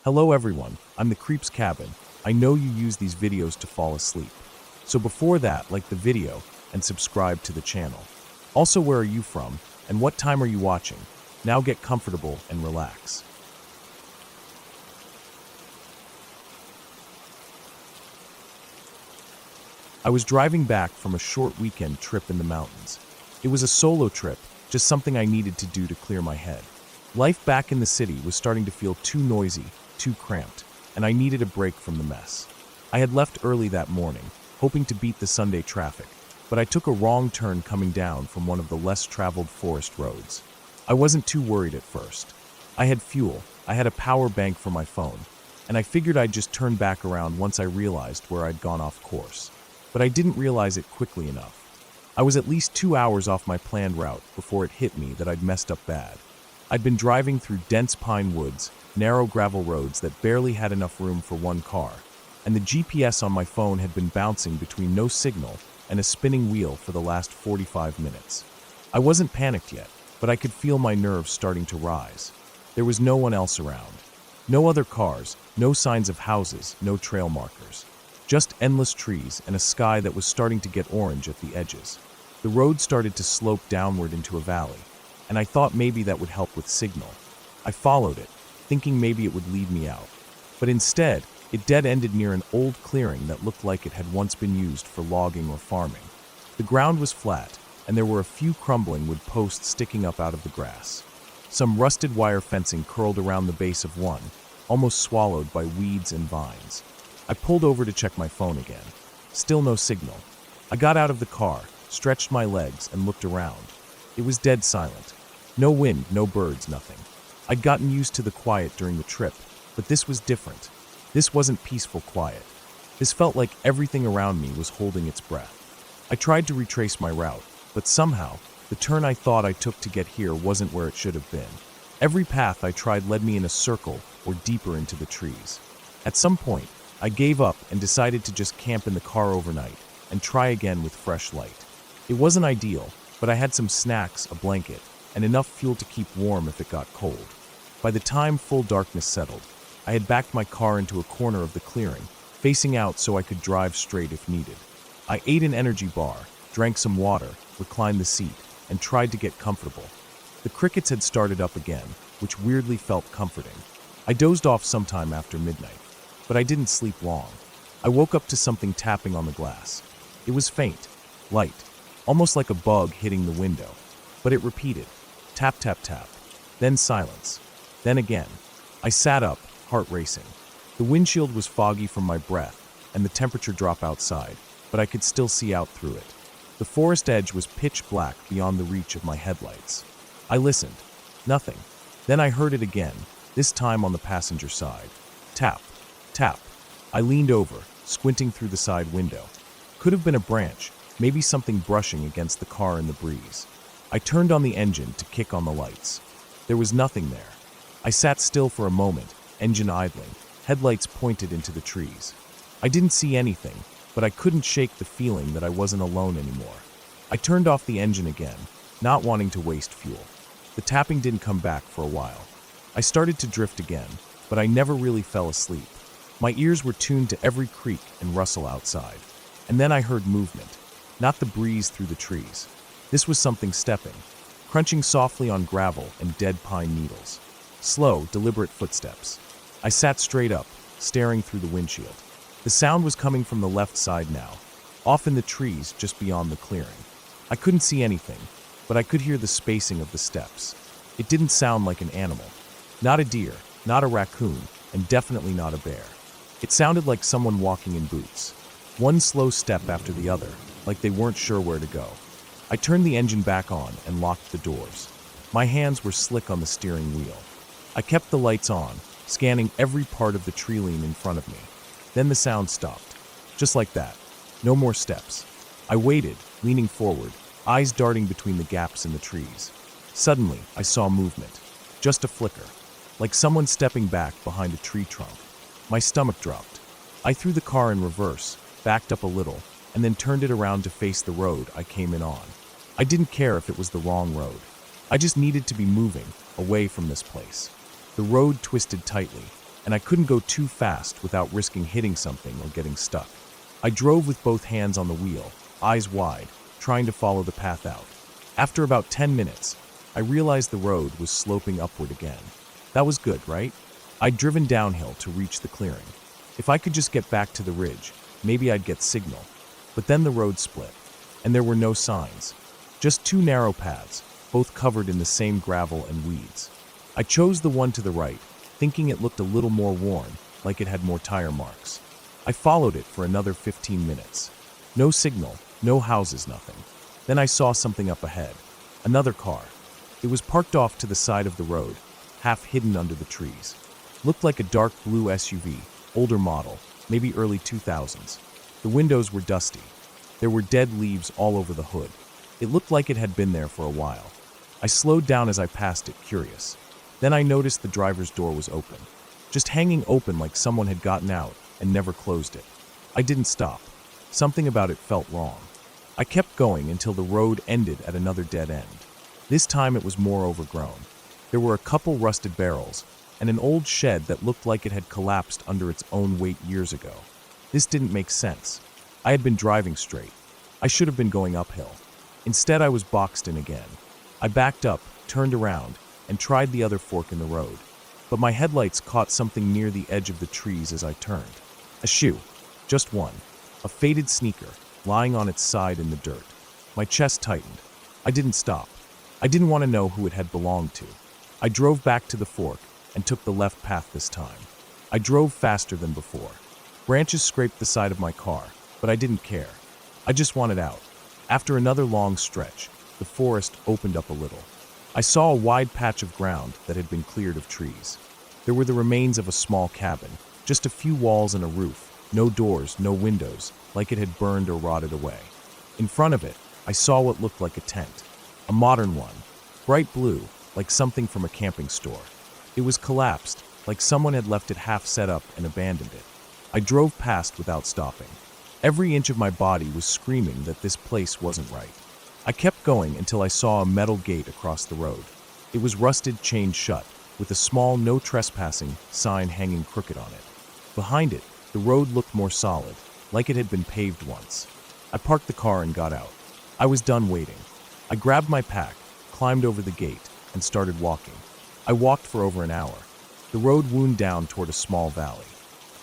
Hello everyone, I'm the Creep's Cabin. I know you use these videos to fall asleep. So before that, like the video and subscribe to the channel. Also, where are you from and what time are you watching? Now get comfortable and relax. I was driving back from a short weekend trip in the mountains. It was a solo trip, just something I needed to do to clear my head. Life back in the city was starting to feel too noisy, too cramped, and I needed a break from the mess. I had left early that morning, hoping to beat the Sunday traffic, but I took a wrong turn coming down from one of the less traveled forest roads. I wasn't too worried at first. I had fuel, I had a power bank for my phone, and I figured I'd just turn back around once I realized where I'd gone off course. But I didn't realize it quickly enough. I was at least 2 hours off my planned route before it hit me that I'd messed up bad. I'd been driving through dense pine woods, narrow gravel roads that barely had enough room for one car, and the GPS on my phone had been bouncing between no signal and a spinning wheel for the last 45 minutes. I wasn't panicked yet, but I could feel my nerves starting to rise. There was no one else around. No other cars, no signs of houses, no trail markers. Just endless trees and a sky that was starting to get orange at the edges. The road started to slope downward into a valley, and I thought maybe that would help with signal. I followed it, thinking maybe it would lead me out. But instead, it dead-ended near an old clearing that looked like it had once been used for logging or farming. The ground was flat, and there were a few crumbling wood posts sticking up out of the grass. Some rusted wire fencing curled around the base of one, almost swallowed by weeds and vines. I pulled over to check my phone again. Still no signal. I got out of the car, stretched my legs, and looked around. It was dead silent. No wind, no birds, nothing. I'd gotten used to the quiet during the trip, but this was different. This wasn't peaceful quiet. This felt like everything around me was holding its breath. I tried to retrace my route, but somehow, the turn I thought I took to get here wasn't where it should have been. Every path I tried led me in a circle or deeper into the trees. At some point, I gave up and decided to just camp in the car overnight and try again with fresh light. It wasn't ideal, but I had some snacks, a blanket, and enough fuel to keep warm if it got cold. By the time full darkness settled, I had backed my car into a corner of the clearing, facing out so I could drive straight if needed. I ate an energy bar, drank some water, reclined the seat, and tried to get comfortable. The crickets had started up again, which weirdly felt comforting. I dozed off sometime after midnight, but I didn't sleep long. I woke up to something tapping on the glass. It was faint, light, almost like a bug hitting the window, but it repeated, tap, tap, tap, then silence, then again. I sat up, heart racing. The windshield was foggy from my breath, and the temperature dropped outside, but I could still see out through it. The forest edge was pitch black beyond the reach of my headlights. I listened. Nothing. Then I heard it again, this time on the passenger side. Tap. Tap. I leaned over, squinting through the side window. Could have been a branch, maybe something brushing against the car in the breeze. I turned on the engine to kick on the lights. There was nothing there. I sat still for a moment, engine idling, headlights pointed into the trees. I didn't see anything, but I couldn't shake the feeling that I wasn't alone anymore. I turned off the engine again, not wanting to waste fuel. The tapping didn't come back for a while. I started to drift again, but I never really fell asleep. My ears were tuned to every creak and rustle outside. And then I heard movement, not the breeze through the trees. This was something stepping, crunching softly on gravel and dead pine needles. Slow, deliberate footsteps. I sat straight up, staring through the windshield. The sound was coming from the left side now, off in the trees just beyond the clearing. I couldn't see anything, but I could hear the spacing of the steps. It didn't sound like an animal. Not a deer, not a raccoon, and definitely not a bear. It sounded like someone walking in boots. One slow step after the other, like they weren't sure where to go. I turned the engine back on and locked the doors. My hands were slick on the steering wheel. I kept the lights on, scanning every part of the tree line in front of me. Then the sound stopped. Just like that. No more steps. I waited, leaning forward, eyes darting between the gaps in the trees. Suddenly, I saw movement. Just a flicker. Like someone stepping back behind a tree trunk. My stomach dropped. I threw the car in reverse, backed up a little, and then turned it around to face the road I came in on. I didn't care if it was the wrong road. I just needed to be moving, away from this place. The road twisted tightly, and I couldn't go too fast without risking hitting something or getting stuck. I drove with both hands on the wheel, eyes wide, trying to follow the path out. After about 10 minutes, I realized the road was sloping upward again. That was good, right? I'd driven downhill to reach the clearing. If I could just get back to the ridge, maybe I'd get signal. But then the road split, and there were no signs. Just two narrow paths, both covered in the same gravel and weeds. I chose the one to the right, thinking it looked a little more worn, like it had more tire marks. I followed it for another 15 minutes. No signal, no houses, nothing. Then I saw something up ahead. Another car. It was parked off to the side of the road, half hidden under the trees. Looked like a dark blue SUV, older model, maybe early 2000s. The windows were dusty. There were dead leaves all over the hood. It looked like it had been there for a while. I slowed down as I passed it, curious. Then I noticed the driver's door was open. Just hanging open like someone had gotten out and never closed it. I didn't stop. Something about it felt wrong. I kept going until the road ended at another dead end. This time it was more overgrown. There were a couple rusted barrels and an old shed that looked like it had collapsed under its own weight years ago. This didn't make sense. I had been driving straight. I should have been going uphill. Instead, I was boxed in again. I backed up, turned around, and tried the other fork in the road. But my headlights caught something near the edge of the trees as I turned. A shoe. Just one. A faded sneaker, lying on its side in the dirt. My chest tightened. I didn't stop. I didn't want to know who it had belonged to. I drove back to the fork and took the left path this time. I drove faster than before. Branches scraped the side of my car, but I didn't care. I just wanted out. After another long stretch, the forest opened up a little. I saw a wide patch of ground that had been cleared of trees. There were the remains of a small cabin, just a few walls and a roof, no doors, no windows, like it had burned or rotted away. In front of it, I saw what looked like a tent. A modern one, bright blue, like something from a camping store. It was collapsed, like someone had left it half set up and abandoned it. I drove past without stopping. Every inch of my body was screaming that this place wasn't right. I kept going until I saw a metal gate across the road. It was rusted, chained shut, with a small "No Trespassing" sign hanging crooked on it. Behind it, the road looked more solid, like it had been paved once. I parked the car and got out. I was done waiting. I grabbed my pack, climbed over the gate, and started walking. I walked for over an hour. The road wound down toward a small valley.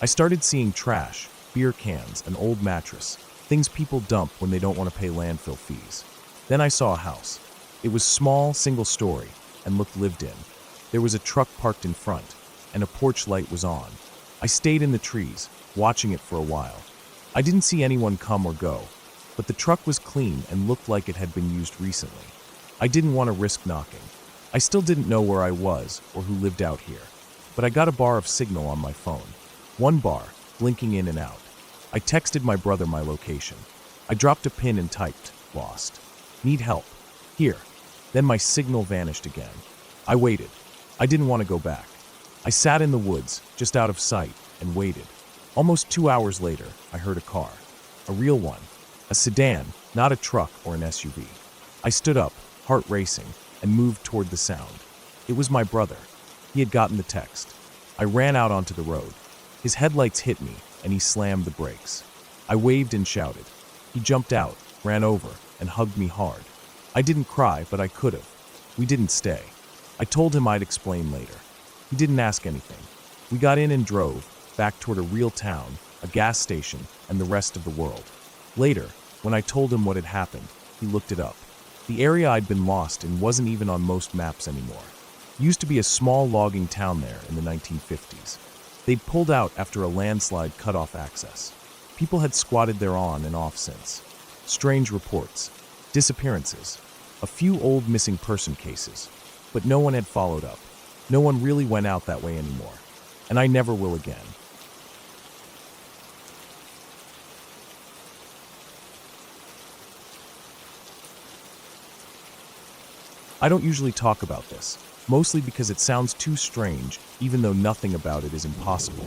I started seeing trash, beer cans, an old mattress, things people dump when they don't want to pay landfill fees. Then I saw a house. It was small, single-story, and looked lived in. There was a truck parked in front, and a porch light was on. I stayed in the trees, watching it for a while. I didn't see anyone come or go, but the truck was clean and looked like it had been used recently. I didn't want to risk knocking. I still didn't know where I was or who lived out here, but I got a bar of signal on my phone. One bar, blinking in and out. I texted my brother my location. I dropped a pin and typed, "Lost. Need help. Here." Then my signal vanished again. I waited. I didn't want to go back. I sat in the woods, just out of sight, and waited. Almost 2 hours later, I heard a car. A real one. A sedan, not a truck or an SUV. I stood up, heart racing, and moved toward the sound. It was my brother. He had gotten the text. I ran out onto the road. His headlights hit me, and he slammed the brakes. I waved and shouted. He jumped out, ran over, and hugged me hard. I didn't cry, but I could have. We didn't stay. I told him I'd explain later. He didn't ask anything. We got in and drove, back toward a real town, a gas station, and the rest of the world. Later, when I told him what had happened, he looked it up. The area I'd been lost in wasn't even on most maps anymore. Used to be a small logging town there in the 1950s. They'd pulled out after a landslide cut off access. People had squatted there on and off since. Strange reports, disappearances, a few old missing person cases, but no one had followed up. No one really went out that way anymore, and I never will again. I don't usually talk about this, mostly because it sounds too strange, even though nothing about it is impossible.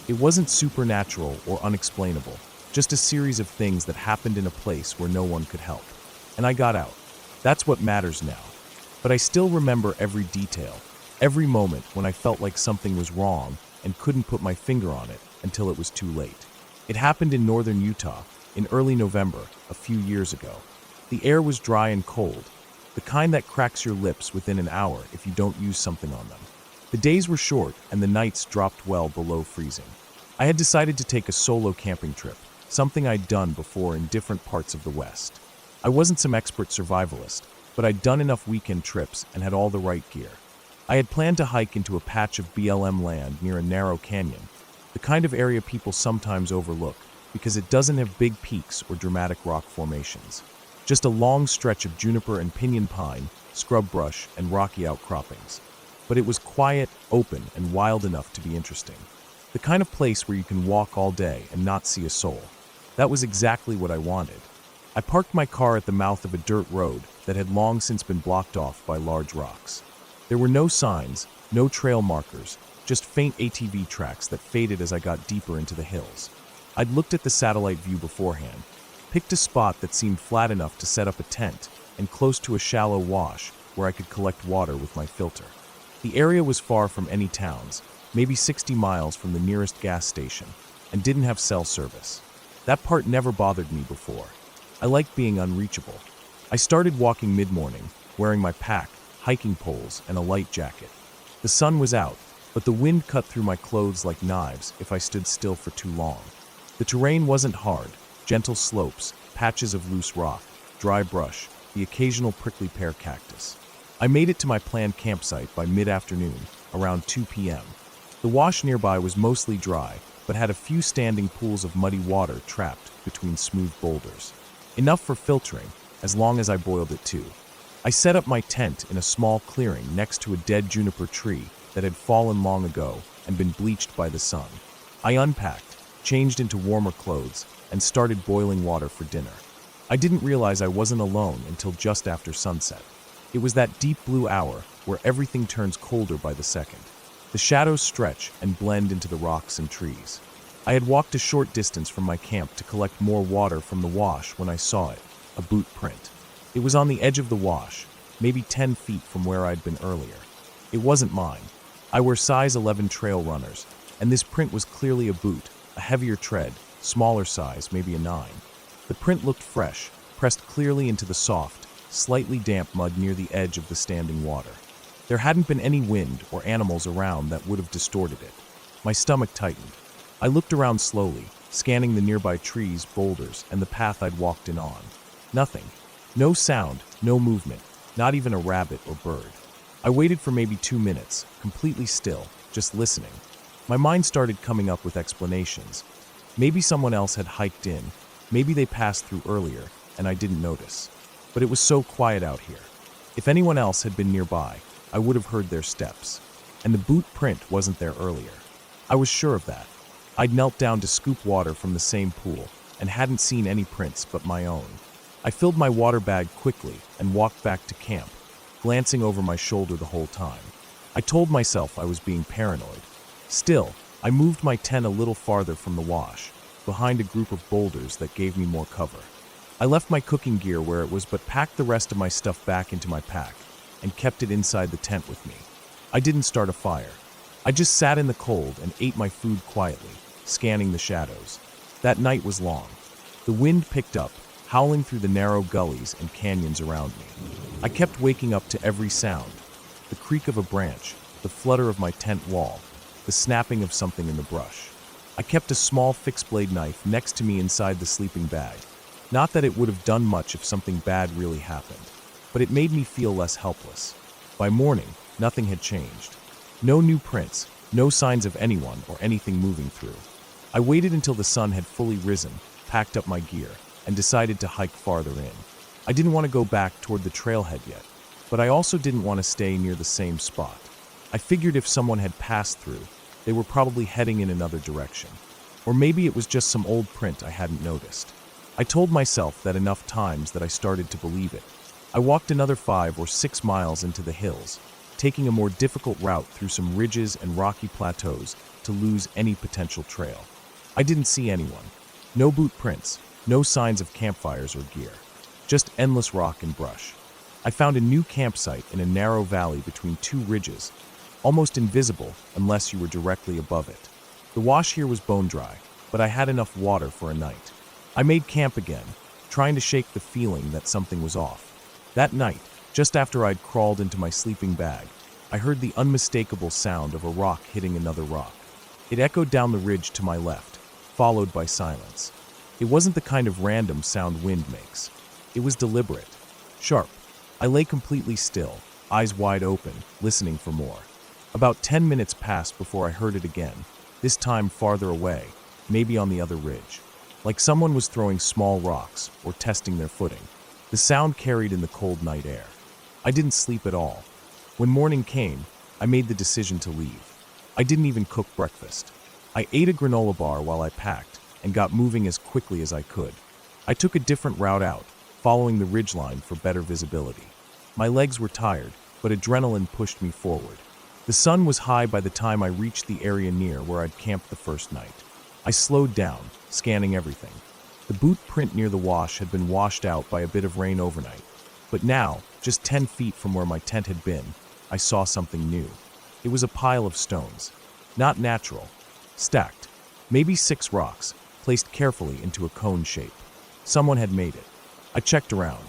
It wasn't supernatural or unexplainable, just a series of things that happened in a place where no one could help. And I got out. That's what matters now. But I still remember every detail, every moment when I felt like something was wrong and couldn't put my finger on it until it was too late. It happened in northern Utah in early November, a few years ago. The air was dry and cold, the kind that cracks your lips within an hour if you don't use something on them. The days were short and the nights dropped well below freezing. I had decided to take a solo camping trip, something I'd done before in different parts of the West. I wasn't some expert survivalist, but I'd done enough weekend trips and had all the right gear. I had planned to hike into a patch of BLM land near a narrow canyon, the kind of area people sometimes overlook because it doesn't have big peaks or dramatic rock formations. Just a long stretch of juniper and pinyon pine, scrub brush, and rocky outcroppings. But it was quiet, open, and wild enough to be interesting. The kind of place where you can walk all day and not see a soul. That was exactly what I wanted. I parked my car at the mouth of a dirt road that had long since been blocked off by large rocks. There were no signs, no trail markers, just faint ATV tracks that faded as I got deeper into the hills. I'd looked at the satellite view beforehand, picked a spot that seemed flat enough to set up a tent, and close to a shallow wash where I could collect water with my filter. The area was far from any towns, maybe 60 miles from the nearest gas station, and didn't have cell service. That part never bothered me before. I liked being unreachable. I started walking mid-morning, wearing my pack, hiking poles, and a light jacket. The sun was out, but the wind cut through my clothes like knives if I stood still for too long. The terrain wasn't hard, gentle slopes, patches of loose rock, dry brush, the occasional prickly pear cactus. I made it to my planned campsite by mid-afternoon, around 2 p.m. The wash nearby was mostly dry, but had a few standing pools of muddy water trapped between smooth boulders. Enough for filtering, as long as I boiled it too. I set up my tent in a small clearing next to a dead juniper tree that had fallen long ago and been bleached by the sun. I unpacked, changed into warmer clothes, and started boiling water for dinner. I didn't realize I wasn't alone until just after sunset. It was that deep blue hour where everything turns colder by the second. The shadows stretch and blend into the rocks and trees. I had walked a short distance from my camp to collect more water from the wash when I saw it, a boot print. It was on the edge of the wash, maybe 10 feet from where I'd been earlier. It wasn't mine. I wear size 11 trail runners, and this print was clearly a boot, a heavier tread, smaller size, maybe a 9. The print looked fresh, pressed clearly into the soft, slightly damp mud near the edge of the standing water. There hadn't been any wind or animals around that would have distorted it. My stomach tightened. I looked around slowly, scanning the nearby trees, boulders, and the path I'd walked in on. Nothing. No sound, no movement, not even a rabbit or bird. I waited for maybe 2 minutes, completely still, just listening. My mind started coming up with explanations. Maybe someone else had hiked in, maybe they passed through earlier, and I didn't notice. But it was so quiet out here. If anyone else had been nearby, I would have heard their steps. And the boot print wasn't there earlier. I was sure of that. I'd knelt down to scoop water from the same pool, and hadn't seen any prints but my own. I filled my water bag quickly and walked back to camp, glancing over my shoulder the whole time. I told myself I was being paranoid. Still, I moved my tent a little farther from the wash, behind a group of boulders that gave me more cover. I left my cooking gear where it was but packed the rest of my stuff back into my pack and kept it inside the tent with me. I didn't start a fire. I just sat in the cold and ate my food quietly, scanning the shadows. That night was long. The wind picked up, howling through the narrow gullies and canyons around me. I kept waking up to every sound: the creak of a branch, the flutter of my tent wall, the snapping of something in the brush. I kept a small fixed-blade knife next to me inside the sleeping bag. Not that it would have done much if something bad really happened, but it made me feel less helpless. By morning, nothing had changed. No new prints, no signs of anyone or anything moving through. I waited until the sun had fully risen, packed up my gear, and decided to hike farther in. I didn't want to go back toward the trailhead yet, but I also didn't want to stay near the same spot. I figured if someone had passed through, they were probably heading in another direction. Or maybe it was just some old print I hadn't noticed. I told myself that enough times that I started to believe it. I walked another 5 or 6 miles into the hills, taking a more difficult route through some ridges and rocky plateaus to lose any potential trail. I didn't see anyone. No boot prints, no signs of campfires or gear. Just endless rock and brush. I found a new campsite in a narrow valley between 2 ridges. almost invisible unless you were directly above it. The wash here was bone dry, but I had enough water for a night. I made camp again, trying to shake the feeling that something was off. That night, just after I'd crawled into my sleeping bag, I heard the unmistakable sound of a rock hitting another rock. It echoed down the ridge to my left, followed by silence. It wasn't the kind of random sound wind makes. It was deliberate, sharp. I lay completely still, eyes wide open, listening for more. About 10 minutes passed before I heard it again, this time farther away, maybe on the other ridge. Like someone was throwing small rocks or testing their footing. The sound carried in the cold night air. I didn't sleep at all. When morning came, I made the decision to leave. I didn't even cook breakfast. I ate a granola bar while I packed and got moving as quickly as I could. I took a different route out, following the ridgeline for better visibility. My legs were tired, but adrenaline pushed me forward. The sun was high by the time I reached the area near where I'd camped the first night. I slowed down, scanning everything. The boot print near the wash had been washed out by a bit of rain overnight, but now, just 10 feet from where my tent had been, I saw something new. It was a pile of stones. Not natural. Stacked. Maybe 6 rocks, placed carefully into a cone shape. Someone had made it. I checked around.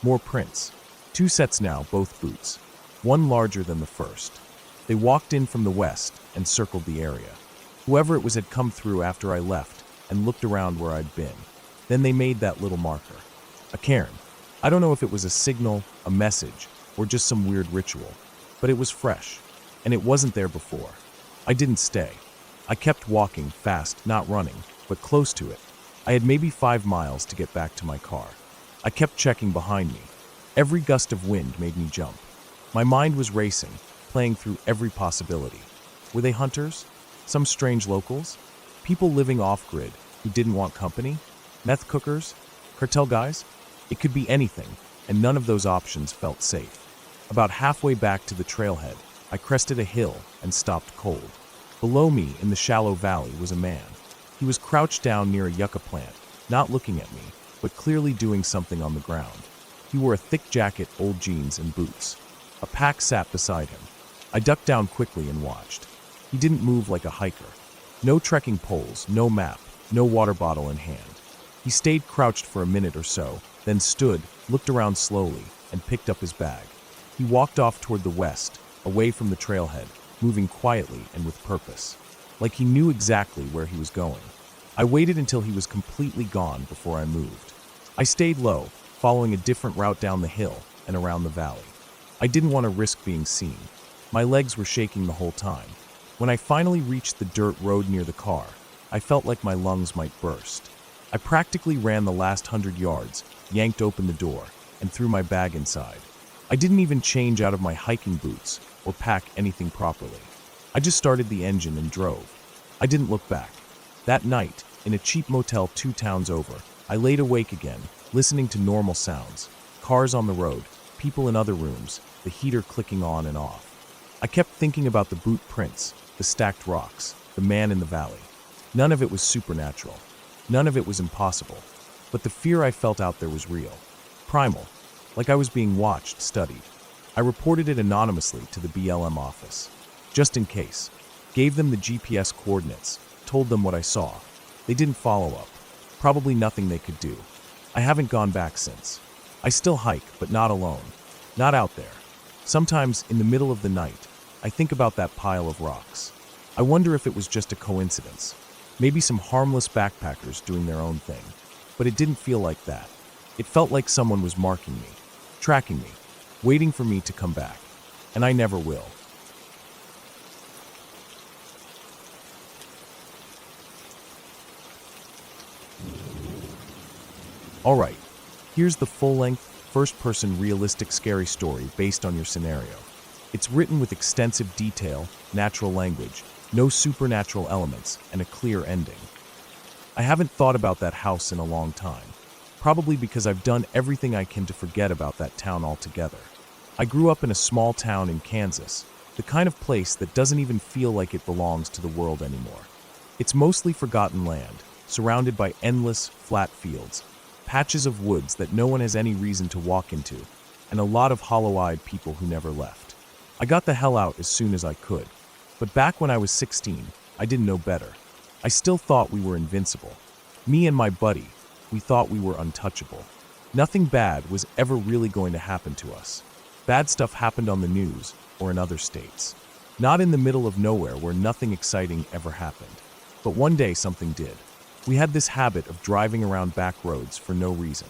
More prints. 2 sets now, both boots. One larger than the first. They walked in from the west and circled the area. Whoever it was had come through after I left and looked around where I'd been. Then they made that little marker. A cairn. I don't know if it was a signal, a message, or just some weird ritual, but it was fresh, and it wasn't there before. I didn't stay. I kept walking, fast, not running, but close to it. I had maybe 5 miles to get back to my car. I kept checking behind me. Every gust of wind made me jump. My mind was racing, playing through every possibility. Were they hunters? Some strange locals? People living off-grid who didn't want company? Meth cookers? Cartel guys? It could be anything, and none of those options felt safe. About halfway back to the trailhead, I crested a hill and stopped cold. Below me, in the shallow valley, was a man. He was crouched down near a yucca plant, not looking at me, but clearly doing something on the ground. He wore a thick jacket, old jeans, and boots. A pack sat beside him. I ducked down quickly and watched. He didn't move like a hiker. No trekking poles, no map, no water bottle in hand. He stayed crouched for a minute or so, then stood, looked around slowly, and picked up his bag. He walked off toward the west, away from the trailhead, moving quietly and with purpose, like he knew exactly where he was going. I waited until he was completely gone before I moved. I stayed low, following a different route down the hill and around the valley. I didn't want to risk being seen. My legs were shaking the whole time. When I finally reached the dirt road near the car, I felt like my lungs might burst. I practically ran the last 100 yards, yanked open the door, and threw my bag inside. I didn't even change out of my hiking boots or pack anything properly. I just started the engine and drove. I didn't look back. That night, in a cheap motel 2 towns over, I laid awake again, listening to normal sounds. Cars on the road, people in other rooms, the heater clicking on and off. I kept thinking about the boot prints, the stacked rocks, the man in the valley. None of it was supernatural. None of it was impossible. But the fear I felt out there was real. Primal. Like I was being watched, studied. I reported it anonymously to the BLM office. Just in case. Gave them the GPS coordinates. Told them what I saw. They didn't follow up. Probably nothing they could do. I haven't gone back since. I still hike, but not alone. Not out there. Sometimes, in the middle of the night, I think about that pile of rocks. I wonder if it was just a coincidence. Maybe some harmless backpackers doing their own thing. But it didn't feel like that. It felt like someone was marking me, tracking me, waiting for me to come back. And I never will. Alright, here's the full-length, first-person realistic scary story based on your scenario. It's written with extensive detail, natural language, no supernatural elements, and a clear ending. I haven't thought about that house in a long time, probably because I've done everything I can to forget about that town altogether. I grew up in a small town in Kansas, the kind of place that doesn't even feel like it belongs to the world anymore. It's mostly forgotten land, surrounded by endless, flat fields, patches of woods that no one has any reason to walk into, and a lot of hollow-eyed people who never left. I got the hell out as soon as I could. But back when I was 16, I didn't know better. I still thought we were invincible. Me and my buddy, we thought we were untouchable. Nothing bad was ever really going to happen to us. Bad stuff happened on the news or in other states. Not in the middle of nowhere where nothing exciting ever happened. But one day something did. We had this habit of driving around back roads for no reason.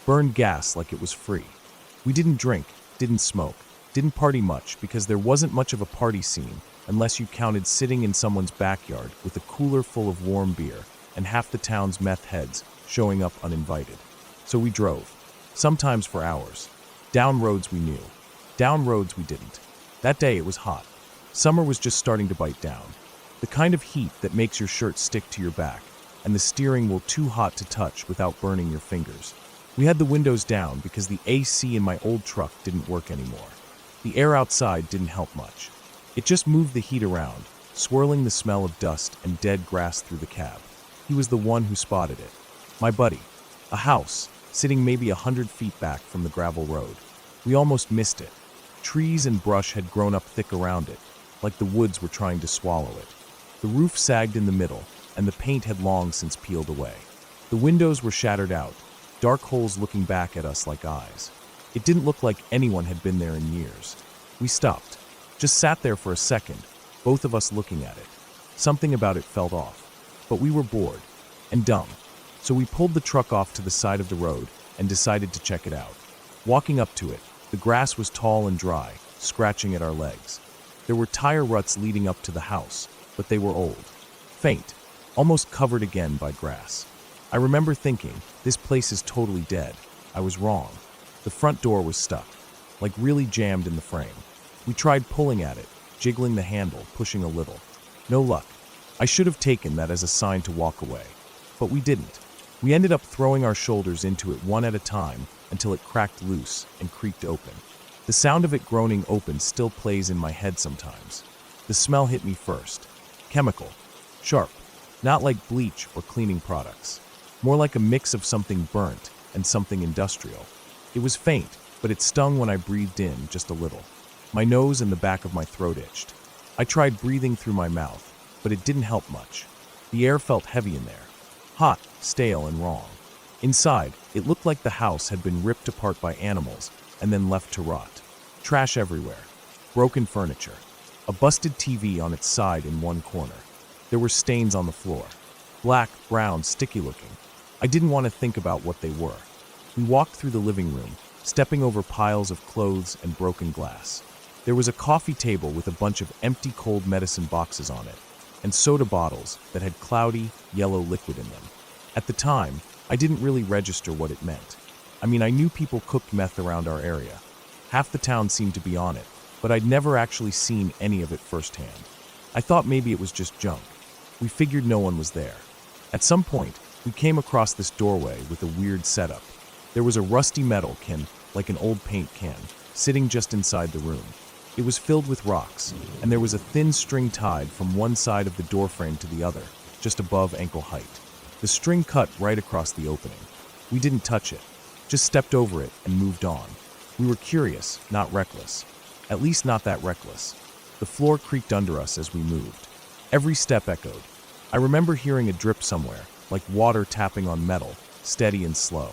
Burned gas like it was free. We didn't drink, didn't smoke, didn't party much because there wasn't much of a party scene unless you counted sitting in someone's backyard with a cooler full of warm beer and half the town's meth heads showing up uninvited. So we drove, sometimes for hours. Down roads we knew, down roads we didn't. That day it was hot. Summer was just starting to bite down. The kind of heat that makes your shirt stick to your back and the steering wheel too hot to touch without burning your fingers. We had the windows down because the AC in my old truck didn't work anymore. The air outside didn't help much. It just moved the heat around, swirling the smell of dust and dead grass through the cab. He was the one who spotted it. My buddy. A house, sitting maybe 100 feet back from the gravel road. We almost missed it. Trees and brush had grown up thick around it, like the woods were trying to swallow it. The roof sagged in the middle, and the paint had long since peeled away. The windows were shattered out, dark holes looking back at us like eyes. It didn't look like anyone had been there in years. We stopped, just sat there for a second, both of us looking at it. Something about it felt off, but we were bored and dumb. So we pulled the truck off to the side of the road and decided to check it out. Walking up to it, the grass was tall and dry, scratching at our legs. There were tire ruts leading up to the house, but they were old, faint, almost covered again by grass. I remember thinking, this place is totally dead. I was wrong. The front door was stuck, like really jammed in the frame. We tried pulling at it, jiggling the handle, pushing a little. No luck. I should have taken that as a sign to walk away. But we didn't. We ended up throwing our shoulders into it one at a time until it cracked loose and creaked open. The sound of it groaning open still plays in my head sometimes. The smell hit me first. Chemical. Sharp. Not like bleach or cleaning products. More like a mix of something burnt and something industrial. It was faint, but it stung when I breathed in just a little. My nose and the back of my throat itched. I tried breathing through my mouth, but it didn't help much. The air felt heavy in there. Hot, stale, and wrong. Inside, it looked like the house had been ripped apart by animals and then left to rot. Trash everywhere. Broken furniture. A busted TV on its side in one corner. There were stains on the floor. Black, brown, sticky looking. I didn't want to think about what they were. We walked through the living room, stepping over piles of clothes and broken glass. There was a coffee table with a bunch of empty cold medicine boxes on it, and soda bottles that had cloudy, yellow liquid in them. At the time, I didn't really register what it meant. I mean, I knew people cooked meth around our area. Half the town seemed to be on it, but I'd never actually seen any of it firsthand. I thought maybe it was just junk. We figured no one was there. At some point, we came across this doorway with a weird setup. There was a rusty metal can, like an old paint can, sitting just inside the room. It was filled with rocks, and there was a thin string tied from one side of the doorframe to the other, just above ankle height. The string cut right across the opening. We didn't touch it, just stepped over it and moved on. We were curious, not reckless. At least not that reckless. The floor creaked under us as we moved. Every step echoed. I remember hearing a drip somewhere, like water tapping on metal, steady and slow.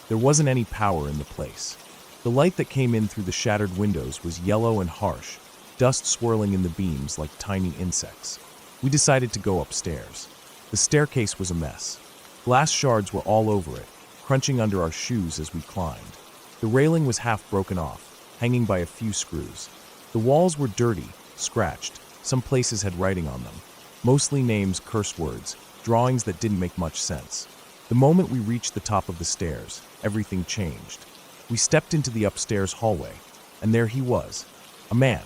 There wasn't any power in the place. The light that came in through the shattered windows was yellow and harsh, dust swirling in the beams like tiny insects. We decided to go upstairs. The staircase was a mess. Glass shards were all over it, crunching under our shoes as we climbed. The railing was half broken off, hanging by a few screws. The walls were dirty, scratched. Some places had writing on them. Mostly names, curse words, drawings that didn't make much sense. The moment we reached the top of the stairs, everything changed. We stepped into the upstairs hallway, and there he was. A man.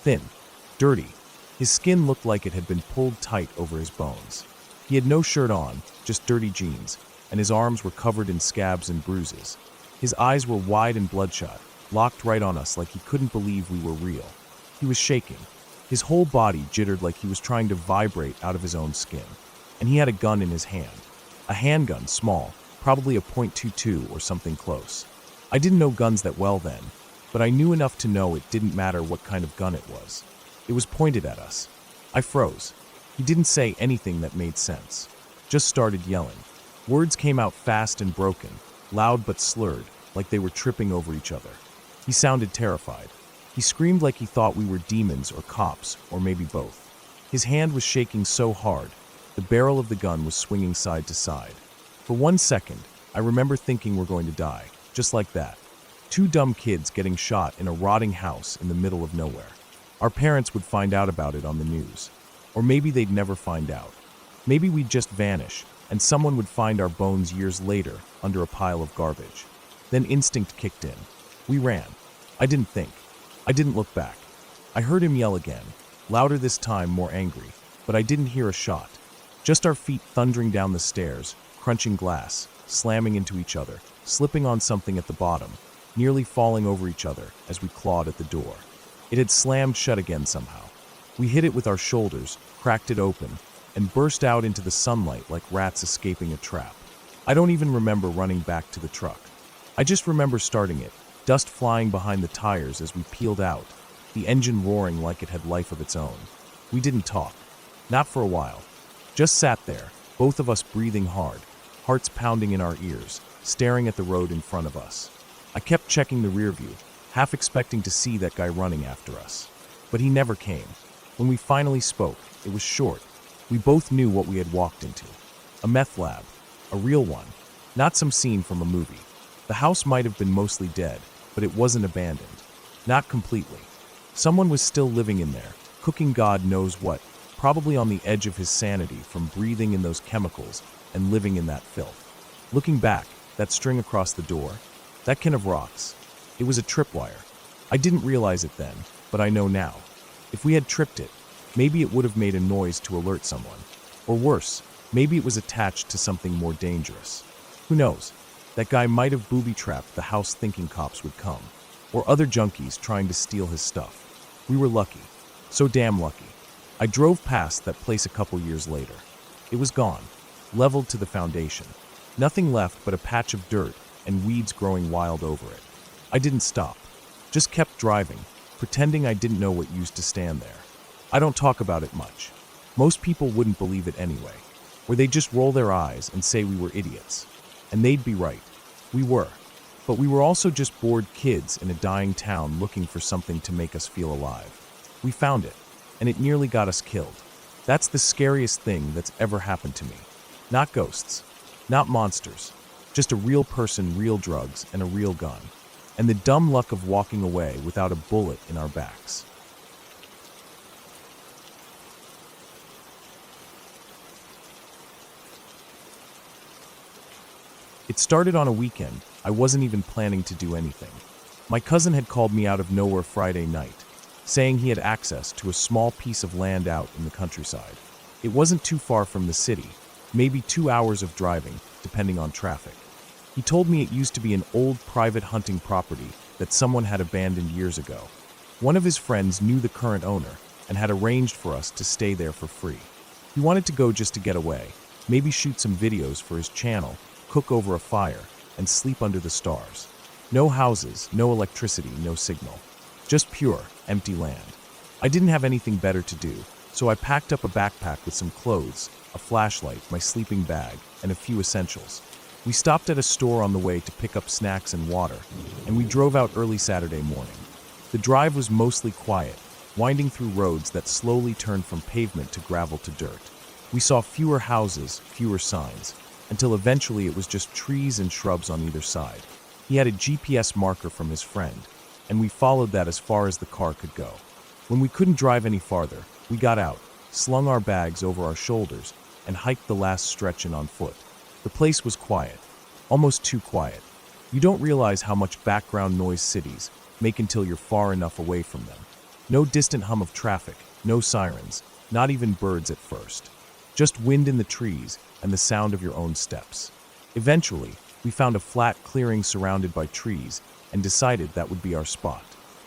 Thin. Dirty. His skin looked like it had been pulled tight over his bones. He had no shirt on, just dirty jeans, and his arms were covered in scabs and bruises. His eyes were wide and bloodshot, locked right on us like he couldn't believe we were real. He was shaking. His whole body jittered like he was trying to vibrate out of his own skin. And he had a gun in his hand. A handgun, small, probably a .22 or something close. I didn't know guns that well then, but I knew enough to know it didn't matter what kind of gun it was. It was pointed at us. I froze. He didn't say anything that made sense. Just started yelling. Words came out fast and broken, loud but slurred, like they were tripping over each other. He sounded terrified. He screamed like he thought we were demons or cops, or maybe both. His hand was shaking so hard, the barrel of the gun was swinging side to side. For 1 second, I remember thinking we're going to die, just like that. 2 dumb kids getting shot in a rotting house in the middle of nowhere. Our parents would find out about it on the news. Or maybe they'd never find out. Maybe we'd just vanish, and someone would find our bones years later under a pile of garbage. Then instinct kicked in. We ran. I didn't think. I didn't look back. I heard him yell again, louder this time, more angry, but I didn't hear a shot. Just our feet thundering down the stairs, crunching glass, slamming into each other, slipping on something at the bottom, nearly falling over each other as we clawed at the door. It had slammed shut again somehow. We hit it with our shoulders, cracked it open, and burst out into the sunlight like rats escaping a trap. I don't even remember running back to the truck. I just remember starting it, dust flying behind the tires as we peeled out, the engine roaring like it had life of its own. We didn't talk. Not for a while. Just sat there, both of us breathing hard, hearts pounding in our ears, staring at the road in front of us. I kept checking the rear view, half expecting to see that guy running after us. But he never came. When we finally spoke, it was short. We both knew what we had walked into. A meth lab. A real one. Not some scene from a movie. The house might have been mostly dead, but it wasn't abandoned. Not completely. Someone was still living in there, cooking God knows what, probably on the edge of his sanity from breathing in those chemicals and living in that filth. Looking back, that string across the door, that can of rocks, it was a tripwire. I didn't realize it then, but I know now. If we had tripped it, maybe it would have made a noise to alert someone. Or worse, maybe it was attached to something more dangerous. Who knows? That guy might have booby-trapped the house thinking cops would come, or other junkies trying to steal his stuff. We were lucky. So damn lucky. I drove past that place a couple years later. It was gone, leveled to the foundation. Nothing left but a patch of dirt and weeds growing wild over it. I didn't stop. Just kept driving, pretending I didn't know what used to stand there. I don't talk about it much. Most people wouldn't believe it anyway, or they'd just roll their eyes and say we were idiots. And they'd be right. We were. But we were also just bored kids in a dying town looking for something to make us feel alive. We found it, and it nearly got us killed. That's the scariest thing that's ever happened to me. Not ghosts, not monsters, just a real person, real drugs, and a real gun. And the dumb luck of walking away without a bullet in our backs. It started on a weekend. I wasn't even planning to do anything. My cousin had called me out of nowhere Friday night, saying he had access to a small piece of land out in the countryside. It wasn't too far from the city, maybe 2 hours of driving, depending on traffic. He told me it used to be an old private hunting property that someone had abandoned years ago. One of his friends knew the current owner and had arranged for us to stay there for free. He wanted to go just to get away, maybe shoot some videos for his channel, cook over a fire, and sleep under the stars. No houses, no electricity, no signal. Just pure, empty land. I didn't have anything better to do, so I packed up a backpack with some clothes, a flashlight, my sleeping bag, and a few essentials. We stopped at a store on the way to pick up snacks and water, and we drove out early Saturday morning. The drive was mostly quiet, winding through roads that slowly turned from pavement to gravel to dirt. We saw fewer houses, fewer signs, until eventually it was just trees and shrubs on either side. He had a GPS marker from his friend, and we followed that as far as the car could go. When we couldn't drive any farther, we got out, slung our bags over our shoulders, and hiked the last stretch in on foot. The place was quiet, almost too quiet. You don't realize how much background noise cities make until you're far enough away from them. No distant hum of traffic, no sirens, not even birds at first. Just wind in the trees and the sound of your own steps. Eventually, we found a flat clearing surrounded by trees and decided that would be our spot.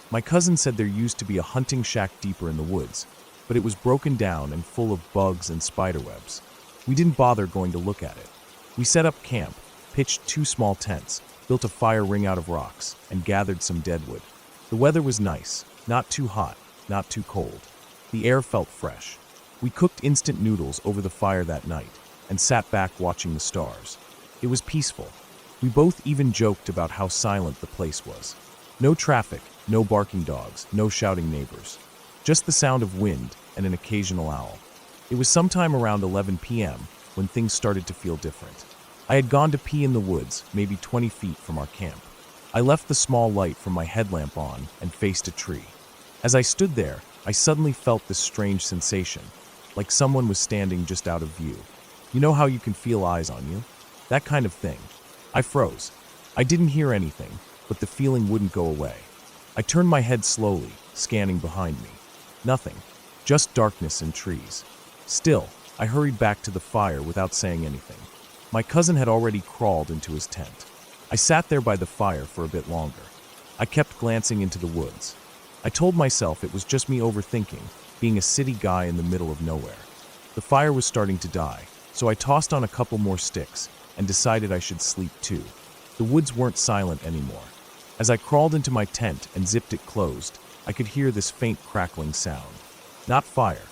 My cousin said there used to be a hunting shack deeper in the woods, but it was broken down and full of bugs and spiderwebs. We didn't bother going to look at it. We set up camp, pitched 2 small tents, built a fire ring out of rocks, and gathered some deadwood. The weather was nice, not too hot, not too cold. The air felt fresh. We cooked instant noodles over the fire that night and sat back watching the stars. It was peaceful. We both even joked about how silent the place was. No traffic, no barking dogs, no shouting neighbors. Just the sound of wind and an occasional owl. It was sometime around 11 p.m. when things started to feel different. I had gone to pee in the woods, maybe 20 feet from our camp. I left the small light from my headlamp on and faced a tree. As I stood there, I suddenly felt this strange sensation, like someone was standing just out of view. You know how you can feel eyes on you? That kind of thing. I froze. I didn't hear anything, but the feeling wouldn't go away. I turned my head slowly, scanning behind me. Nothing. Just darkness and trees. Still, I hurried back to the fire without saying anything. My cousin had already crawled into his tent. I sat there by the fire for a bit longer. I kept glancing into the woods. I told myself it was just me overthinking, being a city guy in the middle of nowhere. The fire was starting to die, so I tossed on a couple more sticks and decided I should sleep too. The woods weren't silent anymore. As I crawled into my tent and zipped it closed, I could hear this faint crackling sound. Not fire,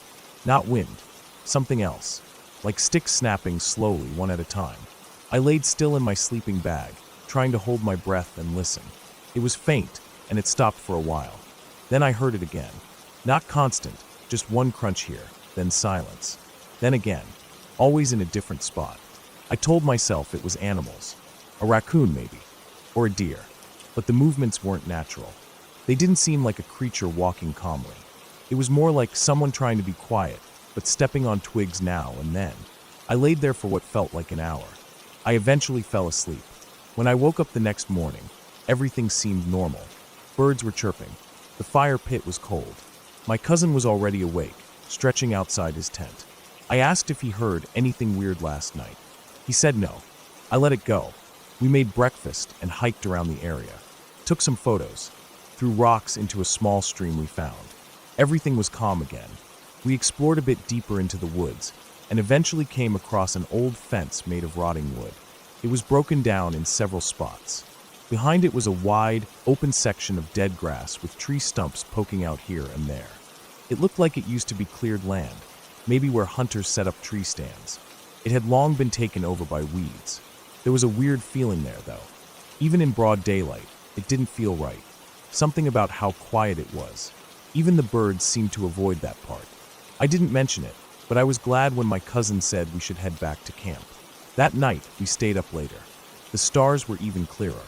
not wind, something else, like sticks snapping slowly one at a time. I laid still in my sleeping bag, trying to hold my breath and listen. It was faint, and it stopped for a while. Then I heard it again. Not constant, just one crunch here, then silence. Then again, always in a different spot. I told myself it was animals. A raccoon maybe, or a deer. But the movements weren't natural. They didn't seem like a creature walking calmly. It was more like someone trying to be quiet, but stepping on twigs now and then. I laid there for what felt like an hour. I eventually fell asleep. When I woke up the next morning, everything seemed normal. Birds were chirping. The fire pit was cold. My cousin was already awake, stretching outside his tent. I asked if he heard anything weird last night. He said no. I let it go. We made breakfast and hiked around the area. Took some photos. Threw rocks into a small stream we found. Everything was calm again. We explored a bit deeper into the woods and eventually came across an old fence made of rotting wood. It was broken down in several spots. Behind it was a wide, open section of dead grass with tree stumps poking out here and there. It looked like it used to be cleared land, maybe where hunters set up tree stands. It had long been taken over by weeds. There was a weird feeling there, though. Even in broad daylight, it didn't feel right. Something about how quiet it was. Even the birds seemed to avoid that part. I didn't mention it, but I was glad when my cousin said we should head back to camp. That night, we stayed up later. The stars were even clearer.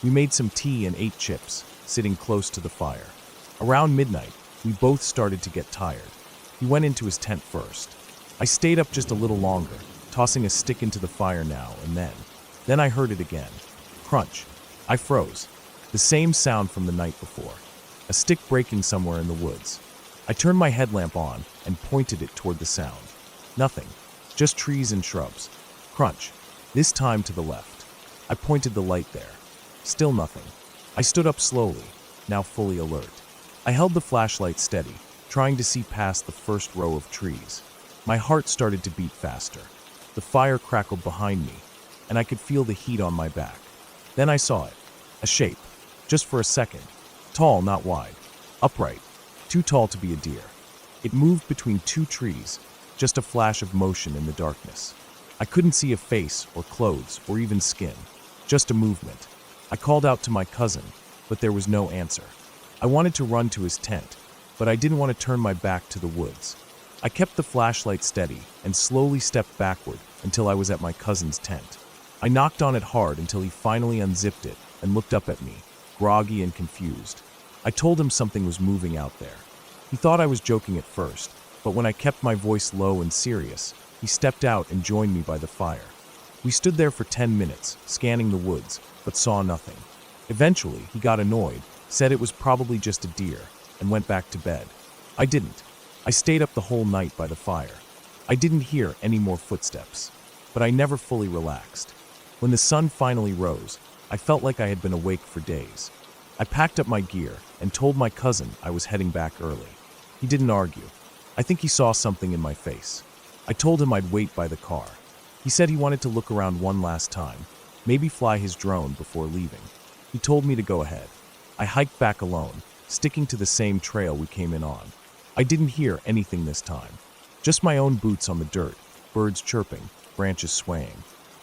We made some tea and ate chips, sitting close to the fire. Around midnight, we both started to get tired. He went into his tent first. I stayed up just a little longer, tossing a stick into the fire now and then. Then I heard it again. Crunch. I froze. The same sound from the night before. A stick breaking somewhere in the woods. I turned my headlamp on and pointed it toward the sound. Nothing. Just trees and shrubs. Crunch. This time to the left. I pointed the light there. Still nothing. I stood up slowly, now fully alert. I held the flashlight steady, trying to see past the first row of trees. My heart started to beat faster. The fire crackled behind me, and I could feel the heat on my back. Then I saw it. A shape. Just for a second. Tall, not wide. Upright. Too tall to be a deer. It moved between two trees, just a flash of motion in the darkness. I couldn't see a face or clothes or even skin. Just a movement. I called out to my cousin, but there was no answer. I wanted to run to his tent, but I didn't want to turn my back to the woods. I kept the flashlight steady and slowly stepped backward until I was at my cousin's tent. I knocked on it hard until he finally unzipped it and looked up at me, groggy and confused. I told him something was moving out there. He thought I was joking at first, but when I kept my voice low and serious, he stepped out and joined me by the fire. We stood there for 10 minutes, scanning the woods, but saw nothing. Eventually, he got annoyed, said it was probably just a deer, and went back to bed. I didn't. I stayed up the whole night by the fire. I didn't hear any more footsteps, but I never fully relaxed. When the sun finally rose, I felt like I had been awake for days. I packed up my gear and told my cousin I was heading back early. He didn't argue. I think he saw something in my face. I told him I'd wait by the car. He said he wanted to look around one last time, maybe fly his drone before leaving. He told me to go ahead. I hiked back alone, sticking to the same trail we came in on. I didn't hear anything this time. Just my own boots on the dirt, birds chirping, branches swaying.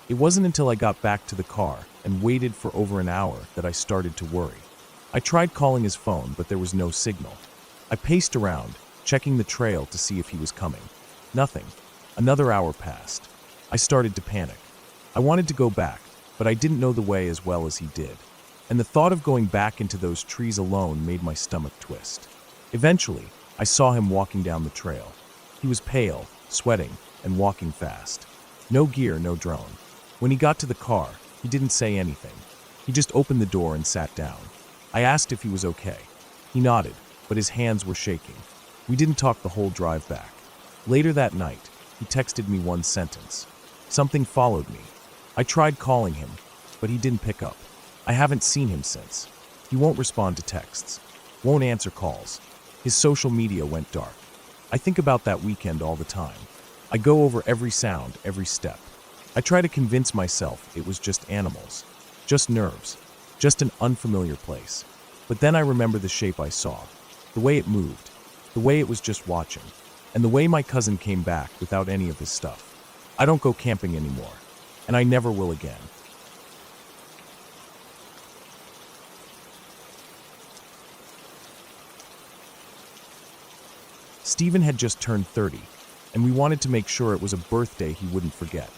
It wasn't until I got back to the car and waited for over an hour that I started to worry. I tried calling his phone, but there was no signal. I paced around, checking the trail to see if he was coming. Nothing. Another hour passed. I started to panic. I wanted to go back, but I didn't know the way as well as he did. And the thought of going back into those trees alone made my stomach twist. Eventually, I saw him walking down the trail. He was pale, sweating, and walking fast. No gear, no drone. When he got to the car, he didn't say anything. He just opened the door and sat down. I asked if he was okay. He nodded, but his hands were shaking. We didn't talk the whole drive back. Later that night, he texted me one sentence. Something followed me. I tried calling him, but he didn't pick up. I haven't seen him since. He won't respond to texts, won't answer calls. His social media went dark. I think about that weekend all the time. I go over every sound, every step. I try to convince myself it was just animals, just nerves, just an unfamiliar place. But then I remember the shape I saw, the way it moved, the way it was just watching, and the way my cousin came back without any of his stuff. I don't go camping anymore, and I never will again. Stephen had just turned 30, and we wanted to make sure it was a birthday he wouldn't forget.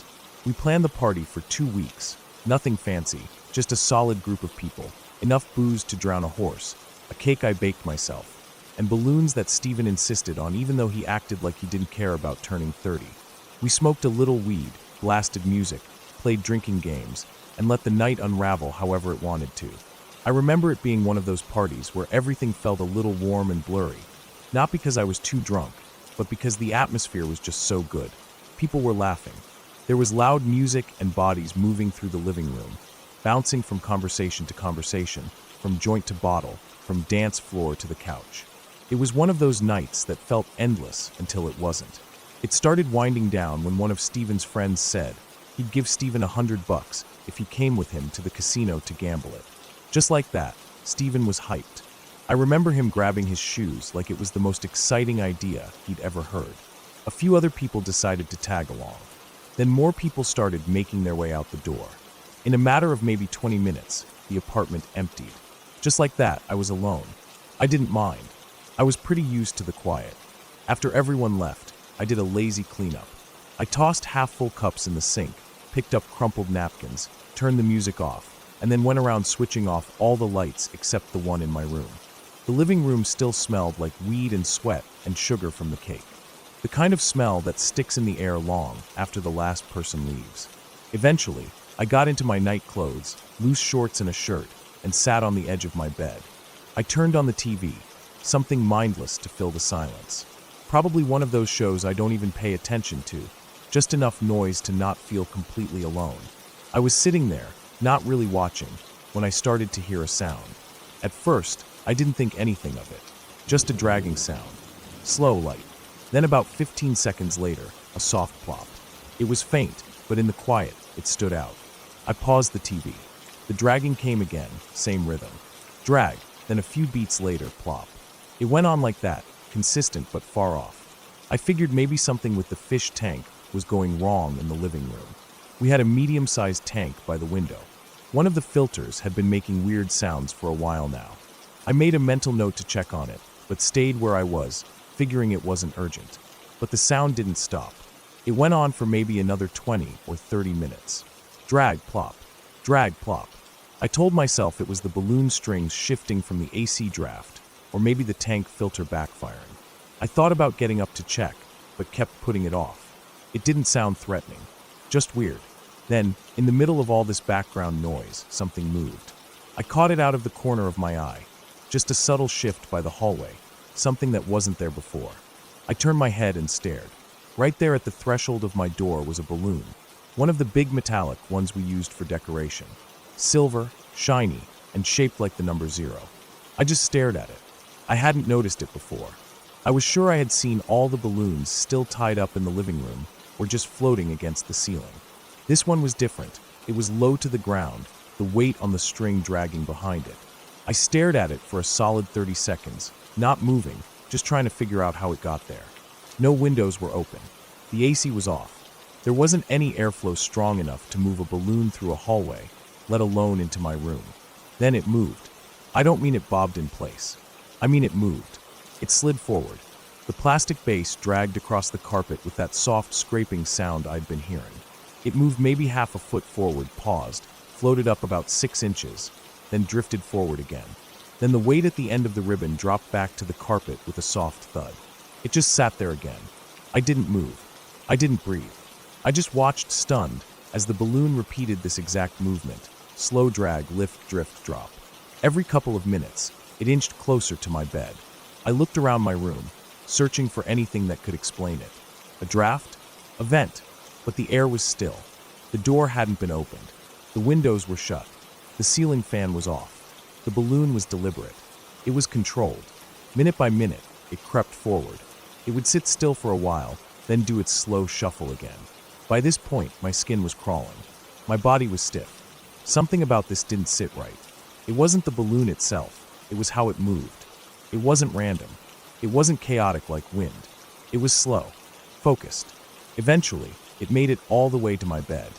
We planned the party for 2 weeks, nothing fancy, just a solid group of people, enough booze to drown a horse, a cake I baked myself, and balloons that Stephen insisted on even though he acted like he didn't care about turning 30. We smoked a little weed, blasted music, played drinking games, and let the night unravel however it wanted to. I remember it being one of those parties where everything felt a little warm and blurry, not because I was too drunk, but because the atmosphere was just so good. People were laughing. There was loud music and bodies moving through the living room, bouncing from conversation to conversation, from joint to bottle, from dance floor to the couch. It was one of those nights that felt endless until it wasn't. It started winding down when one of Stephen's friends said he'd give Stephen $100 if he came with him to the casino to gamble it. Just like that, Stephen was hyped. I remember him grabbing his shoes like it was the most exciting idea he'd ever heard. A few other people decided to tag along. Then more people started making their way out the door. In a matter of maybe 20 minutes, the apartment emptied. Just like that, I was alone. I didn't mind. I was pretty used to the quiet. After everyone left, I did a lazy cleanup. I tossed half-full cups in the sink, picked up crumpled napkins, turned the music off, and then went around switching off all the lights except the one in my room. The living room still smelled like weed and sweat and sugar from the cake. The kind of smell that sticks in the air long after the last person leaves. Eventually, I got into my night clothes, loose shorts and a shirt, and sat on the edge of my bed. I turned on the TV, something mindless to fill the silence. Probably one of those shows I don't even pay attention to, just enough noise to not feel completely alone. I was sitting there, not really watching, when I started to hear a sound. At first, I didn't think anything of it, just a dragging sound. Slow, light. Then about 15 seconds later, a soft plop. It was faint, but in the quiet, it stood out. I paused the TV. The dragging came again, same rhythm. Drag, then a few beats later, plop. It went on like that, consistent but far off. I figured maybe something with the fish tank was going wrong in the living room. We had a medium-sized tank by the window. One of the filters had been making weird sounds for a while now. I made a mental note to check on it, but stayed where I was, figuring it wasn't urgent. But the sound didn't stop. It went on for maybe another 20 or 30 minutes. Drag, plop. Drag, plop. I told myself it was the balloon strings shifting from the AC draft, or maybe the tank filter backfiring. I thought about getting up to check, but kept putting it off. It didn't sound threatening, just weird. Then, in the middle of all this background noise, something moved. I caught it out of the corner of my eye, just a subtle shift by the hallway, something that wasn't there before. I turned my head and stared. Right there at the threshold of my door was a balloon, one of the big metallic ones we used for decoration. Silver, shiny, and shaped like the number 0. I just stared at it. I hadn't noticed it before. I was sure I had seen all the balloons still tied up in the living room or just floating against the ceiling. This one was different. It was low to the ground, the weight on the string dragging behind it. I stared at it for a solid 30 seconds, not moving, just trying to figure out how it got there. No windows were open. The AC was off. There wasn't any airflow strong enough to move a balloon through a hallway, let alone into my room. Then it moved. I don't mean it bobbed in place. I mean it moved. It slid forward. The plastic base dragged across the carpet with that soft scraping sound I'd been hearing. It moved maybe half a foot forward, paused, floated up about 6 inches, then drifted forward again. Then the weight at the end of the ribbon dropped back to the carpet with a soft thud. It just sat there again. I didn't move. I didn't breathe. I just watched, stunned, as the balloon repeated this exact movement. Slow drag, lift, drift, drop. Every couple of minutes, it inched closer to my bed. I looked around my room, searching for anything that could explain it. A draft? A vent. But the air was still. The door hadn't been opened. The windows were shut. The ceiling fan was off. The balloon was deliberate. It was controlled. Minute by minute, it crept forward. It would sit still for a while, then do its slow shuffle again. By this point, my skin was crawling. My body was stiff. Something about this didn't sit right. It wasn't the balloon itself. It was how it moved. It wasn't random. It wasn't chaotic like wind. It was slow, focused. Eventually, it made it all the way to my bed.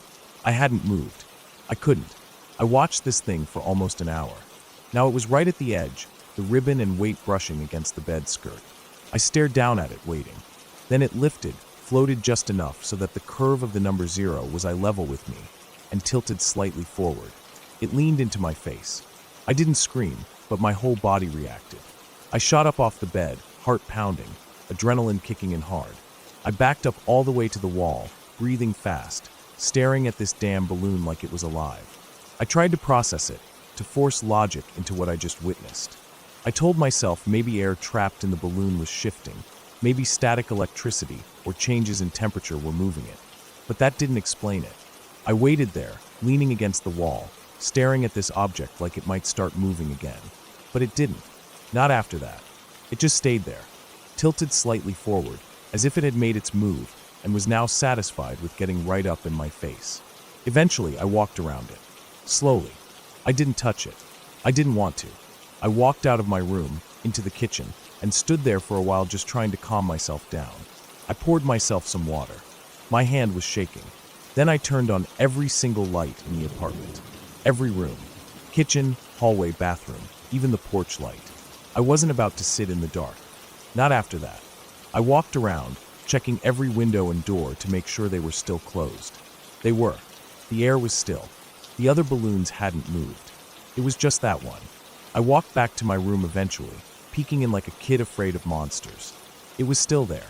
I hadn't moved. I couldn't. I watched this thing for almost an hour. Now it was right at the edge, the ribbon and weight brushing against the bed skirt. I stared down at it, waiting. Then it lifted, floated just enough so that the curve of the number 0 was eye level with me, and tilted slightly forward. It leaned into my face. I didn't scream, but my whole body reacted. I shot up off the bed, heart pounding, adrenaline kicking in hard. I backed up all the way to the wall, breathing fast, staring at this damn balloon like it was alive. I tried to process it, to force logic into what I just witnessed. I told myself maybe air trapped in the balloon was shifting, maybe static electricity or changes in temperature were moving it. But that didn't explain it. I waited there, leaning against the wall, staring at this object like it might start moving again. But it didn't. Not after that. It just stayed there, tilted slightly forward, as if it had made its move and was now satisfied with getting right up in my face. Eventually, I walked around it. Slowly. I didn't touch it. I didn't want to. I walked out of my room, into the kitchen, and stood there for a while just trying to calm myself down. I poured myself some water. My hand was shaking. Then I turned on every single light in the apartment. Every room. Kitchen, hallway, bathroom, even the porch light. I wasn't about to sit in the dark. Not after that. I walked around, checking every window and door to make sure they were still closed. They were. The air was still. The other balloons hadn't moved. It was just that one. I walked back to my room eventually, peeking in like a kid afraid of monsters. It was still there,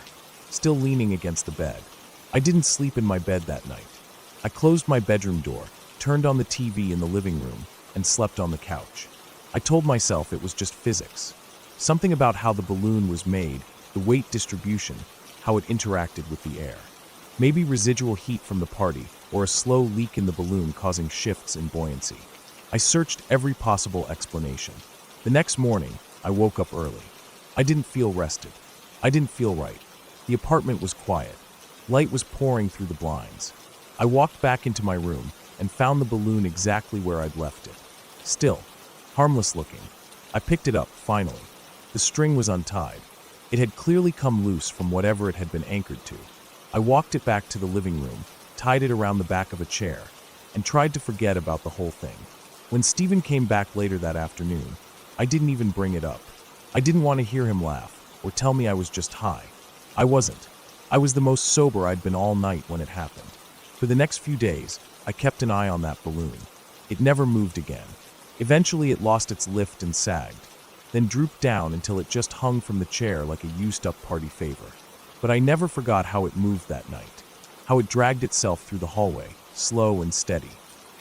still leaning against the bed. I didn't sleep in my bed that night. I closed my bedroom door, turned on the TV in the living room, and slept on the couch. I told myself it was just physics. Something about how the balloon was made, the weight distribution, how it interacted with the air. Maybe residual heat from the party, or a slow leak in the balloon causing shifts in buoyancy. I searched every possible explanation. The next morning, I woke up early. I didn't feel rested. I didn't feel right. The apartment was quiet. Light was pouring through the blinds. I walked back into my room and found the balloon exactly where I'd left it. Still, harmless looking. I picked it up, finally. The string was untied. It had clearly come loose from whatever it had been anchored to. I walked it back to the living room, tied it around the back of a chair, and tried to forget about the whole thing. When Stephen came back later that afternoon, I didn't even bring it up. I didn't want to hear him laugh or tell me I was just high. I wasn't. I was the most sober I'd been all night when it happened. For the next few days, I kept an eye on that balloon. It never moved again. Eventually, it lost its lift and sagged, then drooped down until it just hung from the chair like a used-up party favor. But I never forgot how it moved that night, how it dragged itself through the hallway, slow and steady,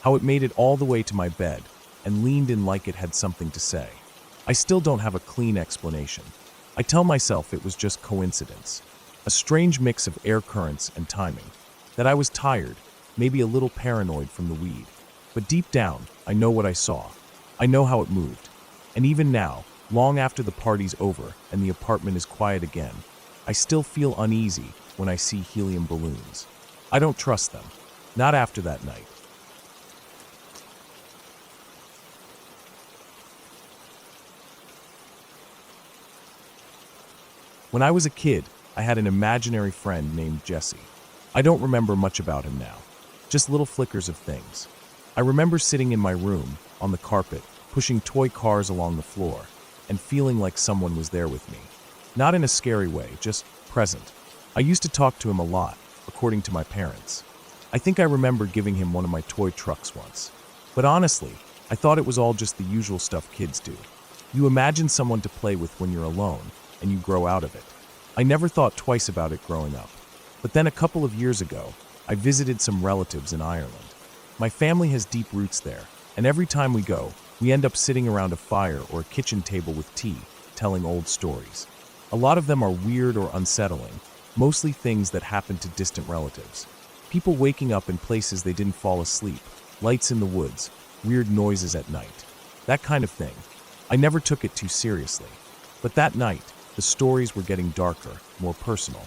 how it made it all the way to my bed and leaned in like it had something to say. I still don't have a clean explanation. I tell myself it was just coincidence, a strange mix of air currents and timing, that I was tired, maybe a little paranoid from the weed. But deep down, I know what I saw. I know how it moved. And even now, long after the party's over and the apartment is quiet again, I still feel uneasy when I see helium balloons. I don't trust them. Not after that night. When I was a kid, I had an imaginary friend named Jesse. I don't remember much about him now, just little flickers of things. I remember sitting in my room, on the carpet, pushing toy cars along the floor, and feeling like someone was there with me. Not in a scary way, just present. I used to talk to him a lot, according to my parents. I think I remember giving him one of my toy trucks once. But honestly, I thought it was all just the usual stuff kids do. You imagine someone to play with when you're alone, and you grow out of it. I never thought twice about it growing up. But then a couple of years ago, I visited some relatives in Ireland. My family has deep roots there, and every time we go, we end up sitting around a fire or a kitchen table with tea, telling old stories. A lot of them are weird or unsettling, mostly things that happen to distant relatives. People waking up in places they didn't fall asleep, lights in the woods, weird noises at night. That kind of thing. I never took it too seriously. But that night, the stories were getting darker, more personal.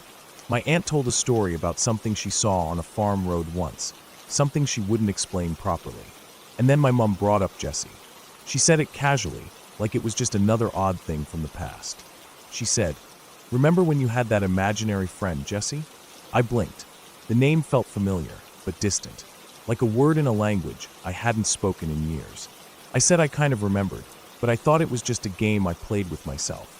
My aunt told a story about something she saw on a farm road once, something she wouldn't explain properly. And then my mom brought up Jesse. She said it casually, like it was just another odd thing from the past. She said, "Remember when you had that imaginary friend, Jesse?" I blinked. The name felt familiar, but distant, like a word in a language I hadn't spoken in years. I said I kind of remembered, but I thought it was just a game I played with myself.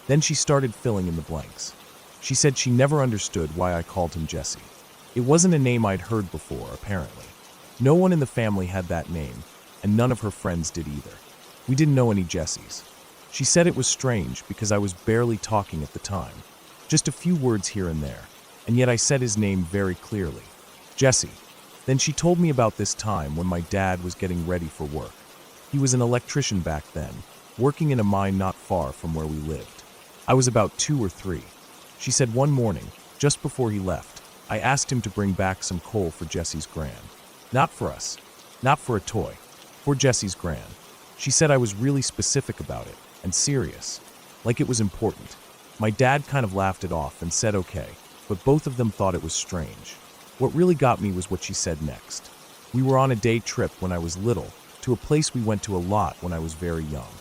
Then she started filling in the blanks. She said she never understood why I called him Jesse. It wasn't a name I'd heard before, apparently. No one in the family had that name, and none of her friends did either. We didn't know any Jessies. She said it was strange because I was barely talking at the time, just a few words here and there, and yet I said his name very clearly. Jesse. Then she told me about this time when my dad was getting ready for work. He was an electrician back then, working in a mine not far from where we lived. I was about 2 or 3. She said one morning, just before he left, I asked him to bring back some coal for Jesse's gran. Not for us. Not for a toy. For Jesse's gran. She said I was really specific about it, and serious. Like it was important. My dad kind of laughed it off and said okay, but both of them thought it was strange. What really got me was what she said next. We were on a day trip when I was little, to a place we went to a lot when I was very young.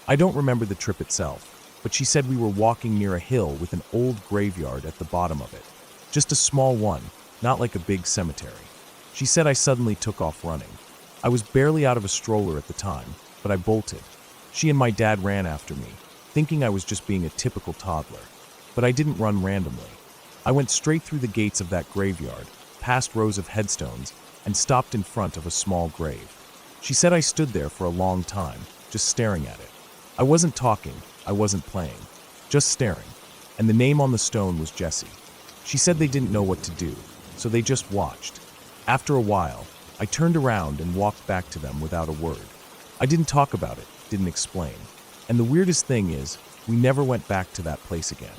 I don't remember the trip itself, but she said we were walking near a hill with an old graveyard at the bottom of it. Just a small one, not like a big cemetery. She said I suddenly took off running. I was barely out of a stroller at the time, but I bolted. She and my dad ran after me, thinking I was just being a typical toddler. But I didn't run randomly. I went straight through the gates of that graveyard, past rows of headstones, and stopped in front of a small grave. She said I stood there for a long time, just staring at it. I wasn't talking, I wasn't playing, just staring. And the name on the stone was Jesse. She said they didn't know what to do, so they just watched. After a while, I turned around and walked back to them without a word. I didn't talk about it, didn't explain. And the weirdest thing is, we never went back to that place again.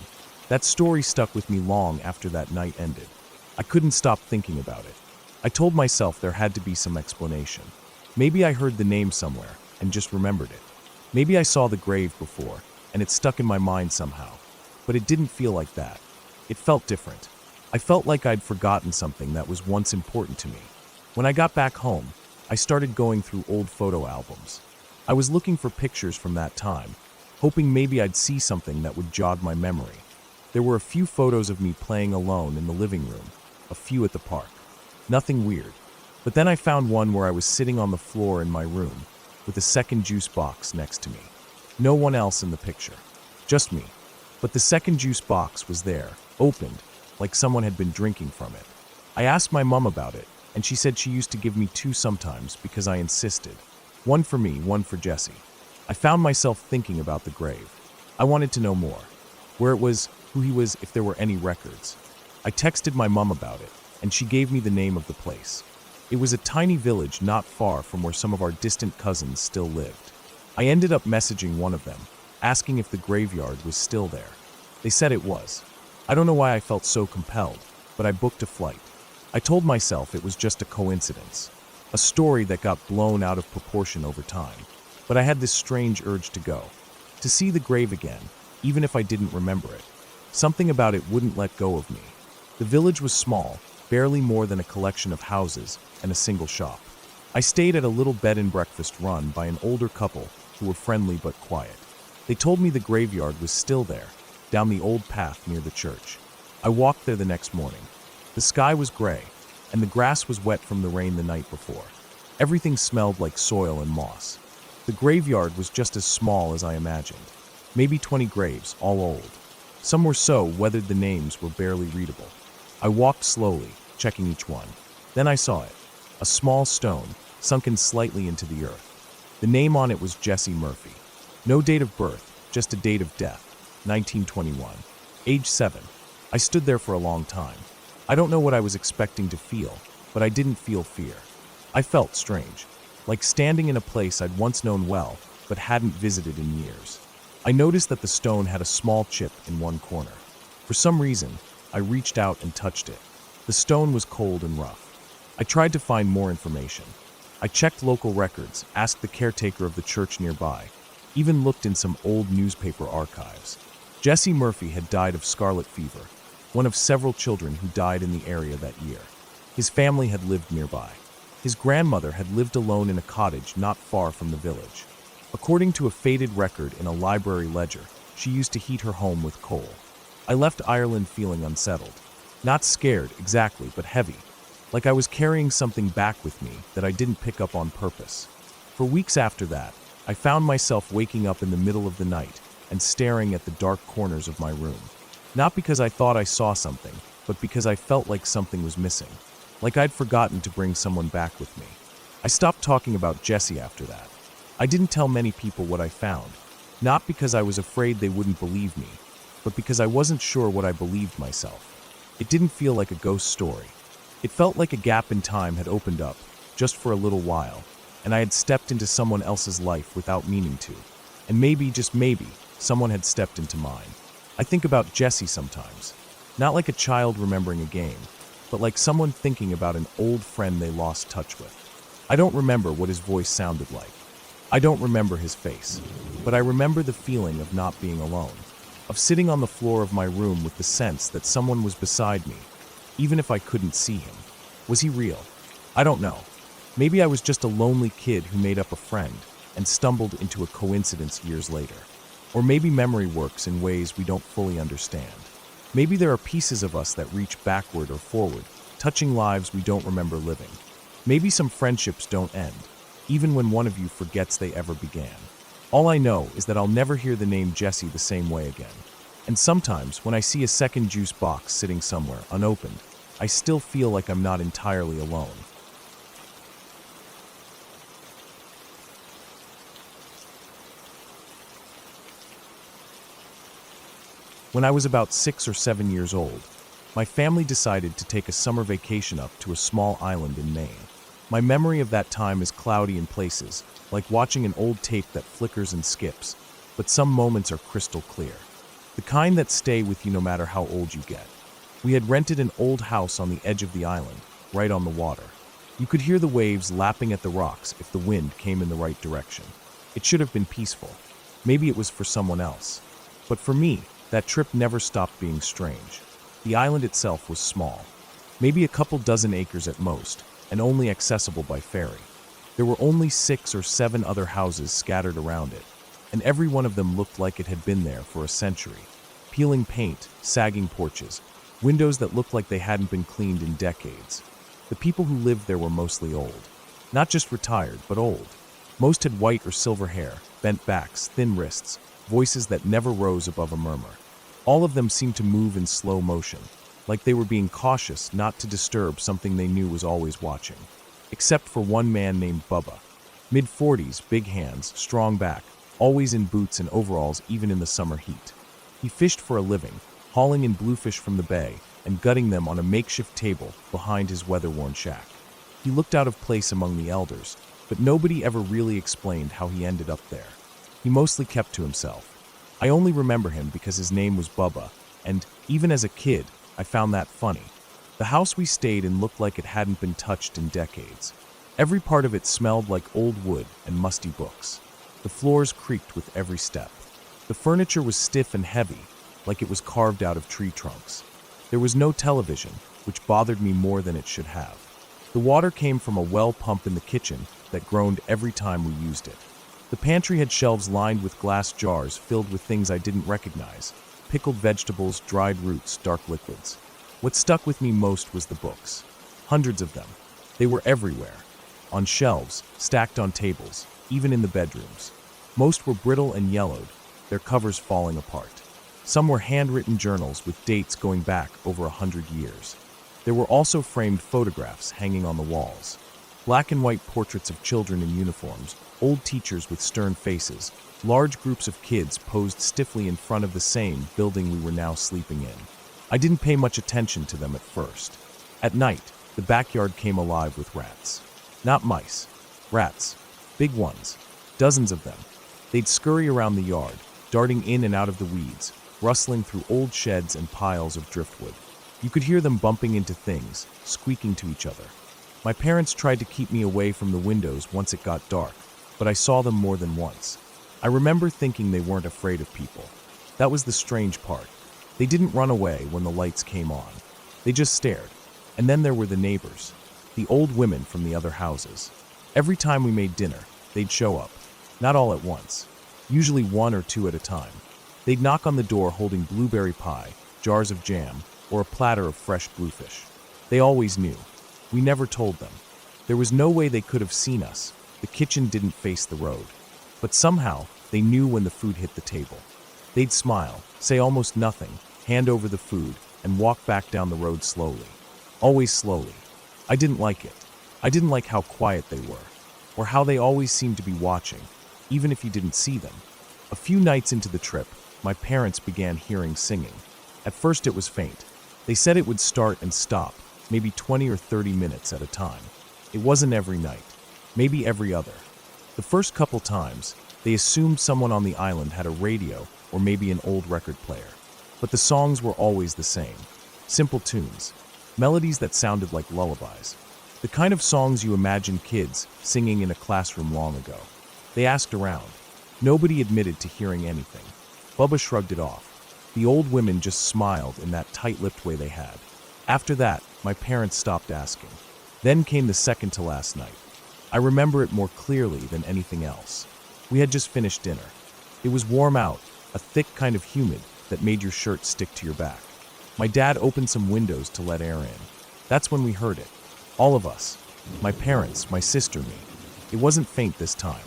That story stuck with me long after that night ended. I couldn't stop thinking about it. I told myself there had to be some explanation. Maybe I heard the name somewhere and just remembered it. Maybe I saw the grave before and it stuck in my mind somehow. But it didn't feel like that. It felt different. I felt like I'd forgotten something that was once important to me. When I got back home, I started going through old photo albums. I was looking for pictures from that time, hoping maybe I'd see something that would jog my memory. There were a few photos of me playing alone in the living room, a few at the park. Nothing weird. But then I found one where I was sitting on the floor in my room, with a second juice box next to me. No one else in the picture. Just me. But the second juice box was there, opened, like someone had been drinking from it. I asked my mom about it, and she said she used to give me 2 sometimes because I insisted. One for me, one for Jesse. I found myself thinking about the grave. I wanted to know more. Where it was, who he was, if there were any records. I texted my mom about it, and she gave me the name of the place. It was a tiny village not far from where some of our distant cousins still lived. I ended up messaging one of them, asking if the graveyard was still there. They said it was. I don't know why I felt so compelled, but I booked a flight. I told myself it was just a coincidence, a story that got blown out of proportion over time. But I had this strange urge to go, to see the grave again, even if I didn't remember it. Something about it wouldn't let go of me. The village was small, barely more than a collection of houses and a single shop. I stayed at a little bed and breakfast run by an older couple who were friendly but quiet. They told me the graveyard was still there, down the old path near the church. I walked there the next morning. The sky was gray, and the grass was wet from the rain the night before. Everything smelled like soil and moss. The graveyard was just as small as I imagined. Maybe 20 graves, all old. Some were so weathered the names were barely readable. I walked slowly, checking each one. Then I saw it. A small stone, sunken slightly into the earth. The name on it was Jesse Murphy. No date of birth, just a date of death, 1921. Age 7. I stood there for a long time. I don't know what I was expecting to feel, but I didn't feel fear. I felt strange, like standing in a place I'd once known well, but hadn't visited in years. I noticed that the stone had a small chip in one corner. For some reason, I reached out and touched it. The stone was cold and rough. I tried to find more information. I checked local records, asked the caretaker of the church nearby, even looked in some old newspaper archives. Jesse Murphy had died of scarlet fever, one of several children who died in the area that year. His family had lived nearby. His grandmother had lived alone in a cottage not far from the village. According to a faded record in a library ledger, she used to heat her home with coal. I left Ireland feeling unsettled. Not scared, exactly, but heavy. Like I was carrying something back with me that I didn't pick up on purpose. For weeks after that, I found myself waking up in the middle of the night and staring at the dark corners of my room. Not because I thought I saw something, but because I felt like something was missing. Like I'd forgotten to bring someone back with me. I stopped talking about Jesse after that. I didn't tell many people what I found, not because I was afraid they wouldn't believe me, but because I wasn't sure what I believed myself. It didn't feel like a ghost story. It felt like a gap in time had opened up, just for a little while, and I had stepped into someone else's life without meaning to. And maybe, just maybe, someone had stepped into mine. I think about Jesse sometimes, not like a child remembering a game, but like someone thinking about an old friend they lost touch with. I don't remember what his voice sounded like. I don't remember his face, but I remember the feeling of not being alone, of sitting on the floor of my room with the sense that someone was beside me, even if I couldn't see him. Was he real? I don't know. Maybe I was just a lonely kid who made up a friend and stumbled into a coincidence years later. Or maybe memory works in ways we don't fully understand. Maybe there are pieces of us that reach backward or forward, touching lives we don't remember living. Maybe some friendships don't end, even when one of you forgets they ever began. All I know is that I'll never hear the name Jesse the same way again. And sometimes, when I see a second juice box sitting somewhere, unopened, I still feel like I'm not entirely alone. When I was about 6 or 7 years old, my family decided to take a summer vacation up to a small island in Maine. My memory of that time is cloudy in places, like watching an old tape that flickers and skips, but some moments are crystal clear. The kind that stay with you no matter how old you get. We had rented an old house on the edge of the island, right on the water. You could hear the waves lapping at the rocks if the wind came in the right direction. It should have been peaceful. Maybe it was for someone else. But for me, that trip never stopped being strange. The island itself was small, maybe a couple dozen acres at most, and only accessible by ferry. There were only 6 or 7 other houses scattered around it, and every one of them looked like it had been there for a century. Peeling paint, sagging porches, windows that looked like they hadn't been cleaned in decades. The people who lived there were mostly old. Not just retired, but old. Most had white or silver hair, bent backs, thin wrists, voices that never rose above a murmur. All of them seemed to move in slow motion, like they were being cautious not to disturb something they knew was always watching. Except for one man named Bubba. Mid-40s, big hands, strong back, always in boots and overalls even in the summer heat. He fished for a living, hauling in bluefish from the bay and gutting them on a makeshift table behind his weather-worn shack. He looked out of place among the elders, but nobody ever really explained how he ended up there. He mostly kept to himself. I only remember him because his name was Bubba, and, even as a kid, I found that funny. The house we stayed in looked like it hadn't been touched in decades. Every part of it smelled like old wood and musty books. The floors creaked with every step. The furniture was stiff and heavy, like it was carved out of tree trunks. There was no television, which bothered me more than it should have. The water came from a well pump in the kitchen that groaned every time we used it. The pantry had shelves lined with glass jars filled with things I didn't recognize. pickled vegetables, dried roots, dark liquids. What stuck with me most was the books. Hundreds of them. They were everywhere. On shelves, stacked on tables, even in the bedrooms. Most were brittle and yellowed, their covers falling apart. Some were handwritten journals with dates going back over 100 years. There were also framed photographs hanging on the walls. Black and white portraits of children in uniforms, old teachers with stern faces, large groups of kids posed stiffly in front of the same building we were now sleeping in. I didn't pay much attention to them at first. At night, the backyard came alive with rats. Not mice. Rats. Big ones. Dozens of them. They'd scurry around the yard, darting in and out of the weeds, rustling through old sheds and piles of driftwood. You could hear them bumping into things, squeaking to each other. My parents tried to keep me away from the windows once it got dark, but I saw them more than once. I remember thinking they weren't afraid of people. That was the strange part. They didn't run away when the lights came on. They just stared. And then there were the neighbors, the old women from the other houses. Every time we made dinner, they'd show up. Not all at once. Usually one or two at a time. They'd knock on the door holding blueberry pie, jars of jam, or a platter of fresh bluefish. They always knew. We never told them. There was no way they could have seen us. The kitchen didn't face the road. But somehow, they knew when the food hit the table. They'd smile, say almost nothing, hand over the food, and walk back down the road slowly. Always slowly. I didn't like it. I didn't like how quiet they were, or how they always seemed to be watching, even if you didn't see them. A few nights into the trip, my parents began hearing singing. At first it was faint. They said it would start and stop, maybe 20 or 30 minutes at a time. It wasn't every night, maybe every other. The first couple times, they assumed someone on the island had a radio or maybe an old record player. But the songs were always the same. Simple tunes. Melodies that sounded like lullabies. The kind of songs you imagine kids singing in a classroom long ago. They asked around. Nobody admitted to hearing anything. Bubba shrugged it off. The old women just smiled in that tight-lipped way they had. After that, my parents stopped asking. Then came the second to last night. I remember it more clearly than anything else. We had just finished dinner. It was warm out, a thick kind of humid that made your shirt stick to your back. My dad opened some windows to let air in. That's when we heard it. All of us. My parents, my sister, me. It wasn't faint this time.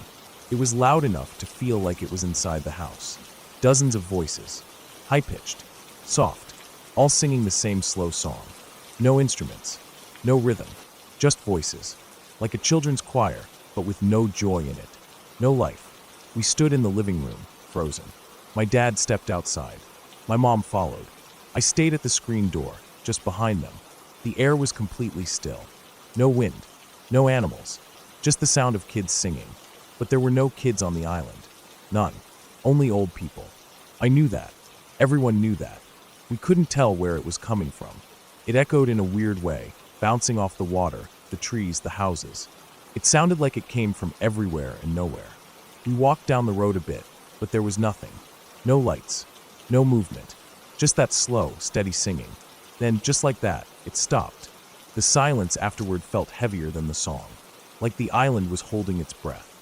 It was loud enough to feel like it was inside the house. Dozens of voices. High-pitched. Soft. All singing the same slow song. No instruments. No rhythm. Just voices. Like a children's choir, but with no joy in it. No life. We stood in the living room, frozen. My dad stepped outside. My mom followed. I stayed at the screen door, just behind them. The air was completely still. No wind. No animals. Just the sound of kids singing. But there were no kids on the island. None. Only old people. I knew that. Everyone knew that. We couldn't tell where it was coming from. It echoed in a weird way, bouncing off the water, the trees, the houses. It sounded like it came from everywhere and nowhere. We walked down the road a bit, but there was nothing. No lights. No movement. Just that slow, steady singing. Then, just like that, it stopped. The silence afterward felt heavier than the song, like the island was holding its breath.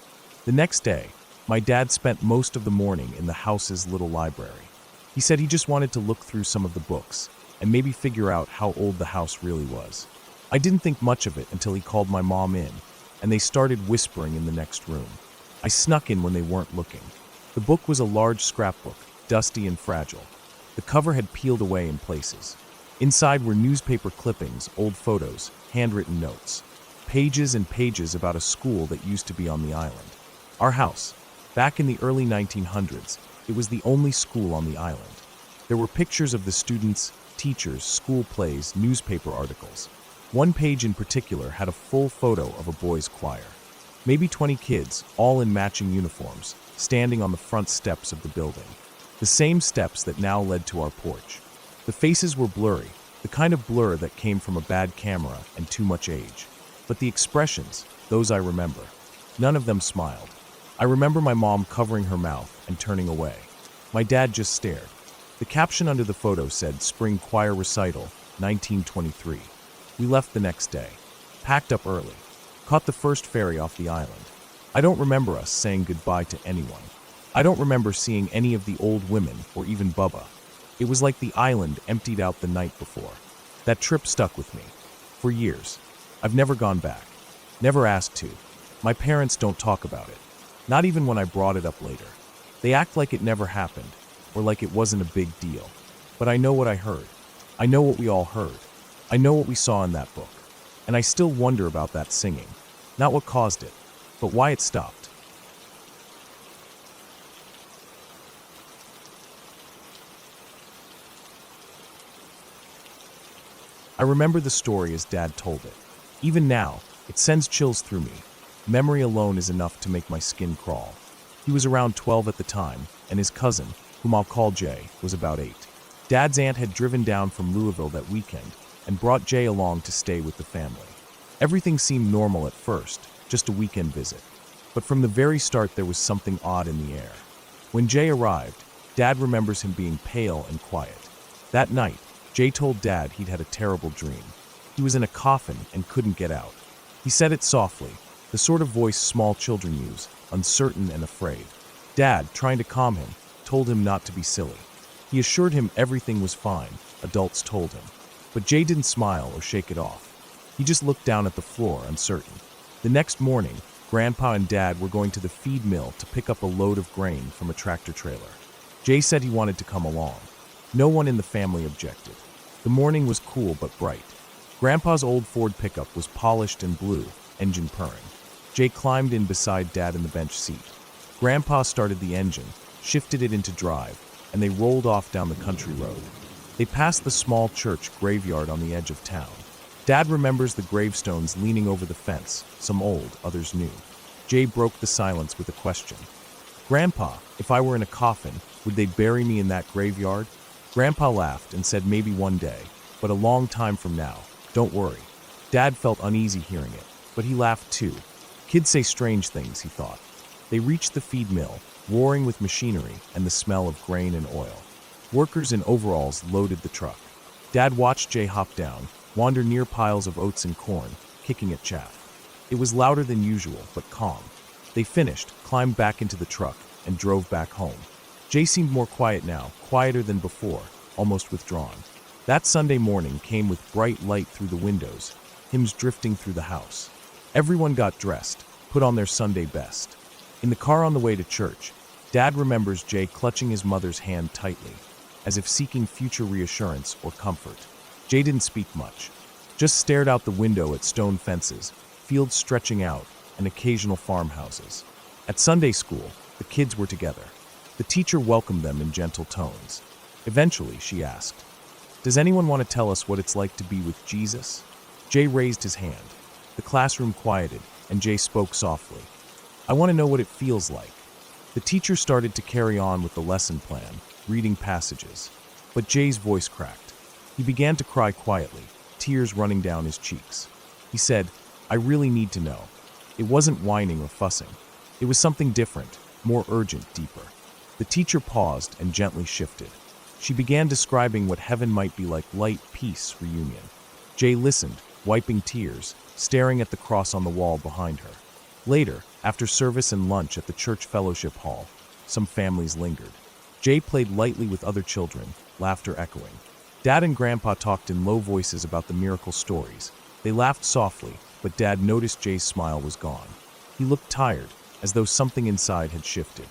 The next day, my dad spent most of the morning in the house's little library. He said he just wanted to look through some of the books and maybe figure out how old the house really was. I didn't think much of it until he called my mom in, and they started whispering in the next room. I snuck in when they weren't looking. The book was a large scrapbook, dusty and fragile. The cover had peeled away in places. Inside were newspaper clippings, old photos, handwritten notes. Pages and pages about a school that used to be on the island. Our house. Back in the early 1900s, it was the only school on the island. There were pictures of the students, teachers, school plays, newspaper articles. One page in particular had a full photo of a boys' choir. Maybe 20 kids, all in matching uniforms, standing on the front steps of the building. The same steps that now led to our porch. The faces were blurry, the kind of blur that came from a bad camera and too much age. But the expressions, those I remember. None of them smiled. I remember my mom covering her mouth and turning away. My dad just stared. The caption under the photo said, "Spring Choir Recital, 1923. We left the next day. Packed up early. Caught the first ferry off the island. I don't remember us saying goodbye to anyone. I don't remember seeing any of the old women or even Bubba. It was like the island emptied out the night before. That trip stuck with me. For years. I've never gone back. Never asked to. My parents don't talk about it. Not even when I brought it up later. They act like it never happened, or like it wasn't a big deal. But I know what I heard. I know what we all heard. I know what we saw in that book. And I still wonder about that singing. Not what caused it, but why it stopped. I remember the story as Dad told it. Even now, it sends chills through me. Memory alone is enough to make my skin crawl. He was around 12 at the time, and his cousin, whom I'll call Jay, was about 8. Dad's aunt had driven down from Louisville that weekend and brought Jay along to stay with the family. Everything seemed normal at first, just a weekend visit. But from the very start there was something odd in the air. When Jay arrived, Dad remembers him being pale and quiet. That night, Jay told Dad he'd had a terrible dream. He was in a coffin and couldn't get out. He said it softly, the sort of voice small children use, uncertain and afraid. Dad, trying to calm him, told him not to be silly. He assured him everything was fine, adults told him. But Jay didn't smile or shake it off. He just looked down at the floor, uncertain. The next morning, Grandpa and Dad were going to the feed mill to pick up a load of grain from a tractor trailer. Jay said he wanted to come along. No one in the family objected. The morning was cool but bright. Grandpa's old Ford pickup was polished and blue, engine purring. Jay climbed in beside Dad in the bench seat. Grandpa started the engine, shifted it into drive, and they rolled off down the country road. They passed the small church graveyard on the edge of town. Dad remembers the gravestones leaning over the fence, some old, others new. Jay broke the silence with a question. Grandpa, if I were in a coffin, would they bury me in that graveyard? Grandpa laughed and said maybe one day, but a long time from now. Don't worry. Dad felt uneasy hearing it, but he laughed too. Kids say strange things, he thought. They reached the feed mill, roaring with machinery and the smell of grain and oil. Workers in overalls loaded the truck. Dad watched Jay hop down, wander near piles of oats and corn, kicking at chaff. It was louder than usual, but calm. They finished, climbed back into the truck, and drove back home. Jay seemed more quiet now, quieter than before, almost withdrawn. That Sunday morning came with bright light through the windows, hymns drifting through the house. Everyone got dressed, put on their Sunday best. In the car on the way to church, Dad remembers Jay clutching his mother's hand tightly, as if seeking future reassurance or comfort. Jay didn't speak much, just stared out the window at stone fences, fields stretching out, and occasional farmhouses. At Sunday school, the kids were together. The teacher welcomed them in gentle tones. Eventually, she asked, "Does anyone want to tell us what it's like to be with Jesus?" Jay raised his hand. The classroom quieted, and Jay spoke softly. "I want to know what it feels like." The teacher started to carry on with the lesson plan, reading passages. But Jay's voice cracked. He began to cry quietly, tears running down his cheeks. He said, "I really need to know." It wasn't whining or fussing. It was something different, more urgent, deeper. The teacher paused and gently shifted. She began describing what heaven might be like: light, peace, reunion. Jay listened, wiping tears, staring at the cross on the wall behind her. Later, after service and lunch at the church fellowship hall, some families lingered. Jay played lightly with other children, laughter echoing. Dad and Grandpa talked in low voices about the miracle stories. They laughed softly, but Dad noticed Jay's smile was gone. He looked tired, as though something inside had shifted.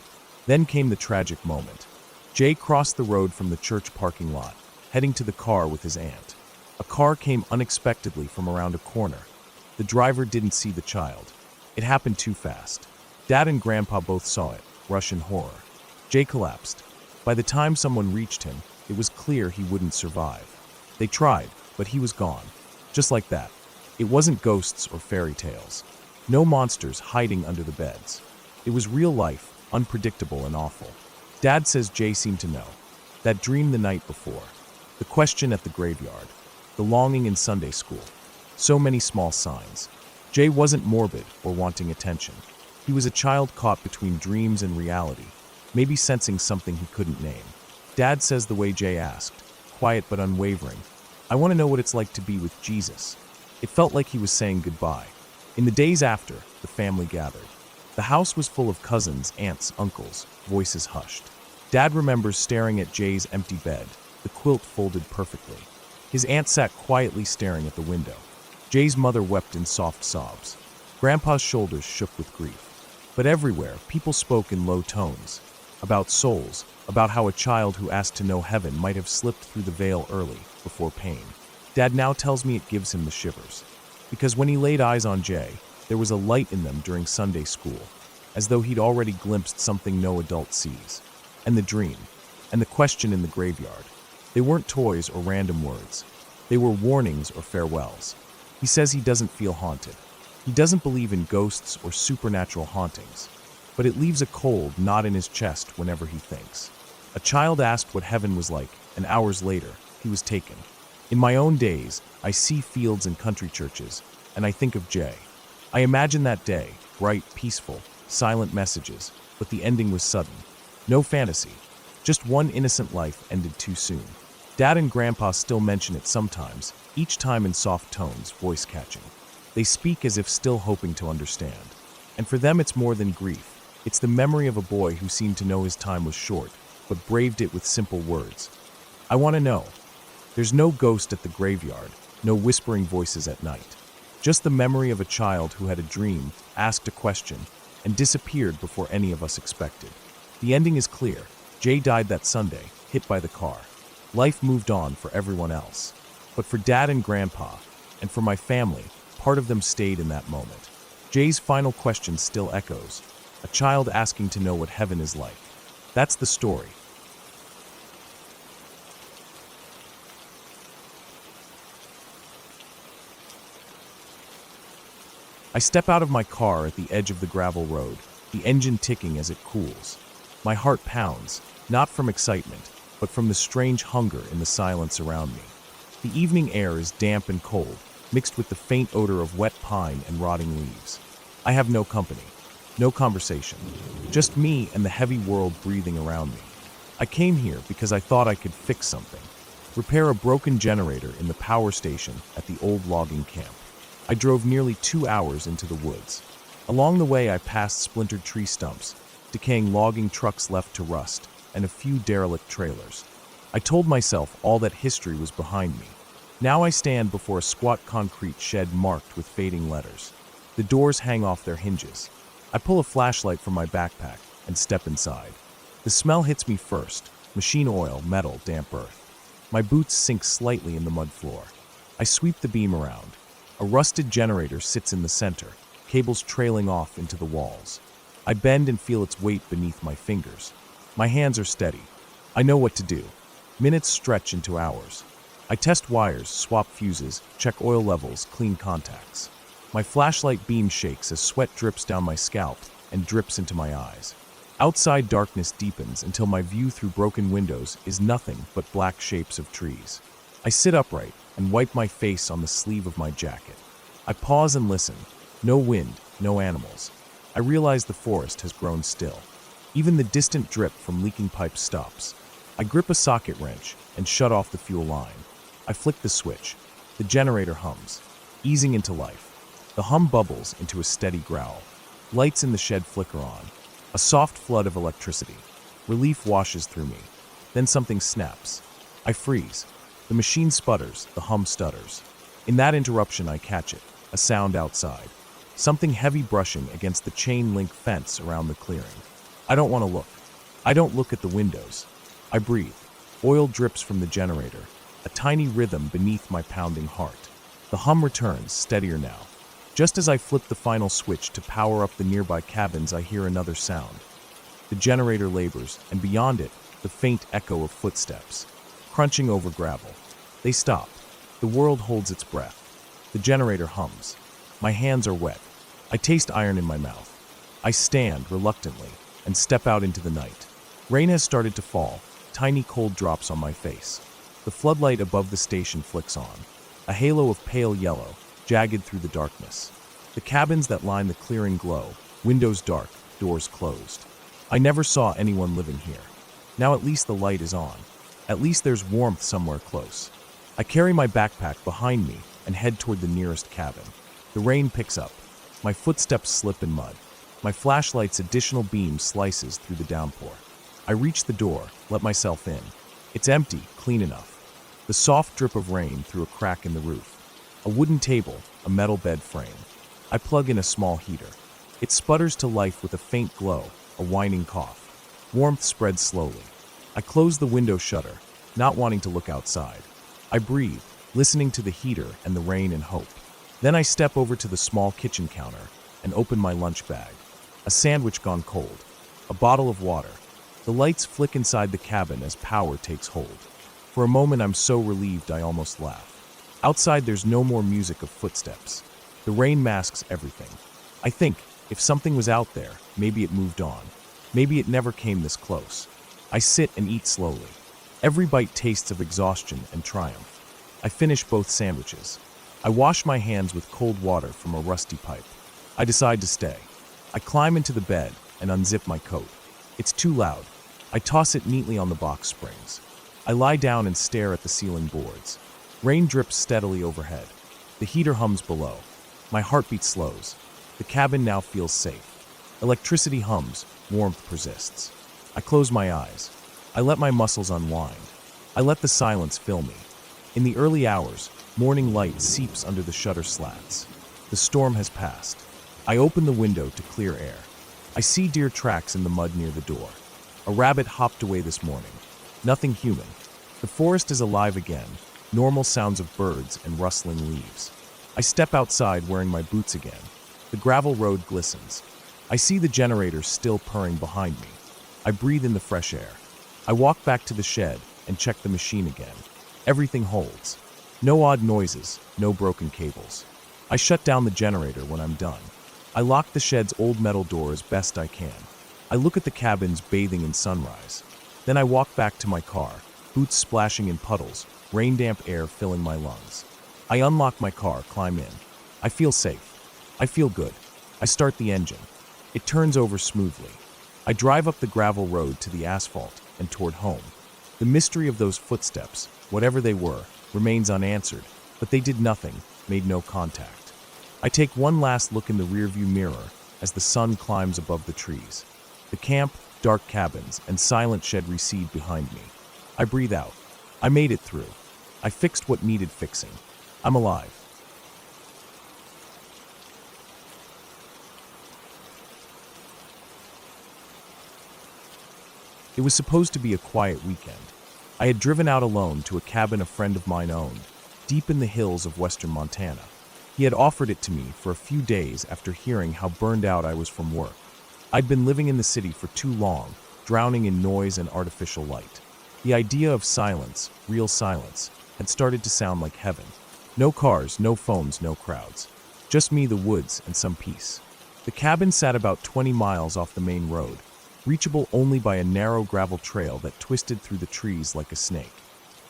Then came the tragic moment. Jay crossed the road from the church parking lot, heading to the car with his aunt. A car came unexpectedly from around a corner. The driver didn't see the child. It happened too fast. Dad and Grandpa both saw it, rush in horror. Jay collapsed. By the time someone reached him, it was clear he wouldn't survive. They tried, but he was gone. Just like that. It wasn't ghosts or fairy tales. No monsters hiding under the beds. It was real life, unpredictable and awful. Dad says Jay seemed to know. That dream the night before. The question at the graveyard. The longing in Sunday school. So many small signs. Jay wasn't morbid or wanting attention. He was a child caught between dreams and reality, maybe sensing something he couldn't name. Dad says the way Jay asked, quiet but unwavering, "I want to know what it's like to be with Jesus." It felt like he was saying goodbye. In the days after, the family gathered. The house was full of cousins, aunts, uncles, voices hushed. Dad remembers staring at Jay's empty bed, the quilt folded perfectly. His aunt sat quietly staring at the window. Jay's mother wept in soft sobs. Grandpa's shoulders shook with grief. But everywhere, people spoke in low tones. About souls, about how a child who asked to know heaven might have slipped through the veil early, before pain. Dad now tells me it gives him the shivers. Because when he laid eyes on Jay, there was a light in them during Sunday school, as though he'd already glimpsed something no adult sees. And the dream, and the question in the graveyard. They weren't toys or random words. They were warnings or farewells. He says he doesn't feel haunted. He doesn't believe in ghosts or supernatural hauntings. But it leaves a cold knot in his chest whenever he thinks. A child asked what heaven was like, and hours later, he was taken. In my own days, I see fields and country churches, and I think of Jay. I imagine that day, bright, peaceful, silent messages, but the ending was sudden. No fantasy. Just one innocent life ended too soon. Dad and Grandpa still mention it sometimes, each time in soft tones, voice-catching. They speak as if still hoping to understand. And for them it's more than grief. It's the memory of a boy who seemed to know his time was short, but braved it with simple words. I want to know. There's no ghost at the graveyard, no whispering voices at night. Just the memory of a child who had a dream, asked a question, and disappeared before any of us expected. The ending is clear. Jay died that Sunday, hit by the car. Life moved on for everyone else. But for Dad and Grandpa, and for my family, part of them stayed in that moment. Jay's final question still echoes. A child asking to know what heaven is like. That's the story. I step out of my car at the edge of the gravel road, the engine ticking as it cools. My heart pounds, not from excitement, but from the strange hunger in the silence around me. The evening air is damp and cold, mixed with the faint odor of wet pine and rotting leaves. I have no company, no conversation, just me and the heavy world breathing around me. I came here because I thought I could fix something, repair a broken generator in the power station at the old logging camp. I drove nearly 2 hours into the woods. Along the way I passed splintered tree stumps, decaying logging trucks left to rust, and a few derelict trailers. I told myself all that history was behind me. Now I stand before a squat concrete shed marked with fading letters. The doors hang off their hinges. I pull a flashlight from my backpack and step inside. The smell hits me first: machine oil, metal, damp earth. My boots sink slightly in the mud floor. I sweep the beam around. A rusted generator sits in the center, cables trailing off into the walls. I bend and feel its weight beneath my fingers. My hands are steady. I know what to do. Minutes stretch into hours. I test wires, swap fuses, check oil levels, clean contacts. My flashlight beam shakes as sweat drips down my scalp and drips into my eyes. Outside darkness deepens until my view through broken windows is nothing but black shapes of trees. I sit upright and wipe my face on the sleeve of my jacket. I pause and listen. No wind, no animals. I realize the forest has grown still. Even the distant drip from leaking pipes stops. I grip a socket wrench and shut off the fuel line. I flick the switch. The generator hums, easing into life. The hum bubbles into a steady growl. Lights in the shed flicker on. A soft flood of electricity. Relief washes through me. Then something snaps. I freeze. The machine sputters, the hum stutters. In that interruption I catch it, a sound outside. Something heavy brushing against the chain link fence around the clearing. I don't want to look. I don't look at the windows. I breathe. Oil drips from the generator, a tiny rhythm beneath my pounding heart. The hum returns, steadier now. Just as I flip the final switch to power up the nearby cabins, I hear another sound. The generator labors, and beyond it, the faint echo of footsteps, crunching over gravel. They stop. The world holds its breath. The generator hums. My hands are wet. I taste iron in my mouth. I stand, reluctantly, and step out into the night. Rain has started to fall, tiny cold drops on my face. The floodlight above the station flicks on, a halo of pale yellow, jagged through the darkness. The cabins that line the clearing glow, windows dark, doors closed. I never saw anyone living here. Now at least the light is on. At least there's warmth somewhere close. I carry my backpack behind me and head toward the nearest cabin. The rain picks up. My footsteps slip in mud. My flashlight's additional beam slices through the downpour. I reach the door, let myself in. It's empty, clean enough. The soft drip of rain through a crack in the roof. A wooden table, a metal bed frame. I plug in a small heater. It sputters to life with a faint glow, a whining cough. Warmth spreads slowly. I close the window shutter, not wanting to look outside. I breathe, listening to the heater and the rain and hope. Then I step over to the small kitchen counter and open my lunch bag. A sandwich gone cold. A bottle of water. The lights flick inside the cabin as power takes hold. For a moment I'm so relieved I almost laugh. Outside there's no more music of footsteps. The rain masks everything. I think, if something was out there, maybe it moved on. Maybe it never came this close. I sit and eat slowly. Every bite tastes of exhaustion and triumph. I finish both sandwiches. I wash my hands with cold water from a rusty pipe. I decide to stay. I climb into the bed and unzip my coat. It's too loud. I toss it neatly on the box springs. I lie down and stare at the ceiling boards. Rain drips steadily overhead. The heater hums below. My heartbeat slows. The cabin now feels safe. Electricity hums, warmth persists. I close my eyes. I let my muscles unwind. I let the silence fill me. In the early hours, morning light seeps under the shutter slats. The storm has passed. I open the window to clear air. I see deer tracks in the mud near the door. A rabbit hopped away this morning. Nothing human. The forest is alive again, normal sounds of birds and rustling leaves. I step outside wearing my boots again. The gravel road glistens. I see the generator still purring behind me. I breathe in the fresh air. I walk back to the shed and check the machine again. Everything holds. No odd noises, no broken cables. I shut down the generator when I'm done. I lock the shed's old metal door as best I can. I look at the cabins bathing in sunrise. Then I walk back to my car, boots splashing in puddles, rain-damp air filling my lungs. I unlock my car, climb in. I feel safe. I feel good. I start the engine. It turns over smoothly. I drive up the gravel road to the asphalt and toward home. The mystery of those footsteps, whatever they were, remains unanswered, but they did nothing, made no contact. I take one last look in the rearview mirror as the sun climbs above the trees. The camp, dark cabins, and silent shed recede behind me. I breathe out. I made it through. I fixed what needed fixing. I'm alive. It was supposed to be a quiet weekend. I had driven out alone to a cabin a friend of mine owned, deep in the hills of western Montana. He had offered it to me for a few days after hearing how burned out I was from work. I'd been living in the city for too long, drowning in noise and artificial light. The idea of silence, real silence, had started to sound like heaven. No cars, no phones, no crowds. Just me, the woods, and some peace. The cabin sat about 20 miles off the main road, reachable only by a narrow gravel trail that twisted through the trees like a snake.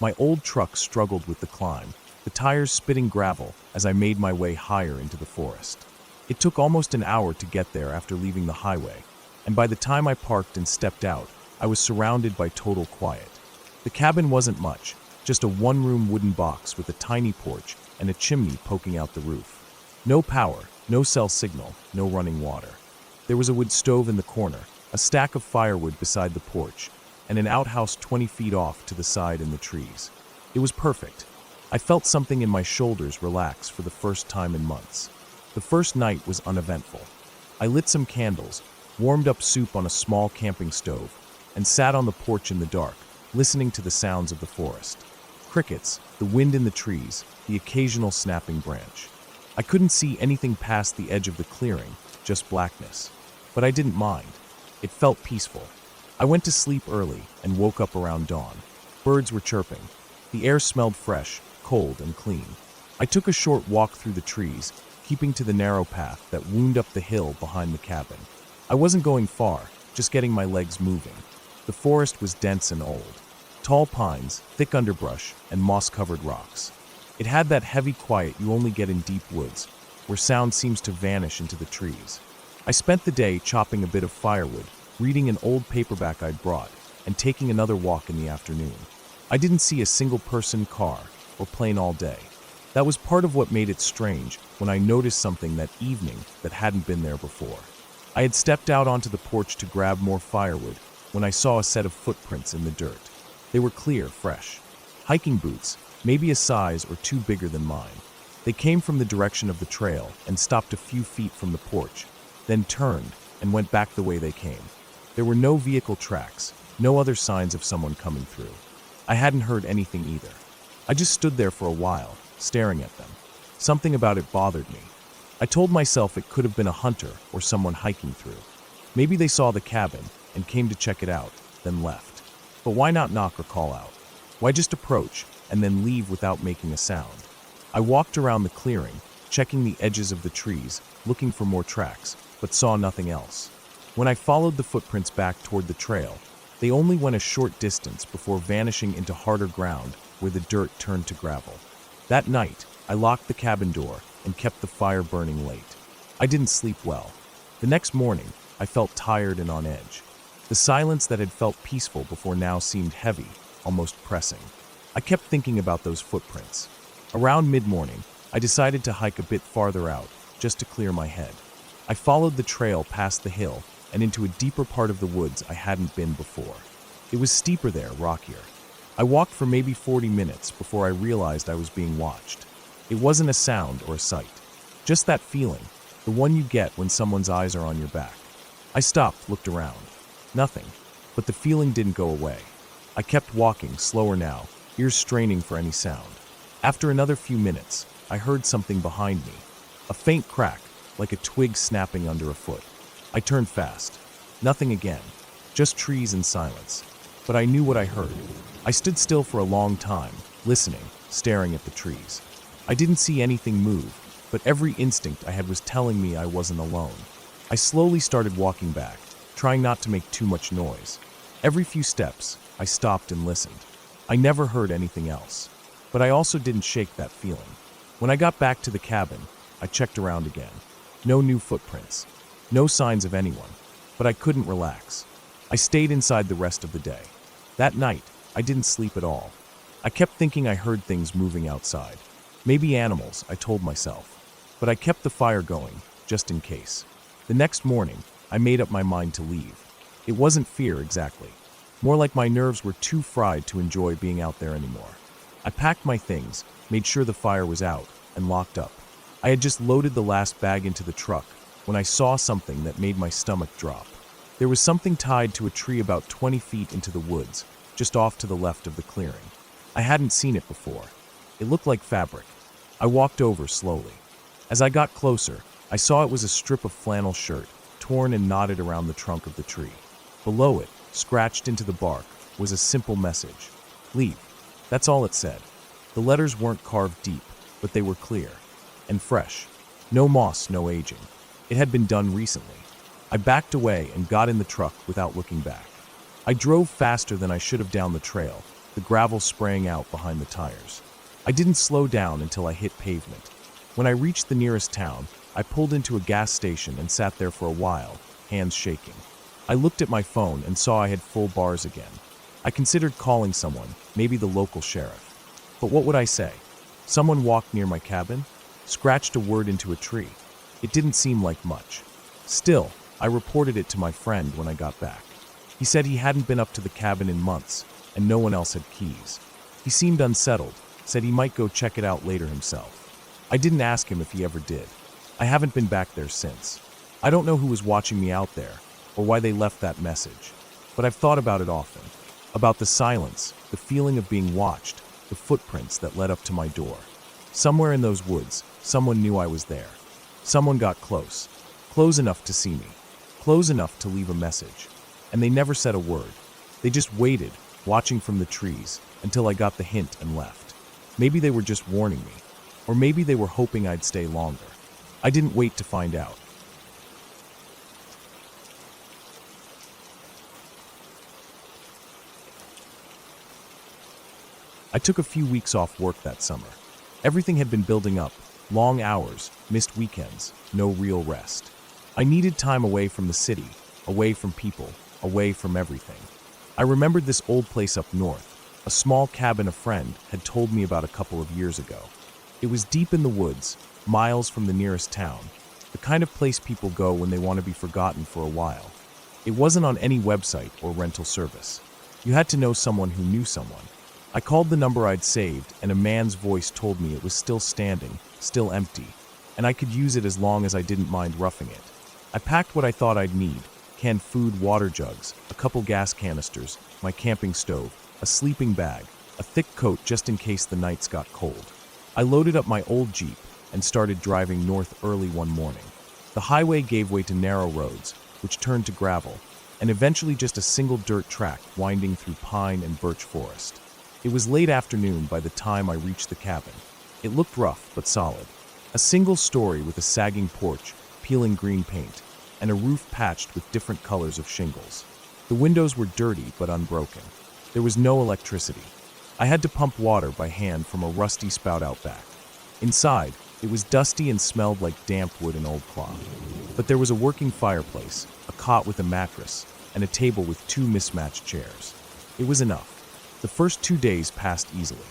My old truck struggled with the climb, the tires spitting gravel as I made my way higher into the forest. It took almost an hour to get there after leaving the highway, and by the time I parked and stepped out, I was surrounded by total quiet. The cabin wasn't much, just a one-room wooden box with a tiny porch and a chimney poking out the roof. No power, no cell signal, no running water. There was a wood stove in the corner, a stack of firewood beside the porch, and an outhouse 20 feet off to the side in the trees. It was perfect. I felt something in my shoulders relax for the first time in months. The first night was uneventful. I lit some candles, warmed up soup on a small camping stove, and sat on the porch in the dark, listening to the sounds of the forest. Crickets, the wind in the trees, the occasional snapping branch. I couldn't see anything past the edge of the clearing, just blackness. But I didn't mind. It felt peaceful. I went to sleep early and woke up around dawn. Birds were chirping. The air smelled fresh, cold, and clean. I took a short walk through the trees, keeping to the narrow path that wound up the hill behind the cabin. I wasn't going far, just getting my legs moving. The forest was dense and old. Tall pines, thick underbrush, and moss-covered rocks. It had that heavy quiet you only get in deep woods, where sound seems to vanish into the trees. I spent the day chopping a bit of firewood, reading an old paperback I'd brought, and taking another walk in the afternoon. I didn't see a single person, car, or plane all day. That was part of what made it strange when I noticed something that evening that hadn't been there before. I had stepped out onto the porch to grab more firewood when I saw a set of footprints in the dirt. They were clear, fresh. Hiking boots, maybe a size or two bigger than mine. They came from the direction of the trail and stopped a few feet from the porch, then turned and went back the way they came. There were no vehicle tracks, no other signs of someone coming through. I hadn't heard anything either. I just stood there for a while, staring at them. Something about it bothered me. I told myself it could have been a hunter or someone hiking through. Maybe they saw the cabin and came to check it out, then left. But why not knock or call out? Why just approach and then leave without making a sound? I walked around the clearing, checking the edges of the trees, looking for more tracks, but saw nothing else. When I followed the footprints back toward the trail, they only went a short distance before vanishing into harder ground where the dirt turned to gravel. That night, I locked the cabin door and kept the fire burning late. I didn't sleep well. The next morning, I felt tired and on edge. The silence that had felt peaceful before now seemed heavy, almost pressing. I kept thinking about those footprints. Around mid-morning, I decided to hike a bit farther out, just to clear my head. I followed the trail past the hill and into a deeper part of the woods I hadn't been before. It was steeper there, rockier. I walked for maybe 40 minutes before I realized I was being watched. It wasn't a sound or a sight, just that feeling, the one you get when someone's eyes are on your back. I stopped, looked around. Nothing, but the feeling didn't go away. I kept walking, slower now, ears straining for any sound. After another few minutes, I heard something behind me, a faint crack, like a twig snapping under a foot. I turned fast. Nothing again, just trees and silence. But I knew what I heard. I stood still for a long time, listening, staring at the trees. I didn't see anything move, but every instinct I had was telling me I wasn't alone. I slowly started walking back, trying not to make too much noise. Every few steps, I stopped and listened. I never heard anything else. But I also didn't shake that feeling. When I got back to the cabin, I checked around again. No new footprints. No signs of anyone. But I couldn't relax. I stayed inside the rest of the day. That night, I didn't sleep at all. I kept thinking I heard things moving outside. Maybe animals, I told myself. But I kept the fire going, just in case. The next morning, I made up my mind to leave. It wasn't fear exactly. More like my nerves were too fried to enjoy being out there anymore. I packed my things, made sure the fire was out, and locked up. I had just loaded the last bag into the truck when I saw something that made my stomach drop. There was something tied to a tree about 20 feet into the woods, just off to the left of the clearing. I hadn't seen it before. It looked like fabric. I walked over slowly. As I got closer, I saw it was a strip of flannel shirt, torn and knotted around the trunk of the tree. Below it, scratched into the bark, was a simple message. Leave. That's all it said. The letters weren't carved deep, but they were clear and fresh. No moss, no aging. It had been done recently. I backed away and got in the truck without looking back. I drove faster than I should have down the trail, the gravel spraying out behind the tires. I didn't slow down until I hit pavement. When I reached the nearest town, I pulled into a gas station and sat there for a while, hands shaking. I looked at my phone and saw I had full bars again. I considered calling someone, maybe the local sheriff. But what would I say? Someone walked near my cabin, scratched a word into a tree. It didn't seem like much. Still, I reported it to my friend when I got back. He said he hadn't been up to the cabin in months, and no one else had keys. He seemed unsettled, said he might go check it out later himself. I didn't ask him if he ever did. I haven't been back there since. I don't know who was watching me out there, or why they left that message. But I've thought about it often. About the silence, the feeling of being watched, the footprints that led up to my door. Somewhere in those woods, someone knew I was there. Someone got close. Close enough to see me. Close enough to leave a message. And they never said a word. They just waited, watching from the trees, until I got the hint and left. Maybe they were just warning me. Or maybe they were hoping I'd stay longer. I didn't wait to find out. I took a few weeks off work that summer. Everything had been building up, long hours, missed weekends, no real rest. I needed time away from the city, away from people, away from everything. I remembered this old place up north, a small cabin a friend had told me about a couple of years ago. It was deep in the woods, miles from the nearest town, the kind of place people go when they want to be forgotten for a while. It wasn't on any website or rental service. You had to know someone who knew someone. I called the number I'd saved, and a man's voice told me it was still standing, still empty, and I could use it as long as I didn't mind roughing it. I packed what I thought I'd need: canned food, water jugs, a couple gas canisters, my camping stove, a sleeping bag, a thick coat just in case the nights got cold. I loaded up my old Jeep and started driving north early one morning. The highway gave way to narrow roads, which turned to gravel, and eventually just a single dirt track winding through pine and birch forest. It was late afternoon by the time I reached the cabin. It looked rough but solid. A single story with a sagging porch, peeling green paint, and a roof patched with different colors of shingles. The windows were dirty but unbroken. There was no electricity. I had to pump water by hand from a rusty spout out back. Inside, it was dusty and smelled like damp wood and old cloth. But there was a working fireplace, a cot with a mattress, and a table with two mismatched chairs. It was enough. The first 2 days passed easily.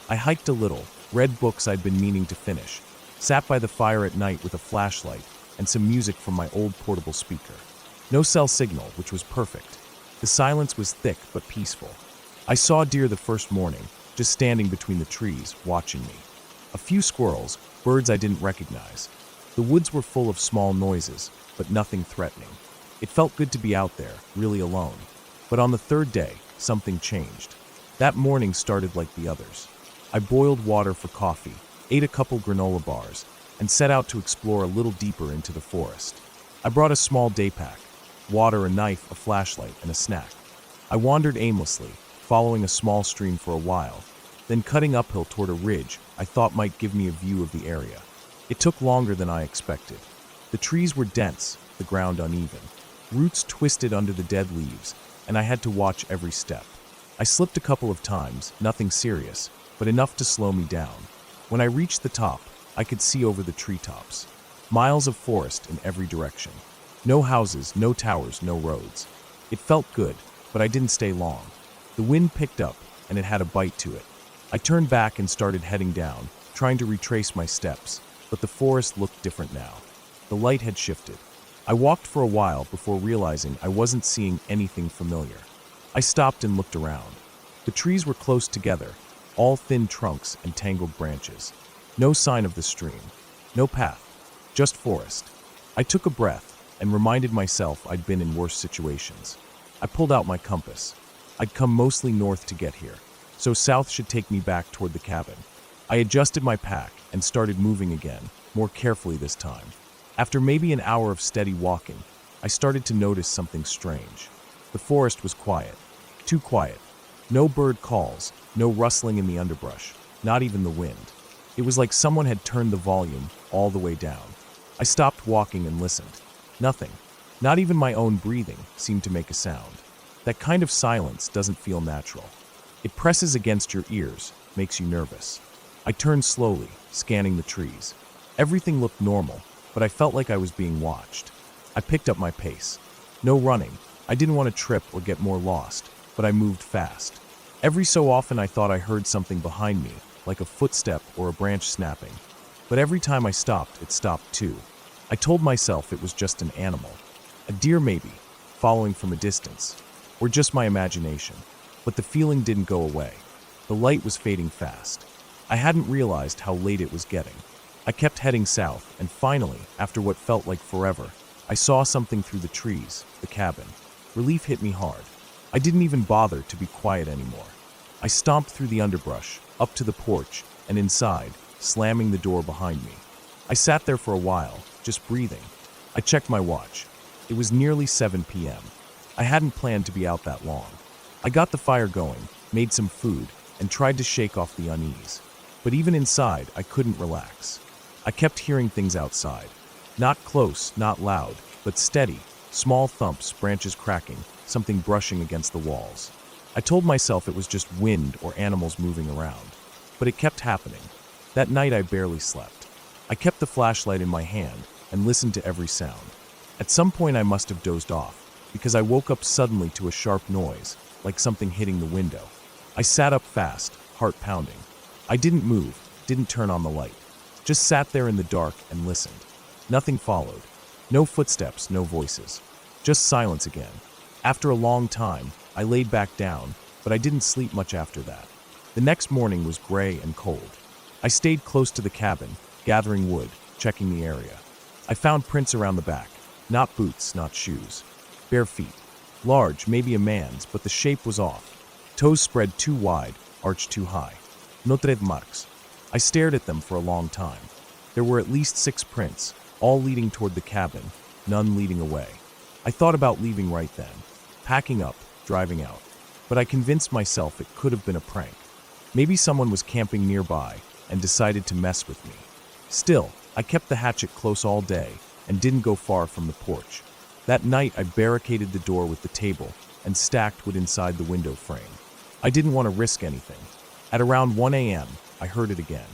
I hiked a little, read books I'd been meaning to finish, sat by the fire at night with a flashlight and some music from my old portable speaker. No cell signal, which was perfect. The silence was thick but peaceful. I saw deer the first morning, just standing between the trees, watching me. A few squirrels, birds I didn't recognize. The woods were full of small noises, but nothing threatening. It felt good to be out there, really alone. But on the third day, something changed. That morning started like the others. I boiled water for coffee, ate a couple granola bars, and set out to explore a little deeper into the forest. I brought a small day pack: water, a knife, a flashlight, and a snack. I wandered aimlessly, following a small stream for a while, then cutting uphill toward a ridge I thought might give me a view of the area. It took longer than I expected. The trees were dense, the ground uneven. Roots twisted under the dead leaves, and I had to watch every step. I slipped a couple of times, nothing serious, but enough to slow me down. When I reached the top, I could see over the treetops. Miles of forest in every direction. No houses, no towers, no roads. It felt good, but I didn't stay long. The wind picked up, and it had a bite to it. I turned back and started heading down, trying to retrace my steps, but the forest looked different now. The light had shifted. I walked for a while before realizing I wasn't seeing anything familiar. I stopped and looked around. The trees were close together, all thin trunks and tangled branches. No sign of the stream. No path. Just forest. I took a breath and reminded myself I'd been in worse situations. I pulled out my compass. I'd come mostly north to get here, so south should take me back toward the cabin. I adjusted my pack and started moving again, more carefully this time. After maybe an hour of steady walking, I started to notice something strange. The forest was quiet. Too quiet. No bird calls, no rustling in the underbrush, not even the wind. It was like someone had turned the volume all the way down. I stopped walking and listened. Nothing. Not even my own breathing seemed to make a sound. That kind of silence doesn't feel natural. It presses against your ears, makes you nervous. I turned slowly, scanning the trees. Everything looked normal, but I felt like I was being watched. I picked up my pace. No running. I didn't want to trip or get more lost, but I moved fast. Every so often I thought I heard something behind me, like a footstep or a branch snapping. But every time I stopped, it stopped too. I told myself it was just an animal. A deer maybe, following from a distance. Or just my imagination. But the feeling didn't go away. The light was fading fast. I hadn't realized how late it was getting. I kept heading south, and finally, after what felt like forever, I saw something through the trees, the cabin. Relief hit me hard. I didn't even bother to be quiet anymore. I stomped through the underbrush, up to the porch, and inside, slamming the door behind me. I sat there for a while, just breathing. I checked my watch. It was nearly 7 p.m. I hadn't planned to be out that long. I got the fire going, made some food, and tried to shake off the unease. But even inside, I couldn't relax. I kept hearing things outside. Not close, not loud, but steady. Small thumps, branches cracking, something brushing against the walls. I told myself it was just wind or animals moving around. But it kept happening. That night I barely slept. I kept the flashlight in my hand and listened to every sound. At some point I must have dozed off, because I woke up suddenly to a sharp noise, like something hitting the window. I sat up fast, heart pounding. I didn't move, didn't turn on the light. Just sat there in the dark and listened. Nothing followed. No footsteps, no voices. Just silence again. After a long time, I laid back down, but I didn't sleep much after that. The next morning was gray and cold. I stayed close to the cabin, gathering wood, checking the area. I found prints around the back, not boots, not shoes. Bare feet. Large, maybe a man's, but the shape was off. Toes spread too wide, arched too high. No tread marks. I stared at them for a long time. There were at least 6 prints, all leading toward the cabin, none leading away. I thought about leaving right then, packing up, driving out. But I convinced myself it could have been a prank. Maybe someone was camping nearby and decided to mess with me. Still, I kept the hatchet close all day and didn't go far from the porch. That night, I barricaded the door with the table and stacked wood inside the window frame. I didn't want to risk anything. At around 1 a.m., I heard it again.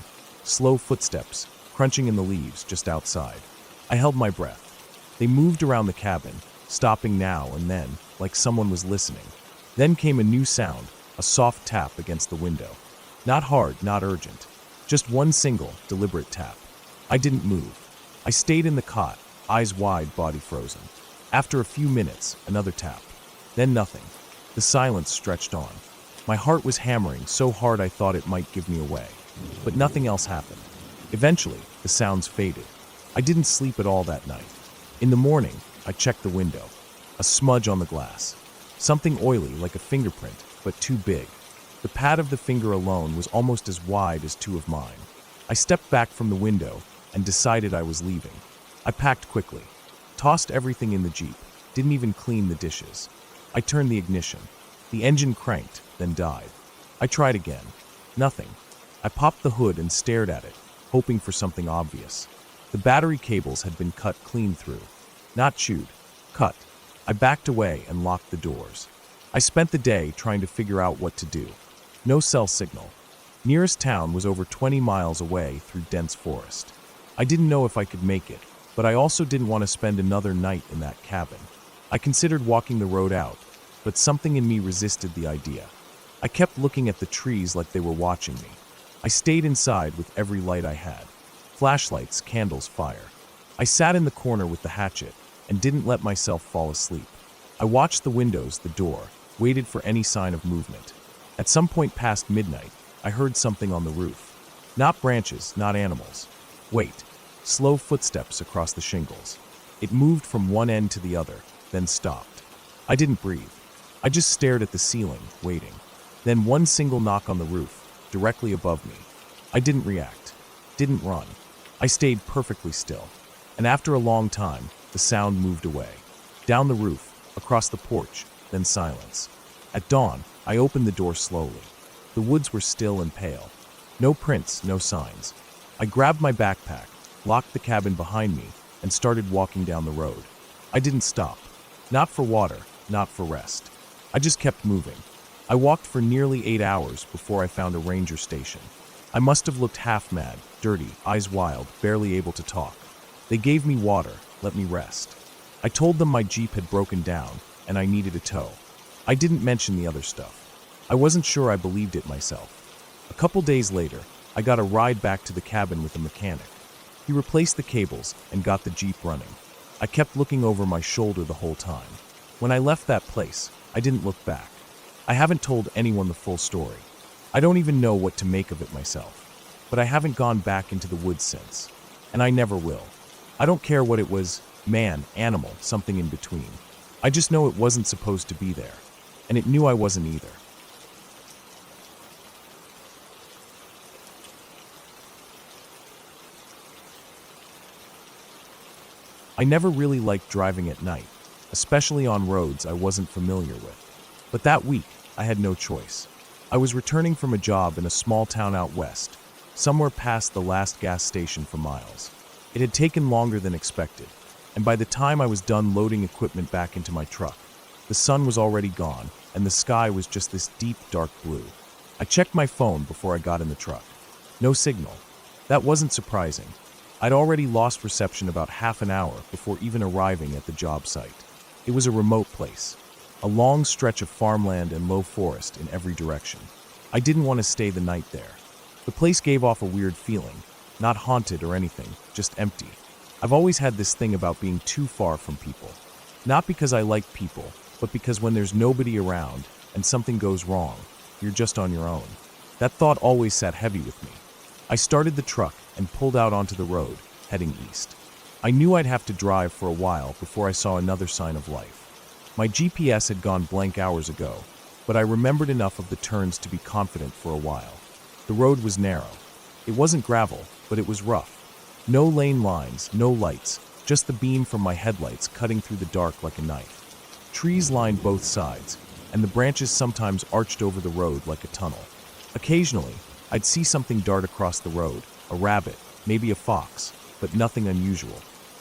Slow footsteps, crunching in the leaves just outside. I held my breath. They moved around the cabin, stopping now and then, like someone was listening. Then came a new sound, a soft tap against the window. Not hard, not urgent. Just one single, deliberate tap. I didn't move. I stayed in the cot, eyes wide, body frozen. After a few minutes, another tap. Then nothing. The silence stretched on. My heart was hammering so hard I thought it might give me away. But nothing else happened. Eventually, the sounds faded. I didn't sleep at all that night. In the morning, I checked the window. A smudge on the glass. Something oily like a fingerprint, but too big. The pad of the finger alone was almost as wide as 2 of mine. I stepped back from the window and decided I was leaving. I packed quickly, tossed everything in the Jeep, didn't even clean the dishes. I turned the ignition. The engine cranked, then died. I tried again. Nothing. I popped the hood and stared at it, hoping for something obvious. The battery cables had been cut clean through. Not chewed. Cut. I backed away and locked the doors. I spent the day trying to figure out what to do. No cell signal. Nearest town was over 20 miles away through dense forest. I didn't know if I could make it, but I also didn't want to spend another night in that cabin. I considered walking the road out, but something in me resisted the idea. I kept looking at the trees like they were watching me. I stayed inside with every light I had. Flashlights, candles, fire. I sat in the corner with the hatchet and didn't let myself fall asleep. I watched the windows, the door, waited for any sign of movement. At some point past midnight, I heard something on the roof. Not branches, not animals. Wait. Slow footsteps across the shingles. It moved from one end to the other, then stopped. I didn't breathe. I just stared at the ceiling, waiting. Then one single knock on the roof, directly above me. I didn't react. Didn't run. I stayed perfectly still. And after a long time, the sound moved away. Down the roof, across the porch, then silence. At dawn, I opened the door slowly. The woods were still and pale. No prints, no signs. I grabbed my backpack, locked the cabin behind me, and started walking down the road. I didn't stop. Not for water, not for rest. I just kept moving. I walked for nearly 8 hours before I found a ranger station. I must have looked half mad, dirty, eyes wild, barely able to talk. They gave me water, let me rest. I told them my Jeep had broken down and I needed a tow. I didn't mention the other stuff. I wasn't sure I believed it myself. A couple days later, I got a ride back to the cabin with a mechanic. He replaced the cables and got the Jeep running. I kept looking over my shoulder the whole time. When I left that place, I didn't look back. I haven't told anyone the full story. I don't even know what to make of it myself. But I haven't gone back into the woods since. And I never will. I don't care what it was, man, animal, something in between. I just know it wasn't supposed to be there. And it knew I wasn't either. I never really liked driving at night, especially on roads I wasn't familiar with. But that week, I had no choice. I was returning from a job in a small town out west, somewhere past the last gas station for miles. It had taken longer than expected, and by the time I was done loading equipment back into my truck, the sun was already gone, and the sky was just this deep, dark blue. I checked my phone before I got in the truck. No signal. That wasn't surprising. I'd already lost reception about half an hour before even arriving at the job site. It was a remote place, a long stretch of farmland and low forest in every direction. I didn't want to stay the night there. The place gave off a weird feeling, not haunted or anything, just empty. I've always had this thing about being too far from people. Not because I like people, but because when there's nobody around and something goes wrong, you're just on your own. That thought always sat heavy with me. I started the truck and pulled out onto the road, heading east. I knew I'd have to drive for a while before I saw another sign of life. My GPS had gone blank hours ago, but I remembered enough of the turns to be confident for a while. The road was narrow. It wasn't gravel, but it was rough. No lane lines, no lights, just the beam from my headlights cutting through the dark like a knife. Trees lined both sides, and the branches sometimes arched over the road like a tunnel. Occasionally, I'd see something dart across the road, a rabbit, maybe a fox, but nothing unusual.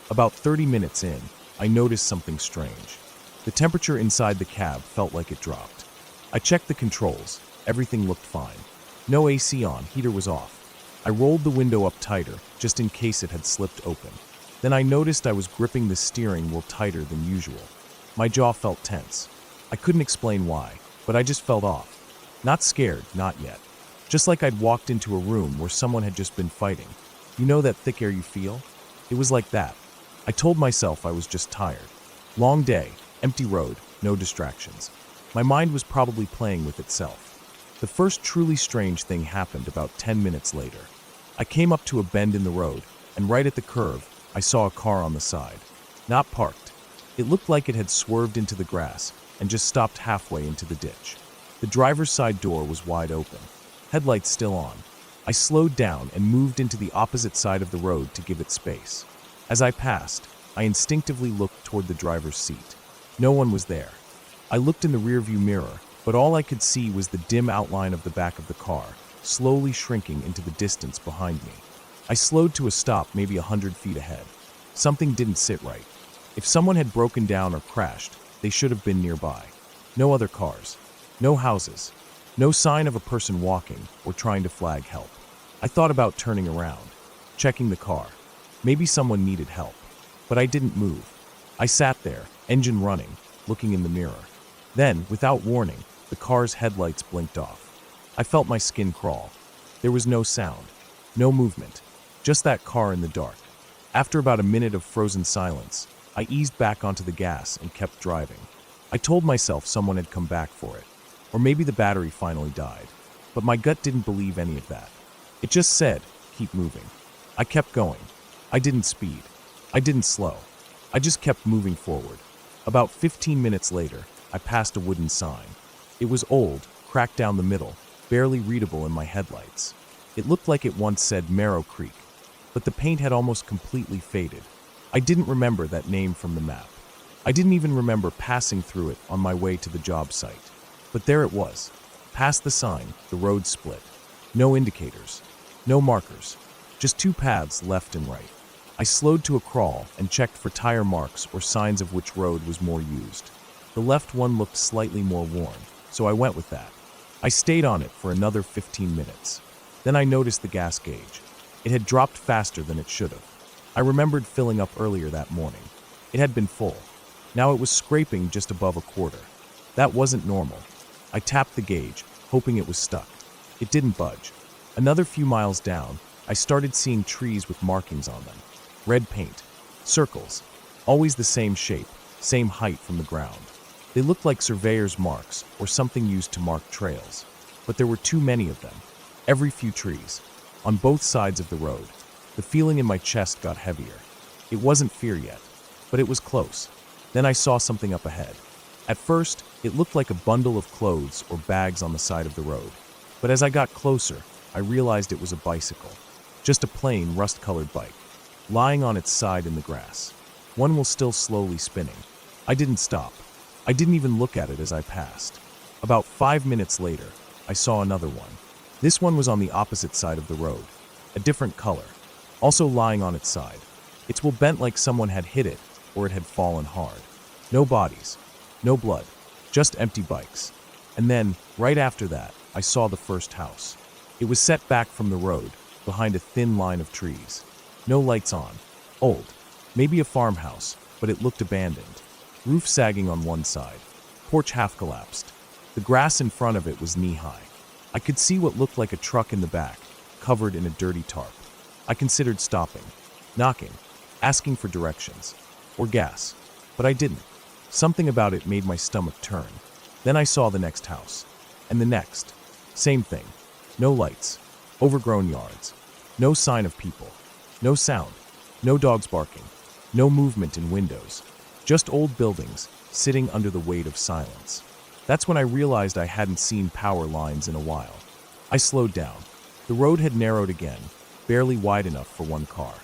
About 30 minutes in, I noticed something strange. The temperature inside the cab felt like it dropped. I checked the controls. Everything looked fine. No AC on, heater was off. I rolled the window up tighter, just in case it had slipped open. Then I noticed I was gripping the steering wheel tighter than usual. My jaw felt tense. I couldn't explain why, but I just felt off. Not scared, not yet. Just like I'd walked into a room where someone had just been fighting. You know that thick air you feel? It was like that. I told myself I was just tired. Long day, empty road, no distractions. My mind was probably playing with itself. The first truly strange thing happened about 10 minutes later. I came up to a bend in the road, and right at the curve, I saw a car on the side. Not parked. It looked like it had swerved into the grass and just stopped halfway into the ditch. The driver's side door was wide open. Headlights still on. I slowed down and moved into the opposite side of the road to give it space. As I passed, I instinctively looked toward the driver's seat. No one was there. I looked in the rearview mirror, but all I could see was the dim outline of the back of the car, slowly shrinking into the distance behind me. I slowed to a stop maybe 100 feet ahead. Something didn't sit right. If someone had broken down or crashed, they should have been nearby. No other cars. No houses. No sign of a person walking or trying to flag help. I thought about turning around, checking the car. Maybe someone needed help. But I didn't move. I sat there, engine running, looking in the mirror. Then, without warning, the car's headlights blinked off. I felt my skin crawl. There was no sound, no movement, just that car in the dark. After about a minute of frozen silence, I eased back onto the gas and kept driving. I told myself someone had come back for it. Or maybe the battery finally died. But my gut didn't believe any of that. It just said, keep moving. I kept going. I didn't speed. I didn't slow. I just kept moving forward. About 15 minutes later, I passed a wooden sign. It was old, cracked down the middle, barely readable in my headlights. It looked like it once said Marrow Creek, but the paint had almost completely faded. I didn't remember that name from the map. I didn't even remember passing through it on my way to the job site. But there it was. Past the sign, the road split. No indicators. No markers. Just two paths left and right. I slowed to a crawl and checked for tire marks or signs of which road was more used. The left one looked slightly more worn, so I went with that. I stayed on it for another 15 minutes. Then I noticed the gas gauge. It had dropped faster than it should have. I remembered filling up earlier that morning. It had been full. Now it was scraping just above a quarter. That wasn't normal. I tapped the gauge, hoping it was stuck. It didn't budge. Another few miles down, I started seeing trees with markings on them. Red paint. Circles. Always the same shape, same height from the ground. They looked like surveyor's marks or something used to mark trails. But there were too many of them. Every few trees. On both sides of the road. The feeling in my chest got heavier. It wasn't fear yet, but it was close. Then I saw something up ahead. At first, it looked like a bundle of clothes or bags on the side of the road. But as I got closer, I realized it was a bicycle. Just a plain, rust-colored bike, lying on its side in the grass. One was still slowly spinning. I didn't stop. I didn't even look at it as I passed. About 5 minutes later, I saw another one. This one was on the opposite side of the road, a different color, also lying on its side. Its wheel bent like someone had hit it or it had fallen hard. No bodies, no blood, just empty bikes. And then, right after that, I saw the first house. It was set back from the road, behind a thin line of trees. No lights on. Old. Maybe a farmhouse, but it looked abandoned. Roof sagging on one side. Porch half collapsed. The grass in front of it was knee-high. I could see what looked like a truck in the back, covered in a dirty tarp. I considered stopping, knocking, asking for directions, or gas, but I didn't. Something about it made my stomach turn. Then I saw the next house. And the next. Same thing. No lights. Overgrown yards. No sign of people. No sound. No dogs barking. No movement in windows. Just old buildings, sitting under the weight of silence. That's when I realized I hadn't seen power lines in a while. I slowed down. The road had narrowed again, barely wide enough for one car.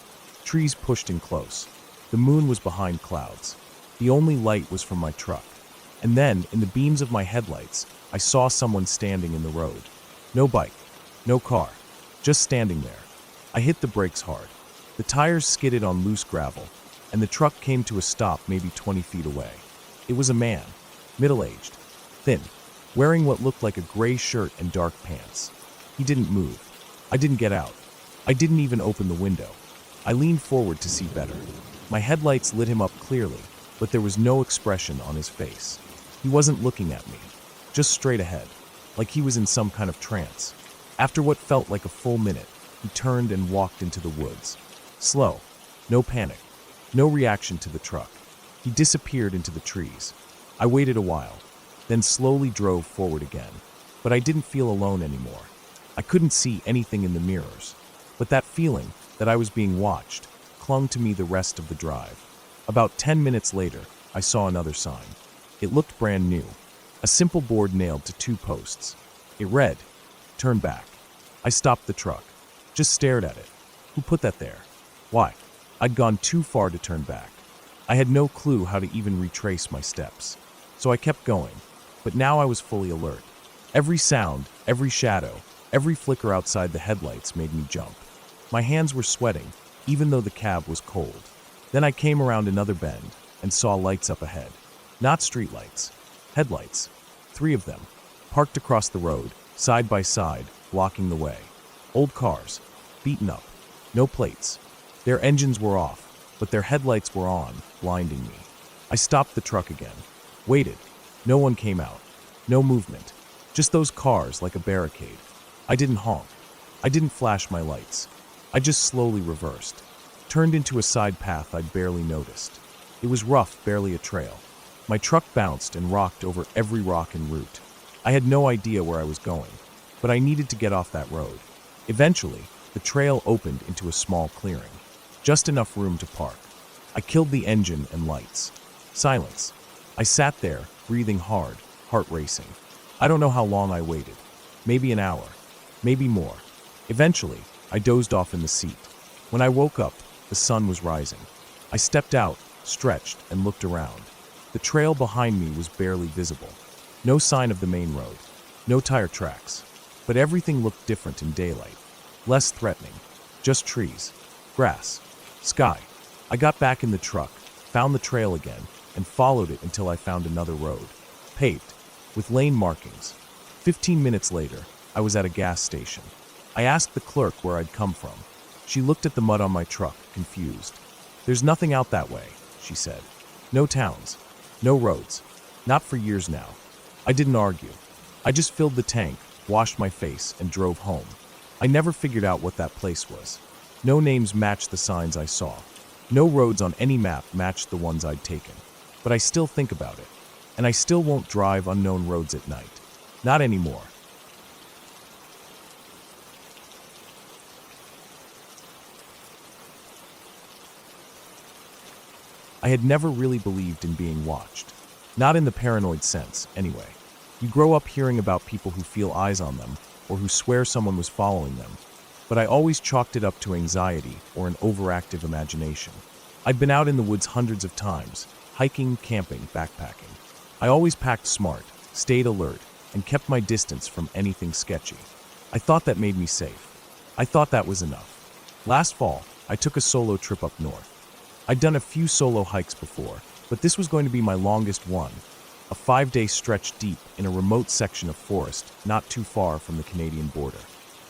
Trees pushed in close. The moon was behind clouds. The only light was from my truck. And then, in the beams of my headlights, I saw someone standing in the road. No bike. No car. Just standing there. I hit the brakes hard. The tires skidded on loose gravel, and the truck came to a stop maybe 20 feet away. It was a man, middle-aged, thin, wearing what looked like a gray shirt and dark pants. He didn't move. I didn't get out. I didn't even open the window. I leaned forward to see better. My headlights lit him up clearly, but there was no expression on his face. He wasn't looking at me, just straight ahead, like he was in some kind of trance. After what felt like a full minute, he turned and walked into the woods. Slow, no panic, no reaction to the truck. He disappeared into the trees. I waited a while, then slowly drove forward again. But I didn't feel alone anymore. I couldn't see anything in the mirrors. But that feeling that I was being watched clung to me the rest of the drive. About 10 minutes later, I saw another sign. It looked brand new. A simple board nailed to 2 posts. It read, "Turn back." I stopped the truck, just stared at it. Who put that there? Why? I'd gone too far to turn back. I had no clue how to even retrace my steps. So I kept going, but now I was fully alert. Every sound, every shadow, every flicker outside the headlights made me jump. My hands were sweating, even though the cab was cold. Then I came around another bend and saw lights up ahead. Not streetlights, headlights. 3 of them, parked across the road, side by side, blocking the way. Old cars, beaten up, no plates. Their engines were off, but their headlights were on, blinding me. I stopped the truck again, waited. No one came out. No movement. Just those cars like a barricade. I didn't honk. I didn't flash my lights. I just slowly reversed. Turned into a side path I'd barely noticed. It was rough, barely a trail. My truck bounced and rocked over every rock en route. I had no idea where I was going, but I needed to get off that road. Eventually, the trail opened into a small clearing. Just enough room to park. I killed the engine and lights. Silence. I sat there, breathing hard, heart racing. I don't know how long I waited. Maybe an hour. Maybe more. Eventually, I dozed off in the seat. When I woke up, the sun was rising. I stepped out, stretched, and looked around. The trail behind me was barely visible. No sign of the main road. No tire tracks. But everything looked different in daylight. Less threatening. Just trees. Grass. Sky. I got back in the truck, found the trail again, and followed it until I found another road. Paved. With lane markings. 15 minutes later, I was at a gas station. I asked the clerk where I'd come from. She looked at the mud on my truck, confused. "There's nothing out that way," she said. "No towns. No roads. Not for years now." I didn't argue. I just filled the tank, washed my face, and drove home. I never figured out what that place was. No names matched the signs I saw. No roads on any map matched the ones I'd taken. But I still think about it. And I still won't drive unknown roads at night. Not anymore. I had never really believed in being watched. Not in the paranoid sense, anyway. You grow up hearing about people who feel eyes on them, or who swear someone was following them. But I always chalked it up to anxiety or an overactive imagination. I'd been out in the woods hundreds of times, hiking, camping, backpacking. I always packed smart, stayed alert, and kept my distance from anything sketchy. I thought that made me safe. I thought that was enough. Last fall, I took a solo trip up north. I'd done a few solo hikes before, but this was going to be my longest one. A 5-day stretch deep in a remote section of forest not too far from the Canadian border.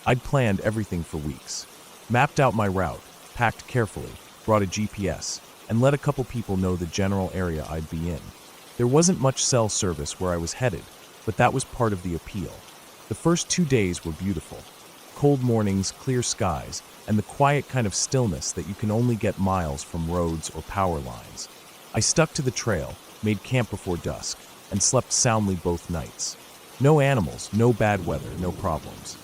I'd planned everything for weeks. Mapped out my route, packed carefully, brought a GPS, and let a couple people know the general area I'd be in. There wasn't much cell service where I was headed, but that was part of the appeal. The first 2 days were beautiful. Cold mornings, clear skies, and the quiet kind of stillness that you can only get miles from roads or power lines. I stuck to the trail, made camp before dusk, and slept soundly both nights. No animals, no bad weather, no problems.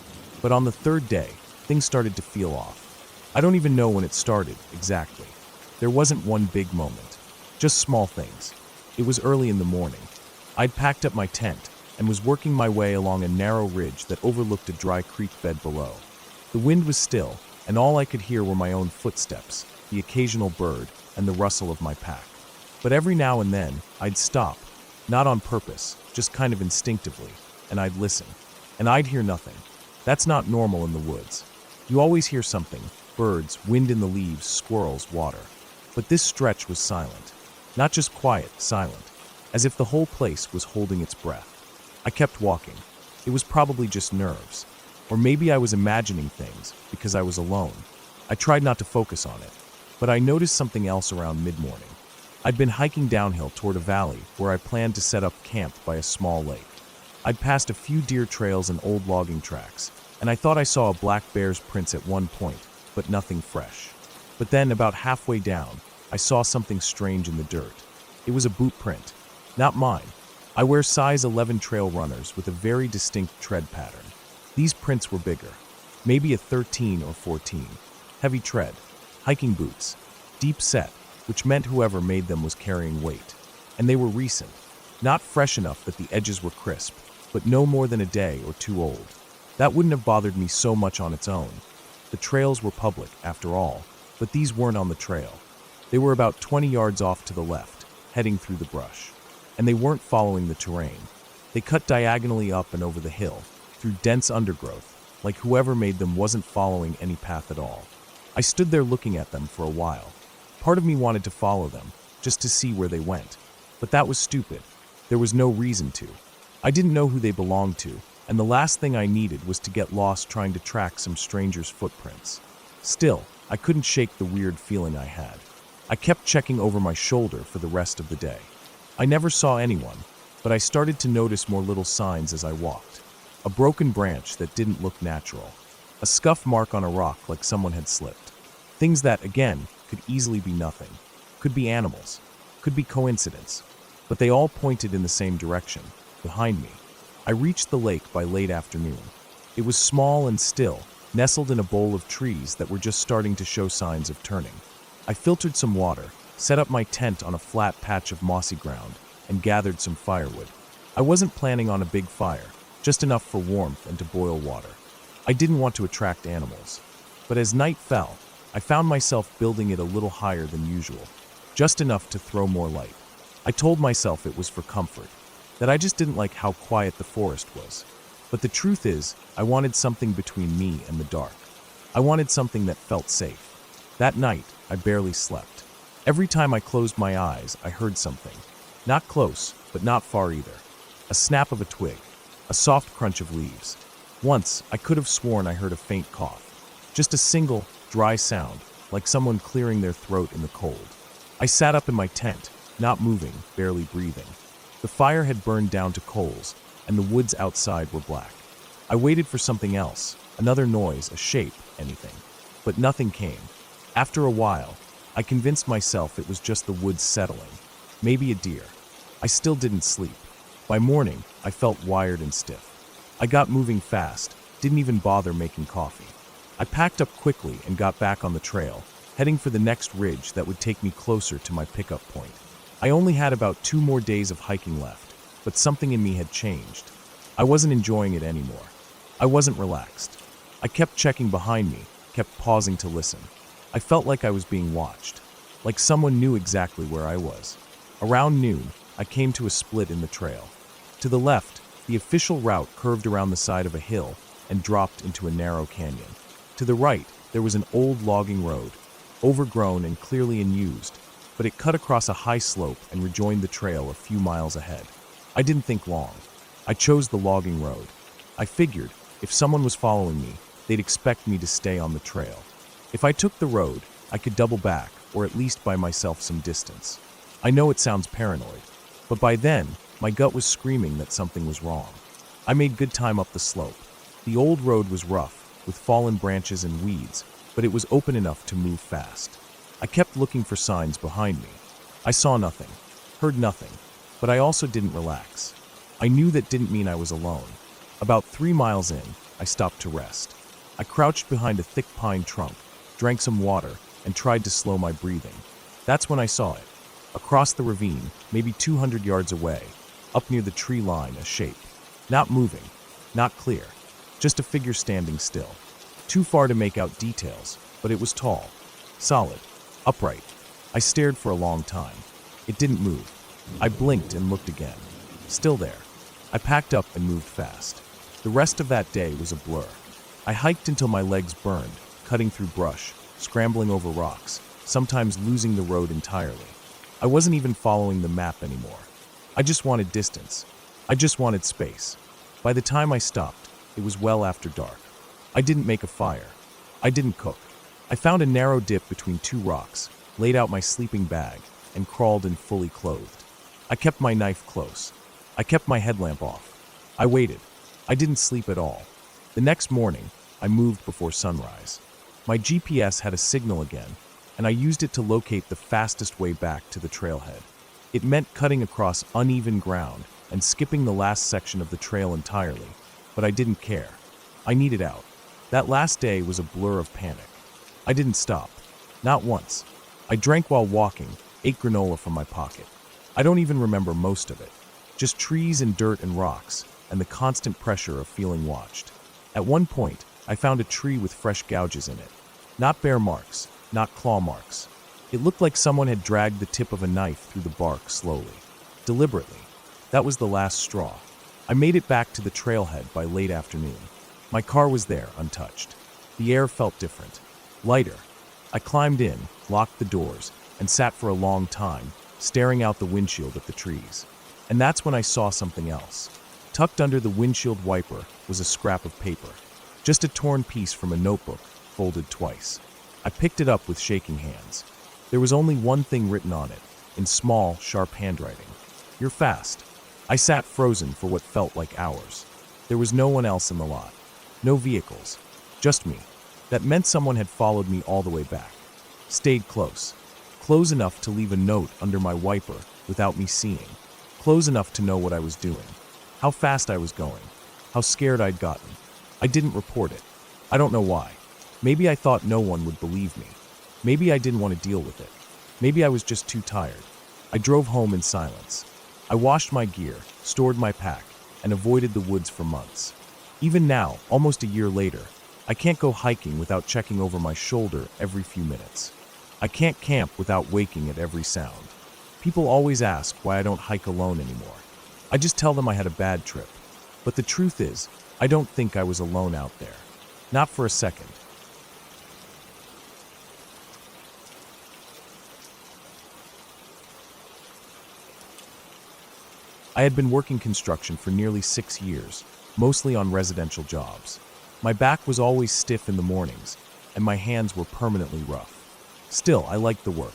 But on the third day, things started to feel off. I don't even know when it started, exactly. There wasn't one big moment, just small things. It was early in the morning. I'd packed up my tent and was working my way along a narrow ridge that overlooked a dry creek bed below. The wind was still, and all I could hear were my own footsteps, the occasional bird, and the rustle of my pack. But every now and then, I'd stop, not on purpose, just kind of instinctively, and I'd listen. And I'd hear nothing. That's not normal in the woods. You always hear something: birds, wind in the leaves, squirrels, water. But this stretch was silent. Not just quiet, silent. As if the whole place was holding its breath. I kept walking. It was probably just nerves. Or maybe I was imagining things, because I was alone. I tried not to focus on it. But I noticed something else around mid-morning. I'd been hiking downhill toward a valley where I planned to set up camp by a small lake. I'd passed a few deer trails and old logging tracks, and I thought I saw a black bear's prints at one point, but nothing fresh. But then, about halfway down, I saw something strange in the dirt. It was a boot print. Not mine. I wear size 11 trail runners with a very distinct tread pattern. These prints were bigger. Maybe a 13 or 14. Heavy tread. Hiking boots. Deep set, which meant whoever made them was carrying weight. And they were recent. Not fresh enough that the edges were crisp, but no more than a day or two old. That wouldn't have bothered me so much on its own. The trails were public, after all, but these weren't on the trail. They were about 20 yards off to the left, heading through the brush. And they weren't following the terrain. They cut diagonally up and over the hill, through dense undergrowth, like whoever made them wasn't following any path at all. I stood there looking at them for a while. Part of me wanted to follow them, just to see where they went. But that was stupid. There was no reason to. I didn't know who they belonged to, and the last thing I needed was to get lost trying to track some stranger's footprints. Still, I couldn't shake the weird feeling I had. I kept checking over my shoulder for the rest of the day. I never saw anyone, but I started to notice more little signs as I walked. A broken branch that didn't look natural. A scuff mark on a rock like someone had slipped. Things that, again, could easily be nothing. Could be animals. Could be coincidence. But they all pointed in the same direction, behind me. I reached the lake by late afternoon. It was small and still, nestled in a bowl of trees that were just starting to show signs of turning. I filtered some water, set up my tent on a flat patch of mossy ground, and gathered some firewood. I wasn't planning on a big fire, just enough for warmth and to boil water. I didn't want to attract animals. But as night fell, I found myself building it a little higher than usual, just enough to throw more light. I told myself it was for comfort, that I just didn't like how quiet the forest was. But the truth is, I wanted something between me and the dark. I wanted something that felt safe. That night, I barely slept. Every time I closed my eyes, I heard something. Not close, but not far either. A snap of a twig, a soft crunch of leaves. Once, I could have sworn I heard a faint cough. Just a single, dry sound, like someone clearing their throat in the cold. I sat up in my tent, not moving, barely breathing. The fire had burned down to coals, and the woods outside were black. I waited for something else, another noise, a shape, anything. But nothing came. After a while, I convinced myself it was just the woods settling. Maybe a deer. I still didn't sleep. By morning, I felt wired and stiff. I got moving fast, didn't even bother making coffee. I packed up quickly and got back on the trail, heading for the next ridge that would take me closer to my pickup point. I only had about 2 more days of hiking left, but something in me had changed. I wasn't enjoying it anymore. I wasn't relaxed. I kept checking behind me, kept pausing to listen. I felt like I was being watched, like someone knew exactly where I was. Around noon, I came to a split in the trail. To the left, the official route curved around the side of a hill and dropped into a narrow canyon. To the right, there was an old logging road, overgrown and clearly unused, but it cut across a high slope and rejoined the trail a few miles ahead. I didn't think long. I chose the logging road. I figured, if someone was following me, they'd expect me to stay on the trail. If I took the road, I could double back, or at least buy myself some distance. I know it sounds paranoid, but by then, my gut was screaming that something was wrong. I made good time up the slope. The old road was rough, with fallen branches and weeds, but it was open enough to move fast. I kept looking for signs behind me. I saw nothing, heard nothing. but I also didn't relax. I knew that didn't mean I was alone. About 3 miles in, I stopped to rest. I crouched behind a thick pine trunk, drank some water, and tried to slow my breathing. That's when I saw it. Across the ravine, maybe 200 yards away, up near the tree line, a shape. Not moving, not clear, just a figure standing still. Too far to make out details, but it was tall, solid, upright. I stared for a long time. It didn't move. I blinked and looked again. Still there. I packed up and moved fast. The rest of that day was a blur. I hiked until my legs burned, cutting through brush, scrambling over rocks, sometimes losing the road entirely. I wasn't even following the map anymore. I just wanted distance. I just wanted space. By the time I stopped, it was well after dark. I didn't make a fire. I didn't cook. I found a narrow dip between 2 rocks, laid out my sleeping bag, and crawled in fully clothed. I kept my knife close. I kept my headlamp off. I waited. I didn't sleep at all. The next morning, I moved before sunrise. My GPS had a signal again, and I used it to locate the fastest way back to the trailhead. It meant cutting across uneven ground and skipping the last section of the trail entirely, but I didn't care. I needed out. That last day was a blur of panic. I didn't stop. Not once. I drank while walking, ate granola from my pocket. I don't even remember most of it. Just trees and dirt and rocks, and the constant pressure of feeling watched. At one point, I found a tree with fresh gouges in it. Not bear marks, not claw marks. It looked like someone had dragged the tip of a knife through the bark slowly, deliberately. That was the last straw. I made it back to the trailhead by late afternoon. My car was there, untouched. The air felt different, lighter. I climbed in, locked the doors, and sat for a long time, staring out the windshield at the trees. And that's when I saw something else. Tucked under the windshield wiper was a scrap of paper. Just a torn piece from a notebook, folded twice. I picked it up with shaking hands. There was only one thing written on it, in small, sharp handwriting. "You're fast." I sat frozen for what felt like hours. There was no one else in the lot. No vehicles. Just me. That meant someone had followed me all the way back. Stayed close. Close enough to leave a note under my wiper without me seeing. Close enough to know what I was doing. How fast I was going. How scared I'd gotten. I didn't report it. I don't know why. Maybe I thought no one would believe me. Maybe I didn't want to deal with it. Maybe I was just too tired. I drove home in silence. I washed my gear, stored my pack, and avoided the woods for months. Even now, almost a year later, I can't go hiking without checking over my shoulder every few minutes. I can't camp without waking at every sound. People always ask why I don't hike alone anymore. I just tell them I had a bad trip. But the truth is, I don't think I was alone out there. Not for a second. I had been working construction for nearly 6 years, mostly on residential jobs. My back was always stiff in the mornings, and my hands were permanently rough. Still, I liked the work.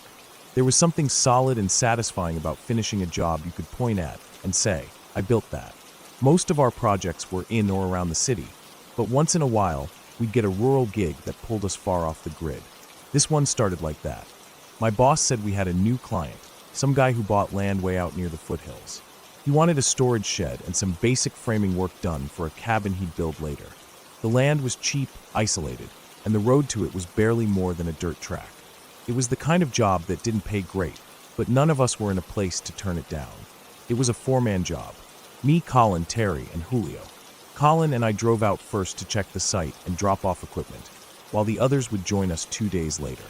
There was something solid and satisfying about finishing a job you could point at and say, "I built that." Most of our projects were in or around the city, but once in a while, we'd get a rural gig that pulled us far off the grid. This one started like that. My boss said we had a new client, some guy who bought land way out near the foothills. He wanted a storage shed and some basic framing work done for a cabin he'd build later. The land was cheap, isolated, and the road to it was barely more than a dirt track. It was the kind of job that didn't pay great, but none of us were in a place to turn it down. It was a 4-man job. Me, Colin, Terry, and Julio. Colin and I drove out first to check the site and drop off equipment, while the others would join us 2 days later.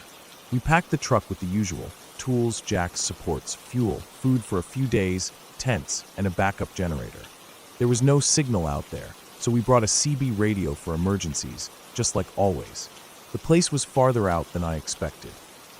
We packed the truck with the usual: tools, jacks, supports, fuel, food for a few days, tents, and a backup generator. There was no signal out there, so we brought a CB radio for emergencies, just like always. The place was farther out than I expected.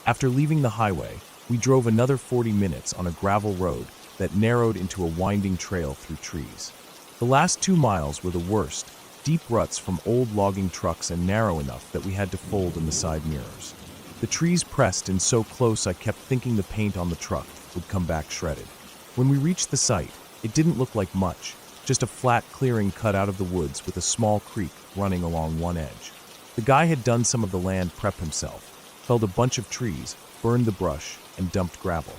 After leaving the highway, we drove another 40 minutes on a gravel road that narrowed into a winding trail through trees. The last 2 miles were the worst, deep ruts from old logging trucks and narrow enough that we had to fold in the side mirrors. The trees pressed in so close I kept thinking the paint on the truck would come back shredded. When we reached the site, it didn't look like much, just a flat clearing cut out of the woods with a small creek running along one edge. The guy had done some of the land prep himself, felled a bunch of trees, burned the brush, and dumped gravel.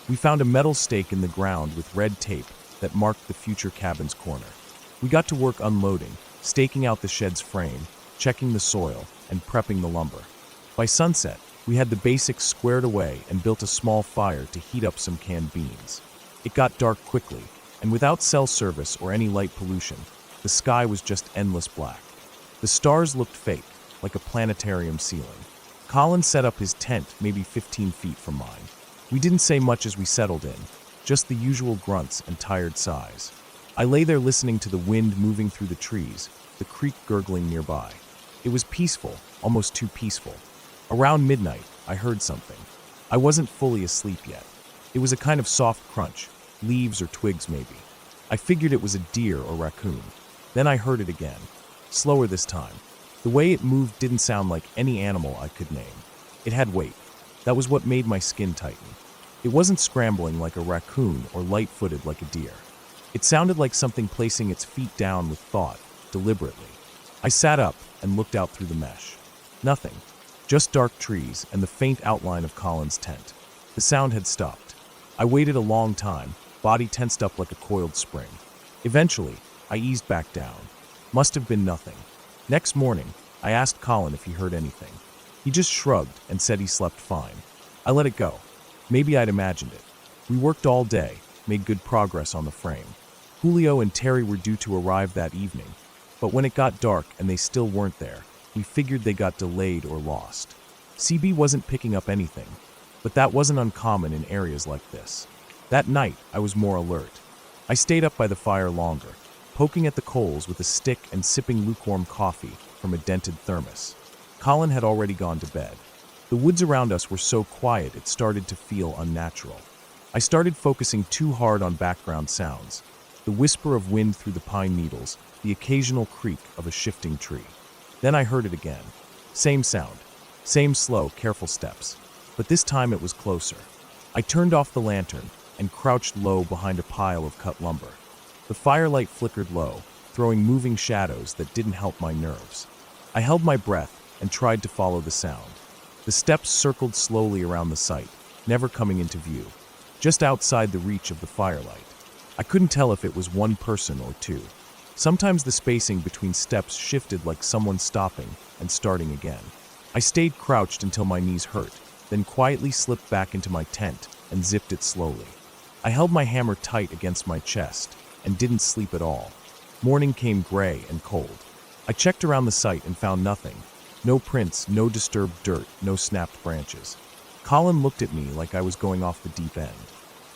We found a metal stake in the ground with red tape that marked the future cabin's corner. We got to work unloading, staking out the shed's frame, checking the soil, and prepping the lumber. By sunset, we had the basics squared away and built a small fire to heat up some canned beans. It got dark quickly, and without cell service or any light pollution, the sky was just endless black. The stars looked fake, like a planetarium ceiling. Colin set up his tent maybe 15 feet from mine. We didn't say much as we settled in, just the usual grunts and tired sighs. I lay there listening to the wind moving through the trees, the creek gurgling nearby. It was peaceful, almost too peaceful. Around midnight, I heard something. I wasn't fully asleep yet. It was a kind of soft crunch, leaves or twigs maybe. I figured it was a deer or raccoon. Then I heard it again, slower this time. The way it moved didn't sound like any animal I could name. It had weight. That was what made my skin tighten. It wasn't scrambling like a raccoon or light-footed like a deer. It sounded like something placing its feet down with thought, deliberately. I sat up and looked out through the mesh. Nothing. Just dark trees and the faint outline of Colin's tent. The sound had stopped. I waited a long time, body tensed up like a coiled spring. Eventually, I eased back down. Must have been nothing. Next morning, I asked Colin if he heard anything. He just shrugged and said he slept fine. I let it go. Maybe I'd imagined it. We worked all day, made good progress on the frame. Julio and Terry were due to arrive that evening, but when it got dark and they still weren't there, we figured they got delayed or lost. CB wasn't picking up anything, but that wasn't uncommon in areas like this. That night, I was more alert. I stayed up by the fire longer, poking at the coals with a stick and sipping lukewarm coffee from a dented thermos. Colin had already gone to bed. The woods around us were so quiet it started to feel unnatural. I started focusing too hard on background sounds. The whisper of wind through the pine needles, the occasional creak of a shifting tree. Then I heard it again. Same sound, same slow, careful steps. But this time it was closer. I turned off the lantern and crouched low behind a pile of cut lumber. The firelight flickered low, throwing moving shadows that didn't help my nerves. I held my breath and tried to follow the sound. The steps circled slowly around the site, never coming into view, just outside the reach of the firelight. I couldn't tell if it was one person or two. Sometimes the spacing between steps shifted like someone stopping and starting again. I stayed crouched until my knees hurt, then quietly slipped back into my tent and zipped it slowly. I held my hammer tight against my chest and didn't sleep at all. Morning came gray and cold. I checked around the site and found nothing. No prints, no disturbed dirt, no snapped branches. Colin looked at me like I was going off the deep end.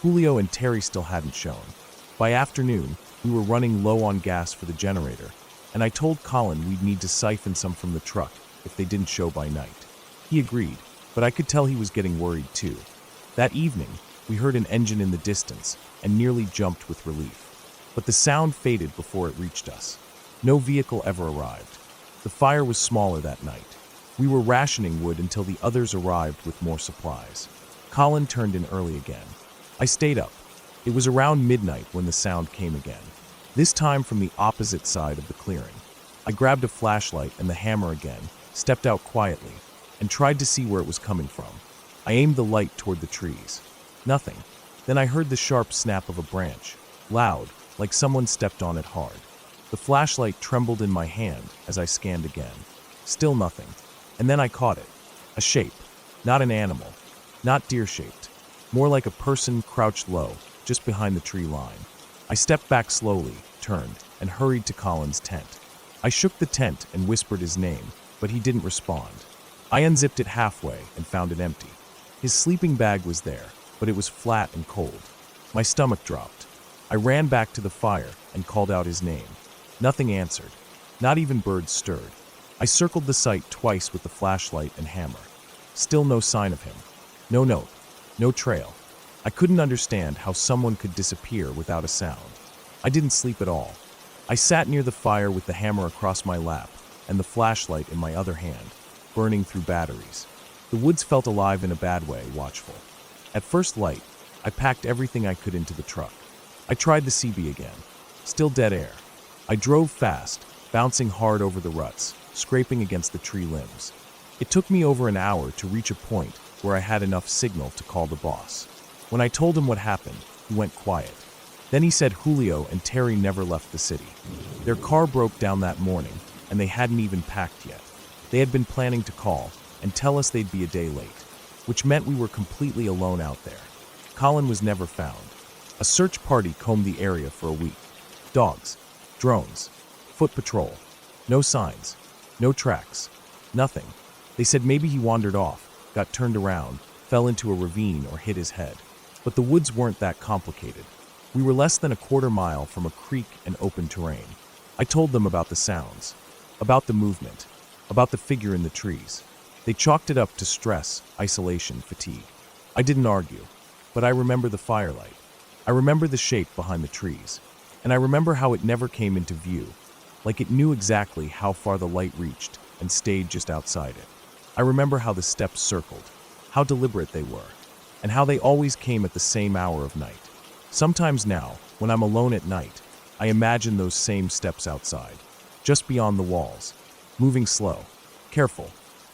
Julio and Terry still hadn't shown. By afternoon, we were running low on gas for the generator, and I told Colin we'd need to siphon some from the truck if they didn't show by night. He agreed, but I could tell he was getting worried too. That evening, we heard an engine in the distance and nearly jumped with relief. But the sound faded before it reached us. No vehicle ever arrived. The fire was smaller that night. We were rationing wood until the others arrived with more supplies. Colin turned in early again. I stayed up. It was around midnight when the sound came again, this time from the opposite side of the clearing. I grabbed a flashlight and the hammer again, stepped out quietly, and tried to see where it was coming from. I aimed the light toward the trees. Nothing. Then I heard the sharp snap of a branch, loud, like someone stepped on it hard. The flashlight trembled in my hand as I scanned again. Still nothing. And then I caught it. A shape. Not an animal. Not deer-shaped. More like a person crouched low, just behind the tree line. I stepped back slowly, turned, and hurried to Colin's tent. I shook the tent and whispered his name, but he didn't respond. I unzipped it halfway and found it empty. His sleeping bag was there, but it was flat and cold. My stomach dropped. I ran back to the fire and called out his name. Nothing answered. Not even birds stirred. I circled the site twice with the flashlight and hammer. Still no sign of him. No note. No trail. I couldn't understand how someone could disappear without a sound. I didn't sleep at all. I sat near the fire with the hammer across my lap and the flashlight in my other hand, burning through batteries. The woods felt alive in a bad way, watchful. At first light, I packed everything I could into the truck. I tried the CB again. Still dead air. I drove fast, bouncing hard over the ruts, scraping against the tree limbs. It took me over an hour to reach a point where I had enough signal to call the boss. When I told him what happened, he went quiet. Then he said Julio and Terry never left the city. Their car broke down that morning, and they hadn't even packed yet. They had been planning to call and tell us they'd be a day late, which meant we were completely alone out there. Colin was never found. A search party combed the area for a week. Dogs, drones, foot patrol. No signs, no tracks, nothing. They said maybe he wandered off, got turned around, fell into a ravine or hit his head. But the woods weren't that complicated. We were less than a quarter mile from a creek and open terrain. I told them about the sounds, about the movement, about the figure in the trees. They chalked it up to stress, isolation, fatigue. I didn't argue, but I remember the firelight. I remember the shape behind the trees. And I remember how it never came into view, like it knew exactly how far the light reached and stayed just outside it. I remember how the steps circled, how deliberate they were, and how they always came at the same hour of night. Sometimes now, when I'm alone at night, I imagine those same steps outside, just beyond the walls, moving slow, careful,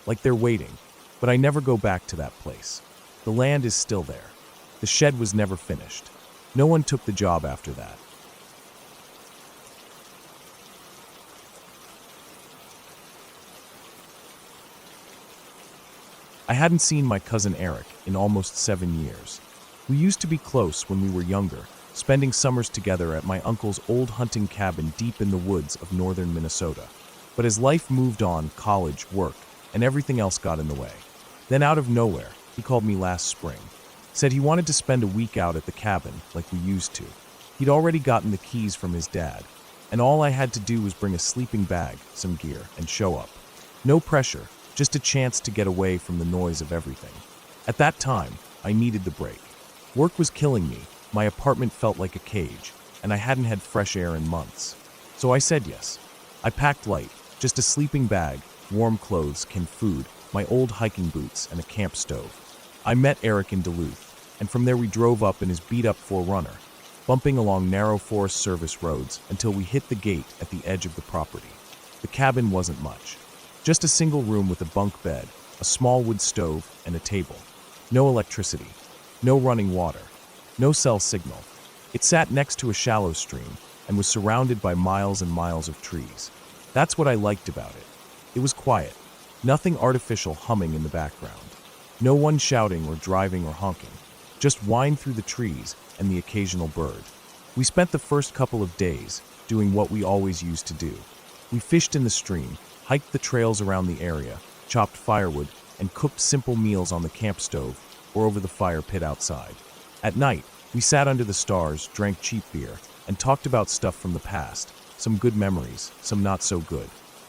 like they're waiting, but I never go back to that place. The land is still there. The shed was never finished. No one took the job after that. I hadn't seen my cousin Eric in almost 7 years. We used to be close when we were younger, spending summers together at my uncle's old hunting cabin deep in the woods of northern Minnesota. But as life moved on, college, work, and everything else got in the way. Then out of nowhere, he called me last spring. Said he wanted to spend a week out at the cabin like we used to. He'd already gotten the keys from his dad, and all I had to do was bring a sleeping bag, some gear, and show up. No pressure, just a chance to get away from the noise of everything. At that time, I needed the break. Work was killing me, my apartment felt like a cage, and I hadn't had fresh air in months. So I said yes. I packed light, just a sleeping bag, warm clothes, canned food, my old hiking boots, and a camp stove. I met Eric in Duluth, and from there we drove up in his beat-up 4Runner, bumping along narrow Forest Service roads until we hit the gate at the edge of the property. The cabin wasn't much. Just a single room with a bunk bed, a small wood stove, and a table. No electricity, no running water, no cell signal. It sat next to a shallow stream and was surrounded by miles and miles of trees. That's what I liked about it. It was quiet, nothing artificial humming in the background. No one shouting or driving or honking, just wind through the trees and the occasional bird. We spent the first couple of days doing what we always used to do. We fished in the stream, hiked the trails around the area, chopped firewood, and cooked simple meals on the camp stove or over the fire pit outside. At night, we sat under the stars, drank cheap beer, and talked about stuff from the past, some good memories, some not so good.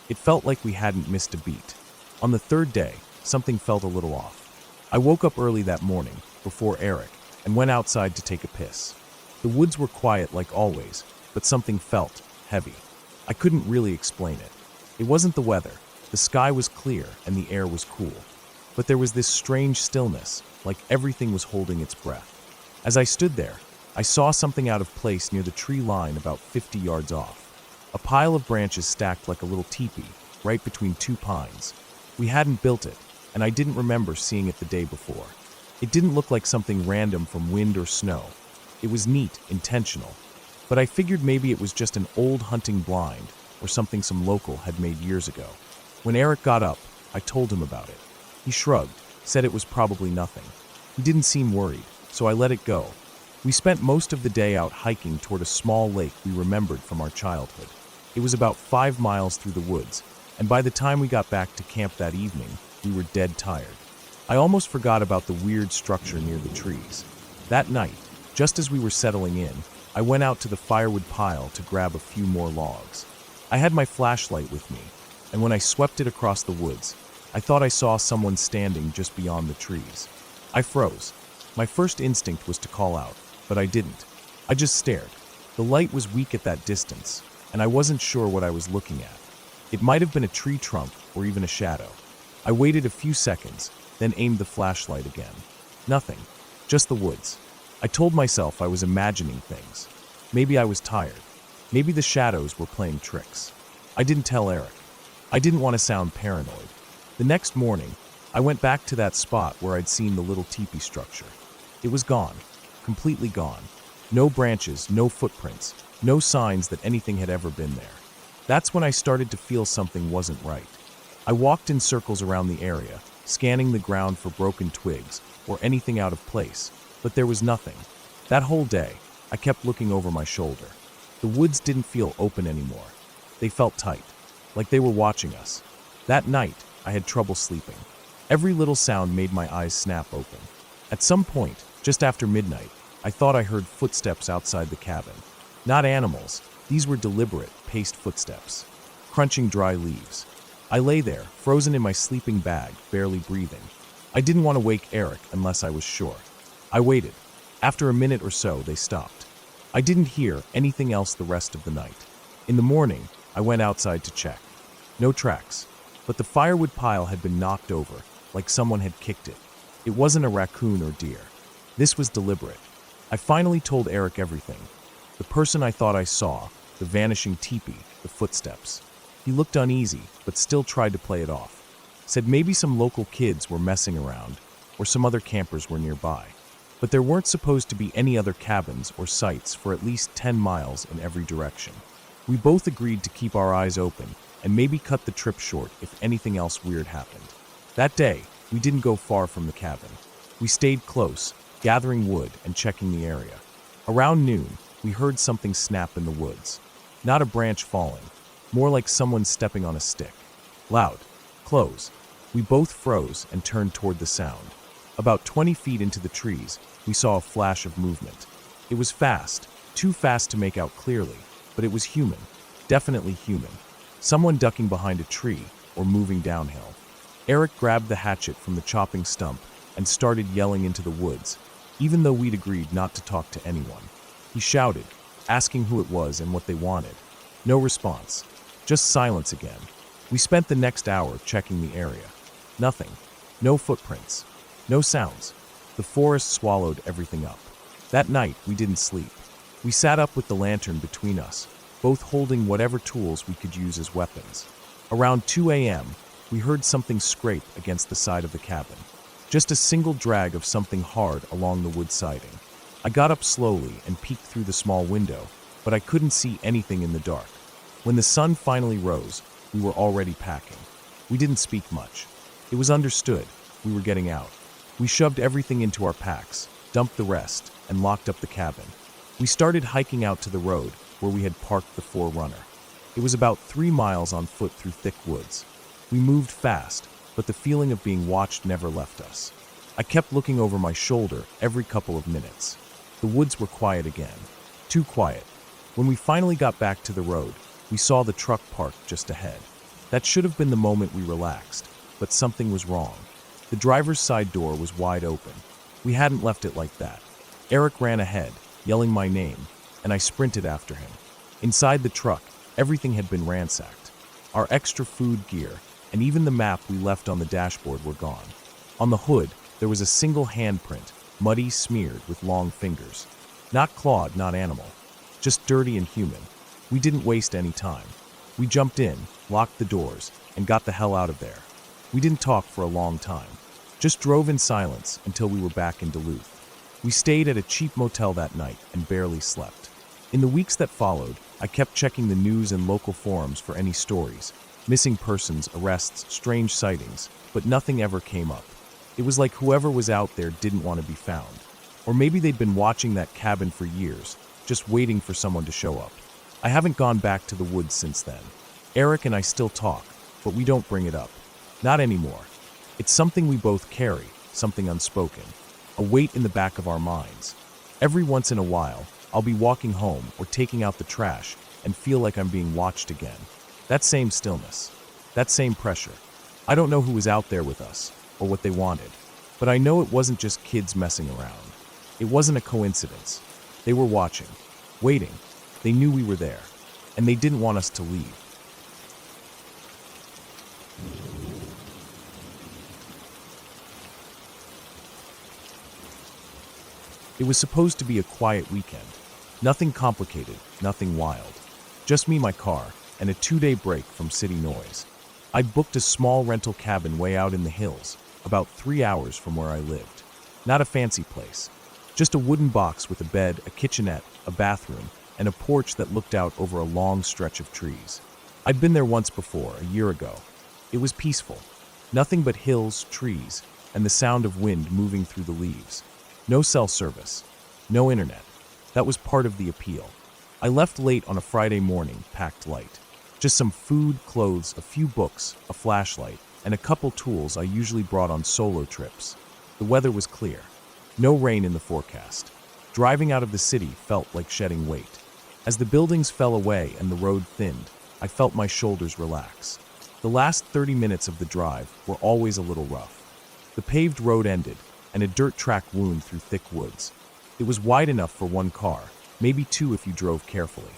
It felt like we hadn't missed a beat. On the third day, something felt a little off. I woke up early that morning, before Eric, and went outside to take a piss. The woods were quiet like always, but something felt heavy. I couldn't really explain it. It wasn't the weather. The sky was clear and the air was cool. But there was this strange stillness, like everything was holding its breath. As I stood there, I saw something out of place near the tree line about 50 yards off. A pile of branches stacked like a little teepee, right between two pines. We hadn't built it, and I didn't remember seeing it the day before. It didn't look like something random from wind or snow. It was neat, intentional. But I figured maybe it was just an old hunting blind, or something some local had made years ago. When Eric got up, I told him about it. He shrugged, said it was probably nothing. He didn't seem worried, so I let it go. We spent most of the day out hiking toward a small lake we remembered from our childhood. It was about 5 miles through the woods, and by the time we got back to camp that evening, we were dead tired. I almost forgot about the weird structure near the trees. That night, just as we were settling in, I went out to the firewood pile to grab a few more logs. I had my flashlight with me, and when I swept it across the woods, I thought I saw someone standing just beyond the trees. I froze. My first instinct was to call out, but I didn't. I just stared. The light was weak at that distance, and I wasn't sure what I was looking at. It might have been a tree trunk or even a shadow. I waited a few seconds, then aimed the flashlight again. Nothing, just the woods. I told myself I was imagining things. Maybe I was tired. Maybe the shadows were playing tricks. I didn't tell Eric. I didn't want to sound paranoid. The next morning, I went back to that spot where I'd seen the little teepee structure. It was gone. completely gone. No branches, no footprints, no signs that anything had ever been there. That's when I started to feel something wasn't right. I walked in circles around the area, scanning the ground for broken twigs or anything out of place, but there was nothing. That whole day, I kept looking over my shoulder. The woods didn't feel open anymore. They felt tight, like they were watching us. That night, I had trouble sleeping. Every little sound made my eyes snap open. At some point, just after midnight, I thought I heard footsteps outside the cabin. Not animals, these were deliberate, paced footsteps, crunching dry leaves. I lay there, frozen in my sleeping bag, barely breathing. I didn't want to wake Eric unless I was sure. I waited. After a minute or so, they stopped. I didn't hear anything else the rest of the night. In the morning, I went outside to check. No tracks, but the firewood pile had been knocked over, like someone had kicked it. It wasn't a raccoon or deer. This was deliberate. I finally told Eric everything. The person I thought I saw, the vanishing teepee, the footsteps. He looked uneasy, but still tried to play it off. Said maybe some local kids were messing around, or some other campers were nearby. But there weren't supposed to be any other cabins or sites for at least 10 miles in every direction. We both agreed to keep our eyes open and maybe cut the trip short if anything else weird happened. That day, we didn't go far from the cabin. We stayed close, gathering wood and checking the area. Around noon, we heard something snap in the woods. Not a branch falling, more like someone stepping on a stick. Loud. Close. We both froze and turned toward the sound. About 20 feet into the trees, we saw a flash of movement. It was fast, too fast to make out clearly, but it was human. Definitely human. Someone ducking behind a tree or moving downhill. Eric grabbed the hatchet from the chopping stump and started yelling into the woods, even though we'd agreed not to talk to anyone. He shouted, asking who it was and what they wanted. No response. Just silence again. We spent the next hour checking the area. Nothing. No footprints. No sounds. The forest swallowed everything up. That night, we didn't sleep. We sat up with the lantern between us, both holding whatever tools we could use as weapons. Around 2 a.m., we heard something scrape against the side of the cabin. Just a single drag of something hard along the wood siding. I got up slowly and peeked through the small window, but I couldn't see anything in the dark. When the sun finally rose, we were already packing. We didn't speak much. It was understood. We were getting out. We shoved everything into our packs, dumped the rest, and locked up the cabin. We started hiking out to the road where we had parked the 4Runner. It was about 3 miles on foot through thick woods. We moved fast, but the feeling of being watched never left us. I kept looking over my shoulder every couple of minutes. The woods were quiet again. Too quiet. When we finally got back to the road, we saw the truck parked just ahead. That should have been the moment we relaxed, but something was wrong. The driver's side door was wide open. We hadn't left it like that. Eric ran ahead, yelling my name, and I sprinted after him. Inside the truck, everything had been ransacked. Our extra food gear, and even the map we left on the dashboard were gone. On the hood, there was a single handprint, muddy, smeared with long fingers. Not clawed, not animal. Just dirty and human. We didn't waste any time. We jumped in, locked the doors, and got the hell out of there. We didn't talk for a long time. Just drove in silence until we were back in Duluth. We stayed at a cheap motel that night and barely slept. In the weeks that followed, I kept checking the news and local forums for any stories. Missing persons, arrests, strange sightings, but nothing ever came up. It was like whoever was out there didn't want to be found. Or maybe they'd been watching that cabin for years, just waiting for someone to show up. I haven't gone back to the woods since then. Eric and I still talk, but we don't bring it up. Not anymore. It's something we both carry, something unspoken. A weight in the back of our minds. Every once in a while, I'll be walking home or taking out the trash and feel like I'm being watched again. That same stillness. That same pressure. I don't know who was out there with us or what they wanted, but I know it wasn't just kids messing around. It wasn't a coincidence. They were watching, waiting. They knew we were there, and they didn't want us to leave. It was supposed to be a quiet weekend. Nothing complicated, nothing wild. Just me, my car, and a 2-day break from city noise. I'd booked a small rental cabin way out in the hills, about 3 hours from where I lived. Not a fancy place. Just a wooden box with a bed, a kitchenette, a bathroom, and a porch that looked out over a long stretch of trees. I'd been there once before, a year ago. It was peaceful. Nothing but hills, trees, and the sound of wind moving through the leaves. No cell service. No internet. That was part of the appeal. I left late on a Friday morning, packed light. Just some food, clothes, a few books, a flashlight, and a couple tools I usually brought on solo trips. The weather was clear. No rain in the forecast. Driving out of the city felt like shedding weight. As the buildings fell away and the road thinned, I felt my shoulders relax. The last 30 minutes of the drive were always a little rough. The paved road ended, and a dirt track wound through thick woods. It was wide enough for one car, maybe two if you drove carefully.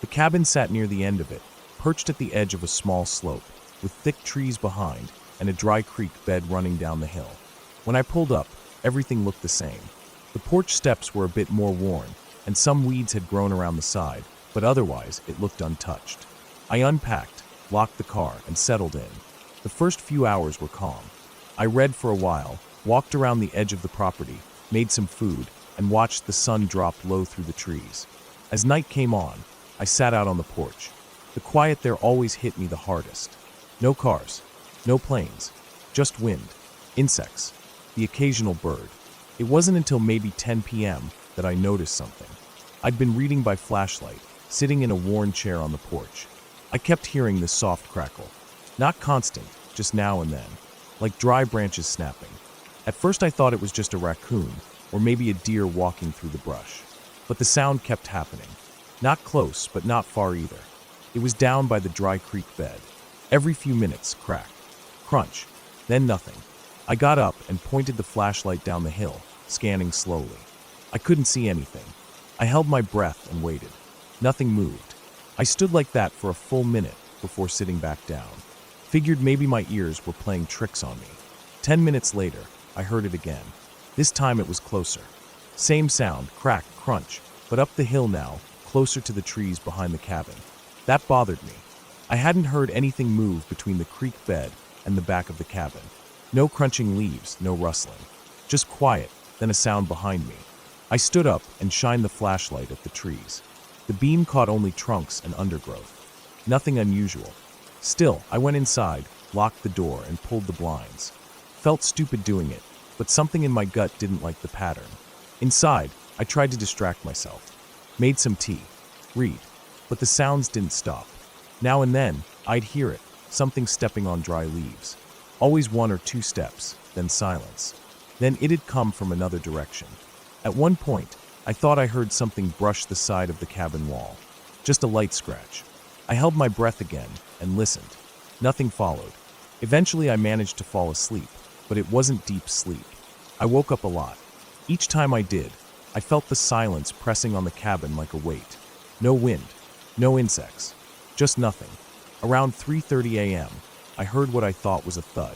The cabin sat near the end of it, perched at the edge of a small slope, with thick trees behind and a dry creek bed running down the hill. When I pulled up, everything looked the same. The porch steps were a bit more worn, and some weeds had grown around the side, but otherwise it looked untouched. I unpacked, locked the car, and settled in. The first few hours were calm. I read for a while, walked around the edge of the property, made some food, and watched the sun drop low through the trees. As night came on, I sat out on the porch. The quiet there always hit me the hardest. No cars, no planes, just wind, insects, the occasional bird. It wasn't until maybe 10 p.m. that I noticed something. I'd been reading by flashlight, sitting in a worn chair on the porch. I kept hearing this soft crackle. Not constant, just now and then, like dry branches snapping. At first I thought it was just a raccoon, or maybe a deer walking through the brush. But the sound kept happening. Not close, but not far either. It was down by the dry creek bed. Every few minutes, crack, crunch, then nothing. I got up and pointed the flashlight down the hill, scanning slowly. I couldn't see anything. I held my breath and waited. Nothing moved. I stood like that for a full minute before sitting back down. Figured maybe my ears were playing tricks on me. 10 minutes later, I heard it again. This time it was closer. Same sound, crack, crunch, but up the hill now, closer to the trees behind the cabin. That bothered me. I hadn't heard anything move between the creek bed and the back of the cabin. No crunching leaves, no rustling. Just quiet, then a sound behind me. I stood up and shined the flashlight at the trees. The beam caught only trunks and undergrowth. Nothing unusual. Still, I went inside, locked the door, and pulled the blinds. Felt stupid doing it, but something in my gut didn't like the pattern. Inside, I tried to distract myself. Made some tea. Read. But the sounds didn't stop. Now and then, I'd hear it, something stepping on dry leaves. Always one or two steps, then silence. Then it'd come from another direction. At one point, I thought I heard something brush the side of the cabin wall. Just a light scratch. I held my breath again and listened. Nothing followed. Eventually I managed to fall asleep, but it wasn't deep sleep. I woke up a lot. Each time I did, I felt the silence pressing on the cabin like a weight. No wind, no insects, just nothing. Around 3:30 a.m., I heard what I thought was a thud,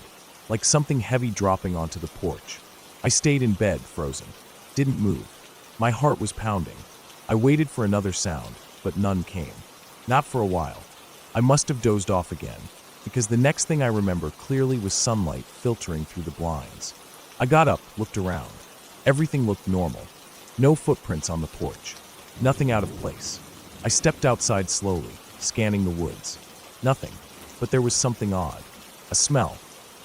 like something heavy dropping onto the porch. I stayed in bed, frozen. Didn't move. My heart was pounding. I waited for another sound, but none came. Not for a while. I must have dozed off again, because the next thing I remember clearly was sunlight filtering through the blinds. I got up, looked around. Everything looked normal. No footprints on the porch. Nothing out of place. I stepped outside slowly, scanning the woods. Nothing, but there was something odd. A smell.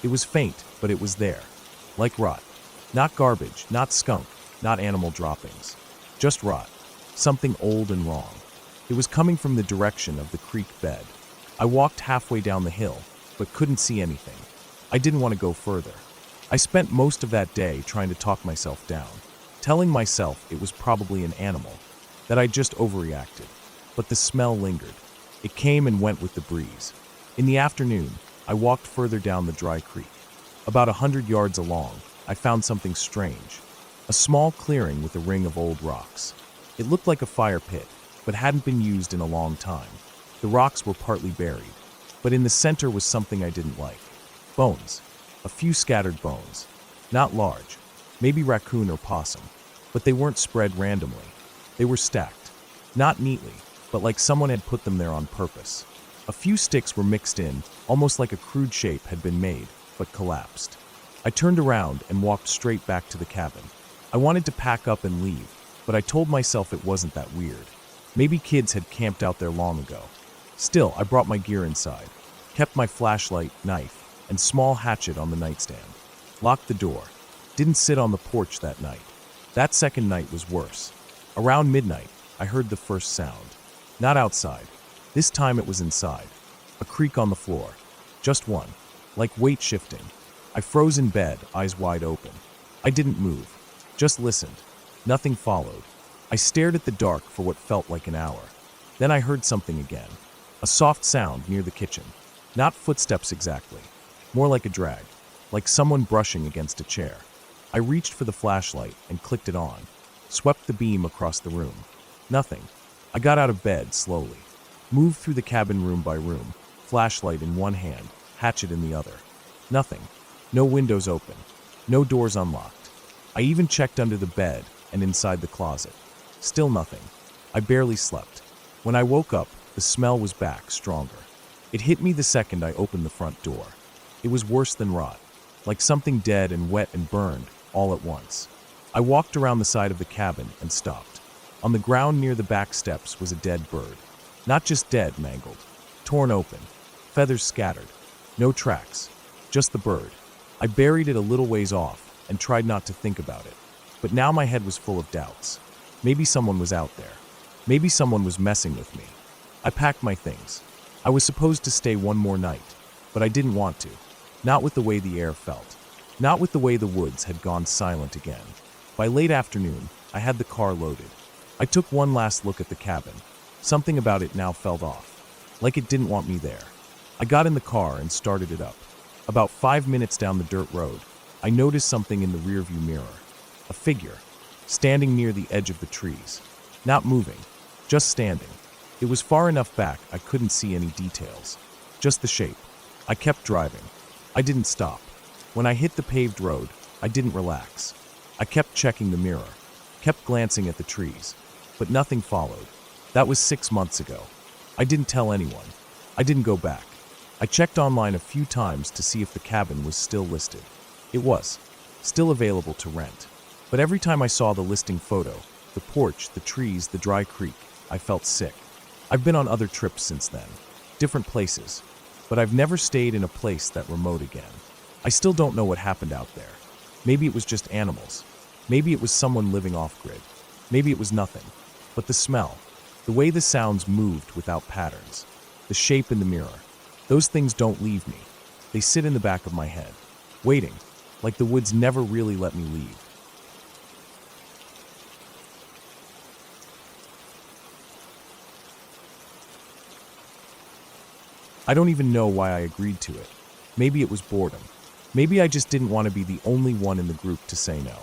It was faint, but it was there. Like rot. Not garbage, not skunk, not animal droppings. Just rot. Something old and wrong. It was coming from the direction of the creek bed. I walked halfway down the hill, but couldn't see anything. I didn't want to go further. I spent most of that day trying to talk myself down, telling myself it was probably an animal, that I just overreacted. But the smell lingered. It came and went with the breeze. In the afternoon, I walked further down the dry creek. About 100 yards along, I found something strange. A small clearing with a ring of old rocks. It looked like a fire pit, but hadn't been used in a long time. The rocks were partly buried, but in the center was something I didn't like. Bones. A few scattered bones. Not large. Maybe raccoon or possum. But they weren't spread randomly. They were stacked. Not neatly, but like someone had put them there on purpose. A few sticks were mixed in, almost like a crude shape had been made, but collapsed. I turned around and walked straight back to the cabin. I wanted to pack up and leave, but I told myself it wasn't that weird. Maybe kids had camped out there long ago. Still, I brought my gear inside, kept my flashlight, knife, and small hatchet on the nightstand. Locked the door. Didn't sit on the porch that night. That second night was worse. Around midnight, I heard the first sound. Not outside. This time it was inside. A creak on the floor. Just one. Like weight shifting. I froze in bed, eyes wide open. I didn't move. Just listened. Nothing followed. I stared at the dark for what felt like an hour. Then I heard something again. A soft sound near the kitchen. Not footsteps exactly. More like a drag. Like someone brushing against a chair. I reached for the flashlight and clicked it on. Swept the beam across the room. Nothing. I got out of bed slowly. Moved through the cabin room by room. Flashlight in one hand, hatchet in the other. Nothing. No windows open. No doors unlocked. I even checked under the bed and inside the closet. Still nothing. I barely slept. When I woke up, the smell was back, stronger. It hit me the second I opened the front door. It was worse than rot. Like something dead and wet and burned, all at once. I walked around the side of the cabin and stopped. On the ground near the back steps was a dead bird. Not just dead, mangled. Torn open. Feathers scattered. No tracks. Just the bird. I buried it a little ways off and tried not to think about it. But now my head was full of doubts. Maybe someone was out there. Maybe someone was messing with me. I packed my things. I was supposed to stay one more night, but I didn't want to. Not with the way the air felt. Not with the way the woods had gone silent again. By late afternoon, I had the car loaded. I took one last look at the cabin. Something about it now felt off. Like it didn't want me there. I got in the car and started it up. About 5 minutes down the dirt road, I noticed something in the rearview mirror. A figure, standing near the edge of the trees. Not moving, just standing. It was far enough back I couldn't see any details. Just the shape. I kept driving. I didn't stop. When I hit the paved road, I didn't relax. I kept checking the mirror, kept glancing at the trees, but nothing followed. That was 6 months ago. I didn't tell anyone. I didn't go back. I checked online a few times to see if the cabin was still listed. It was, still available to rent. But every time I saw the listing photo, the porch, the trees, the dry creek, I felt sick. I've been on other trips since then, different places, but I've never stayed in a place that remote again. I still don't know what happened out there. Maybe it was just animals. Maybe it was someone living off-grid. Maybe it was nothing. But the smell, the way the sounds moved without patterns, the shape in the mirror, those things don't leave me. They sit in the back of my head, waiting, like the woods never really let me leave. I don't even know why I agreed to it. Maybe it was boredom. Maybe I just didn't want to be the only one in the group to say no.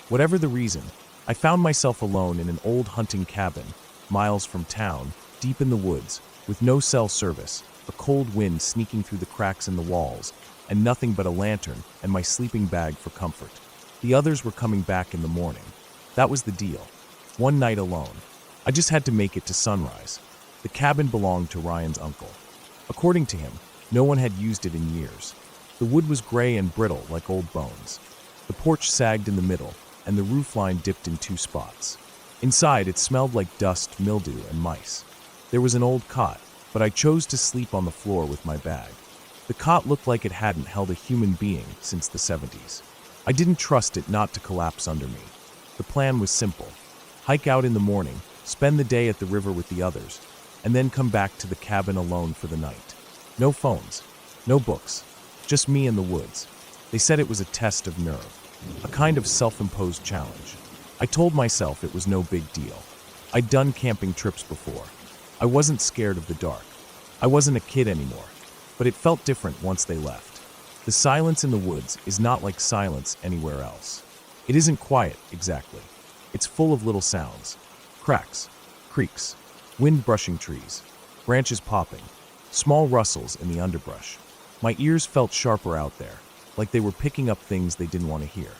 Whatever the reason, I found myself alone in an old hunting cabin, miles from town, deep in the woods, with no cell service, a cold wind sneaking through the cracks in the walls, and nothing but a lantern and my sleeping bag for comfort. The others were coming back in the morning. That was the deal. One night alone. I just had to make it to sunrise. The cabin belonged to Ryan's uncle. According to him, no one had used it in years. The wood was gray and brittle like old bones. The porch sagged in the middle, and the roofline dipped in 2 spots. Inside, it smelled like dust, mildew, and mice. There was an old cot, but I chose to sleep on the floor with my bag. The cot looked like it hadn't held a human being since the 70s. I didn't trust it not to collapse under me. The plan was simple. Hike out in the morning, spend the day at the river with the others, and then come back to the cabin alone for the night. No phones, no books, just me in the woods. They said it was a test of nerve, a kind of self-imposed challenge. I told myself it was no big deal. I'd done camping trips before. I wasn't scared of the dark. I wasn't a kid anymore, but it felt different once they left. The silence in the woods is not like silence anywhere else. It isn't quiet, exactly. It's full of little sounds. Cracks, creaks, wind brushing trees, branches popping, small rustles in the underbrush. My ears felt sharper out there, like they were picking up things they didn't want to hear.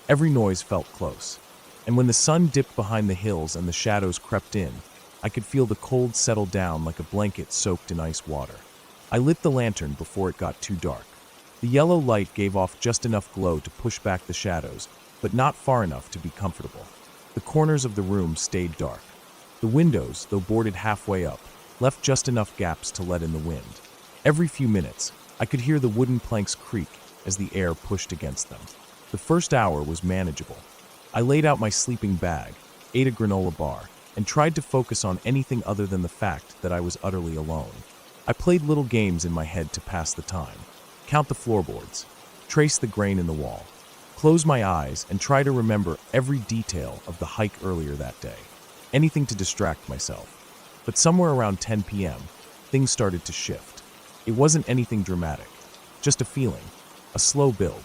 Every noise felt close. And when the sun dipped behind the hills and the shadows crept in, I could feel the cold settle down like a blanket soaked in ice water. I lit the lantern before it got too dark. The yellow light gave off just enough glow to push back the shadows but not far enough to be comfortable. The corners of the room stayed dark. The windows, though boarded halfway up, left just enough gaps to let in the wind. Every few minutes, I could hear the wooden planks creak as the air pushed against them. The first hour was manageable. I laid out my sleeping bag, ate a granola bar, and tried to focus on anything other than the fact that I was utterly alone. I played little games in my head to pass the time. Count the floorboards, trace the grain in the wall, close my eyes and try to remember every detail of the hike earlier that day. Anything to distract myself. But somewhere around 10 p.m., things started to shift. It wasn't anything dramatic, just a feeling, a slow build,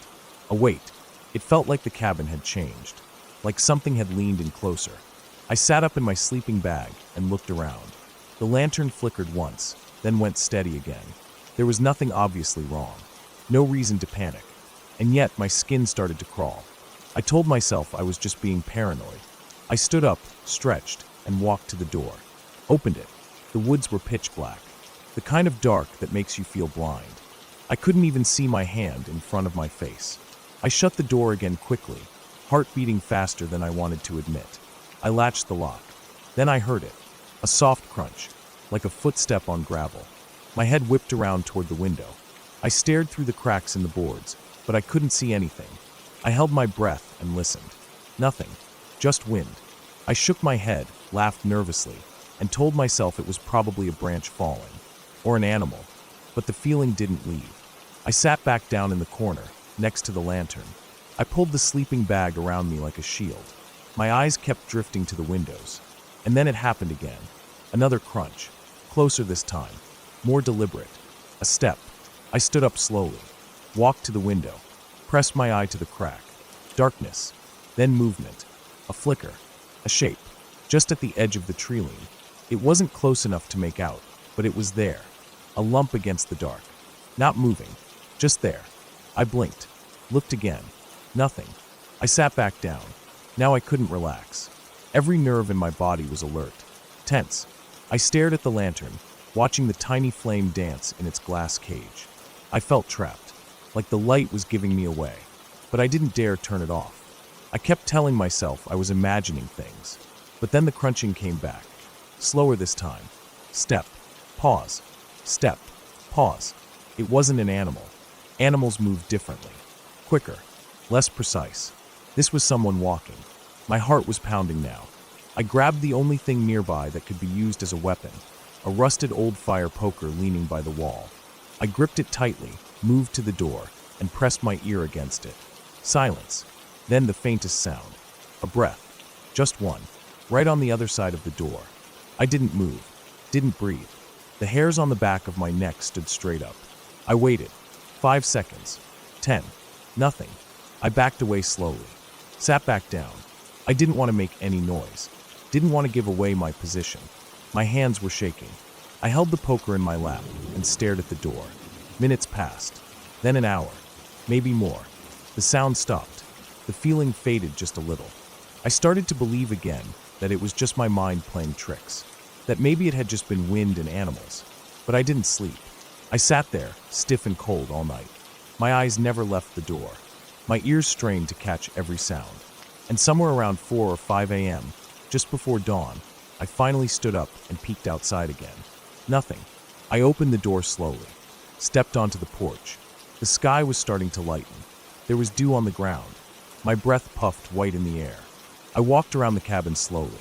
a weight. It felt like the cabin had changed, like something had leaned in closer. I sat up in my sleeping bag and looked around. The lantern flickered once, then went steady again. There was nothing obviously wrong, no reason to panic, and yet my skin started to crawl. I told myself I was just being paranoid. I stood up, stretched, and walked to the door. Opened it. The woods were pitch black, the kind of dark that makes you feel blind. I couldn't even see my hand in front of my face. I shut the door again quickly, heart beating faster than I wanted to admit. I latched the lock. Then I heard it, a soft crunch, like a footstep on gravel. My head whipped around toward the window. I stared through the cracks in the boards, but I couldn't see anything. I held my breath and listened. Nothing, just wind. I shook my head, laughed nervously, and told myself it was probably a branch falling, or an animal, but the feeling didn't leave. I sat back down in the corner, next to the lantern. I pulled the sleeping bag around me like a shield. My eyes kept drifting to the windows, and then it happened again. Another crunch, closer this time, more deliberate. A step. I stood up slowly, walked to the window, pressed my eye to the crack. Darkness, then movement, a flicker, a shape, just at the edge of the tree line. It wasn't close enough to make out, but it was there, a lump against the dark. Not moving, just there. I blinked, looked again. Nothing. I sat back down. Now I couldn't relax. Every nerve in my body was alert, tense. I stared at the lantern, watching the tiny flame dance in its glass cage. I felt trapped, like the light was giving me away, but I didn't dare turn it off. I kept telling myself I was imagining things, but then the crunching came back, slower this time. Step, pause, step, pause. It wasn't an animal. Animals moved differently, quicker, less precise. This was someone walking. My heart was pounding now. I grabbed the only thing nearby that could be used as a weapon, a rusted old fire poker leaning by the wall. I gripped it tightly, moved to the door, and pressed my ear against it. Silence. Then the faintest sound. A breath. Just one. Right on the other side of the door. I didn't move. Didn't breathe. The hairs on the back of my neck stood straight up. I waited. 5 seconds. 10. Nothing. I backed away slowly. Sat back down. I didn't want to make any noise. Didn't want to give away my position. My hands were shaking. I held the poker in my lap and stared at the door. Minutes passed. Then an hour. Maybe more. The sound stopped. The feeling faded just a little. I started to believe again that it was just my mind playing tricks. That maybe it had just been wind and animals. But I didn't sleep. I sat there, stiff and cold all night. My eyes never left the door. My ears strained to catch every sound. And somewhere around 4 or 5 a.m., just before dawn, I finally stood up and peeked outside again. Nothing. I opened the door slowly, stepped onto the porch. The sky was starting to lighten. There was dew on the ground. My breath puffed white in the air. I walked around the cabin slowly.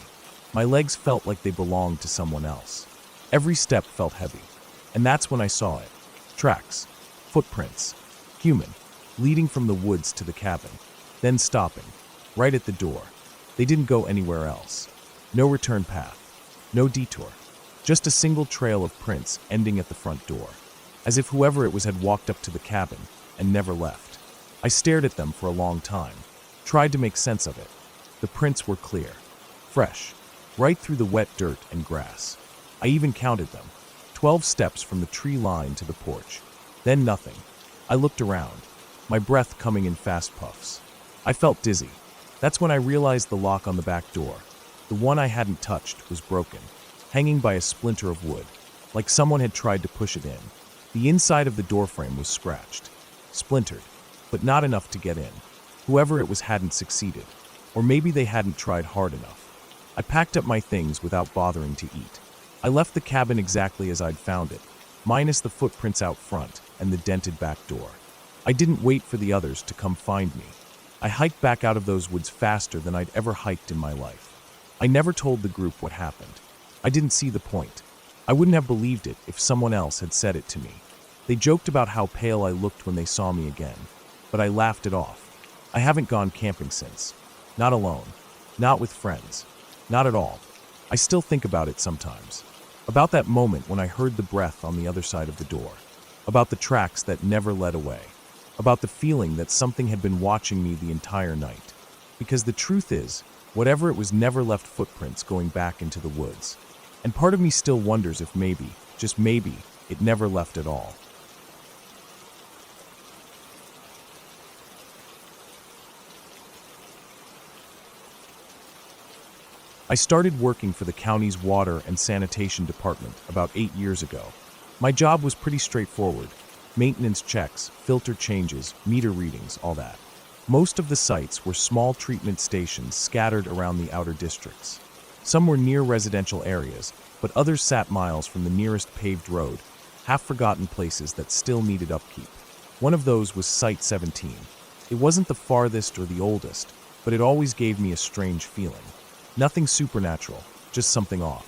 My legs felt like they belonged to someone else. Every step felt heavy. And that's when I saw it. Tracks. Footprints. Human. Leading from the woods to the cabin. Then stopping. Right at the door. They didn't go anywhere else. No return path. No detour. Just a single trail of prints ending at the front door. As if whoever it was had walked up to the cabin and never left. I stared at them for a long time. Tried to make sense of it. The prints were clear. Fresh. Right through the wet dirt and grass. I even counted them. 12 steps from the tree line to the porch. Then nothing. I looked around. My breath coming in fast puffs. I felt dizzy. That's when I realized the lock on the back door, the one I hadn't touched, was broken, hanging by a splinter of wood, like someone had tried to push it in. The inside of the doorframe was scratched, splintered, but not enough to get in. Whoever it was hadn't succeeded. Or maybe they hadn't tried hard enough. I packed up my things without bothering to eat. I left the cabin exactly as I'd found it, minus the footprints out front and the dented back door. I didn't wait for the others to come find me. I hiked back out of those woods faster than I'd ever hiked in my life. I never told the group what happened. I didn't see the point. I wouldn't have believed it if someone else had said it to me. They joked about how pale I looked when they saw me again, but I laughed it off. I haven't gone camping since. Not alone. Not with friends. Not at all. I still think about it sometimes. About that moment when I heard the breath on the other side of the door. About the tracks that never led away. About the feeling that something had been watching me the entire night. Because the truth is, whatever it was never left footprints going back into the woods. And part of me still wonders if maybe, just maybe, it never left at all. I started working for the county's water and sanitation department about 8 years ago. My job was pretty straightforward. Maintenance checks, filter changes, meter readings, all that. Most of the sites were small treatment stations scattered around the outer districts. Some were near residential areas, but others sat miles from the nearest paved road, half-forgotten places that still needed upkeep. One of those was Site 17. It wasn't the farthest or the oldest, but it always gave me a strange feeling. Nothing supernatural, just something off.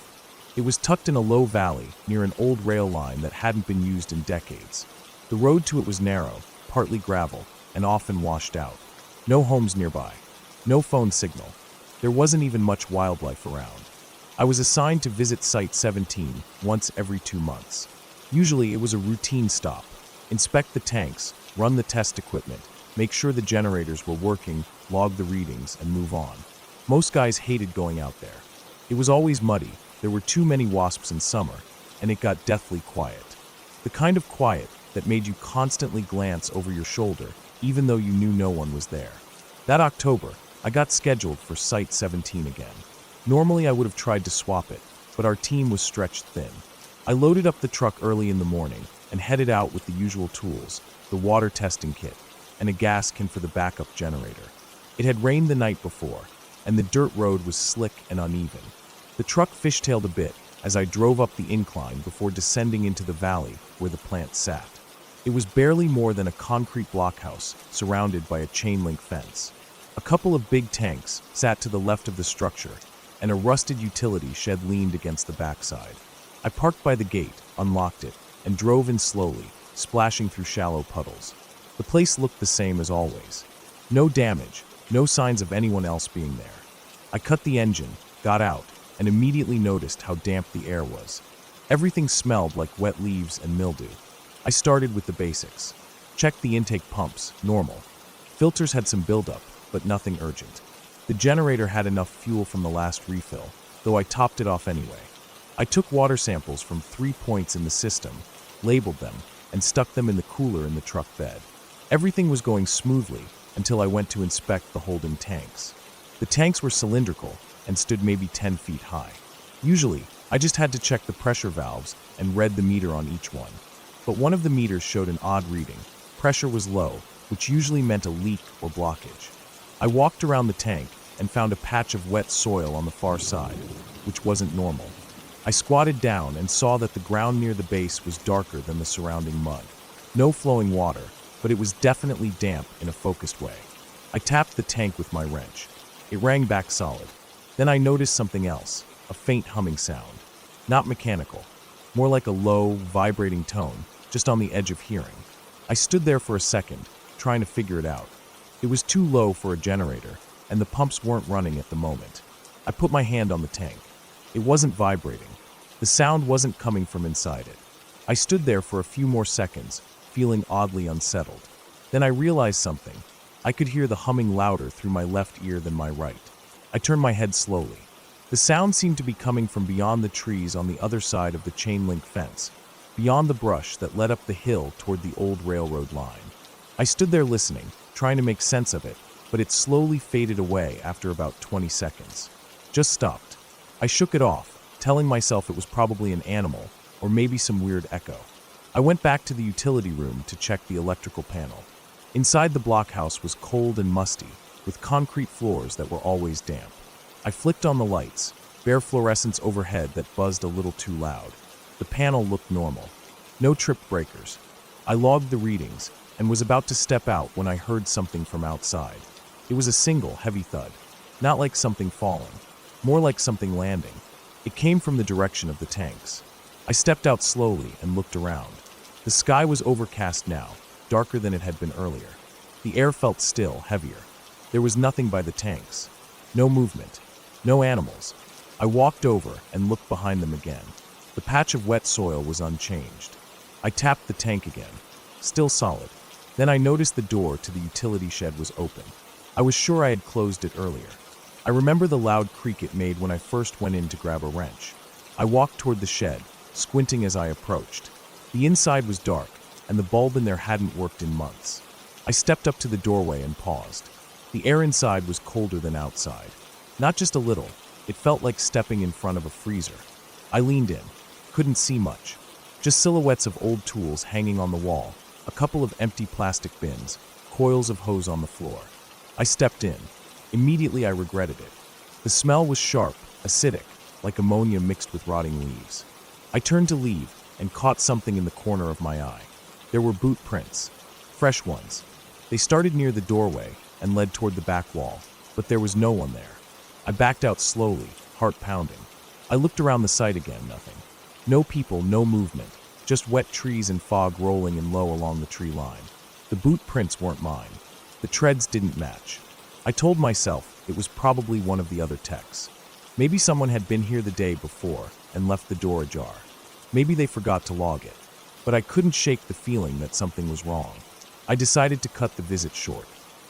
It was tucked in a low valley near an old rail line that hadn't been used in decades. The road to it was narrow, partly gravel, and often washed out. No homes nearby. No phone signal. There wasn't even much wildlife around. I was assigned to visit Site 17 once every 2 months. Usually it was a routine stop. Inspect the tanks, run the test equipment, make sure the generators were working, log the readings, and move on. Most guys hated going out there. It was always muddy, there were too many wasps in summer, and it got deathly quiet. The kind of quiet that made you constantly glance over your shoulder, even though you knew no one was there. That October, I got scheduled for Site 17 again. Normally I would have tried to swap it, but our team was stretched thin. I loaded up the truck early in the morning and headed out with the usual tools, the water testing kit, and a gas can for the backup generator. It had rained the night before, and the dirt road was slick and uneven. The truck fishtailed a bit as I drove up the incline before descending into the valley where the plant sat. It was barely more than a concrete blockhouse surrounded by a chain-link fence. A couple of big tanks sat to the left of the structure, and a rusted utility shed leaned against the backside. I parked by the gate, unlocked it, and drove in slowly, splashing through shallow puddles. The place looked the same as always. No damage, no signs of anyone else being there. I cut the engine, got out, and immediately noticed how damp the air was. Everything smelled like wet leaves and mildew. I started with the basics. Checked the intake pumps, normal. Filters had some buildup, but nothing urgent. The generator had enough fuel from the last refill, though I topped it off anyway. I took water samples from 3 points in the system, labeled them, and stuck them in the cooler in the truck bed. Everything was going smoothly until I went to inspect the holding tanks. The tanks were cylindrical and stood maybe 10 feet high. Usually, I just had to check the pressure valves and read the meter on each one. But one of the meters showed an odd reading. Pressure was low, which usually meant a leak or blockage. I walked around the tank and found a patch of wet soil on the far side, which wasn't normal. I squatted down and saw that the ground near the base was darker than the surrounding mud. No flowing water, but it was definitely damp in a focused way. I tapped the tank with my wrench. It rang back solid. Then I noticed something else, a faint humming sound. Not mechanical, more like a low, vibrating tone, just on the edge of hearing. I stood there for a second, trying to figure it out. It was too low for a generator, and the pumps weren't running at the moment. I put my hand on the tank. It wasn't vibrating. The sound wasn't coming from inside it. I stood there for a few more seconds, feeling oddly unsettled. Then I realized something. I could hear the humming louder through my left ear than my right. I turned my head slowly. The sound seemed to be coming from beyond the trees on the other side of the chain-link fence, beyond the brush that led up the hill toward the old railroad line. I stood there listening, trying to make sense of it, but it slowly faded away after about 20 seconds. Just stopped. I shook it off, telling myself it was probably an animal, or maybe some weird echo. I went back to the utility room to check the electrical panel. Inside the blockhouse was cold and musty, with concrete floors that were always damp. I flicked on the lights, bare fluorescence overhead that buzzed a little too loud. The panel looked normal. No trip breakers. I logged the readings and was about to step out when I heard something from outside. It was a single, heavy thud. Not like something falling, more like something landing. It came from the direction of the tanks. I stepped out slowly and looked around. The sky was overcast now, darker than it had been earlier. The air felt still, heavier. There was nothing by the tanks. No movement. No animals. I walked over and looked behind them again. The patch of wet soil was unchanged. I tapped the tank again. Still solid. Then I noticed the door to the utility shed was open. I was sure I had closed it earlier. I remember the loud creak it made when I first went in to grab a wrench. I walked toward the shed, squinting as I approached. The inside was dark, and the bulb in there hadn't worked in months. I stepped up to the doorway and paused. The air inside was colder than outside. Not just a little, it felt like stepping in front of a freezer. I leaned in. Couldn't see much. Just silhouettes of old tools hanging on the wall, a couple of empty plastic bins, coils of hose on the floor. I stepped in. Immediately I regretted it. The smell was sharp, acidic, like ammonia mixed with rotting leaves. I turned to leave and caught something in the corner of my eye. There were boot prints. Fresh ones. They started near the doorway and led toward the back wall, but there was no one there. I backed out slowly, heart pounding. I looked around the site again, nothing. No people, no movement, just wet trees and fog rolling in low along the tree line. The boot prints weren't mine. The treads didn't match. I told myself it was probably one of the other techs. Maybe someone had been here the day before and left the door ajar. Maybe they forgot to log it. But I couldn't shake the feeling that something was wrong. I decided to cut the visit short.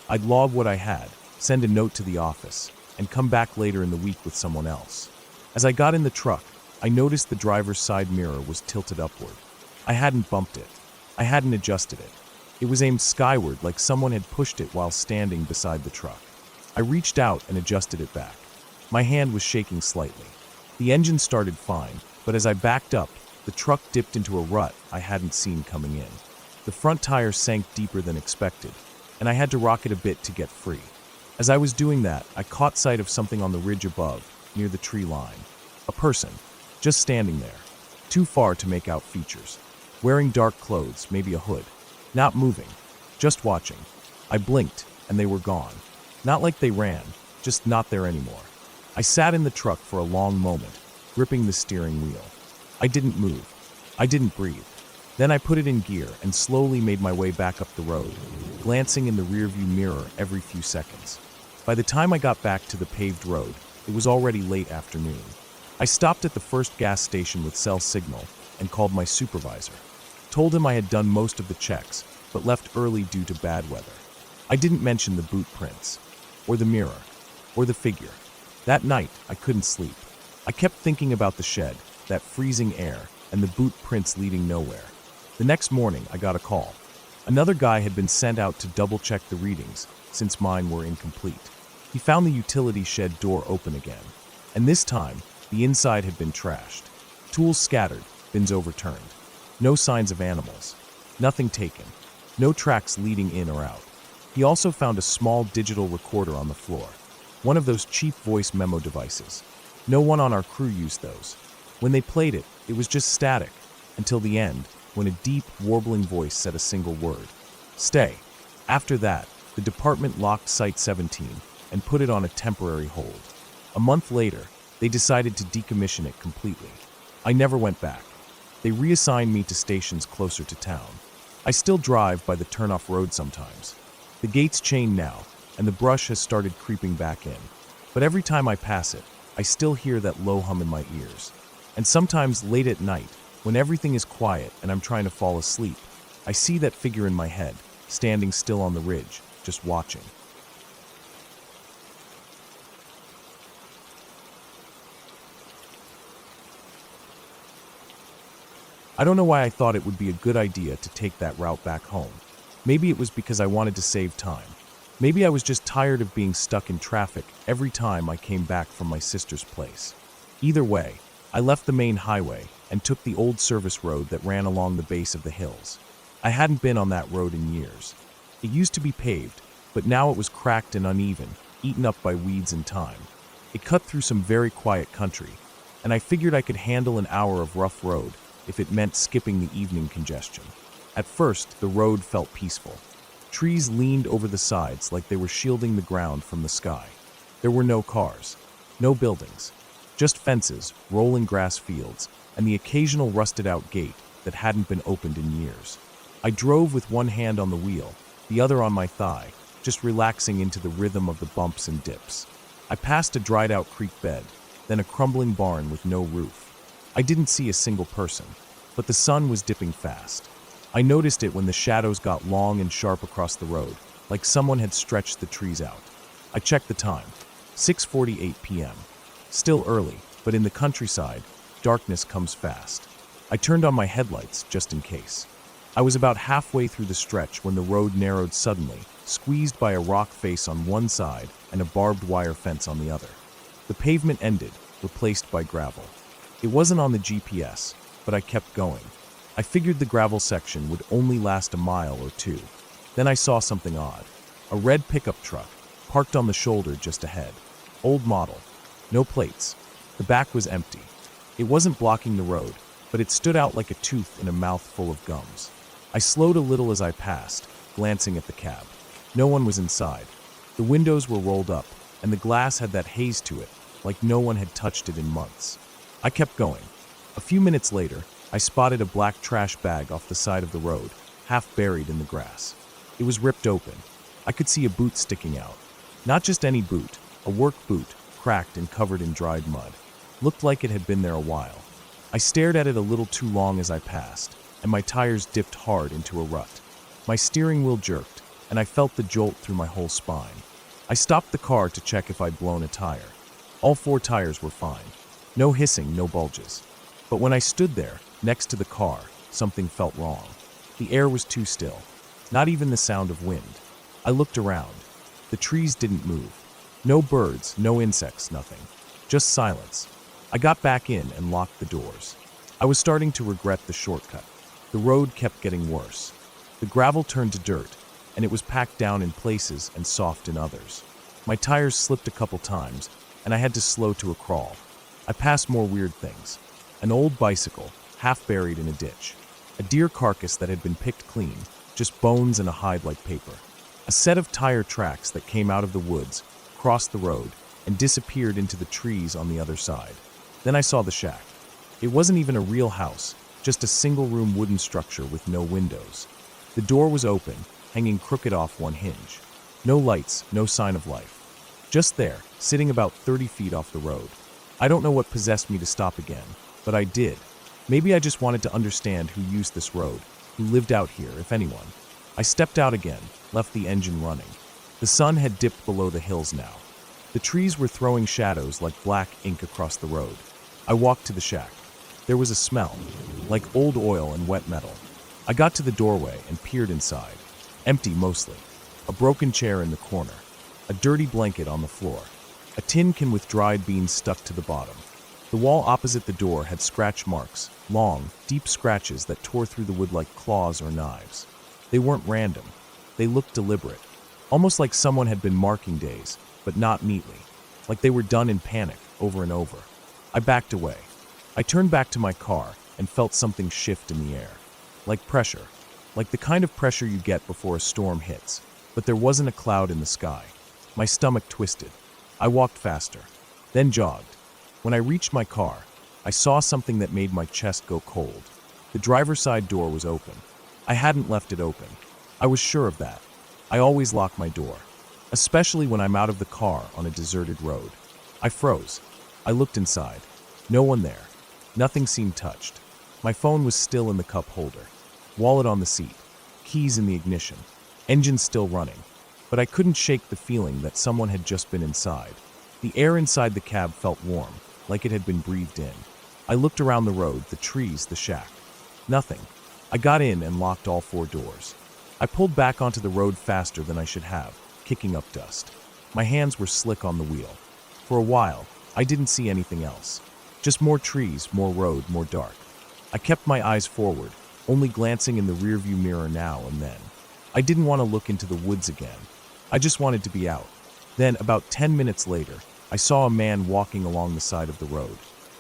I'd log what I had, send a note to the office, and come back later in the week with someone else. As I got in the truck, I noticed the driver's side mirror was tilted upward. I hadn't bumped it. I hadn't adjusted it. It was aimed skyward like someone had pushed it while standing beside the truck. I reached out and adjusted it back. My hand was shaking slightly. The engine started fine, but as I backed up, the truck dipped into a rut I hadn't seen coming in. The front tire sank deeper than expected, and I had to rock it a bit to get free. As I was doing that, I caught sight of something on the ridge above, near the tree line. A person, just standing there, too far to make out features. Wearing dark clothes, maybe a hood. Not moving, just watching. I blinked, and they were gone. Not like they ran, just not there anymore. I sat in the truck for a long moment, gripping the steering wheel. I didn't move. I didn't breathe. Then I put it in gear and slowly made my way back up the road, glancing in the rearview mirror every few seconds. By the time I got back to the paved road, it was already late afternoon. I stopped at the first gas station with cell signal and called my supervisor. Told him I had done most of the checks, but left early due to bad weather. I didn't mention the boot prints, or the mirror, or the figure. That night, I couldn't sleep. I kept thinking about the shed, that freezing air, and the boot prints leading nowhere. The next morning, I got a call. Another guy had been sent out to double-check the readings, since mine were incomplete. He found the utility shed door open again, and this time, the inside had been trashed. Tools scattered, bins overturned. No signs of animals. Nothing taken. No tracks leading in or out. He also found a small digital recorder on the floor. One of those cheap voice memo devices. No one on our crew used those. When they played it, it was just static, until the end, when a deep, warbling voice said a single word. Stay. After that, the department locked Site 17 and put it on a temporary hold. A month later, they decided to decommission it completely. I never went back. They reassigned me to stations closer to town. I still drive by the turnoff road sometimes. The gate's chained now, and the brush has started creeping back in. But every time I pass it, I still hear that low hum in my ears. And sometimes late at night, when everything is quiet and I'm trying to fall asleep, I see that figure in my head, standing still on the ridge, just watching. I don't know why I thought it would be a good idea to take that route back home. Maybe it was because I wanted to save time. Maybe I was just tired of being stuck in traffic every time I came back from my sister's place. Either way, I left the main highway and took the old service road that ran along the base of the hills. I hadn't been on that road in years. It used to be paved, but now it was cracked and uneven, eaten up by weeds and time. It cut through some very quiet country, and I figured I could handle an hour of rough road if it meant skipping the evening congestion. At first, the road felt peaceful. Trees leaned over the sides like they were shielding the ground from the sky. There were no cars, no buildings, just fences, rolling grass fields, and the occasional rusted-out gate that hadn't been opened in years. I drove with one hand on the wheel, the other on my thigh, just relaxing into the rhythm of the bumps and dips. I passed a dried-out creek bed, then a crumbling barn with no roof. I didn't see a single person, but the sun was dipping fast. I noticed it when the shadows got long and sharp across the road, like someone had stretched the trees out. I checked the time, 6:48 p.m. Still early, but in the countryside, darkness comes fast. I turned on my headlights just in case. I was about halfway through the stretch when the road narrowed suddenly, squeezed by a rock face on one side and a barbed wire fence on the other. The pavement ended, replaced by gravel. It wasn't on the GPS, but I kept going. I figured the gravel section would only last a mile or two. Then I saw something odd. A red pickup truck, parked on the shoulder just ahead. Old model. No plates. The back was empty. It wasn't blocking the road, but it stood out like a tooth in a mouth full of gums. I slowed a little as I passed, glancing at the cab. No one was inside. The windows were rolled up, and the glass had that haze to it, like no one had touched it in months. I kept going. A few minutes later, I spotted a black trash bag off the side of the road, half buried in the grass. It was ripped open. I could see a boot sticking out. Not just any boot, a work boot, cracked and covered in dried mud. Looked like it had been there a while. I stared at it a little too long as I passed, and my tires dipped hard into a rut. My steering wheel jerked, and I felt the jolt through my whole spine. I stopped the car to check if I'd blown a tire. All 4 tires were fine. No hissing, no bulges. But when I stood there, next to the car, something felt wrong. The air was too still. Not even the sound of wind. I looked around. The trees didn't move. No birds, no insects, nothing. Just silence. I got back in and locked the doors. I was starting to regret the shortcut. The road kept getting worse. The gravel turned to dirt, and it was packed down in places and soft in others. My tires slipped a couple times, and I had to slow to a crawl. I passed more weird things. An old bicycle, half buried in a ditch. A deer carcass that had been picked clean, just bones and a hide like paper. A set of tire tracks that came out of the woods, crossed the road, and disappeared into the trees on the other side. Then I saw the shack. It wasn't even a real house, just a single-room wooden structure with no windows. The door was open, hanging crooked off one hinge. No lights, no sign of life. Just there, sitting about 30 feet off the road. I don't know what possessed me to stop again, but I did. Maybe I just wanted to understand who used this road, who lived out here, if anyone. I stepped out again, left the engine running. The sun had dipped below the hills now. The trees were throwing shadows like black ink across the road. I walked to the shack. There was a smell, like old oil and wet metal. I got to the doorway and peered inside. Empty mostly. A broken chair in the corner. A dirty blanket on the floor. A tin can with dried beans stuck to the bottom. The wall opposite the door had scratch marks, long, deep scratches that tore through the wood like claws or knives. They weren't random. They looked deliberate. Almost like someone had been marking days, but not neatly. Like they were done in panic, over and over. I backed away. I turned back to my car and felt something shift in the air. Like pressure. Like the kind of pressure you get before a storm hits. But there wasn't a cloud in the sky. My stomach twisted. I walked faster, then jogged. When I reached my car, I saw something that made my chest go cold. The driver's side door was open. I hadn't left it open. I was sure of that. I always lock my door, especially when I'm out of the car on a deserted road. I froze. I looked inside. No one there. Nothing seemed touched. My phone was still in the cup holder. Wallet on the seat. Keys in the ignition. Engine still running. But I couldn't shake the feeling that someone had just been inside. The air inside the cab felt warm, like it had been breathed in. I looked around the road, the trees, the shack. Nothing. I got in and locked all 4 doors. I pulled back onto the road faster than I should have, kicking up dust. My hands were slick on the wheel. For a while, I didn't see anything else. Just more trees, more road, more dark. I kept my eyes forward, only glancing in the rearview mirror now and then. I didn't want to look into the woods again. I just wanted to be out. Then, about 10 minutes later, I saw a man walking along the side of the road.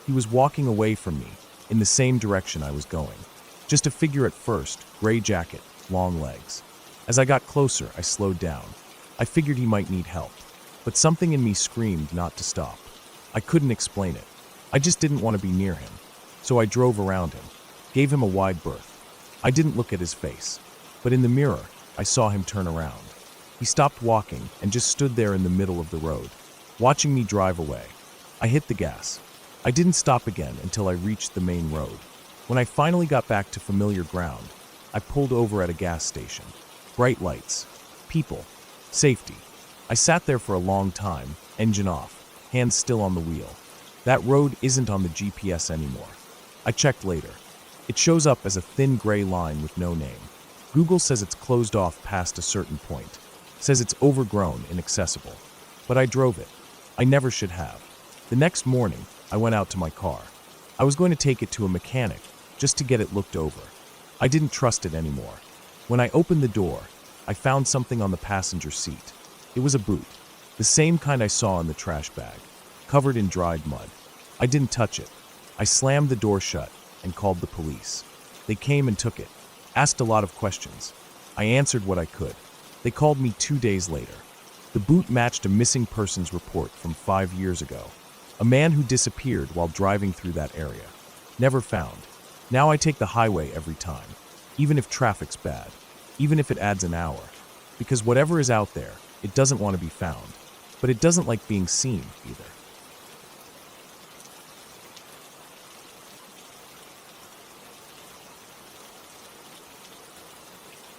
He was walking away from me, in the same direction I was going. Just a figure at first, gray jacket, long legs. As I got closer, I slowed down. I figured he might need help, but something in me screamed not to stop. I couldn't explain it. I just didn't want to be near him. So I drove around him, gave him a wide berth. I didn't look at his face, but in the mirror, I saw him turn around. He stopped walking and just stood there in the middle of the road, watching me drive away. I hit the gas. I didn't stop again until I reached the main road. When I finally got back to familiar ground, I pulled over at a gas station. Bright lights, people, safety. I sat there for a long time, engine off, hands still on the wheel. That road isn't on the GPS anymore. I checked later. It shows up as a thin gray line with no name. Google says it's closed off past a certain point. Says it's overgrown, inaccessible. But I drove it. I never should have. The next morning, I went out to my car. I was going to take it to a mechanic, just to get it looked over. I didn't trust it anymore. When I opened the door, I found something on the passenger seat. It was a boot, the same kind I saw in the trash bag, covered in dried mud. I didn't touch it. I slammed the door shut and called the police. They came and took it, asked a lot of questions. I answered what I could. They called me 2 days later. The boot matched a missing persons report from 5 years ago. A man who disappeared while driving through that area. Never found. Now I take the highway every time, even if traffic's bad, even if it adds an hour. Because whatever is out there, it doesn't want to be found. But it doesn't like being seen either.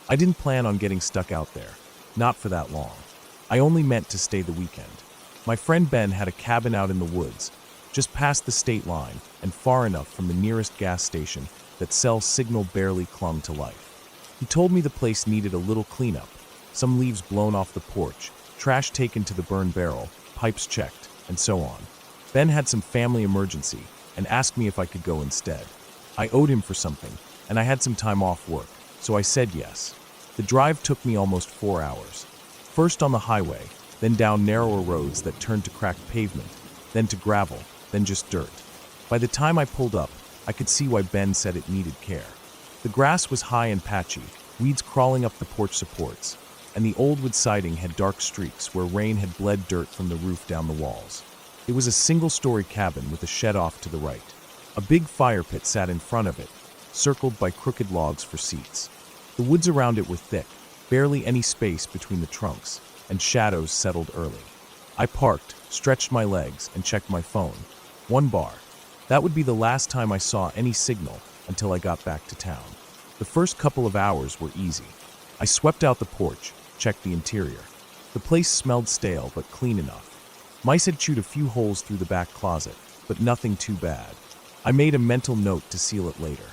I didn't plan on getting stuck out there. Not for that long. I only meant to stay the weekend. My friend Ben had a cabin out in the woods, just past the state line and far enough from the nearest gas station that cell signal barely clung to life. He told me the place needed a little cleanup, some leaves blown off the porch, trash taken to the burn barrel, pipes checked, and so on. Ben had some family emergency and asked me if I could go instead. I owed him for something, and I had some time off work, so I said yes. The drive took me almost 4 hours. First on the highway, then down narrower roads that turned to cracked pavement, then to gravel, then just dirt. By the time I pulled up, I could see why Ben said it needed care. The grass was high and patchy, weeds crawling up the porch supports, and the old wood siding had dark streaks where rain had bled dirt from the roof down the walls. It was a single-story cabin with a shed off to the right. A big fire pit sat in front of it, circled by crooked logs for seats. The woods around it were thick, barely any space between the trunks, and shadows settled early. I parked, stretched my legs, and checked my phone. 1 bar. That would be the last time I saw any signal until I got back to town. The first couple of hours were easy. I swept out the porch, checked the interior. The place smelled stale but clean enough. Mice had chewed a few holes through the back closet, but nothing too bad. I made a mental note to seal it later.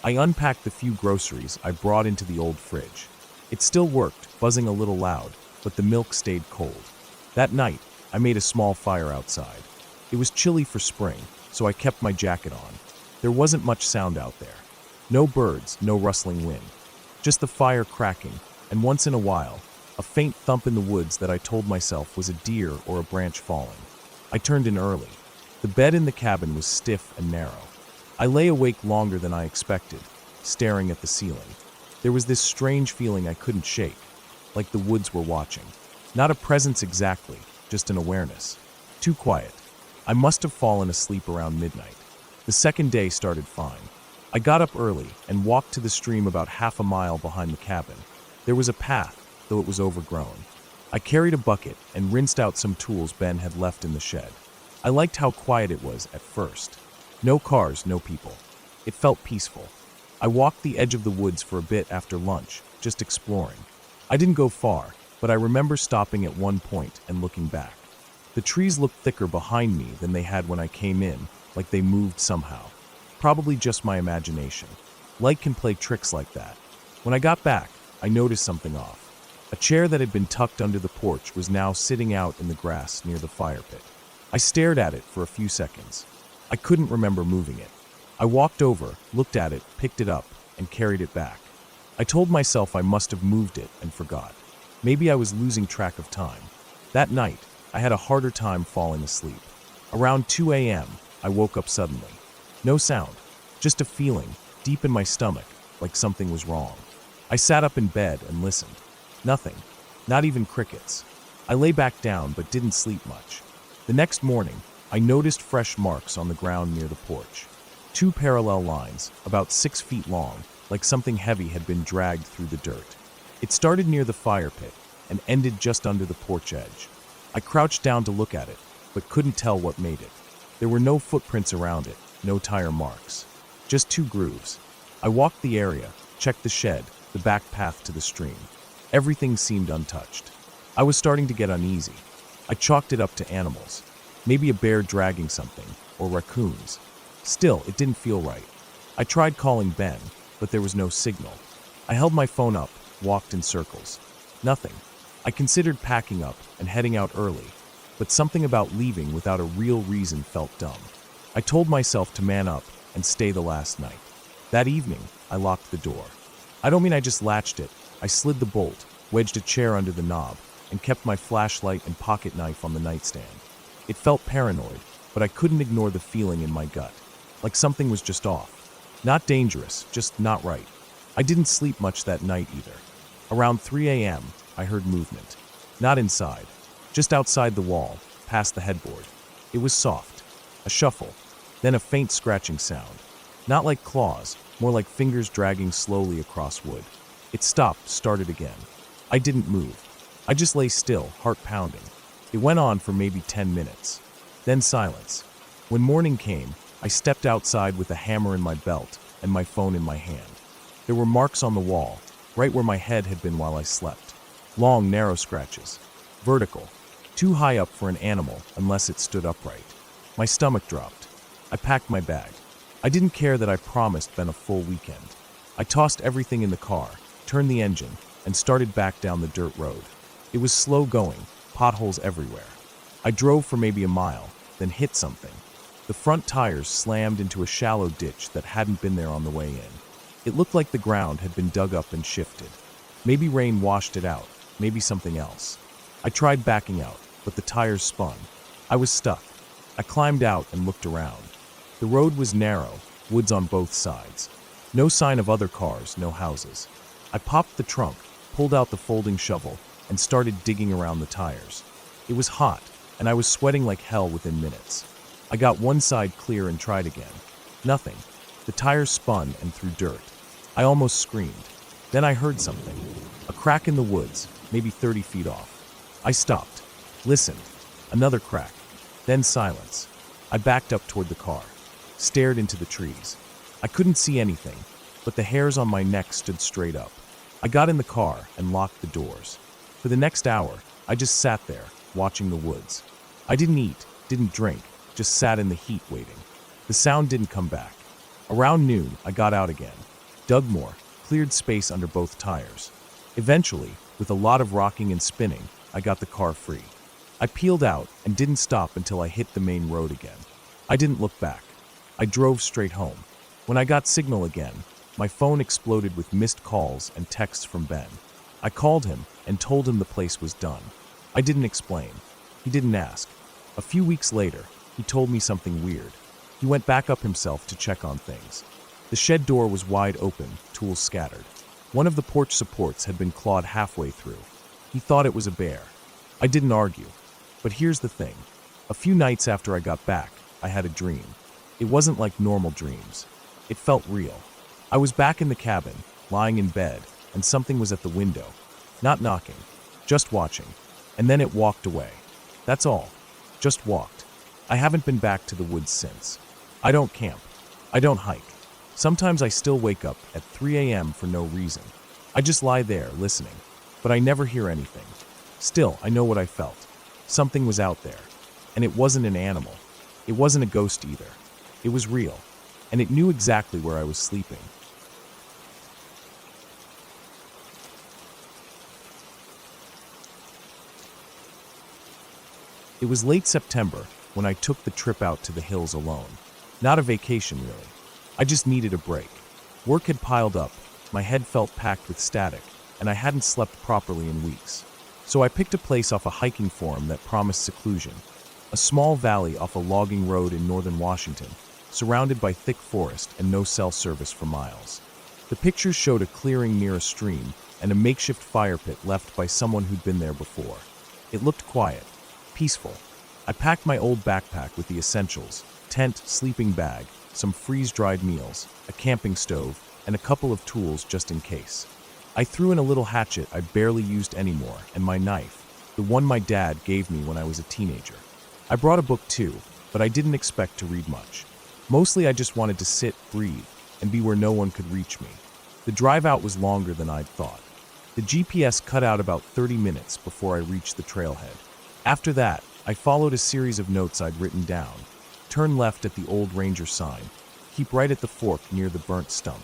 I unpacked the few groceries I brought into the old fridge. It still worked, buzzing a little loud, but the milk stayed cold. That night, I made a small fire outside. It was chilly for spring, so I kept my jacket on. There wasn't much sound out there. No birds, no rustling wind. Just the fire cracking, and once in a while, a faint thump in the woods that I told myself was a deer or a branch falling. I turned in early. The bed in the cabin was stiff and narrow. I lay awake longer than I expected, staring at the ceiling. There was this strange feeling I couldn't shake, like the woods were watching. Not a presence exactly, just an awareness. Too quiet. I must have fallen asleep around midnight. The second day started fine. I got up early and walked to the stream about half a mile behind the cabin. There was a path, though it was overgrown. I carried a bucket and rinsed out some tools Ben had left in the shed. I liked how quiet it was at first. No cars, no people. It felt peaceful. I walked the edge of the woods for a bit after lunch, just exploring. I didn't go far, but I remember stopping at one point and looking back. The trees looked thicker behind me than they had when I came in, like they moved somehow. Probably just my imagination. Light can play tricks like that. When I got back, I noticed something off. A chair that had been tucked under the porch was now sitting out in the grass near the fire pit. I stared at it for a few seconds. I couldn't remember moving it. I walked over, looked at it, picked it up, and carried it back. I told myself I must have moved it and forgot. Maybe I was losing track of time. That night, I had a harder time falling asleep. Around 2 a.m., I woke up suddenly. No sound, just a feeling, deep in my stomach, like something was wrong. I sat up in bed and listened. Nothing, not even crickets. I lay back down but didn't sleep much. The next morning, I noticed fresh marks on the ground near the porch. 2 parallel lines, about 6 feet long, like something heavy had been dragged through the dirt. It started near the fire pit and ended just under the porch edge. I crouched down to look at it, but couldn't tell what made it. There were no footprints around it, no tire marks. Just 2 grooves. I walked the area, checked the shed, the back path to the stream. Everything seemed untouched. I was starting to get uneasy. I chalked it up to animals. Maybe a bear dragging something, or raccoons. Still, it didn't feel right. I tried calling Ben, but there was no signal. I held my phone up, walked in circles. Nothing. I considered packing up and heading out early, but something about leaving without a real reason felt dumb. I told myself to man up and stay the last night. That evening, I locked the door. I don't mean I just latched it. I slid the bolt, wedged a chair under the knob, and kept my flashlight and pocket knife on the nightstand. It felt paranoid, but I couldn't ignore the feeling in my gut, like something was just off. Not dangerous, just not right. I didn't sleep much that night either. Around 3 a.m., I heard movement. Not inside, just outside the wall, past the headboard. It was soft, a shuffle, then a faint scratching sound. Not like claws, more like fingers dragging slowly across wood. It stopped, started again. I didn't move. I just lay still, heart pounding. It went on for maybe 10 minutes. Then silence. When morning came, I stepped outside with a hammer in my belt and my phone in my hand. There were marks on the wall, right where my head had been while I slept. Long, narrow scratches. Vertical. Too high up for an animal unless it stood upright. My stomach dropped. I packed my bag. I didn't care that I promised Ben a full weekend. I tossed everything in the car, turned the engine, and started back down the dirt road. It was slow going, potholes everywhere. I drove for maybe a mile, then hit something. The front tires slammed into a shallow ditch that hadn't been there on the way in. It looked like the ground had been dug up and shifted. Maybe rain washed it out, maybe something else. I tried backing out, but the tires spun. I was stuck. I climbed out and looked around. The road was narrow, woods on both sides. No sign of other cars, no houses. I popped the trunk, pulled out the folding shovel, and started digging around the tires. It was hot, and I was sweating like hell within minutes. I got one side clear and tried again. Nothing. The tires spun and threw dirt. I almost screamed. Then I heard something. A crack in the woods, maybe 30 feet off. I stopped, listened. Another crack. Then silence. I backed up toward the car, stared into the trees. I couldn't see anything, but the hairs on my neck stood straight up. I got in the car and locked the doors. For the next hour, I just sat there, watching the woods. I didn't eat, didn't drink, just sat in the heat waiting. The sound didn't come back. Around noon, I got out again, dug more, cleared space under both tires. Eventually, with a lot of rocking and spinning, I got the car free. I peeled out and didn't stop until I hit the main road again. I didn't look back. I drove straight home. When I got signal again, my phone exploded with missed calls and texts from Ben. I called him and told him the place was done. I didn't explain. He didn't ask. A few weeks later, he told me something weird. He went back up himself to check on things. The shed door was wide open, tools scattered. One of the porch supports had been clawed halfway through. He thought it was a bear. I didn't argue. But here's the thing. A few nights after I got back, I had a dream. It wasn't like normal dreams. It felt real. I was back in the cabin, lying in bed, and something was at the window. Not knocking, just watching. And then it walked away. That's all. Just walked. I haven't been back to the woods since. I don't camp. I don't hike. Sometimes I still wake up at 3 a.m. for no reason. I just lie there, listening. But I never hear anything. Still, I know what I felt. Something was out there. And it wasn't an animal. It wasn't a ghost either. It was real. And it knew exactly where I was sleeping. It was late September when I took the trip out to the hills alone. Not a vacation, really. I just needed a break. Work had piled up, my head felt packed with static, and I hadn't slept properly in weeks. So I picked a place off a hiking forum that promised seclusion, a small valley off a logging road in northern Washington, surrounded by thick forest and no cell service for miles. The pictures showed a clearing near a stream and a makeshift fire pit left by someone who'd been there before. It looked quiet, peaceful. I packed my old backpack with the essentials: tent, sleeping bag, some freeze-dried meals, a camping stove, and a couple of tools just in case. I threw in a little hatchet I barely used anymore, and my knife, the one my dad gave me when I was a teenager. I brought a book too, but I didn't expect to read much. Mostly I just wanted to sit, breathe, and be where no one could reach me. The drive out was longer than I'd thought. The GPS cut out about 30 minutes before I reached the trailhead. After that, I followed a series of notes I'd written down. Turn left at the old ranger sign. Keep right at the fork near the burnt stump.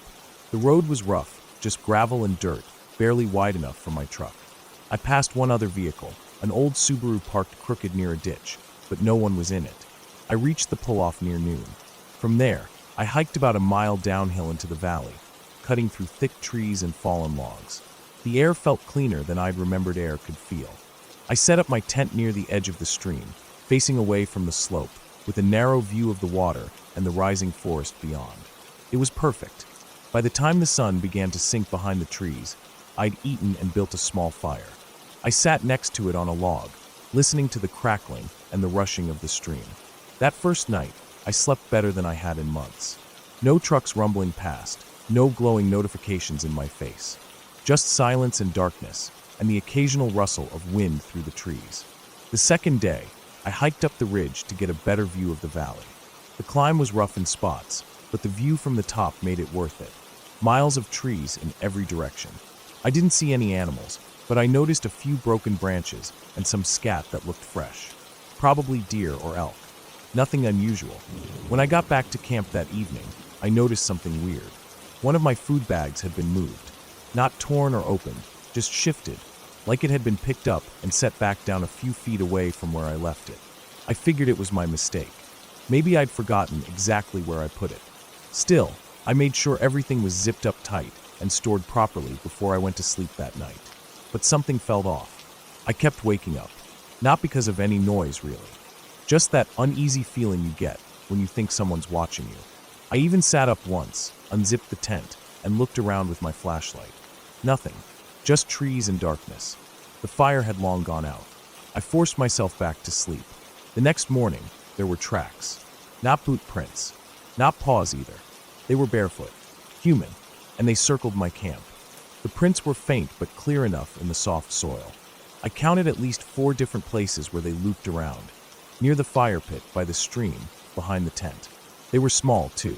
The road was rough, just gravel and dirt, barely wide enough for my truck. I passed one other vehicle, an old Subaru parked crooked near a ditch, but no one was in it. I reached the pull-off near noon. From there, I hiked about a mile downhill into the valley, cutting through thick trees and fallen logs. The air felt cleaner than I'd remembered air could feel. I set up my tent near the edge of the stream, facing away from the slope, with a narrow view of the water and the rising forest beyond. It was perfect. By the time the sun began to sink behind the trees, I'd eaten and built a small fire. I sat next to it on a log, listening to the crackling and the rushing of the stream. That first night, I slept better than I had in months. No trucks rumbling past, no glowing notifications in my face. Just silence and darkness, and the occasional rustle of wind through the trees. The second day, I hiked up the ridge to get a better view of the valley. The climb was rough in spots, but the view from the top made it worth it. Miles of trees in every direction. I didn't see any animals, but I noticed a few broken branches and some scat that looked fresh. Probably deer or elk. Nothing unusual. When I got back to camp that evening, I noticed something weird. One of my food bags had been moved. Not torn or opened, just shifted, like it had been picked up and set back down a few feet away from where I left it. I figured it was my mistake. Maybe I'd forgotten exactly where I put it. Still, I made sure everything was zipped up tight and stored properly before I went to sleep that night. But something felt off. I kept waking up. Not because of any noise, really. Just that uneasy feeling you get when you think someone's watching you. I even sat up once, unzipped the tent, and looked around with my flashlight. Nothing. Just trees and darkness. The fire had long gone out. I forced myself back to sleep. The next morning, there were tracks. Not boot prints. Not paws either. They were barefoot. Human. And they circled my camp. The prints were faint but clear enough in the soft soil. I counted at least 4 different places where they looped around. Near the fire pit, by the stream, behind the tent. They were small, too.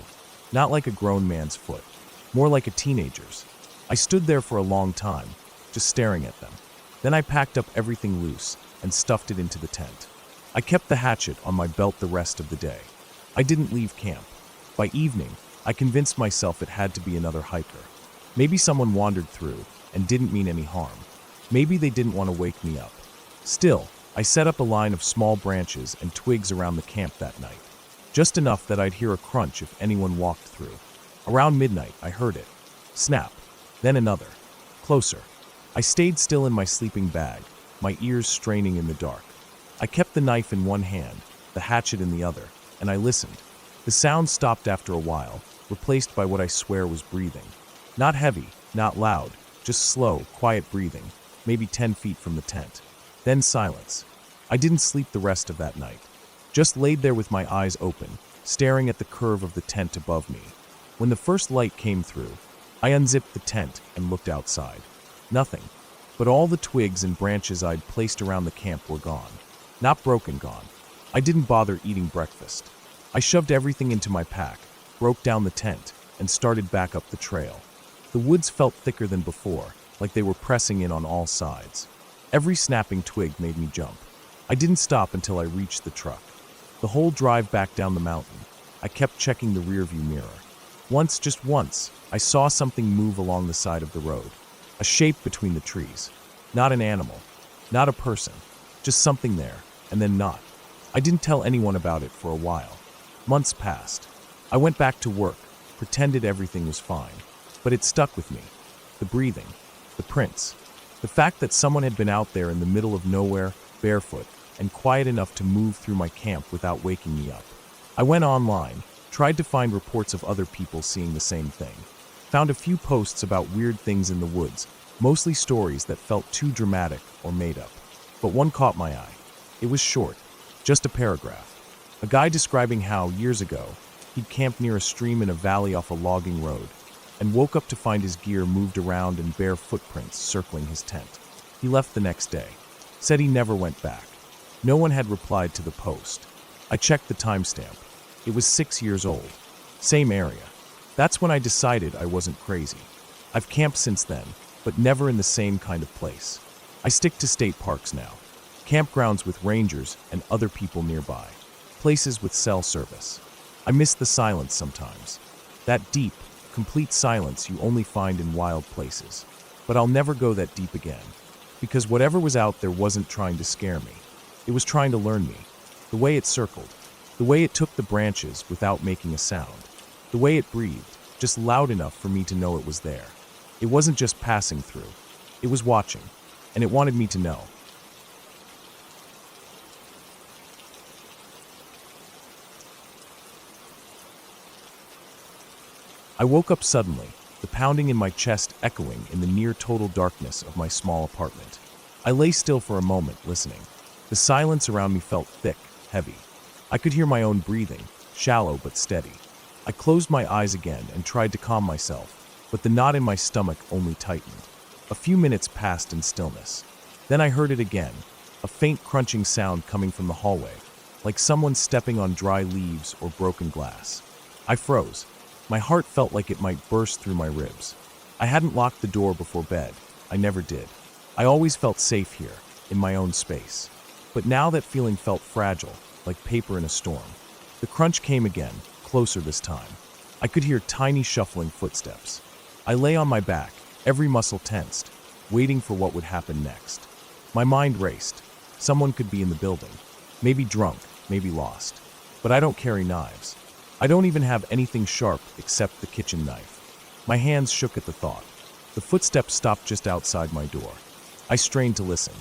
Not like a grown man's foot. More like a teenager's. I stood there for a long time, just staring at them. Then I packed up everything loose and stuffed it into the tent. I kept the hatchet on my belt the rest of the day. I didn't leave camp. By evening, I convinced myself it had to be another hiker. Maybe someone wandered through and didn't mean any harm. Maybe they didn't want to wake me up. Still, I set up a line of small branches and twigs around the camp that night. Just enough that I'd hear a crunch if anyone walked through. Around midnight, I heard it. Snap. Then another. Closer. I stayed still in my sleeping bag, my ears straining in the dark. I kept the knife in one hand, the hatchet in the other, and I listened. The sound stopped after a while, replaced by what I swear was breathing. Not heavy, not loud, just slow, quiet breathing, maybe 10 feet from the tent. Then silence. I didn't sleep the rest of that night. Just laid there with my eyes open, staring at the curve of the tent above me. When the first light came through, I unzipped the tent and looked outside. Nothing. But all the twigs and branches I'd placed around the camp were gone. Not broken gone. I didn't bother eating breakfast. I shoved everything into my pack, broke down the tent, and started back up the trail. The woods felt thicker than before, like they were pressing in on all sides. Every snapping twig made me jump. I didn't stop until I reached the truck. The whole drive back down the mountain, I kept checking the rearview mirror. Once, just once, I saw something move along the side of the road. A shape between the trees. Not an animal. Not a person. Just something there, and then not. I didn't tell anyone about it for a while. Months passed. I went back to work, pretended everything was fine. But it stuck with me. The breathing, the prints, the fact that someone had been out there in the middle of nowhere, barefoot, and quiet enough to move through my camp without waking me up. I went online, tried to find reports of other people seeing the same thing. Found a few posts about weird things in the woods, mostly stories that felt too dramatic or made up. But one caught my eye. It was short, just a paragraph. A guy describing how, years ago, he'd camped near a stream in a valley off a logging road, and woke up to find his gear moved around and bare footprints circling his tent. He left the next day. Said he never went back. No one had replied to the post. I checked the timestamp. It was 6 years old. Same area. That's when I decided I wasn't crazy. I've camped since then, but never in the same kind of place. I stick to state parks now. Campgrounds with rangers and other people nearby. Places with cell service. I miss the silence sometimes. That deep, complete silence you only find in wild places. But I'll never go that deep again. Because whatever was out there wasn't trying to scare me. It was trying to learn me. The way it circled. The way it took the branches without making a sound. The way it breathed, just loud enough for me to know it was there. It wasn't just passing through. It was watching, and it wanted me to know. I woke up suddenly, the pounding in my chest echoing in the near-total darkness of my small apartment. I lay still for a moment, listening. The silence around me felt thick, heavy. I could hear my own breathing, shallow but steady. I closed my eyes again and tried to calm myself, but the knot in my stomach only tightened. A few minutes passed in stillness. Then I heard it again, a faint crunching sound coming from the hallway, like someone stepping on dry leaves or broken glass. I froze. My heart felt like it might burst through my ribs. I hadn't locked the door before bed. I never did. I always felt safe here, in my own space. But now that feeling felt fragile, like paper in a storm. The crunch came again, closer this time. I could hear tiny shuffling footsteps. I lay on my back, every muscle tensed, waiting for what would happen next. My mind raced. Someone could be in the building. Maybe drunk, maybe lost. But I don't carry knives. I don't even have anything sharp except the kitchen knife. My hands shook at the thought. The footsteps stopped just outside my door. I strained to listen.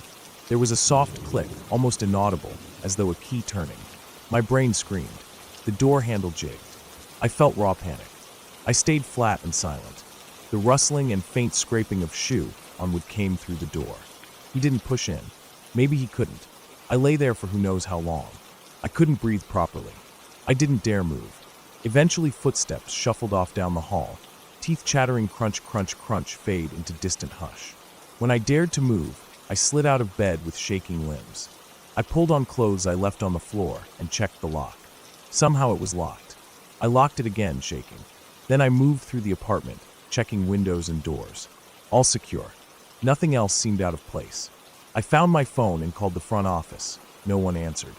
There was a soft click, almost inaudible, as though a key turning. My brain screamed. The door handle jigged. I felt raw panic. I stayed flat and silent. The rustling and faint scraping of shoe on wood came through the door. He didn't push in. Maybe he couldn't. I lay there for who knows how long. I couldn't breathe properly. I didn't dare move. Eventually footsteps shuffled off down the hall. Teeth chattering crunch, crunch, crunch fade into distant hush. When I dared to move, I slid out of bed with shaking limbs. I pulled on clothes I left on the floor and checked the lock. Somehow it was locked. I locked it again, shaking. Then I moved through the apartment, checking windows and doors. All secure. Nothing else seemed out of place. I found my phone and called the front office. No one answered.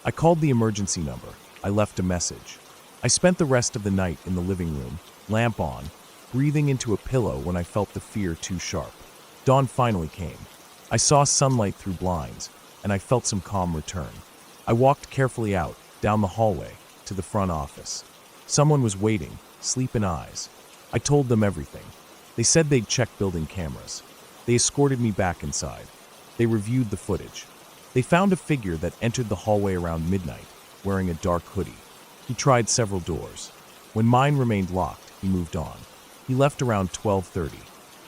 I called the emergency number. I left a message. I spent the rest of the night in the living room, lamp on, breathing into a pillow when I felt the fear too sharp. Dawn finally came. I saw sunlight through blinds, and I felt some calm return. I walked carefully out, down the hallway, to the front office. Someone was waiting, sleep in eyes. I told them everything. They said they'd check building cameras. They escorted me back inside. They reviewed the footage. They found a figure that entered the hallway around midnight, wearing a dark hoodie. He tried several doors. When mine remained locked, he moved on. He left around 12:30.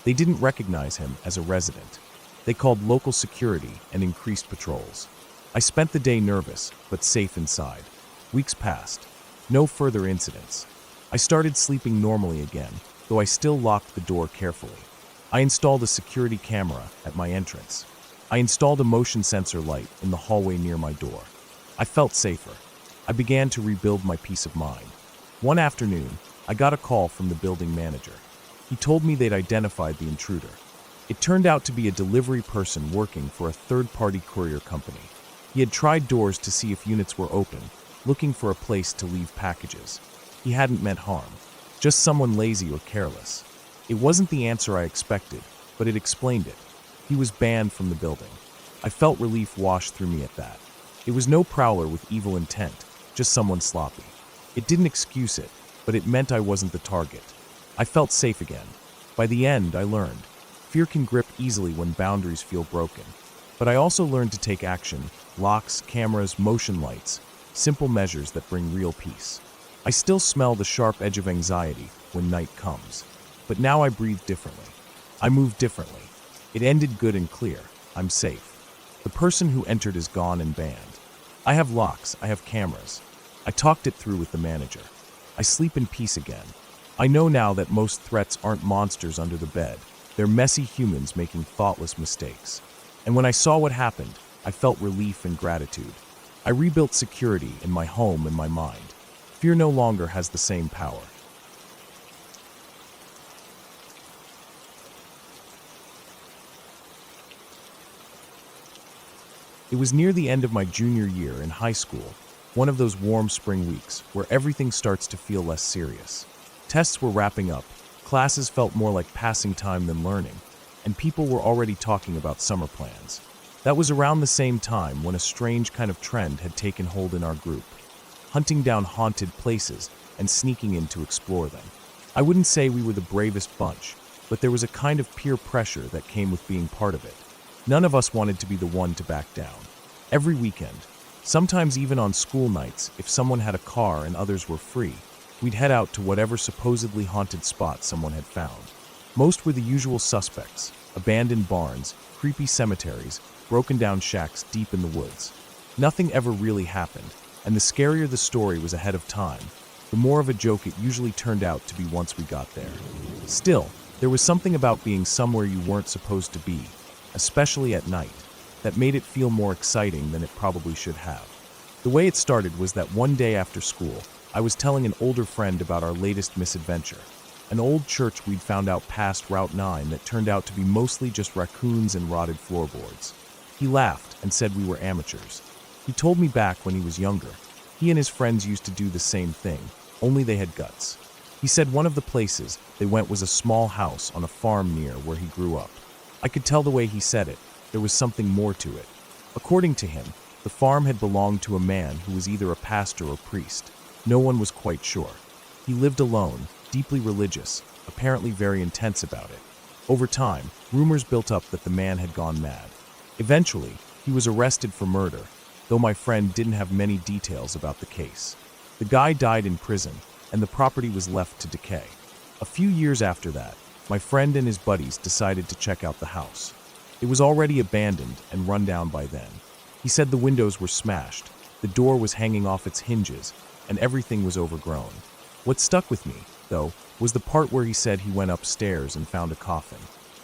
They didn't recognize him as a resident. They called local security and increased patrols. I spent the day nervous, but safe inside. Weeks passed. No further incidents. I started sleeping normally again, though I still locked the door carefully. I installed a security camera at my entrance. I installed a motion sensor light in the hallway near my door. I felt safer. I began to rebuild my peace of mind. One afternoon, I got a call from the building manager. He told me they'd identified the intruder. It turned out to be a delivery person working for a third-party courier company. He had tried doors to see if units were open, looking for a place to leave packages. He hadn't meant harm, just someone lazy or careless. It wasn't the answer I expected, but it explained it. He was banned from the building. I felt relief wash through me at that. It was no prowler with evil intent, just someone sloppy. It didn't excuse it, but it meant I wasn't the target. I felt safe again. By the end, I learned. Fear can grip easily when boundaries feel broken. But I also learned to take action: locks, cameras, motion lights, simple measures that bring real peace. I still smell the sharp edge of anxiety when night comes. But now I breathe differently. I move differently. It ended good and clear. I'm safe. The person who entered is gone and banned. I have locks. I have cameras. I talked it through with the manager. I sleep in peace again. I know now that most threats aren't monsters under the bed. They're messy humans making thoughtless mistakes. And when I saw what happened, I felt relief and gratitude. I rebuilt security in my home and my mind. Fear no longer has the same power. It was near the end of my junior year in high school, one of those warm spring weeks where everything starts to feel less serious. Tests were wrapping up, classes felt more like passing time than learning, and people were already talking about summer plans. That was around the same time when a strange kind of trend had taken hold in our group: hunting down haunted places and sneaking in to explore them. I wouldn't say we were the bravest bunch, but there was a kind of peer pressure that came with being part of it. None of us wanted to be the one to back down. Every weekend, sometimes even on school nights, if someone had a car and others were free, we'd head out to whatever supposedly haunted spot someone had found. Most were the usual suspects: abandoned barns, creepy cemeteries, broken down shacks deep in the woods. Nothing ever really happened, and the scarier the story was ahead of time, the more of a joke it usually turned out to be once we got there. Still, there was something about being somewhere you weren't supposed to be, especially at night, that made it feel more exciting than it probably should have. The way it started was that one day after school, I was telling an older friend about our latest misadventure, an old church we'd found out past Route 9 that turned out to be mostly just raccoons and rotted floorboards. He laughed and said we were amateurs. He told me back when he was younger, he and his friends used to do the same thing, only they had guts. He said one of the places they went was a small house on a farm near where he grew up. I could tell the way he said it, there was something more to it. According to him, the farm had belonged to a man who was either a pastor or priest. No one was quite sure. He lived alone, deeply religious, apparently very intense about it. Over time, rumors built up that the man had gone mad. Eventually, he was arrested for murder, though my friend didn't have many details about the case. The guy died in prison, and the property was left to decay. A few years after that, my friend and his buddies decided to check out the house. It was already abandoned and run down by then. He said the windows were smashed, the door was hanging off its hinges, and everything was overgrown. What stuck with me, though, was the part where he said he went upstairs and found a coffin.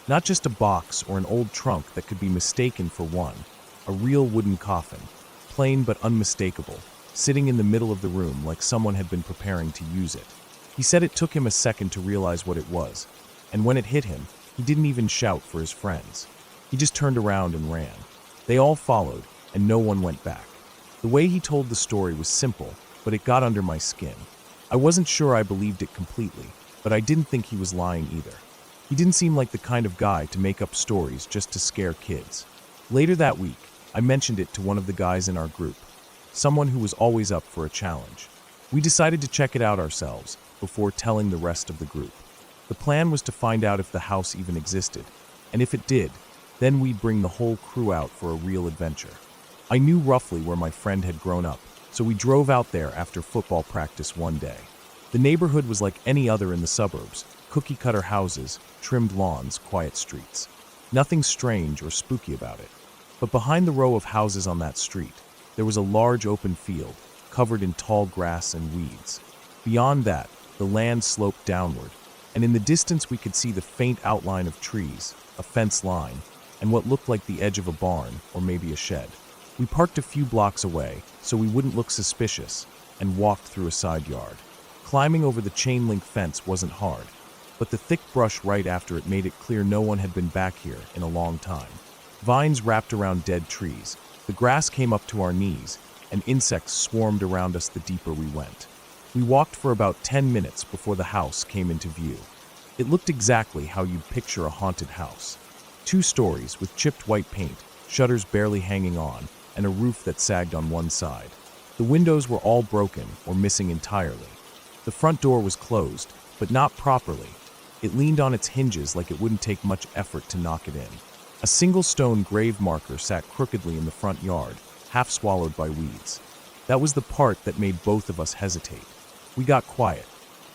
Not just a box or an old trunk that could be mistaken for one, a real wooden coffin, plain but unmistakable, sitting in the middle of the room like someone had been preparing to use it. He said it took him a second to realize what it was, and when it hit him, he didn't even shout for his friends. He just turned around and ran. They all followed, and no one went back. The way he told the story was simple, but it got under my skin. I wasn't sure I believed it completely, but I didn't think he was lying either. He didn't seem like the kind of guy to make up stories just to scare kids. Later that week, I mentioned it to one of the guys in our group, someone who was always up for a challenge. We decided to check it out ourselves before telling the rest of the group. The plan was to find out if the house even existed, and if it did, then we'd bring the whole crew out for a real adventure. I knew roughly where my friend had grown up, so we drove out there after football practice one day. The neighborhood was like any other in the suburbs: cookie-cutter houses, trimmed lawns, quiet streets. Nothing strange or spooky about it. But behind the row of houses on that street, there was a large open field, covered in tall grass and weeds. Beyond that, the land sloped downward, and in the distance we could see the faint outline of trees, a fence line, and what looked like the edge of a barn or maybe a shed. We parked a few blocks away so we wouldn't look suspicious and walked through a side yard. Climbing over the chain-link fence wasn't hard, but the thick brush right after it made it clear no one had been back here in a long time. Vines wrapped around dead trees, the grass came up to our knees, and insects swarmed around us the deeper we went. We walked for about 10 minutes before the house came into view. It looked exactly how you'd picture a haunted house. 2 stories with chipped white paint, shutters barely hanging on, and a roof that sagged on one side. The windows were all broken or missing entirely. The front door was closed, but not properly. It leaned on its hinges like it wouldn't take much effort to knock it in. A single stone grave marker sat crookedly in the front yard, half swallowed by weeds. That was the part that made both of us hesitate. We got quiet.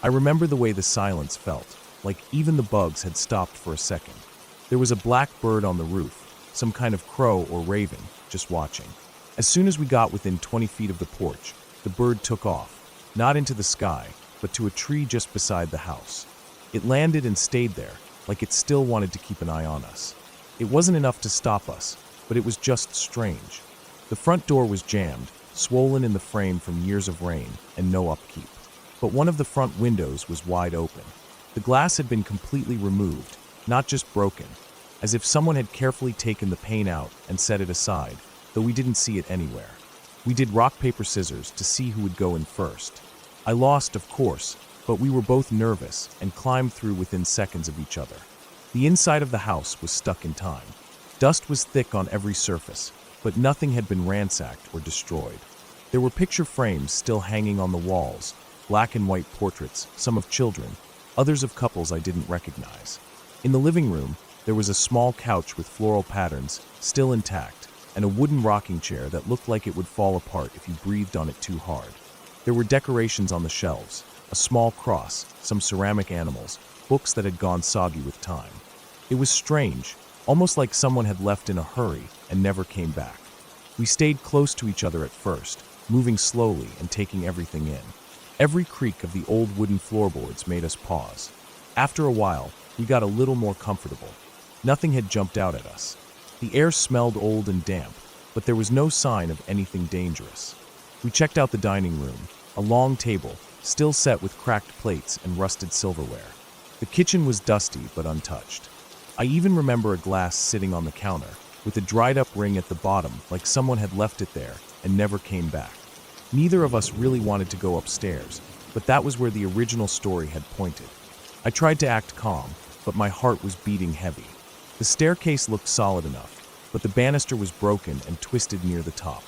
I remember the way the silence felt, like even the bugs had stopped for a second. There was a black bird on the roof, some kind of crow or raven, just watching. As soon as we got within 20 feet of the porch, the bird took off, not into the sky, but to a tree just beside the house. It landed and stayed there, like it still wanted to keep an eye on us. It wasn't enough to stop us, but it was just strange. The front door was jammed, swollen in the frame from years of rain and no upkeep. But one of the front windows was wide open. The glass had been completely removed, not just broken, as if someone had carefully taken the pane out and set it aside, though we didn't see it anywhere. We did rock, paper, scissors to see who would go in first. I lost, of course, but we were both nervous and climbed through within seconds of each other. The inside of the house was stuck in time. Dust was thick on every surface, but nothing had been ransacked or destroyed. There were picture frames still hanging on the walls, black and white portraits, some of children, others of couples I didn't recognize. In the living room, there was a small couch with floral patterns, still intact, and a wooden rocking chair that looked like it would fall apart if you breathed on it too hard. There were decorations on the shelves, a small cross, some ceramic animals, books that had gone soggy with time. It was strange, almost like someone had left in a hurry and never came back. We stayed close to each other at first, moving slowly and taking everything in. Every creak of the old wooden floorboards made us pause. After a while, we got a little more comfortable. Nothing had jumped out at us. The air smelled old and damp, but there was no sign of anything dangerous. We checked out the dining room, a long table, still set with cracked plates and rusted silverware. The kitchen was dusty but untouched. I even remember a glass sitting on the counter, with a dried-up ring at the bottom like someone had left it there and never came back. Neither of us really wanted to go upstairs, but that was where the original story had pointed. I tried to act calm, but my heart was beating heavy. The staircase looked solid enough, but the banister was broken and twisted near the top.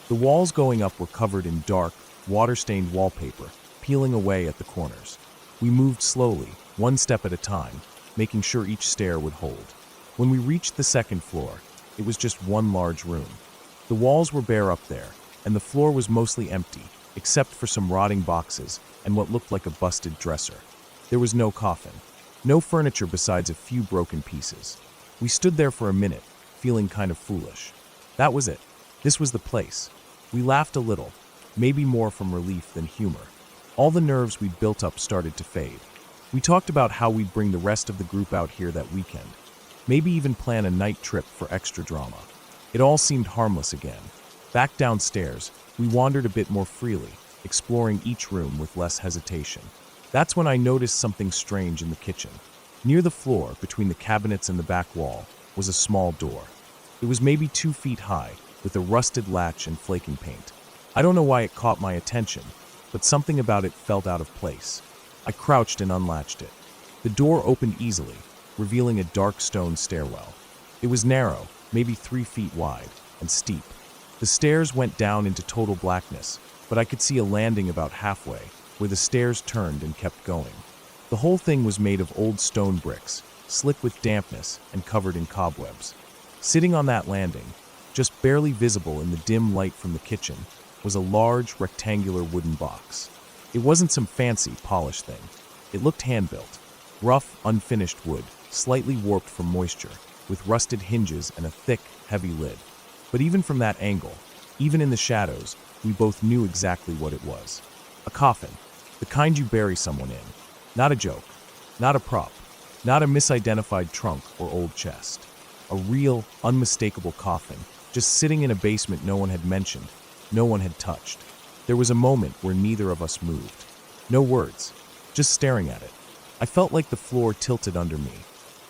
The walls going up were covered in dark, water-stained wallpaper, peeling away at the corners. We moved slowly, one step at a time, making sure each stair would hold. When we reached the second floor, it was just one large room. The walls were bare up there, and the floor was mostly empty, except for some rotting boxes and what looked like a busted dresser. There was no coffin, no furniture besides a few broken pieces. We stood there for a minute, feeling kind of foolish. That was it. This was the place. We laughed a little, maybe more from relief than humor. All the nerves we'd built up started to fade. We talked about how we'd bring the rest of the group out here that weekend, maybe even plan a night trip for extra drama. It all seemed harmless again. Back downstairs, we wandered a bit more freely, exploring each room with less hesitation. That's when I noticed something strange in the kitchen. Near the floor, between the cabinets and the back wall, was a small door. It was maybe 2 feet high, with a rusted latch and flaking paint. I don't know why it caught my attention, but something about it felt out of place. I crouched and unlatched it. The door opened easily, revealing a dark stone stairwell. It was narrow, maybe 3 feet wide, and steep. The stairs went down into total blackness, but I could see a landing about halfway, where the stairs turned and kept going. The whole thing was made of old stone bricks, slick with dampness and covered in cobwebs. Sitting on that landing, just barely visible in the dim light from the kitchen, was a large, rectangular wooden box. It wasn't some fancy, polished thing. It looked hand-built. Rough, unfinished wood, slightly warped from moisture, with rusted hinges and a thick, heavy lid. But even from that angle, even in the shadows, we both knew exactly what it was. A coffin, the kind you bury someone in. Not a joke, not a prop, not a misidentified trunk or old chest. A real, unmistakable coffin, just sitting in a basement no one had mentioned, no one had touched. There was a moment where neither of us moved. No words, just staring at it. I felt like the floor tilted under me,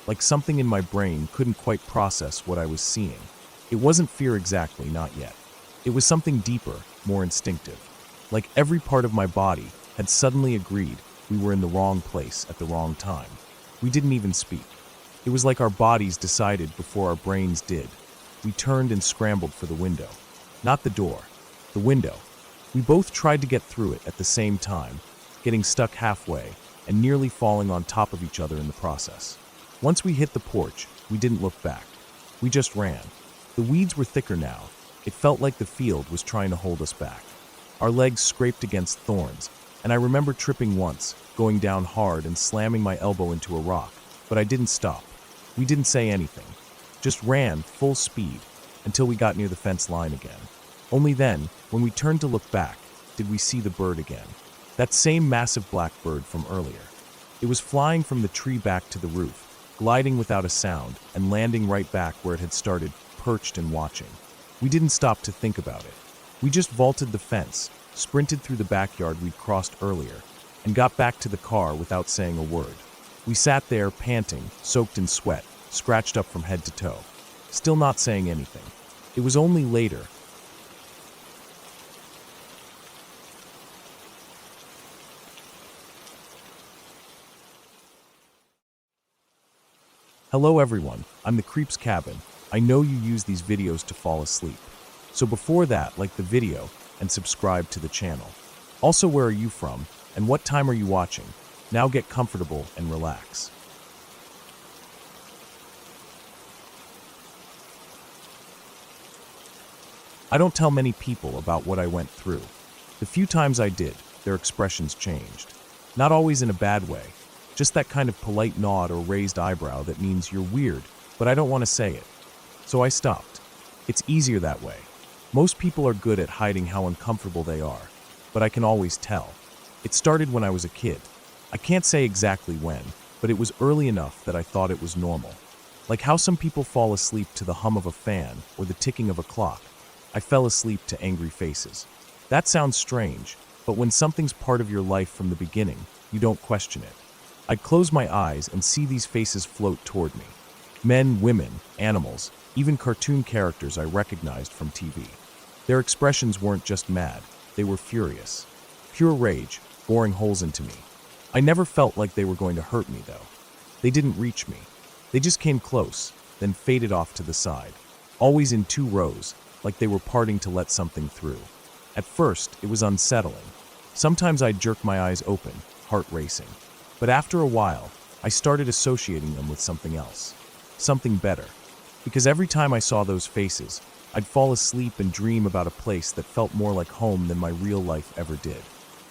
like something in my brain couldn't quite process what I was seeing. It wasn't fear exactly, not yet. It was something deeper, more instinctive. Like every part of my body had suddenly agreed we were in the wrong place at the wrong time. We didn't even speak. It was like our bodies decided before our brains did. We turned and scrambled for the window. Not the door, the window. We both tried to get through it at the same time, getting stuck halfway, and nearly falling on top of each other in the process. Once we hit the porch, we didn't look back. We just ran. The weeds were thicker now. It felt like the field was trying to hold us back. Our legs scraped against thorns, and I remember tripping once, going down hard and slamming my elbow into a rock, but I didn't stop. We didn't say anything, just ran full speed until we got near the fence line again. Only then, when we turned to look back, did we see the bird again. That same massive black bird from earlier. It was flying from the tree back to the roof, gliding without a sound and landing right back where it had started, perched and watching. We didn't stop to think about it. We just vaulted the fence, sprinted through the backyard we'd crossed earlier, and got back to the car without saying a word. We sat there, panting, soaked in sweat, scratched up from head to toe, still not saying anything. It was only later. Hello everyone, I'm the Creep's Cabin. I know you use these videos to fall asleep. So before that, like the video and subscribe to the channel. Also, where are you from and what time are you watching? Now get comfortable and relax. I don't tell many people about what I went through. The few times I did, their expressions changed. Not always in a bad way, just that kind of polite nod or raised eyebrow that means you're weird, but I don't want to say it. So I stopped. It's easier that way. Most people are good at hiding how uncomfortable they are, but I can always tell. It started when I was a kid. I can't say exactly when, but it was early enough that I thought it was normal. Like how some people fall asleep to the hum of a fan or the ticking of a clock. I fell asleep to angry faces. That sounds strange, but when something's part of your life from the beginning, you don't question it. I'd close my eyes and see these faces float toward me. Men, women, animals, even cartoon characters I recognized from TV. Their expressions weren't just mad, they were furious. Pure rage, boring holes into me. I never felt like they were going to hurt me, though. They didn't reach me. They just came close, then faded off to the side. Always in two rows, like they were parting to let something through. At first, it was unsettling. Sometimes I'd jerk my eyes open, heart racing. But after a while, I started associating them with something else. Something better. Because every time I saw those faces, I'd fall asleep and dream about a place that felt more like home than my real life ever did.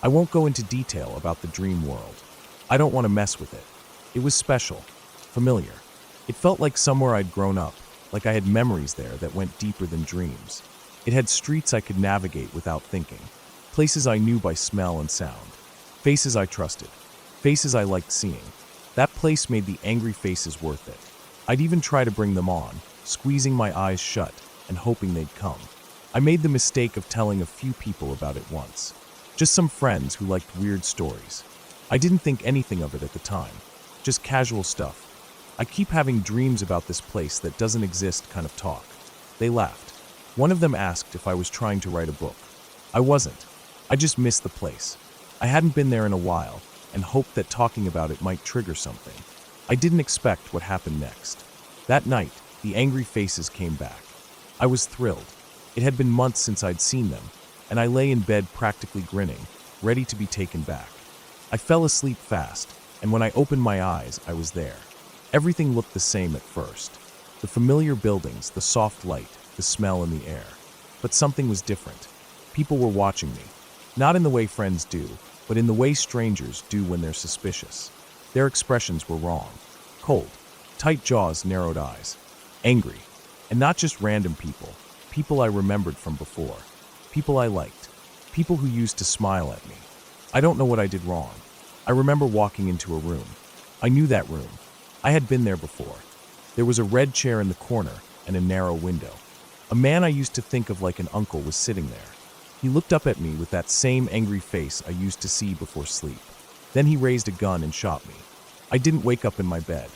I won't go into detail about the dream world. I don't want to mess with it. It was special, familiar. It felt like somewhere I'd grown up, like I had memories there that went deeper than dreams. It had streets I could navigate without thinking, places I knew by smell and sound, faces I trusted, faces I liked seeing. That place made the angry faces worth it. I'd even try to bring them on, squeezing my eyes shut and hoping they'd come. I made the mistake of telling a few people about it once. Just some friends who liked weird stories. I didn't think anything of it at the time. Just casual stuff. I keep having dreams about this place that doesn't exist kind of talk. They laughed. One of them asked if I was trying to write a book. I wasn't. I just missed the place. I hadn't been there in a while and hoped that talking about it might trigger something. I didn't expect what happened next. That night, the angry faces came back. I was thrilled. It had been months since I'd seen them, and I lay in bed practically grinning, ready to be taken back. I fell asleep fast, and when I opened my eyes, I was there. Everything looked the same at first. The familiar buildings, the soft light, the smell in the air. But something was different. People were watching me. Not in the way friends do, but in the way strangers do when they're suspicious. Their expressions were wrong. Cold, tight jaws, narrowed eyes. Angry. And not just random people. People I remembered from before. People I liked. People who used to smile at me. I don't know what I did wrong. I remember walking into a room. I knew that room. I had been there before. There was a red chair in the corner and a narrow window. A man I used to think of like an uncle was sitting there. He looked up at me with that same angry face I used to see before sleep. Then he raised a gun and shot me. I didn't wake up in my bed.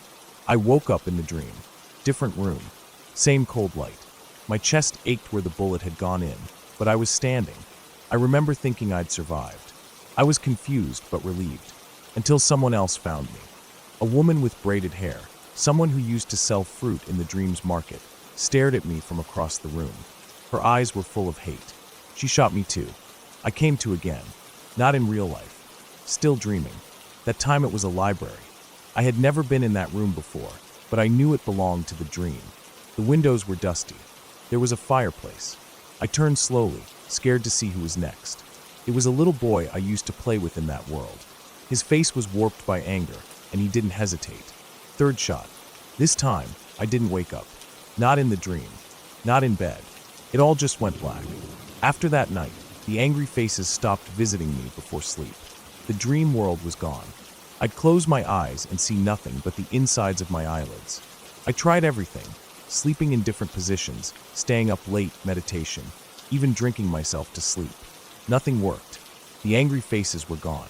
I woke up in the dream. Different room. Same cold light. My chest ached where the bullet had gone in, but I was standing. I remember thinking I'd survived. I was confused but relieved, until someone else found me. A woman with braided hair, someone who used to sell fruit in the dream's market, stared at me from across the room. Her eyes were full of hate. She shot me too. I came to again, not in real life. Still dreaming. That time it was a library. I had never been in that room before, but I knew it belonged to the dream. The windows were dusty. There was a fireplace. I turned slowly, scared to see who was next. It was a little boy I used to play with in that world. His face was warped by anger, and he didn't hesitate. Third shot. This time, I didn't wake up. Not in the dream. Not in bed. It all just went black. After that night, the angry faces stopped visiting me before sleep. The dream world was gone. I'd close my eyes and see nothing but the insides of my eyelids. I tried everything, sleeping in different positions, staying up late, meditation, even drinking myself to sleep. Nothing worked. The angry faces were gone.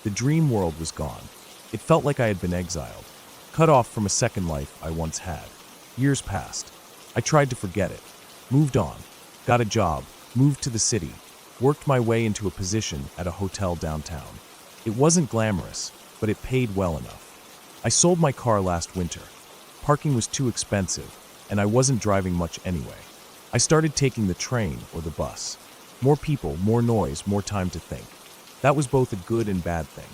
The dream world was gone. It felt like I had been exiled, cut off from a second life I once had. Years passed. I tried to forget it. Moved on. Got a job. Moved to the city. Worked my way into a position at a hotel downtown. It wasn't glamorous, but it paid well enough. I sold my car last winter. Parking was too expensive, and I wasn't driving much anyway. I started taking the train or the bus. More people, more noise, more time to think. That was both a good and bad thing.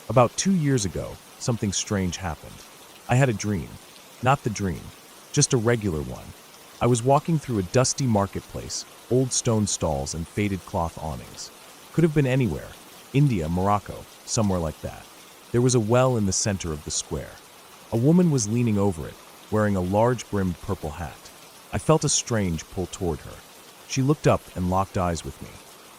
About 2 years ago, something strange happened. I had a dream. Not the dream, just a regular one. I was walking through a dusty marketplace, old stone stalls and faded cloth awnings. Could have been anywhere. India, Morocco, somewhere like that. There was a well in the center of the square. A woman was leaning over it, wearing a large-brimmed purple hat. I felt a strange pull toward her. She looked up and locked eyes with me.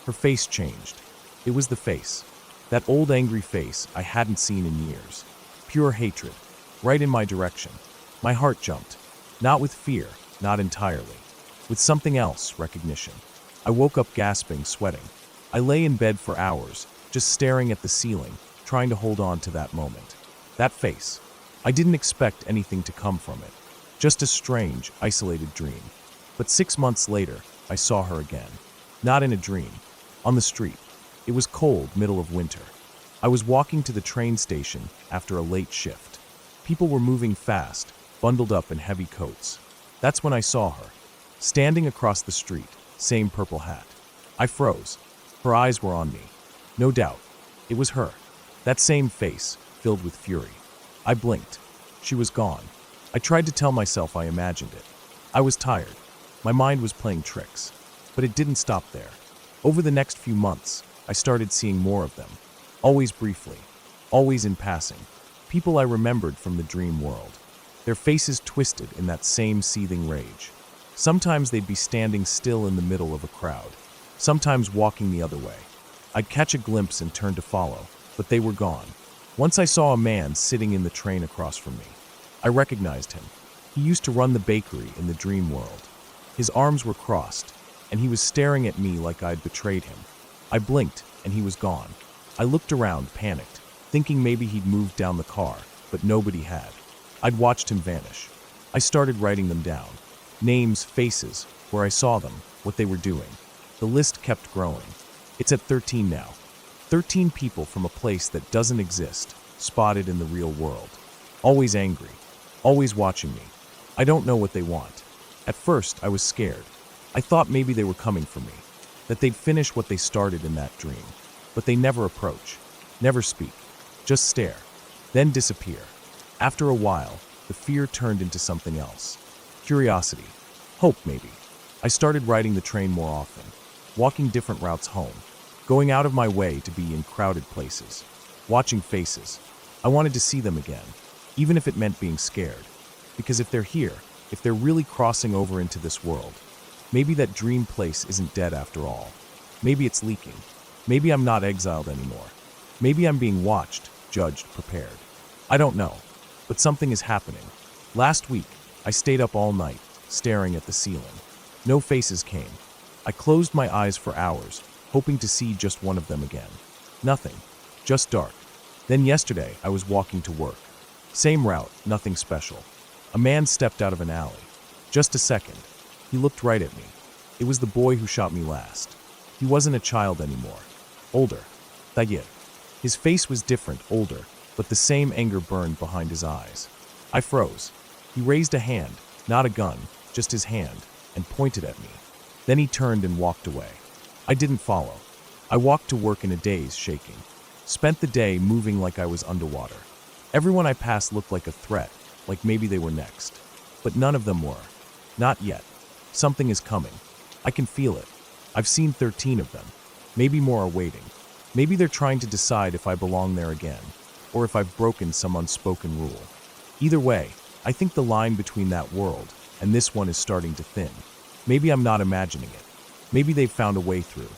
Her face changed. It was the face. That old angry face I hadn't seen in years. Pure hatred. Right in my direction. My heart jumped. Not with fear, not entirely. With something else, recognition. I woke up gasping, sweating. I lay in bed for hours, just staring at the ceiling, trying to hold on to that moment. That face. I didn't expect anything to come from it. Just a strange, isolated dream. But 6 months later, I saw her again. Not in a dream. On the street. It was cold, middle of winter. I was walking to the train station after a late shift. People were moving fast, bundled up in heavy coats. That's when I saw her. Standing across the street, same purple hat. I froze. Her eyes were on me. No doubt. It was her. That same face, filled with fury. I blinked. She was gone. I tried to tell myself I imagined it. I was tired. My mind was playing tricks. But it didn't stop there. Over the next few months, I started seeing more of them. Always briefly. Always in passing. People I remembered from the dream world. Their faces twisted in that same seething rage. Sometimes they'd be standing still in the middle of a crowd. Sometimes walking the other way. I'd catch a glimpse and turn to follow, but they were gone. Once I saw a man sitting in the train across from me. I recognized him. He used to run the bakery in the dream world. His arms were crossed, and he was staring at me like I'd betrayed him. I blinked, and he was gone. I looked around, panicked, thinking maybe he'd moved down the car, but nobody had. I'd watched him vanish. I started writing them down. Names, faces, where I saw them, what they were doing. The list kept growing. It's at 13 now. 13 people from a place that doesn't exist, spotted in the real world. Always angry. Always watching me. I don't know what they want. At first, I was scared. I thought maybe they were coming for me. That they'd finish what they started in that dream. But they never approach. Never speak. Just stare. Then disappear. After a while, the fear turned into something else. Curiosity. Hope, maybe. I started riding the train more often. Walking different routes home. Going out of my way to be in crowded places. Watching faces. I wanted to see them again. Even if it meant being scared. Because if they're here, if they're really crossing over into this world, maybe that dream place isn't dead after all. Maybe it's leaking. Maybe I'm not exiled anymore. Maybe I'm being watched, judged, prepared. I don't know. But something is happening. Last week, I stayed up all night, staring at the ceiling. No faces came. I closed my eyes for hours, hoping to see just one of them again. Nothing. Just dark. Then yesterday, I was walking to work. Same route, nothing special. A man stepped out of an alley. Just a second. He looked right at me. It was the boy who shot me last. He wasn't a child anymore. Older. Tayyip. His face was different, older, but the same anger burned behind his eyes. I froze. He raised a hand, not a gun, just his hand, and pointed at me. Then he turned and walked away. I didn't follow. I walked to work in a daze, shaking. Spent the day moving like I was underwater. Everyone I passed looked like a threat, like maybe they were next. But none of them were. Not yet. Something is coming. I can feel it. I've seen 13 of them. Maybe more are waiting. Maybe they're trying to decide if I belong there again, or if I've broken some unspoken rule. Either way, I think the line between that world and this one is starting to thin. Maybe I'm not imagining it. Maybe they've found a way through.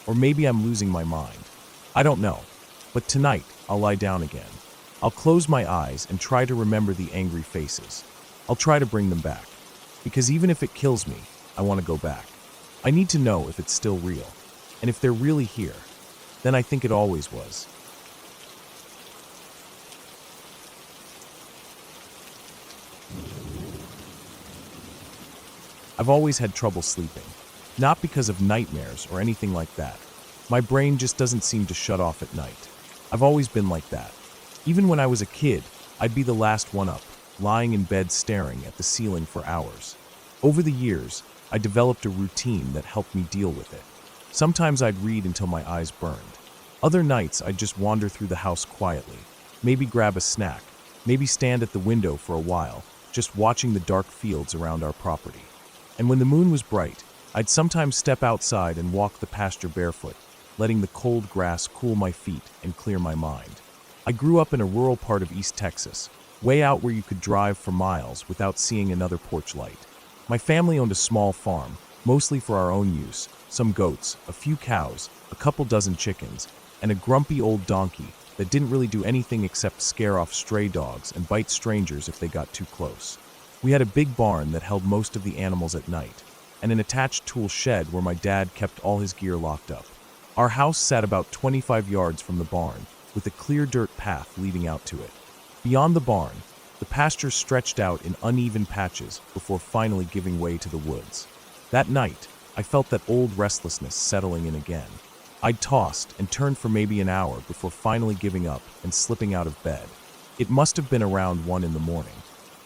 Or maybe I'm losing my mind. I don't know. But tonight, I'll lie down again. I'll close my eyes and try to remember the angry faces. I'll try to bring them back. Because even if it kills me, I want to go back. I need to know if it's still real. And if they're really here, then I think it always was. I've always had trouble sleeping. Not because of nightmares or anything like that. My brain just doesn't seem to shut off at night. I've always been like that. Even when I was a kid, I'd be the last one up, lying in bed staring at the ceiling for hours. Over the years, I developed a routine that helped me deal with it. Sometimes I'd read until my eyes burned. Other nights I'd just wander through the house quietly, maybe grab a snack, maybe stand at the window for a while, just watching the dark fields around our property. And when the moon was bright, I'd sometimes step outside and walk the pasture barefoot, letting the cold grass cool my feet and clear my mind. I grew up in a rural part of East Texas, way out where you could drive for miles without seeing another porch light. My family owned a small farm, mostly for our own use, some goats, a few cows, a couple dozen chickens, and a grumpy old donkey that didn't really do anything except scare off stray dogs and bite strangers if they got too close. We had a big barn that held most of the animals at night, and an attached tool shed where my dad kept all his gear locked up. Our house sat about 25 yards from the barn, with a clear dirt path leading out to it. Beyond the barn, the pasture stretched out in uneven patches before finally giving way to the woods. That night, I felt that old restlessness settling in again. I'd tossed and turned for maybe an hour before finally giving up and slipping out of bed. It must have been around 1 in the morning.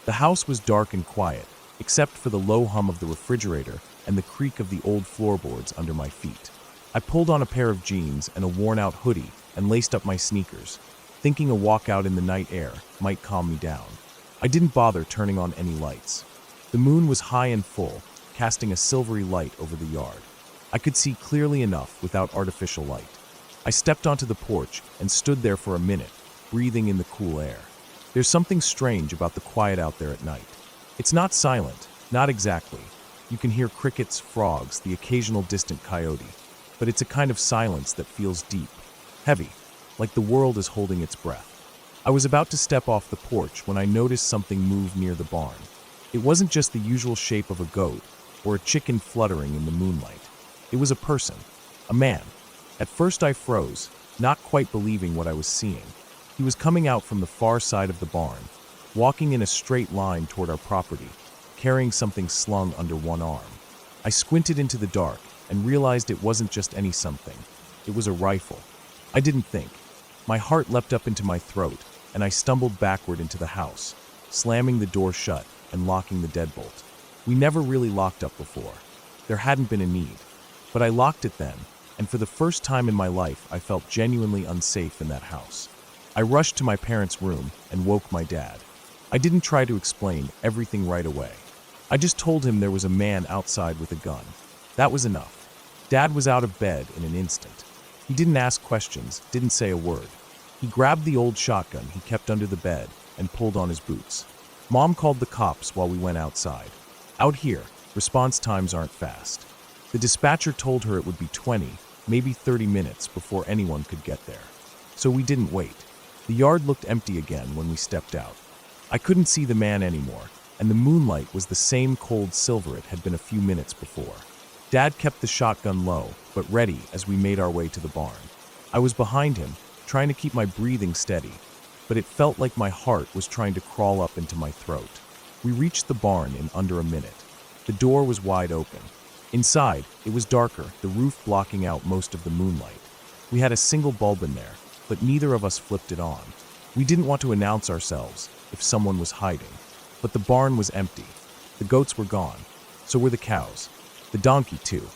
The house was dark and quiet, except for the low hum of the refrigerator and the creak of the old floorboards under my feet. I pulled on a pair of jeans and a worn-out hoodie and laced up my sneakers, thinking a walk out in the night air might calm me down. I didn't bother turning on any lights. The moon was high and full, casting a silvery light over the yard. I could see clearly enough without artificial light. I stepped onto the porch and stood there for a minute, breathing in the cool air. There's something strange about the quiet out there at night. It's not silent, not exactly. You can hear crickets, frogs, the occasional distant coyote, but it's a kind of silence that feels deep, heavy, like the world is holding its breath. I was about to step off the porch when I noticed something move near the barn. It wasn't just the usual shape of a goat or a chicken fluttering in the moonlight. It was a person, a man. At first I froze, not quite believing what I was seeing. He was coming out from the far side of the barn, walking in a straight line toward our property, carrying something slung under one arm. I squinted into the dark and realized it wasn't just any something. It was a rifle. I didn't think. My heart leapt up into my throat, and I stumbled backward into the house, slamming the door shut and locking the deadbolt. We never really locked up before. There hadn't been a need. But I locked it then, and for the first time in my life I felt genuinely unsafe in that house. I rushed to my parents' room and woke my dad. I didn't try to explain everything right away. I just told him there was a man outside with a gun. That was enough. Dad was out of bed in an instant. He didn't ask questions, didn't say a word. He grabbed the old shotgun he kept under the bed and pulled on his boots. Mom called the cops while we went outside. Out here, response times aren't fast. The dispatcher told her it would be 20, maybe 30 minutes before anyone could get there. So we didn't wait. The yard looked empty again when we stepped out. I couldn't see the man anymore, and the moonlight was the same cold silver it had been a few minutes before. Dad kept the shotgun low, but ready as we made our way to the barn. I was behind him, trying to keep my breathing steady, but it felt like my heart was trying to crawl up into my throat. We reached the barn in under a minute. The door was wide open. Inside, it was darker, the roof blocking out most of the moonlight. We had a single bulb in there, but neither of us flipped it on. We didn't want to announce ourselves if someone was hiding. But the barn was empty. The goats were gone. So were the cows. The donkey, too.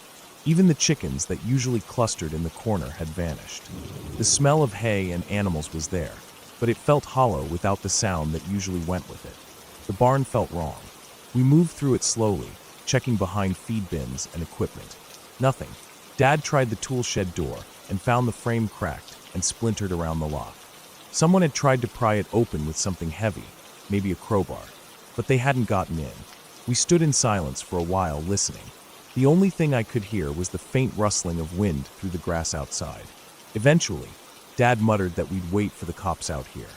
Even the chickens that usually clustered in the corner had vanished. The smell of hay and animals was there, but it felt hollow without the sound that usually went with it. The barn felt wrong. We moved through it slowly, checking behind feed bins and equipment. Nothing. Dad tried the tool shed door and found the frame cracked and splintered around the lock. Someone had tried to pry it open with something heavy, maybe a crowbar, but they hadn't gotten in. We stood in silence for a while listening. The only thing I could hear was the faint rustling of wind through the grass outside. Eventually, Dad muttered that we'd wait for the cops out here.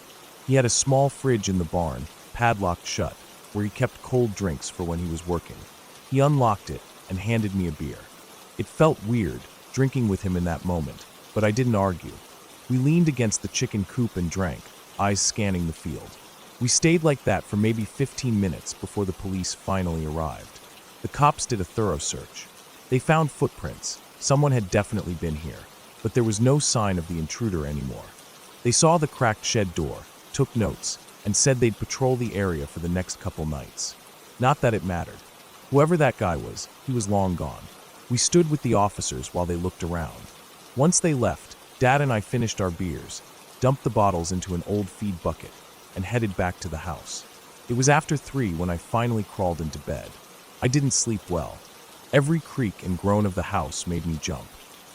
He had a small fridge in the barn, padlocked shut, where he kept cold drinks for when he was working. He unlocked it and handed me a beer. It felt weird, drinking with him in that moment, but I didn't argue. We leaned against the chicken coop and drank, eyes scanning the field. We stayed like that for maybe 15 minutes before the police finally arrived. The cops did a thorough search. They found footprints. Someone had definitely been here, but there was no sign of the intruder anymore. They saw the cracked shed door, took notes, and said they'd patrol the area for the next couple nights. Not that it mattered. Whoever that guy was, he was long gone. We stood with the officers while they looked around. Once they left, Dad and I finished our beers, dumped the bottles into an old feed bucket, and headed back to the house. It was after 3 when I finally crawled into bed. I didn't sleep well. Every creak and groan of the house made me jump.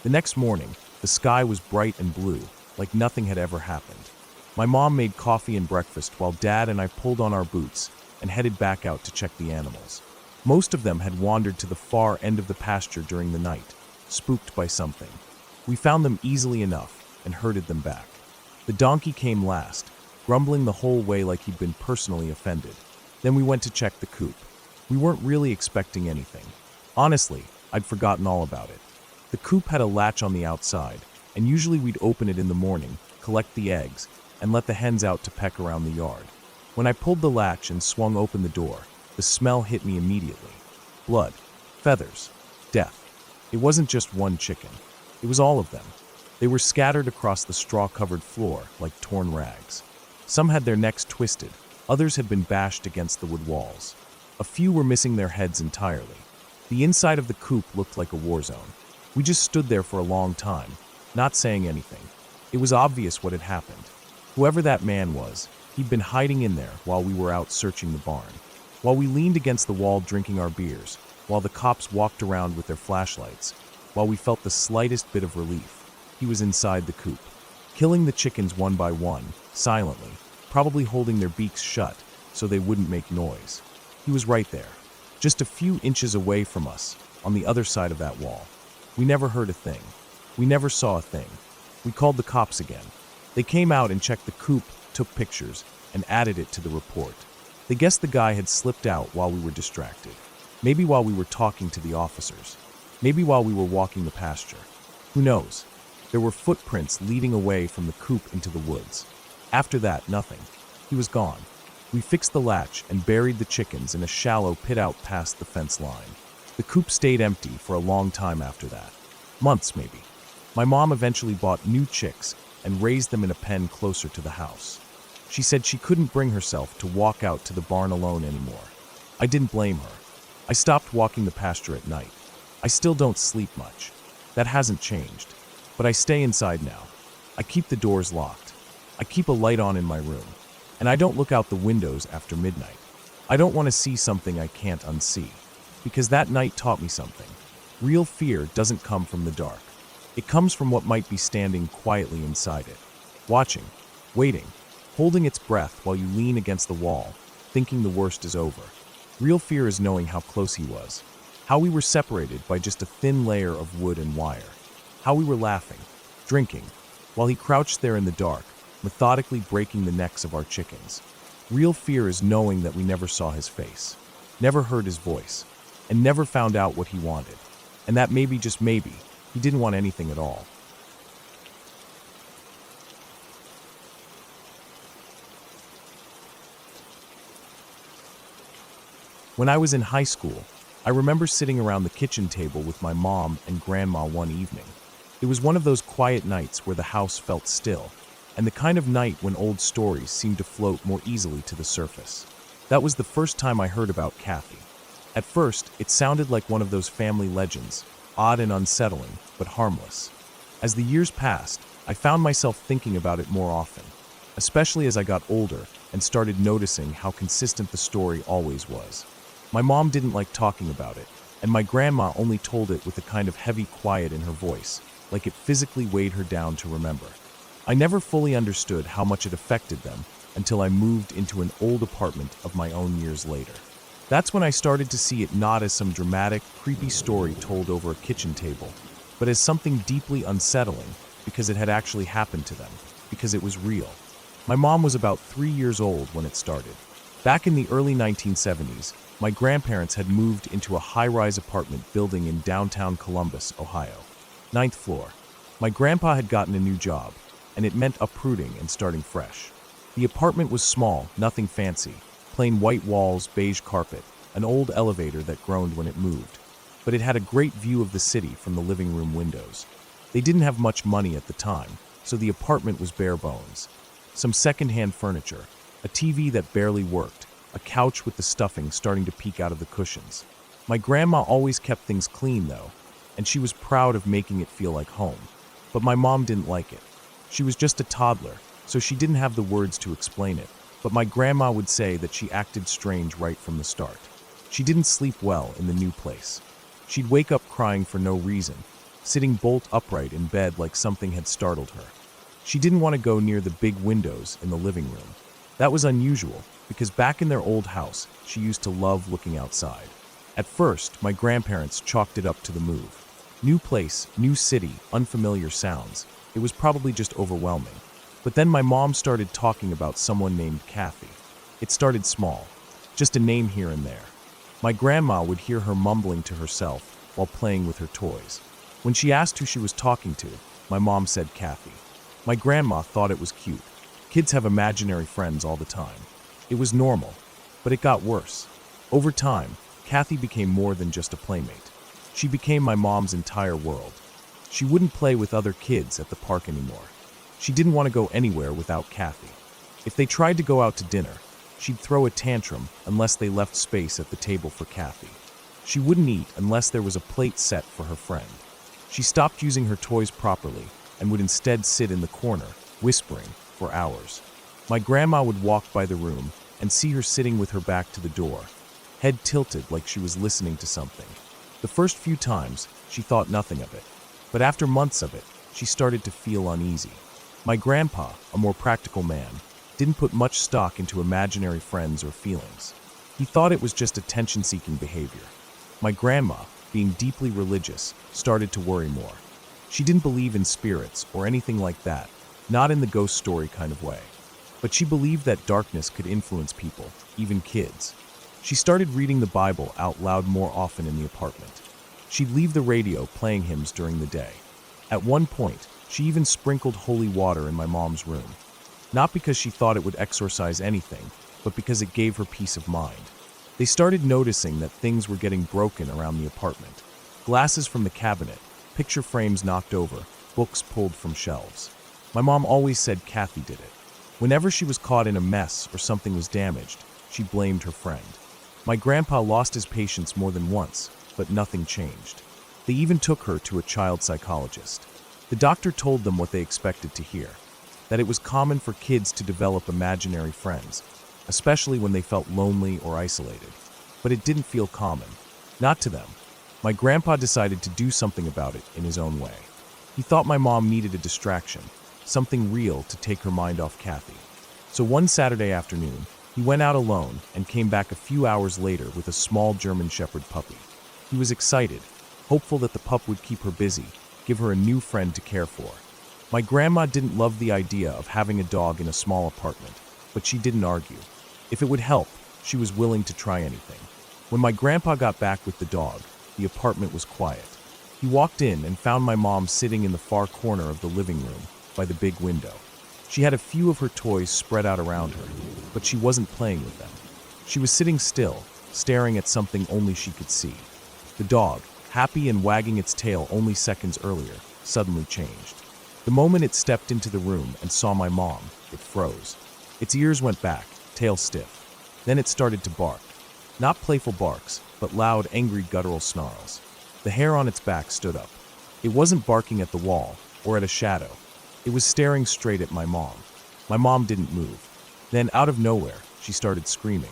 The next morning, the sky was bright and blue, like nothing had ever happened. My mom made coffee and breakfast while Dad and I pulled on our boots and headed back out to check the animals. Most of them had wandered to the far end of the pasture during the night, spooked by something. We found them easily enough and herded them back. The donkey came last, grumbling the whole way like he'd been personally offended. Then we went to check the coop. We weren't really expecting anything. Honestly, I'd forgotten all about it. The coop had a latch on the outside, and usually we'd open it in the morning, collect the eggs, and let the hens out to peck around the yard. When I pulled the latch and swung open the door, the smell hit me immediately. Blood, feathers, death. It wasn't just one chicken. It was all of them. They were scattered across the straw-covered floor like torn rags. Some had their necks twisted, others had been bashed against the wood walls. A few were missing their heads entirely. The inside of the coop looked like a war zone. We just stood there for a long time, not saying anything. It was obvious what had happened. Whoever that man was, he'd been hiding in there while we were out searching the barn. While we leaned against the wall drinking our beers, while the cops walked around with their flashlights, while we felt the slightest bit of relief, he was inside the coop, killing the chickens one by one, silently, probably holding their beaks shut so they wouldn't make noise. He was right there, just a few inches away from us, on the other side of that wall. We never heard a thing. We never saw a thing. We called the cops again. They came out and checked the coop, took pictures, and added it to the report. They guessed the guy had slipped out while we were distracted. Maybe while we were talking to the officers. Maybe while we were walking the pasture. Who knows? There were footprints leading away from the coop into the woods. After that, nothing. He was gone. We fixed the latch and buried the chickens in a shallow pit out past the fence line. The coop stayed empty for a long time after that. Months, maybe. My mom eventually bought new chicks and raised them in a pen closer to the house. She said she couldn't bring herself to walk out to the barn alone anymore. I didn't blame her. I stopped walking the pasture at night. I still don't sleep much. That hasn't changed. But I stay inside now. I keep the doors locked. I keep a light on in my room. And I don't look out the windows after midnight. I don't want to see something I can't unsee. Because that night taught me something. Real fear doesn't come from the dark. It comes from what might be standing quietly inside it. Watching, waiting, holding its breath while you lean against the wall, thinking the worst is over. Real fear is knowing how close he was. How we were separated by just a thin layer of wood and wire. How we were laughing, drinking, while he crouched there in the dark, methodically breaking the necks of our chickens. Real fear is knowing that we never saw his face, never heard his voice, and never found out what he wanted. And that maybe, just maybe, he didn't want anything at all. When I was in high school, I remember sitting around the kitchen table with my mom and grandma one evening. It was one of those quiet nights where the house felt still, and the kind of night when old stories seemed to float more easily to the surface. That was the first time I heard about Kathy. At first, it sounded like one of those family legends, odd and unsettling, but harmless. As the years passed, I found myself thinking about it more often, especially as I got older and started noticing how consistent the story always was. My mom didn't like talking about it, and my grandma only told it with a kind of heavy quiet in her voice, like it physically weighed her down to remember. I never fully understood how much it affected them until I moved into an old apartment of my own years later. That's when I started to see it not as some dramatic, creepy story told over a kitchen table, but as something deeply unsettling because it had actually happened to them, because it was real. My mom was about 3 years old when it started. Back in the early 1970s, my grandparents had moved into a high-rise apartment building in downtown Columbus, Ohio. 9th floor. My grandpa had gotten a new job, and it meant uprooting and starting fresh. The apartment was small, nothing fancy, plain white walls, beige carpet, an old elevator that groaned when it moved. But it had a great view of the city from the living room windows. They didn't have much money at the time, so the apartment was bare bones. Some second-hand furniture, a TV that barely worked, a couch with the stuffing starting to peek out of the cushions. My grandma always kept things clean, though, and she was proud of making it feel like home. But my mom didn't like it. She was just a toddler, so she didn't have the words to explain it, but my grandma would say that she acted strange right from the start. She didn't sleep well in the new place. She'd wake up crying for no reason, sitting bolt upright in bed like something had startled her. She didn't want to go near the big windows in the living room. That was unusual, because back in their old house, she used to love looking outside. At first, my grandparents chalked it up to the move. New place, new city, unfamiliar sounds. It was probably just overwhelming. But then my mom started talking about someone named Kathy. It started small, just a name here and there. My grandma would hear her mumbling to herself while playing with her toys. When she asked who she was talking to, my mom said Kathy. My grandma thought it was cute. Kids have imaginary friends all the time. It was normal, but it got worse. Over time, Kathy became more than just a playmate. She became my mom's entire world. She wouldn't play with other kids at the park anymore. She didn't want to go anywhere without Kathy. If they tried to go out to dinner, she'd throw a tantrum unless they left space at the table for Kathy. She wouldn't eat unless there was a plate set for her friend. She stopped using her toys properly and would instead sit in the corner, whispering, for hours. My grandma would walk by the room and see her sitting with her back to the door, head tilted like she was listening to something. The first few times, she thought nothing of it, but after months of it, she started to feel uneasy. My grandpa, a more practical man, didn't put much stock into imaginary friends or feelings. He thought it was just attention-seeking behavior. My grandma, being deeply religious, started to worry more. She didn't believe in spirits or anything like that, not in the ghost story kind of way. But she believed that darkness could influence people, even kids. She started reading the Bible out loud more often in the apartment. She'd leave the radio playing hymns during the day. At one point, she even sprinkled holy water in my mom's room. Not because she thought it would exorcise anything, but because it gave her peace of mind. They started noticing that things were getting broken around the apartment. Glasses from the cabinet, picture frames knocked over, books pulled from shelves. My mom always said Kathy did it. Whenever she was caught in a mess or something was damaged, she blamed her friend. My grandpa lost his patience more than once, but nothing changed. They even took her to a child psychologist. The doctor told them what they expected to hear, that it was common for kids to develop imaginary friends, especially when they felt lonely or isolated. But it didn't feel common. Not to them. My grandpa decided to do something about it in his own way. He thought my mom needed a distraction, something real to take her mind off Kathy. So one Saturday afternoon, he went out alone and came back a few hours later with a small German Shepherd puppy. He was excited, hopeful that the pup would keep her busy, give her a new friend to care for. My grandma didn't love the idea of having a dog in a small apartment, but she didn't argue. If it would help, she was willing to try anything. When my grandpa got back with the dog, the apartment was quiet. He walked in and found my mom sitting in the far corner of the living room, by the big window. She had a few of her toys spread out around her, but she wasn't playing with them. She was sitting still, staring at something only she could see. The dog, happy and wagging its tail only seconds earlier, suddenly changed. The moment it stepped into the room and saw my mom, it froze. Its ears went back, tail stiff. Then it started to bark. Not playful barks, but loud, angry, guttural snarls. The hair on its back stood up. It wasn't barking at the wall or at a shadow. It was staring straight at my mom. My mom didn't move. Then, out of nowhere, she started screaming.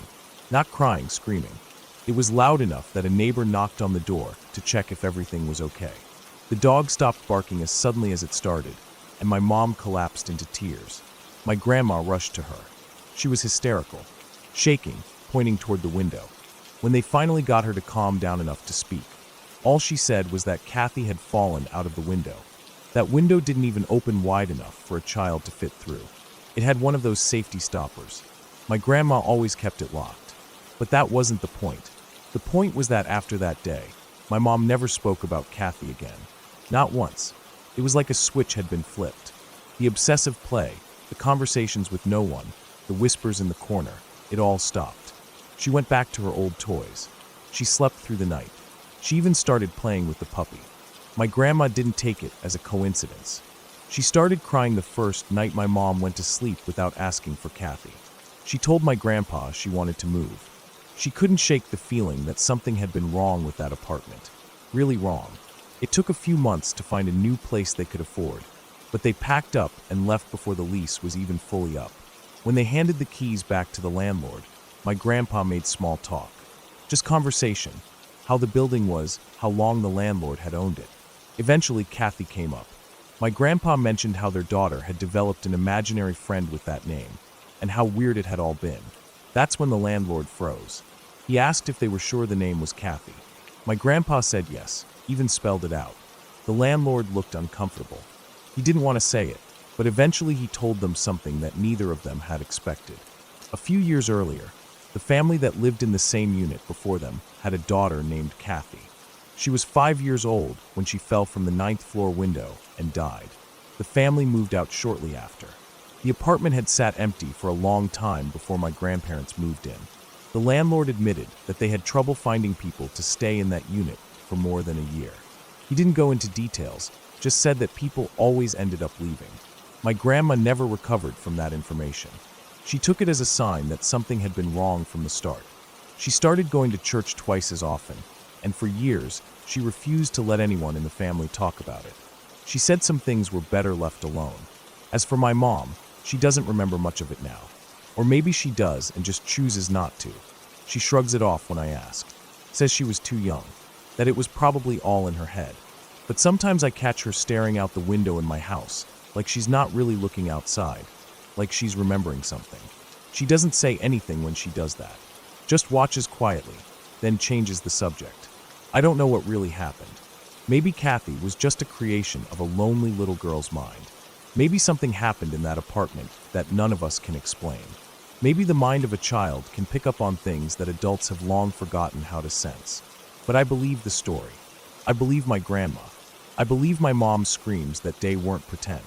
Not crying, screaming. It was loud enough that a neighbor knocked on the door to check if everything was okay. The dog stopped barking as suddenly as it started, and my mom collapsed into tears. My grandma rushed to her. She was hysterical, shaking, pointing toward the window. When they finally got her to calm down enough to speak, all she said was that Kathy had fallen out of the window. That window didn't even open wide enough for a child to fit through. It had one of those safety stoppers. My grandma always kept it locked. But that wasn't the point. The point was that after that day, my mom never spoke about Kathy again. Not once. It was like a switch had been flipped. The obsessive play, the conversations with no one, the whispers in the corner, it all stopped. She went back to her old toys. She slept through the night. She even started playing with the puppy. My grandma didn't take it as a coincidence. She started crying the first night my mom went to sleep without asking for Kathy. She told my grandpa she wanted to move. She couldn't shake the feeling that something had been wrong with that apartment. Really wrong. It took a few months to find a new place they could afford, but they packed up and left before the lease was even fully up. When they handed the keys back to the landlord, my grandpa made small talk. Just conversation. How the building was, how long the landlord had owned it. Eventually, Kathy came up. My grandpa mentioned how their daughter had developed an imaginary friend with that name, and how weird it had all been. That's when the landlord froze. He asked if they were sure the name was Kathy. My grandpa said yes, even spelled it out. The landlord looked uncomfortable. He didn't want to say it, but eventually he told them something that neither of them had expected. A few years earlier, the family that lived in the same unit before them had a daughter named Kathy. She was 5 years old when she fell from the 9th floor window and died. The family moved out shortly after. The apartment had sat empty for a long time before my grandparents moved in. The landlord admitted that they had trouble finding people to stay in that unit for more than a year. He didn't go into details, just said that people always ended up leaving. My grandma never recovered from that information. She took it as a sign that something had been wrong from the start. She started going to church twice as often, and for years, she refused to let anyone in the family talk about it. She said some things were better left alone. As for my mom, she doesn't remember much of it now. Or maybe she does and just chooses not to. She shrugs it off when I ask. Says she was too young, that it was probably all in her head. But sometimes I catch her staring out the window in my house, like she's not really looking outside, like she's remembering something. She doesn't say anything when she does that, just watches quietly, then changes the subject. I don't know what really happened. Maybe Kathy was just a creation of a lonely little girl's mind. Maybe something happened in that apartment that none of us can explain. Maybe the mind of a child can pick up on things that adults have long forgotten how to sense. But I believe the story. I believe my grandma. I believe my mom's screams that day weren't pretend.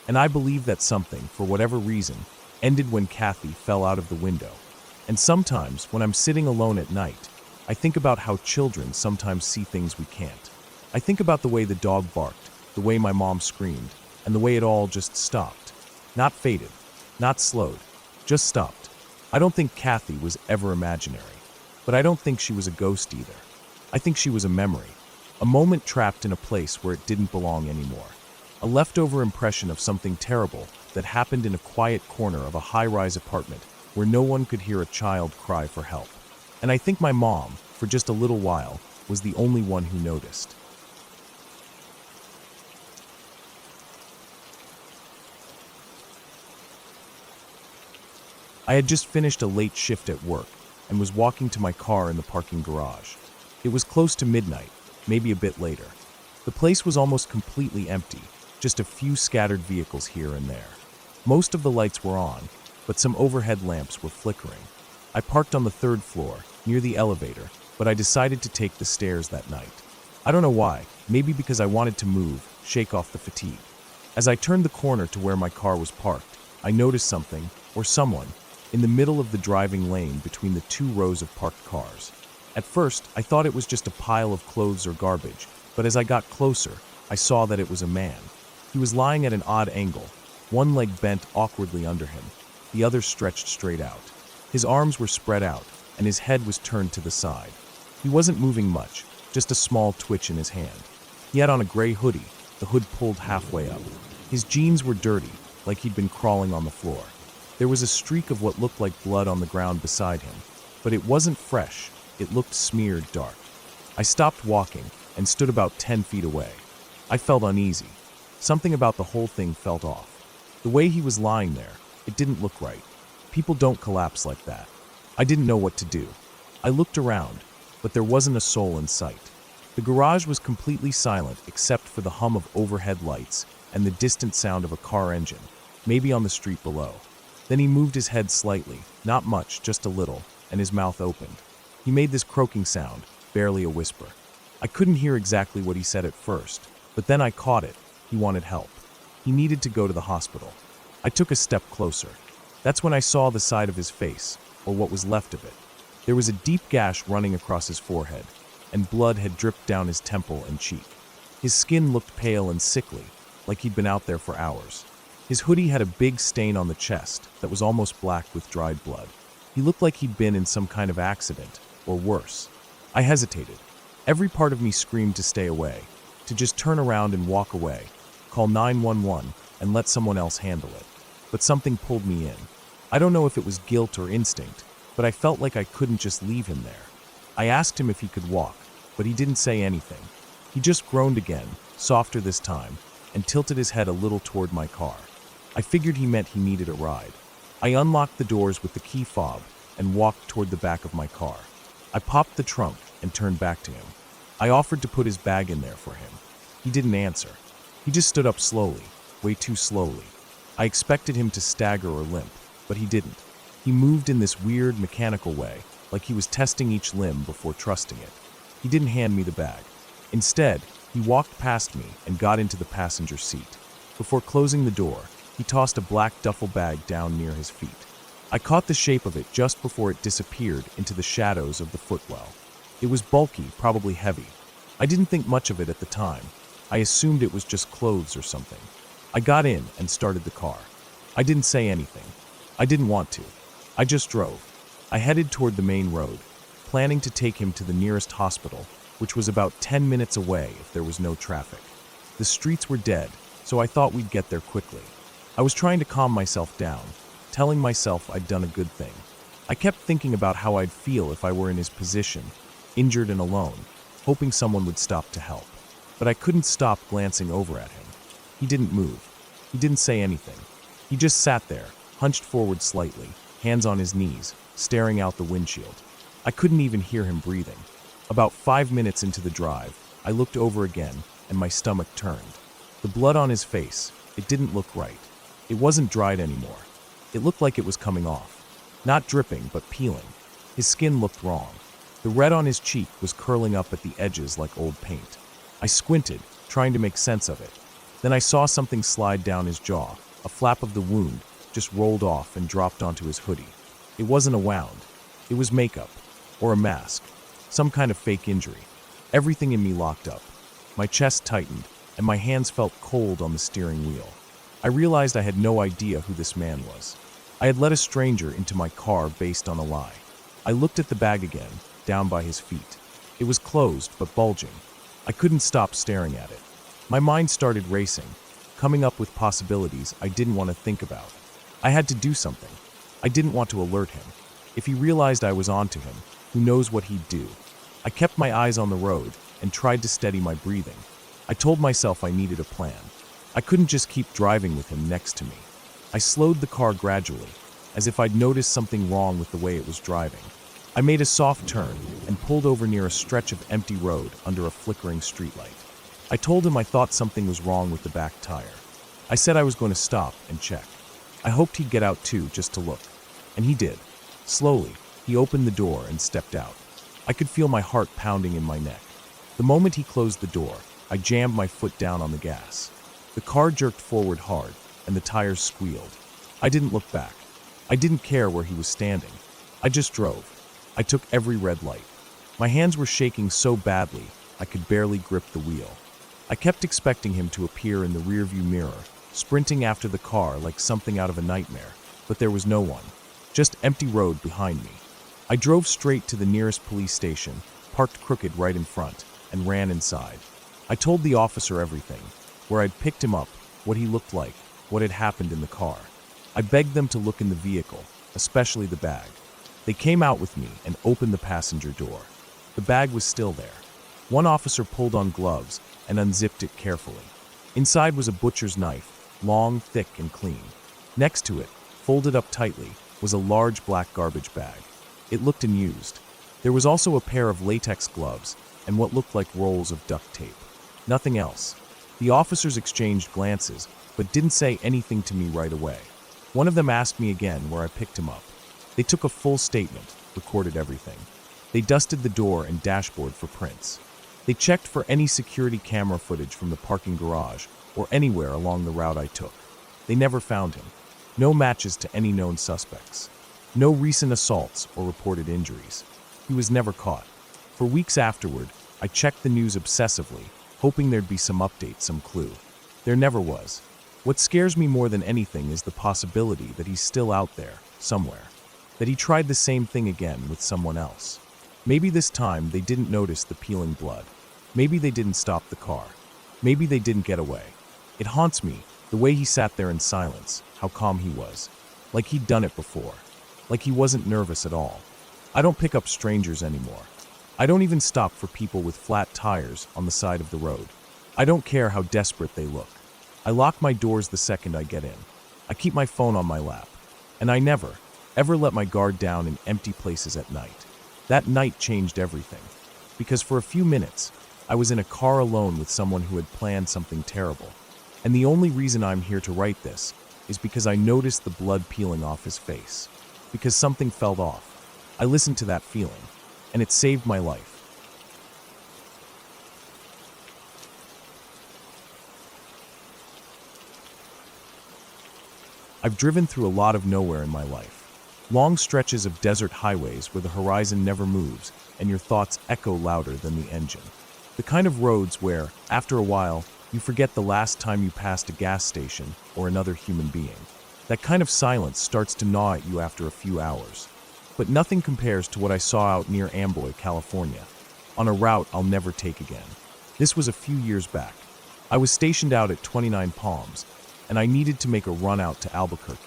And I believe that something, for whatever reason, ended when Kathy fell out of the window. And sometimes, when I'm sitting alone at night, I think about how children sometimes see things we can't. I think about the way the dog barked, the way my mom screamed, and the way it all just stopped. Not faded, not slowed, just stopped. I don't think Kathy was ever imaginary, but I don't think she was a ghost either. I think she was a memory, a moment trapped in a place where it didn't belong anymore. A leftover impression of something terrible that happened in a quiet corner of a high-rise apartment where no one could hear a child cry for help. And I think my mom, for just a little while, was the only one who noticed. I had just finished a late shift at work and was walking to my car in the parking garage. It was close to midnight, maybe a bit later. The place was almost completely empty, just a few scattered vehicles here and there. Most of the lights were on, but some overhead lamps were flickering. I parked on the 3rd floor, near the elevator, but I decided to take the stairs that night. I don't know why, maybe because I wanted to move, shake off the fatigue. As I turned the corner to where my car was parked, I noticed something, or someone, in the middle of the driving lane between the 2 rows of parked cars. At first, I thought it was just a pile of clothes or garbage, but as I got closer, I saw that it was a man. He was lying at an odd angle, one leg bent awkwardly under him, the other stretched straight out. His arms were spread out, and his head was turned to the side. He wasn't moving much, just a small twitch in his hand. He had on a gray hoodie, the hood pulled halfway up. His jeans were dirty, like he'd been crawling on the floor. There was a streak of what looked like blood on the ground beside him, but it wasn't fresh, it looked smeared dark. I stopped walking and stood about 10 feet away. I felt uneasy. Something about the whole thing felt off. The way he was lying there, it didn't look right. People don't collapse like that. I didn't know what to do. I looked around, but there wasn't a soul in sight. The garage was completely silent except for the hum of overhead lights and the distant sound of a car engine, maybe on the street below. Then he moved his head slightly, not much, just a little, and his mouth opened. He made this croaking sound, barely a whisper. I couldn't hear exactly what he said at first, but then I caught it. He wanted help. He needed to go to the hospital. I took a step closer. That's when I saw the side of his face, or what was left of it. There was a deep gash running across his forehead, and blood had dripped down his temple and cheek. His skin looked pale and sickly, like he'd been out there for hours. His hoodie had a big stain on the chest that was almost black with dried blood. He looked like he'd been in some kind of accident, or worse. I hesitated. Every part of me screamed to stay away, to just turn around and walk away, call 911, and let someone else handle it. But something pulled me in. I don't know if it was guilt or instinct, but I felt like I couldn't just leave him there. I asked him if he could walk, but he didn't say anything. He just groaned again, softer this time, and tilted his head a little toward my car. I figured he meant he needed a ride. I unlocked the doors with the key fob and walked toward the back of my car. I popped the trunk and turned back to him. I offered to put his bag in there for him. He didn't answer. He just stood up slowly, way too slowly. I expected him to stagger or limp, but he didn't. He moved in this weird, mechanical way, like he was testing each limb before trusting it. He didn't hand me the bag. Instead, he walked past me and got into the passenger seat. Before closing the door, he tossed a black duffel bag down near his feet. I caught the shape of it just before it disappeared into the shadows of the footwell. It was bulky, probably heavy. I didn't think much of it at the time. I assumed it was just clothes or something. I got in and started the car. I didn't say anything. I didn't want to. I just drove. I headed toward the main road, planning to take him to the nearest hospital, which was about 10 minutes away if there was no traffic. The streets were dead, so I thought we'd get there quickly. I was trying to calm myself down, telling myself I'd done a good thing. I kept thinking about how I'd feel if I were in his position, injured and alone, hoping someone would stop to help. But I couldn't stop glancing over at him. He didn't move. He didn't say anything. He just sat there, hunched forward slightly, hands on his knees, staring out the windshield. I couldn't even hear him breathing. About 5 minutes into the drive, I looked over again, and my stomach turned. The blood on his face, it didn't look right. It wasn't dried anymore. It looked like it was coming off. Not dripping, but peeling. His skin looked wrong. The red on his cheek was curling up at the edges like old paint. I squinted, trying to make sense of it. Then I saw something slide down his jaw. A flap of the wound just rolled off and dropped onto his hoodie. It wasn't a wound. It was makeup, or a mask, some kind of fake injury. Everything in me locked up. My chest tightened, and my hands felt cold on the steering wheel. I realized I had no idea who this man was. I had let a stranger into my car based on a lie. I looked at the bag again, down by his feet. It was closed, but bulging. I couldn't stop staring at it. My mind started racing, coming up with possibilities I didn't want to think about. I had to do something. I didn't want to alert him. If he realized I was onto him, who knows what he'd do. I kept my eyes on the road and tried to steady my breathing. I told myself I needed a plan. I couldn't just keep driving with him next to me. I slowed the car gradually, as if I'd noticed something wrong with the way it was driving. I made a soft turn and pulled over near a stretch of empty road under a flickering streetlight. I told him I thought something was wrong with the back tire. I said I was going to stop and check. I hoped he'd get out too, just to look. And he did. Slowly, he opened the door and stepped out. I could feel my heart pounding in my neck. The moment he closed the door, I jammed my foot down on the gas. The car jerked forward hard, and the tires squealed. I didn't look back. I didn't care where he was standing. I just drove. I took every red light. My hands were shaking so badly, I could barely grip the wheel. I kept expecting him to appear in the rearview mirror, sprinting after the car like something out of a nightmare, but there was no one. Just empty road behind me. I drove straight to the nearest police station, parked crooked right in front, and ran inside. I told the officer everything, where I'd picked him up, what he looked like, what had happened in the car. I begged them to look in the vehicle, especially the bag. They came out with me and opened the passenger door. The bag was still there. One officer pulled on gloves and unzipped it carefully. Inside was a butcher's knife, long, thick, and clean. Next to it, folded up tightly, was a large black garbage bag. It looked unused. There was also a pair of latex gloves and what looked like rolls of duct tape. Nothing else. The officers exchanged glances, but didn't say anything to me right away. One of them asked me again where I picked him up. They took a full statement, recorded everything. They dusted the door and dashboard for prints. They checked for any security camera footage from the parking garage or anywhere along the route I took. They never found him. No matches to any known suspects. No recent assaults or reported injuries. He was never caught. For weeks afterward, I checked the news obsessively, hoping there'd be some update, some clue. There never was. What scares me more than anything is the possibility that he's still out there, somewhere. That he tried the same thing again with someone else. Maybe this time they didn't notice the peeling blood. Maybe they didn't stop the car. Maybe they didn't get away. It haunts me, the way he sat there in silence, how calm he was. Like he'd done it before. Like he wasn't nervous at all. I don't pick up strangers anymore. I don't even stop for people with flat tires on the side of the road. I don't care how desperate they look. I lock my doors the second I get in. I keep my phone on my lap. And I never, ever let my guard down in empty places at night. That night changed everything. Because for a few minutes, I was in a car alone with someone who had planned something terrible. And the only reason I'm here to write this is because I noticed the blood peeling off his face. Because something fell off. I listened to that feeling, and it saved my life. I've driven through a lot of nowhere in my life. Long stretches of desert highways where the horizon never moves and your thoughts echo louder than the engine. The kind of roads where, after a while, you forget the last time you passed a gas station or another human being. That kind of silence starts to gnaw at you after a few hours. But nothing compares to what I saw out near Amboy, California, on a route I'll never take again. This was a few years back. I was stationed out at 29 Palms, and I needed to make a run out to Albuquerque.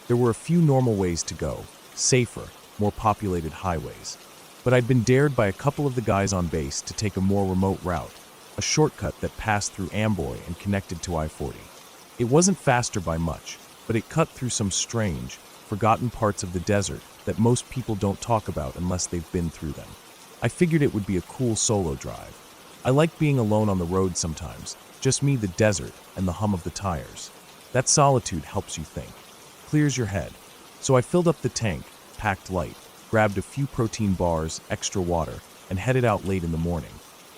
There were a few normal ways to go, safer, more populated highways. But I'd been dared by a couple of the guys on base to take a more remote route, a shortcut that passed through Amboy and connected to I-40. It wasn't faster by much, but it cut through some strange, forgotten parts of the desert that most people don't talk about unless they've been through them. I figured it would be a cool solo drive. I like being alone on the road sometimes, just me, the desert, and the hum of the tires. That solitude helps you think, clears your head. So I filled up the tank, packed light, grabbed a few protein bars, extra water, and headed out late in the morning.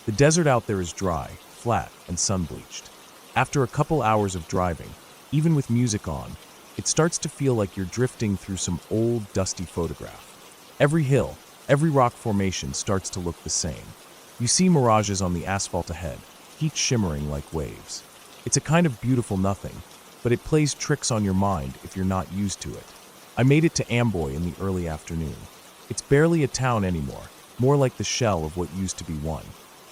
The desert out there is dry, flat, and sun-bleached. After a couple hours of driving, even with music on, it starts to feel like you're drifting through some old, dusty photograph. Every hill, every rock formation starts to look the same. You see mirages on the asphalt ahead, heat shimmering like waves. It's a kind of beautiful nothing, but it plays tricks on your mind if you're not used to it. I made it to Amboy in the early afternoon. It's barely a town anymore, more like the shell of what used to be one.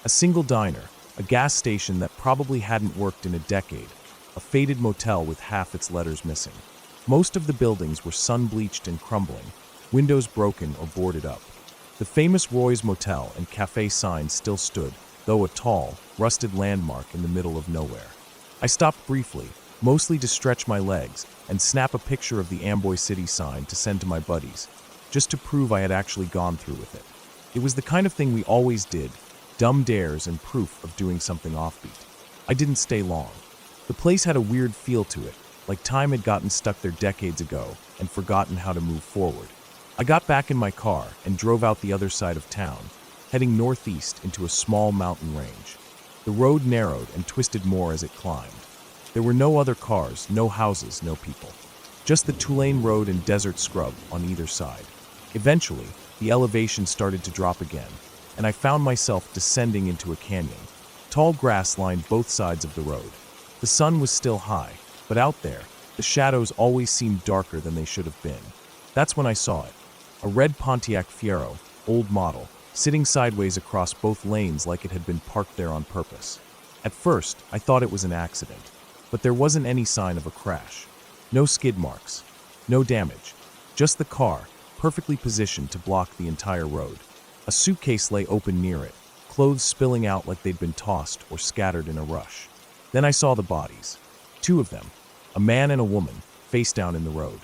A single diner, a gas station that probably hadn't worked in a decade, a faded motel with half its letters missing. Most of the buildings were sun-bleached and crumbling, windows broken or boarded up. The famous Roy's Motel and Cafe sign still stood, though a tall, rusted landmark in the middle of nowhere. I stopped briefly, mostly to stretch my legs and snap a picture of the Amboy City sign to send to my buddies, just to prove I had actually gone through with it. It was the kind of thing we always did, dumb dares and proof of doing something offbeat. I didn't stay long. The place had a weird feel to it, like time had gotten stuck there decades ago and forgotten how to move forward. I got back in my car and drove out the other side of town, heading northeast into a small mountain range. The road narrowed and twisted more as it climbed. There were no other cars, no houses, no people. Just the Tulane Road and desert scrub on either side. Eventually, the elevation started to drop again, and I found myself descending into a canyon. Tall grass lined both sides of the road. The sun was still high, but out there, the shadows always seemed darker than they should have been. That's when I saw it. A red Pontiac Fiero, old model, sitting sideways across both lanes like it had been parked there on purpose. At first, I thought it was an accident, but there wasn't any sign of a crash. No skid marks, no damage, just the car, perfectly positioned to block the entire road. A suitcase lay open near it, clothes spilling out like they'd been tossed or scattered in a rush. Then I saw the bodies. 2 of them, a man and a woman, face down in the road,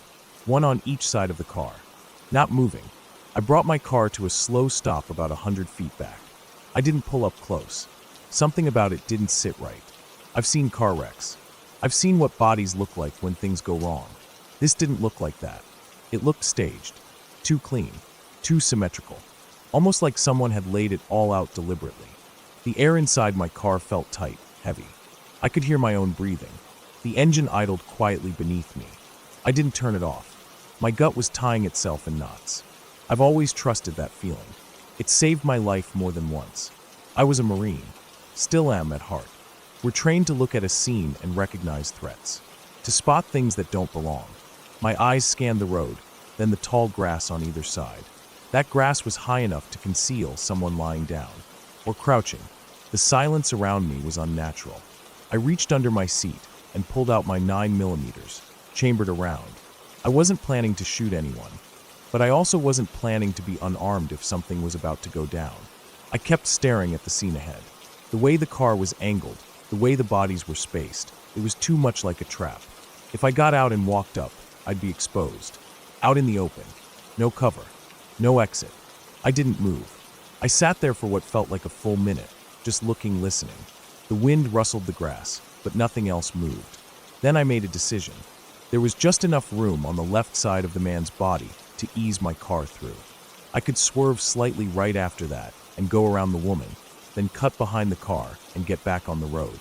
one on each side of the car, not moving. I brought my car to a slow stop about 100 feet back. I didn't pull up close. Something about it didn't sit right. I've seen car wrecks. I've seen what bodies look like when things go wrong. This didn't look like that. It looked staged, too clean, too symmetrical, almost like someone had laid it all out deliberately. The air inside my car felt tight, heavy. I could hear my own breathing. The engine idled quietly beneath me. I didn't turn it off. My gut was tying itself in knots. I've always trusted that feeling. It saved my life more than once. I was a Marine. Still am at heart. We're trained to look at a scene and recognize threats, to spot things that don't belong. My eyes scanned the road, then the tall grass on either side. That grass was high enough to conceal someone lying down, or crouching. The silence around me was unnatural. I reached under my seat and pulled out my 9mm, chambered around. I wasn't planning to shoot anyone, but I also wasn't planning to be unarmed if something was about to go down. I kept staring at the scene ahead. The way the car was angled, the way the bodies were spaced, it was too much like a trap. If I got out and walked up, I'd be exposed. Out in the open. No cover. No exit. I didn't move. I sat there for what felt like a full minute, just looking, listening. The wind rustled the grass, but nothing else moved. Then I made a decision. There was just enough room on the left side of the man's body to ease my car through. I could swerve slightly right after that and go around the woman, then cut behind the car and get back on the road.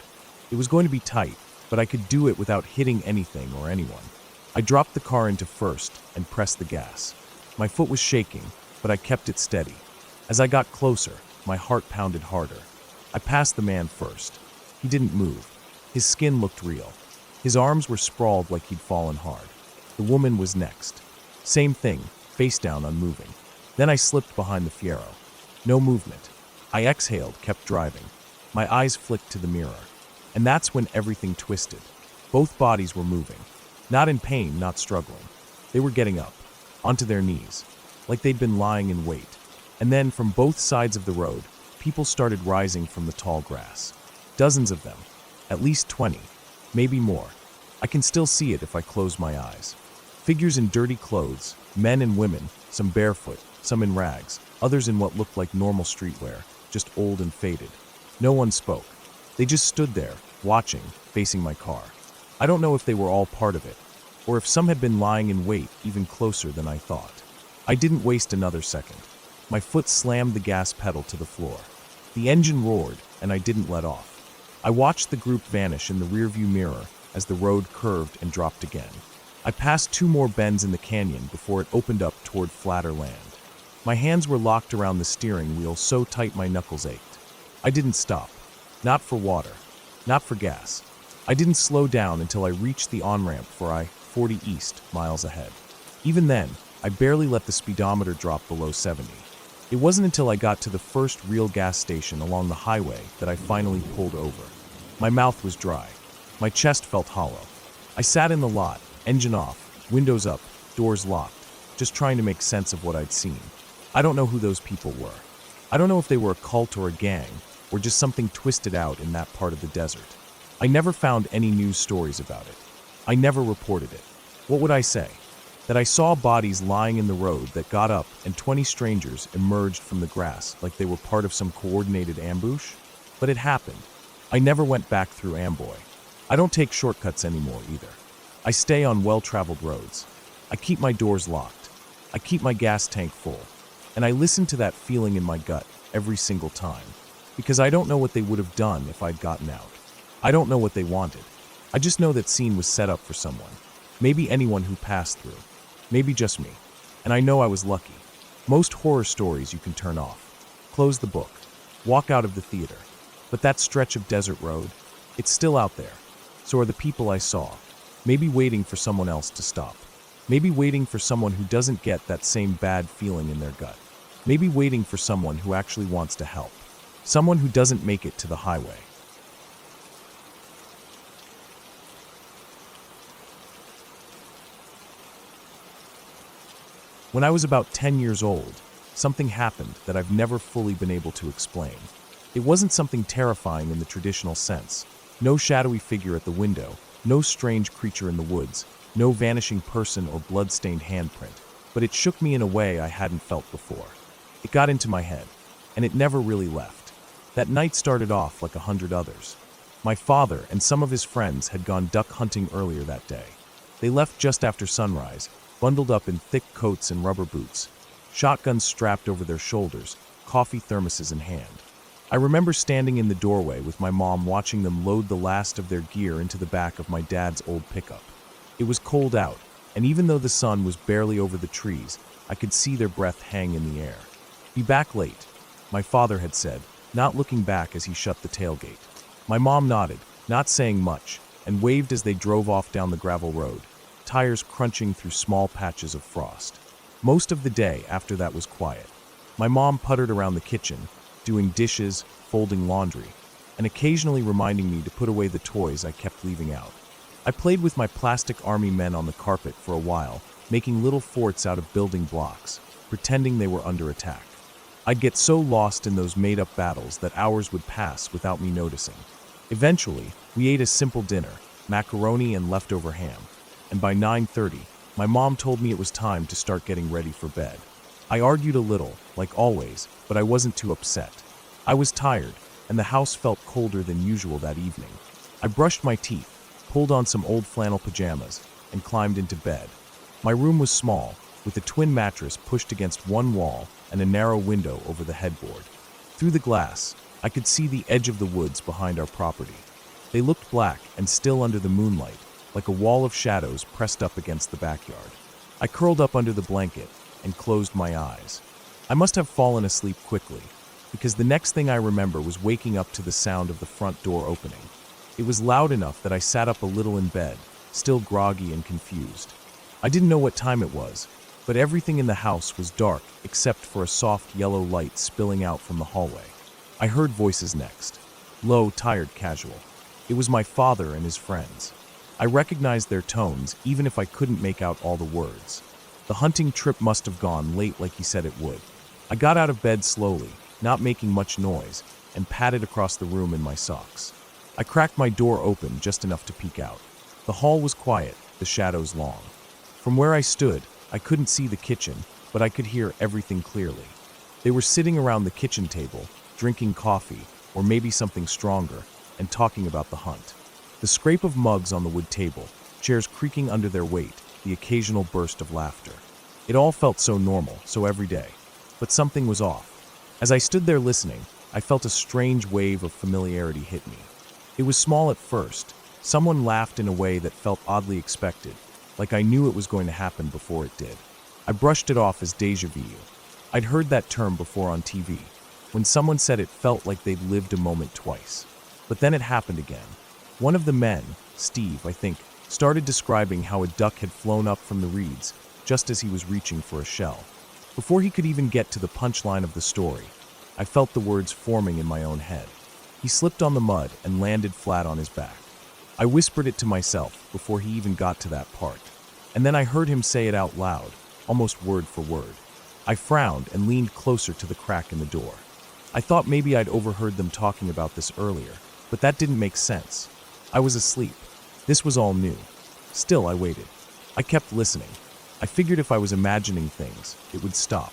It was going to be tight, but I could do it without hitting anything or anyone. I dropped the car into first and pressed the gas. My foot was shaking, but I kept it steady. As I got closer, my heart pounded harder. I passed the man first. He didn't move. His skin looked real. His arms were sprawled like he'd fallen hard. The woman was next. Same thing, face down, unmoving. Then I slipped behind the Fiero. No movement. I exhaled, kept driving. My eyes flicked to the mirror. And that's when everything twisted. Both bodies were moving. Not in pain, not struggling. They were getting up, onto their knees, like they'd been lying in wait. And then, from both sides of the road, people started rising from the tall grass. Dozens of them. At least 20. Maybe more. I can still see it if I close my eyes. Figures in dirty clothes, men and women, some barefoot, some in rags, others in what looked like normal streetwear, just old and faded. No one spoke. They just stood there, watching, facing my car. I don't know if they were all part of it, or if some had been lying in wait even closer than I thought. I didn't waste another second. My foot slammed the gas pedal to the floor. The engine roared, and I didn't let off. I watched the group vanish in the rearview mirror as the road curved and dropped again. I passed 2 more bends in the canyon before it opened up toward flatter land. My hands were locked around the steering wheel so tight my knuckles ached. I didn't stop. Not for water. Not for gas. I didn't slow down until I reached the on-ramp for I-40 East, miles ahead. Even then, I barely let the speedometer drop below 70. It wasn't until I got to the first real gas station along the highway that I finally pulled over. My mouth was dry. My chest felt hollow. I sat in the lot, engine off, windows up, doors locked, just trying to make sense of what I'd seen. I don't know who those people were. I don't know if they were a cult or a gang, or just something twisted out in that part of the desert. I never found any news stories about it. I never reported it. What would I say? That I saw bodies lying in the road that got up and 20 strangers emerged from the grass like they were part of some coordinated ambush? But it happened. I never went back through Amboy. I don't take shortcuts anymore either. I stay on well-traveled roads. I keep my doors locked. I keep my gas tank full. And I listen to that feeling in my gut every single time. Because I don't know what they would have done if I'd gotten out. I don't know what they wanted. I just know that scene was set up for someone. Maybe anyone who passed through. Maybe just me. And I know I was lucky. Most horror stories you can turn off. Close the book. Walk out of the theater. But that stretch of desert road, it's still out there. So are the people I saw. Maybe waiting for someone else to stop. Maybe waiting for someone who doesn't get that same bad feeling in their gut. Maybe waiting for someone who actually wants to help. Someone who doesn't make it to the highway. When I was about 10 years old, something happened that I've never fully been able to explain. It wasn't something terrifying in the traditional sense. No shadowy figure at the window, no strange creature in the woods, no vanishing person or blood-stained handprint, but it shook me in a way I hadn't felt before. It got into my head, and it never really left. That night started off like 100 others. My father and some of his friends had gone duck hunting earlier that day. They left just after sunrise, bundled up in thick coats and rubber boots, shotguns strapped over their shoulders, coffee thermoses in hand. I remember standing in the doorway with my mom watching them load the last of their gear into the back of my dad's old pickup. It was cold out, and even though the sun was barely over the trees, I could see their breath hang in the air. "Be back late," my father had said, not looking back as he shut the tailgate. My mom nodded, not saying much, and waved as they drove off down the gravel road, tires crunching through small patches of frost. Most of the day after that was quiet. My mom puttered around the kitchen, doing dishes, folding laundry, and occasionally reminding me to put away the toys I kept leaving out. I played with my plastic army men on the carpet for a while, making little forts out of building blocks, pretending they were under attack. I'd get so lost in those made-up battles that hours would pass without me noticing. Eventually, we ate a simple dinner, macaroni and leftover ham, and by 9:30, my mom told me it was time to start getting ready for bed. I argued a little, like always, but I wasn't too upset. I was tired, and the house felt colder than usual that evening. I brushed my teeth, pulled on some old flannel pajamas, and climbed into bed. My room was small, with a twin mattress pushed against one wall and a narrow window over the headboard. Through the glass, I could see the edge of the woods behind our property. They looked black and still under the moonlight, like a wall of shadows pressed up against the backyard. I curled up under the blanket and closed my eyes. I must have fallen asleep quickly, because the next thing I remember was waking up to the sound of the front door opening. It was loud enough that I sat up a little in bed, still groggy and confused. I didn't know what time it was, but everything in the house was dark except for a soft yellow light spilling out from the hallway. I heard voices next. Low, tired, casual. It was my father and his friends. I recognized their tones even if I couldn't make out all the words. The hunting trip must have gone late like he said it would. I got out of bed slowly, not making much noise, and padded across the room in my socks. I cracked my door open just enough to peek out. The hall was quiet, the shadows long. From where I stood, I couldn't see the kitchen, but I could hear everything clearly. They were sitting around the kitchen table, drinking coffee, or maybe something stronger, and talking about the hunt. The scrape of mugs on the wood table, chairs creaking under their weight, the occasional burst of laughter. It all felt so normal, so everyday. But something was off. As I stood there listening, I felt a strange wave of familiarity hit me. It was small at first. Someone laughed in a way that felt oddly expected, like I knew it was going to happen before it did. I brushed it off as déjà vu. I'd heard that term before on TV, when someone said it felt like they'd lived a moment twice. But then it happened again. One of the men, Steve, I think, started describing how a duck had flown up from the reeds just as he was reaching for a shell. Before he could even get to the punchline of the story, I felt the words forming in my own head. He slipped on the mud and landed flat on his back. I whispered it to myself before he even got to that part. And then I heard him say it out loud, almost word for word. I frowned and leaned closer to the crack in the door. I thought maybe I'd overheard them talking about this earlier, but that didn't make sense. I was asleep. This was all new. Still, I waited. I kept listening. I figured if I was imagining things, it would stop.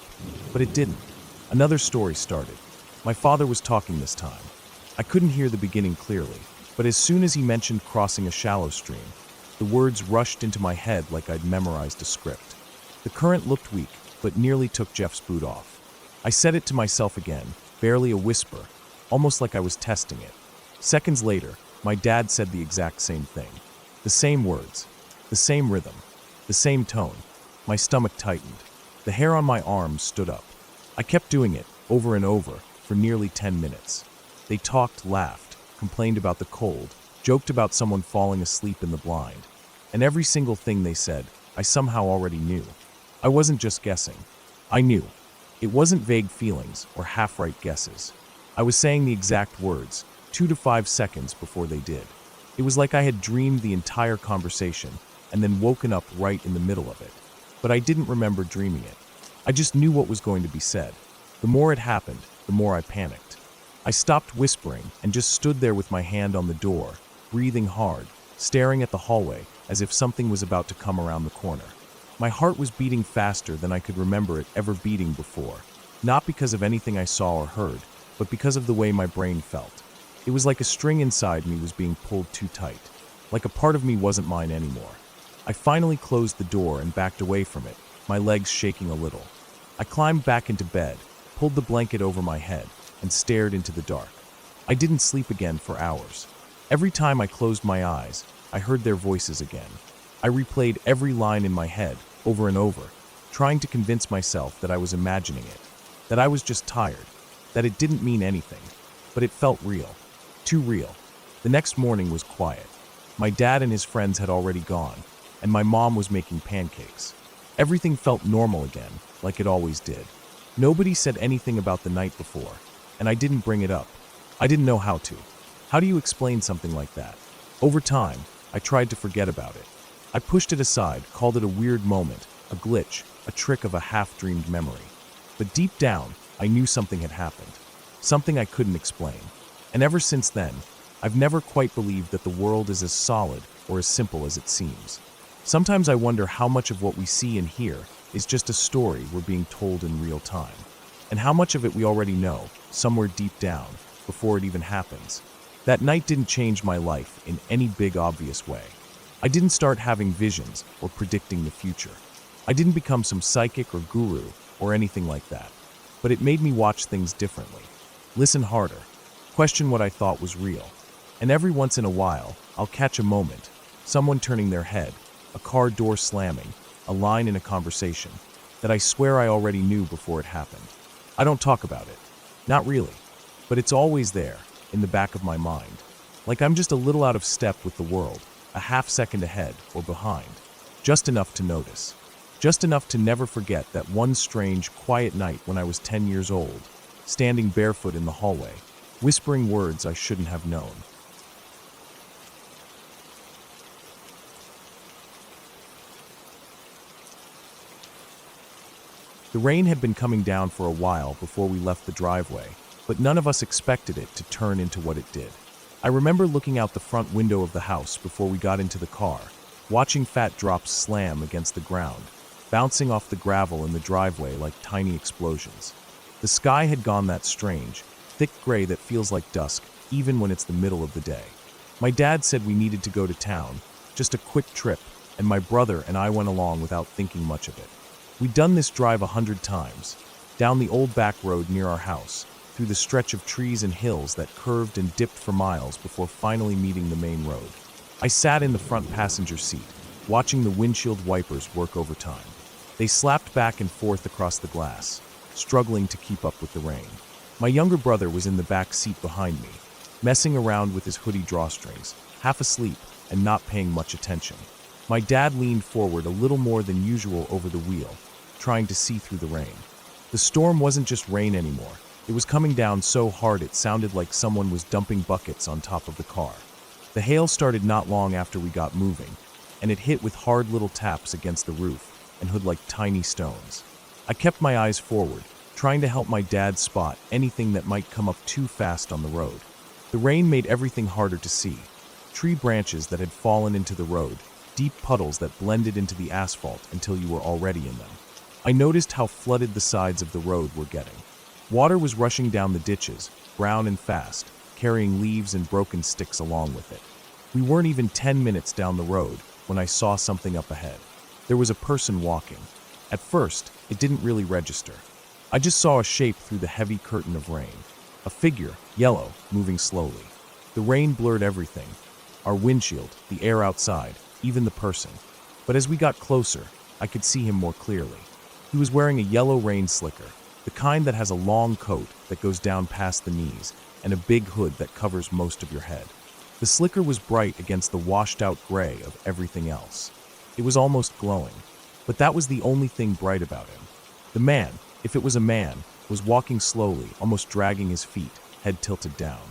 But it didn't. Another story started. My father was talking this time. I couldn't hear the beginning clearly, but as soon as he mentioned crossing a shallow stream, the words rushed into my head like I'd memorized a script. The current looked weak, but nearly took Jeff's boot off. I said it to myself again, barely a whisper, almost like I was testing it. Seconds later, my dad said the exact same thing. The same words, the same rhythm, the same tone. My stomach tightened. The hair on my arms stood up. I kept doing it, over and over, for nearly 10 minutes. They talked, laughed, complained about the cold, joked about someone falling asleep in the blind. And every single thing they said, I somehow already knew. I wasn't just guessing. I knew. It wasn't vague feelings or half-right guesses. I was saying the exact words, 2 to 5 seconds before they did. It was like I had dreamed the entire conversation and then woken up right in the middle of it. But I didn't remember dreaming it. I just knew what was going to be said. The more it happened, the more I panicked. I stopped whispering and just stood there with my hand on the door, breathing hard, staring at the hallway as if something was about to come around the corner. My heart was beating faster than I could remember it ever beating before, not because of anything I saw or heard, but because of the way my brain felt. It was like a string inside me was being pulled too tight, like a part of me wasn't mine anymore. I finally closed the door and backed away from it, my legs shaking a little. I climbed back into bed, pulled the blanket over my head, and stared into the dark. I didn't sleep again for hours. Every time I closed my eyes, I heard their voices again. I replayed every line in my head, over and over, trying to convince myself that I was imagining it, that I was just tired, that it didn't mean anything. But it felt real. Too real. The next morning was quiet. My dad and his friends had already gone, and my mom was making pancakes. Everything felt normal again, like it always did. Nobody said anything about the night before, and I didn't bring it up. I didn't know how to. How do you explain something like that? Over time, I tried to forget about it. I pushed it aside, called it a weird moment, a glitch, a trick of a half-dreamed memory. But deep down, I knew something had happened. Something I couldn't explain. And ever since then, I've never quite believed that the world is as solid or as simple as it seems. Sometimes I wonder how much of what we see and hear is just a story we're being told in real time, and how much of it we already know, somewhere deep down, before it even happens. That night didn't change my life in any big obvious way. I didn't start having visions or predicting the future. I didn't become some psychic or guru or anything like that. But it made me watch things differently, listen harder, question what I thought was real. And every once in a while, I'll catch a moment, someone turning their head, a car door slamming, a line in a conversation, that I swear I already knew before it happened. I don't talk about it. Not really. But it's always there, in the back of my mind. Like I'm just a little out of step with the world, a half second ahead or behind. Just enough to notice. Just enough to never forget that one strange, quiet night when I was 10 years old, standing barefoot in the hallway, whispering words I shouldn't have known. The rain had been coming down for a while before we left the driveway, but none of us expected it to turn into what it did. I remember looking out the front window of the house before we got into the car, watching fat drops slam against the ground, bouncing off the gravel in the driveway like tiny explosions. The sky had gone that strange, thick gray that feels like dusk, even when it's the middle of the day. My dad said we needed to go to town, just a quick trip, and my brother and I went along without thinking much of it. We'd done this drive 100 times, down the old back road near our house, through the stretch of trees and hills that curved and dipped for miles before finally meeting the main road. I sat in the front passenger seat, watching the windshield wipers work overtime. They slapped back and forth across the glass, struggling to keep up with the rain. My younger brother was in the back seat behind me, messing around with his hoodie drawstrings, half asleep and not paying much attention. My dad leaned forward a little more than usual over the wheel, trying to see through the rain. The storm wasn't just rain anymore. It was coming down so hard it sounded like someone was dumping buckets on top of the car. The hail started not long after we got moving, and it hit with hard little taps against the roof and hood like tiny stones. I kept my eyes forward, trying to help my dad spot anything that might come up too fast on the road. The rain made everything harder to see. Tree branches that had fallen into the road, deep puddles that blended into the asphalt until you were already in them. I noticed how flooded the sides of the road were getting. Water was rushing down the ditches, brown and fast, carrying leaves and broken sticks along with it. We weren't even 10 minutes down the road when I saw something up ahead. There was a person walking. At first, it didn't really register. I just saw a shape through the heavy curtain of rain. A figure, yellow, moving slowly. The rain blurred everything. Our windshield, the air outside, even the person. But as we got closer, I could see him more clearly. He was wearing a yellow rain slicker, the kind that has a long coat that goes down past the knees and a big hood that covers most of your head. The slicker was bright against the washed-out gray of everything else. It was almost glowing, but that was the only thing bright about him. The man, if it was a man, was walking slowly, almost dragging his feet, head tilted down.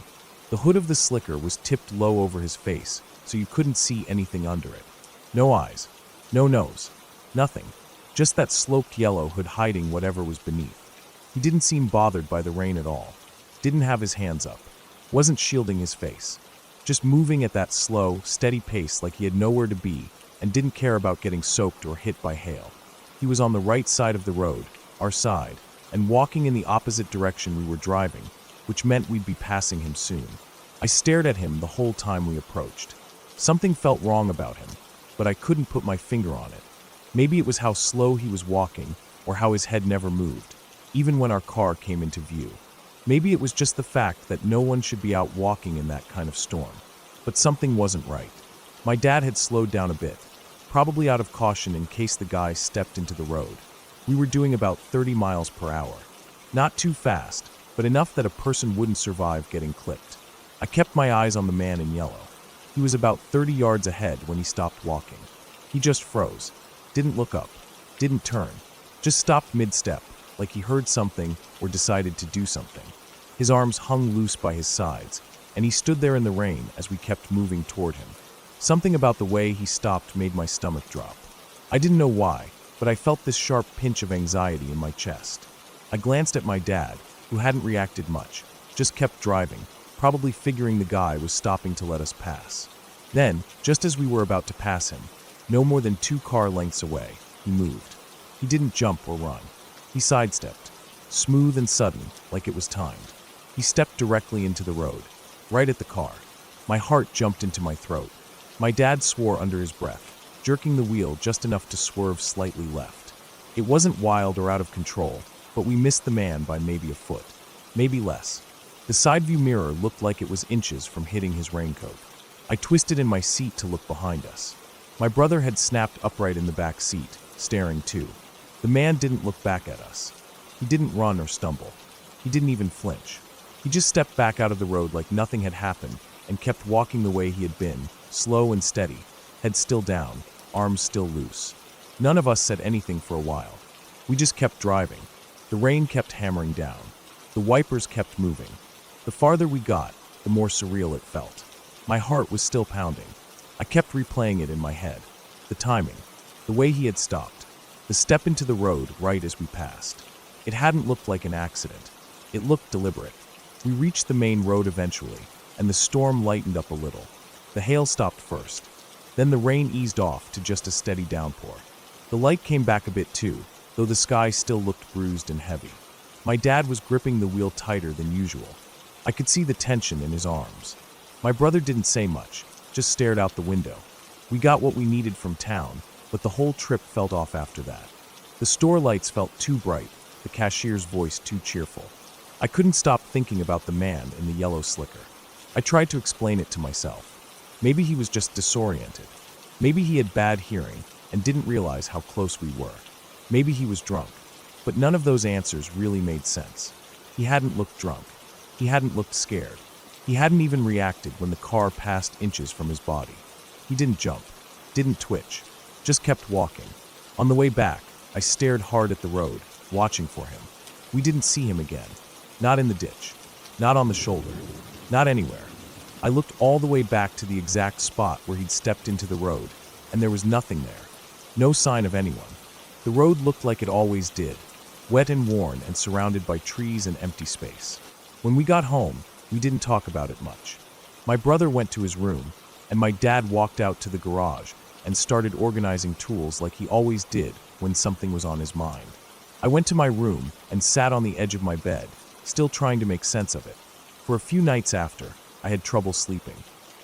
The hood of the slicker was tipped low over his face, so you couldn't see anything under it. No eyes, no nose, nothing. Just that sloped yellow hood hiding whatever was beneath. He didn't seem bothered by the rain at all. Didn't have his hands up. Wasn't shielding his face. Just moving at that slow, steady pace like he had nowhere to be and didn't care about getting soaked or hit by hail. He was on the right side of the road, our side, and walking in the opposite direction we were driving, which meant we'd be passing him soon. I stared at him the whole time we approached. Something felt wrong about him, but I couldn't put my finger on it. Maybe it was how slow he was walking, or how his head never moved, even when our car came into view. Maybe it was just the fact that no one should be out walking in that kind of storm. But something wasn't right. My dad had slowed down a bit, probably out of caution in case the guy stepped into the road. We were doing about 30 miles per hour. Not too fast, but enough that a person wouldn't survive getting clipped. I kept my eyes on the man in yellow. He was about 30 yards ahead when he stopped walking. He just froze. Didn't look up. Didn't turn. Just stopped mid-step, like he heard something or decided to do something. His arms hung loose by his sides, and he stood there in the rain as we kept moving toward him. Something about the way he stopped made my stomach drop. I didn't know why, but I felt this sharp pinch of anxiety in my chest. I glanced at my dad, who hadn't reacted much, just kept driving, probably figuring the guy was stopping to let us pass. Then, just as we were about to pass him, no more than 2 car lengths away, he moved. He didn't jump or run. He sidestepped, smooth and sudden, like it was timed. He stepped directly into the road, right at the car. My heart jumped into my throat. My dad swore under his breath, jerking the wheel just enough to swerve slightly left. It wasn't wild or out of control, but we missed the man by maybe a foot, maybe less. The side view mirror looked like it was inches from hitting his raincoat. I twisted in my seat to look behind us. My brother had snapped upright in the back seat, staring too. The man didn't look back at us. He didn't run or stumble. He didn't even flinch. He just stepped back out of the road like nothing had happened and kept walking the way he had been, slow and steady, head still down, arms still loose. None of us said anything for a while. We just kept driving. The rain kept hammering down. The wipers kept moving. The farther we got, the more surreal it felt. My heart was still pounding. I kept replaying it in my head. The timing, the way he had stopped, the step into the road right as we passed. It hadn't looked like an accident. It looked deliberate. We reached the main road eventually, and the storm lightened up a little. The hail stopped first. Then the rain eased off to just a steady downpour. The light came back a bit too, though the sky still looked bruised and heavy. My dad was gripping the wheel tighter than usual. I could see the tension in his arms. My brother didn't say much, just stared out the window. We got what we needed from town, but the whole trip felt off after that. The store lights felt too bright, the cashier's voice too cheerful. I couldn't stop thinking about the man in the yellow slicker. I tried to explain it to myself. Maybe he was just disoriented. Maybe he had bad hearing and didn't realize how close we were. Maybe he was drunk. But none of those answers really made sense. He hadn't looked drunk. He hadn't looked scared. He hadn't even reacted when the car passed inches from his body. He didn't jump, didn't twitch, just kept walking. On the way back, I stared hard at the road, watching for him. We didn't see him again. Not in the ditch. Not on the shoulder. Not anywhere. I looked all the way back to the exact spot where he'd stepped into the road, and there was nothing there. No sign of anyone. The road looked like it always did, wet and worn and surrounded by trees and empty space. When we got home, we didn't talk about it much. My brother went to his room, and my dad walked out to the garage and started organizing tools like he always did when something was on his mind. I went to my room and sat on the edge of my bed, still trying to make sense of it. For a few nights after, I had trouble sleeping.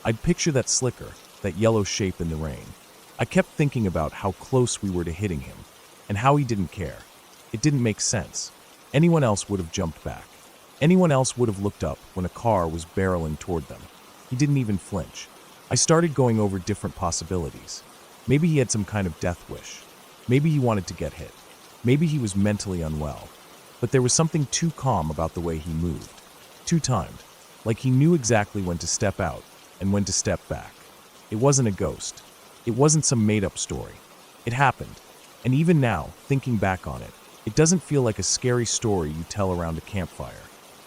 I'd picture that slicker, that yellow shape in the rain. I kept thinking about how close we were to hitting him, and how he didn't care. It didn't make sense. Anyone else would have jumped back. Anyone else would have looked up when a car was barreling toward them. He didn't even flinch. I started going over different possibilities. Maybe he had some kind of death wish. Maybe he wanted to get hit. Maybe he was mentally unwell. But there was something too calm about the way he moved. Too timed. Like he knew exactly when to step out and when to step back. It wasn't a ghost. It wasn't some made-up story. It happened. And even now, thinking back on it, It doesn't feel like a scary story you tell around a campfire.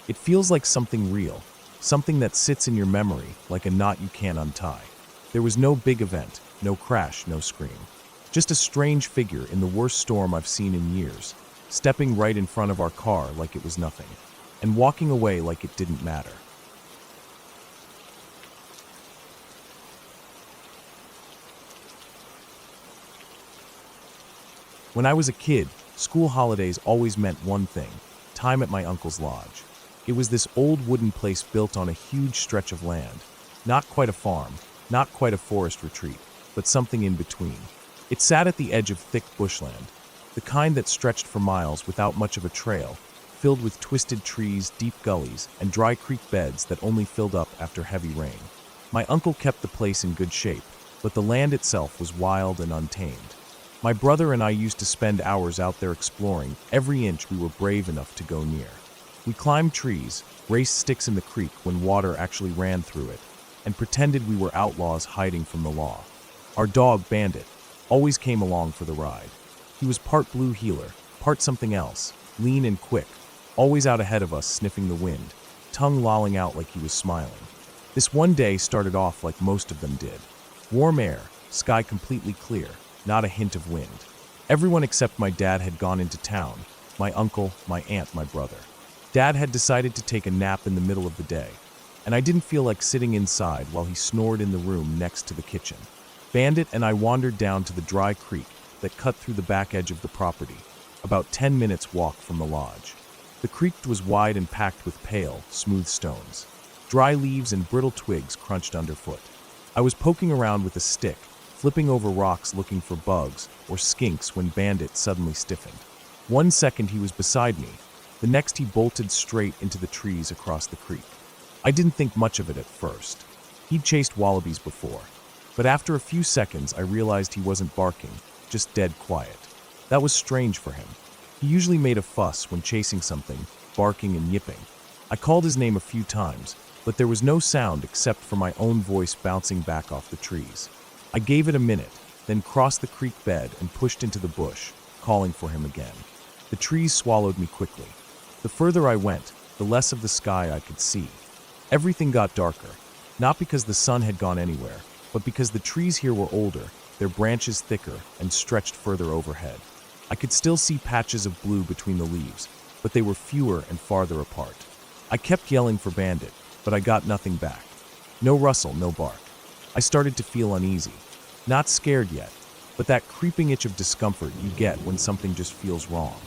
It feels like something real, something that sits in your memory like a knot you can't untie. There was no big event, no crash, no scream. Just a strange figure in the worst storm I've seen in years, stepping right in front of our car like it was nothing, and walking away like it didn't matter. When I was a kid, school holidays always meant one thing: time at my uncle's lodge. It was this old wooden place built on a huge stretch of land. Not quite a farm, not quite a forest retreat, but something in between. It sat at the edge of thick bushland, the kind that stretched for miles without much of a trail, filled with twisted trees, deep gullies, and dry creek beds that only filled up after heavy rain. My uncle kept the place in good shape, but the land itself was wild and untamed. My brother and I used to spend hours out there exploring every inch we were brave enough to go near. We climbed trees, raced sticks in the creek when water actually ran through it, and pretended we were outlaws hiding from the law. Our dog, Bandit, always came along for the ride. He was part blue heeler, part something else, lean and quick, always out ahead of us sniffing the wind, tongue lolling out like he was smiling. This one day started off like most of them did. Warm air, sky completely clear, not a hint of wind. Everyone except my dad had gone into town, my uncle, my aunt, my brother. Dad had decided to take a nap in the middle of the day, and I didn't feel like sitting inside while he snored in the room next to the kitchen. Bandit and I wandered down to the dry creek that cut through the back edge of the property, about 10 minutes walk from the lodge. The creek was wide and packed with pale, smooth stones. Dry leaves and brittle twigs crunched underfoot. I was poking around with a stick, flipping over rocks looking for bugs or skinks when Bandit suddenly stiffened. 1 second he was beside me, the next he bolted straight into the trees across the creek. I didn't think much of it at first. He'd chased wallabies before, but after a few seconds I realized he wasn't barking, just dead quiet. That was strange for him. He usually made a fuss when chasing something, barking and yipping. I called his name a few times, but there was no sound except for my own voice bouncing back off the trees. I gave it a minute, then crossed the creek bed and pushed into the bush, calling for him again. The trees swallowed me quickly. The further I went, the less of the sky I could see. Everything got darker, not because the sun had gone anywhere, but because the trees here were older, their branches thicker, and stretched further overhead. I could still see patches of blue between the leaves, but they were fewer and farther apart. I kept yelling for Bandit, but I got nothing back. No rustle, no bark. I started to feel uneasy. Not scared yet, but that creeping itch of discomfort you get when something just feels wrong.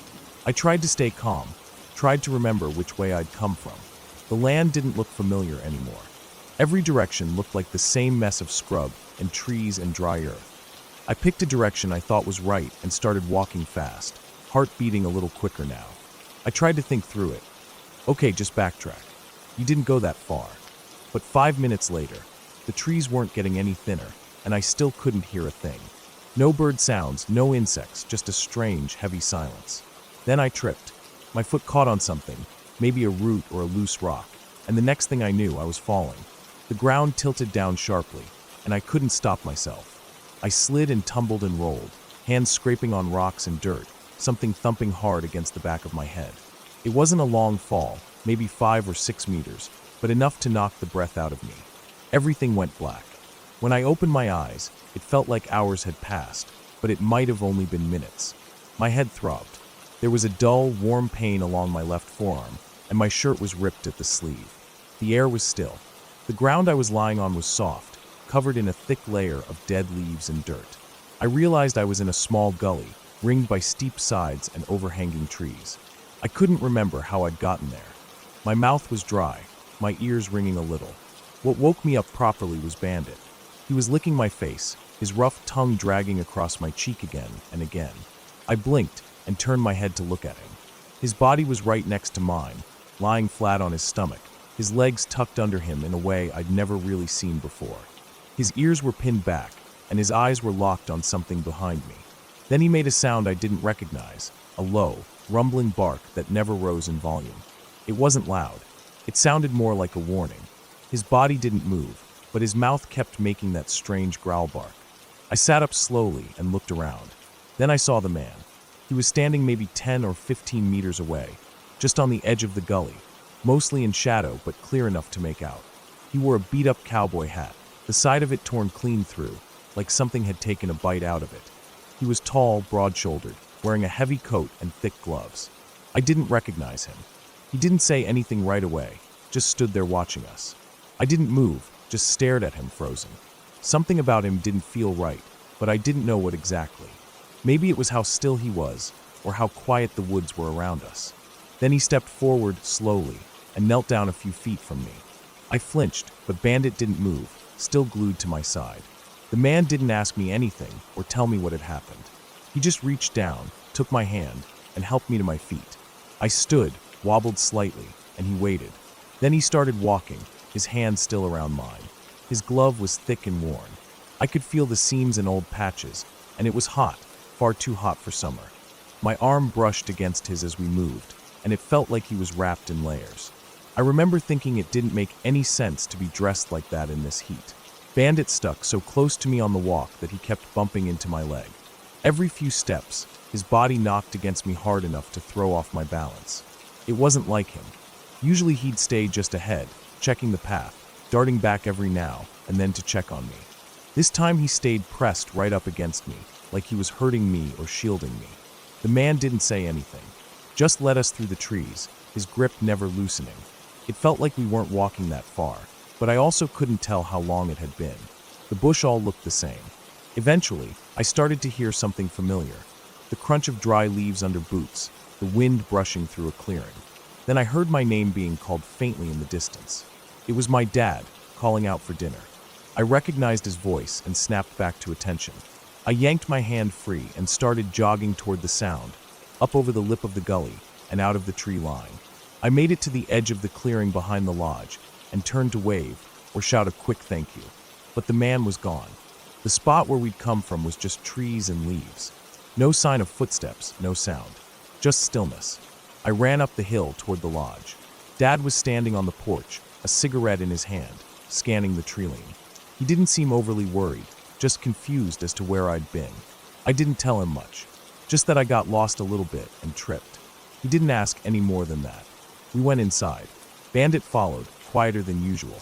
I tried to stay calm, tried to remember which way I'd come from. The land didn't look familiar anymore. Every direction looked like the same mess of scrub and trees and dry earth. I picked a direction I thought was right and started walking fast, heart beating a little quicker now. I tried to think through it. Okay, just backtrack. You didn't go that far. But 5 minutes later, the trees weren't getting any thinner, and I still couldn't hear a thing. No bird sounds, no insects, just a strange, heavy silence. Then I tripped. My foot caught on something, maybe a root or a loose rock, and the next thing I knew, I was falling. The ground tilted down sharply, and I couldn't stop myself. I slid and tumbled and rolled, hands scraping on rocks and dirt, something thumping hard against the back of my head. It wasn't a long fall, maybe 5 or 6 meters, but enough to knock the breath out of me. Everything went black. When I opened my eyes, it felt like hours had passed, but it might have only been minutes. My head throbbed. There was a dull, warm pain along my left forearm, and my shirt was ripped at the sleeve. The air was still. The ground I was lying on was soft, covered in a thick layer of dead leaves and dirt. I realized I was in a small gully, ringed by steep sides and overhanging trees. I couldn't remember how I'd gotten there. My mouth was dry, my ears ringing a little. What woke me up properly was Bandit. He was licking my face, his rough tongue dragging across my cheek again and again. I blinked and turned my head to look at him. His body was right next to mine, lying flat on his stomach, his legs tucked under him in a way I'd never really seen before. His ears were pinned back, and his eyes were locked on something behind me. Then he made a sound I didn't recognize, a low, rumbling bark that never rose in volume. It wasn't loud. It sounded more like a warning. His body didn't move, but his mouth kept making that strange growl bark. I sat up slowly and looked around. Then I saw the man. He was standing maybe 10 or 15 meters away, just on the edge of the gully, mostly in shadow but clear enough to make out. He wore a beat-up cowboy hat, the side of it torn clean through, like something had taken a bite out of it. He was tall, broad-shouldered, wearing a heavy coat and thick gloves. I didn't recognize him. He didn't say anything right away, just stood there watching us. I didn't move, just stared at him frozen. Something about him didn't feel right, but I didn't know what exactly. Maybe it was how still he was, or how quiet the woods were around us. Then he stepped forward slowly and knelt down a few feet from me. I flinched, but Bandit didn't move, still glued to my side. The man didn't ask me anything or tell me what had happened. He just reached down, took my hand, and helped me to my feet. I stood, wobbled slightly, and he waited. Then he started walking, his hand still around mine. His glove was thick and worn. I could feel the seams and old patches, and it was hot, far too hot for summer. My arm brushed against his as we moved, and it felt like he was wrapped in layers. I remember thinking it didn't make any sense to be dressed like that in this heat. Bandit stuck so close to me on the walk that he kept bumping into my leg. Every few steps, his body knocked against me hard enough to throw off my balance. It wasn't like him. Usually he'd stay just ahead, checking the path, darting back every now and then to check on me. This time he stayed pressed right up against me, like he was hurting me or shielding me. The man didn't say anything, just led us through the trees, his grip never loosening. It felt like we weren't walking that far, but I also couldn't tell how long it had been. The bush all looked the same. Eventually, I started to hear something familiar. The crunch of dry leaves under boots, the wind brushing through a clearing. Then I heard my name being called faintly in the distance. It was my dad, calling out for dinner. I recognized his voice and snapped back to attention. I yanked my hand free and started jogging toward the sound, up over the lip of the gully and out of the tree line. I made it to the edge of the clearing behind the lodge and turned to wave or shout a quick thank you. But the man was gone. The spot where we'd come from was just trees and leaves. No sign of footsteps, no sound. Just stillness. I ran up the hill toward the lodge. Dad was standing on the porch, a cigarette in his hand, scanning the tree-line. He didn't seem overly worried, just confused as to where I'd been. I didn't tell him much, just that I got lost a little bit and tripped. He didn't ask any more than that. We went inside. Bandit followed, quieter than usual.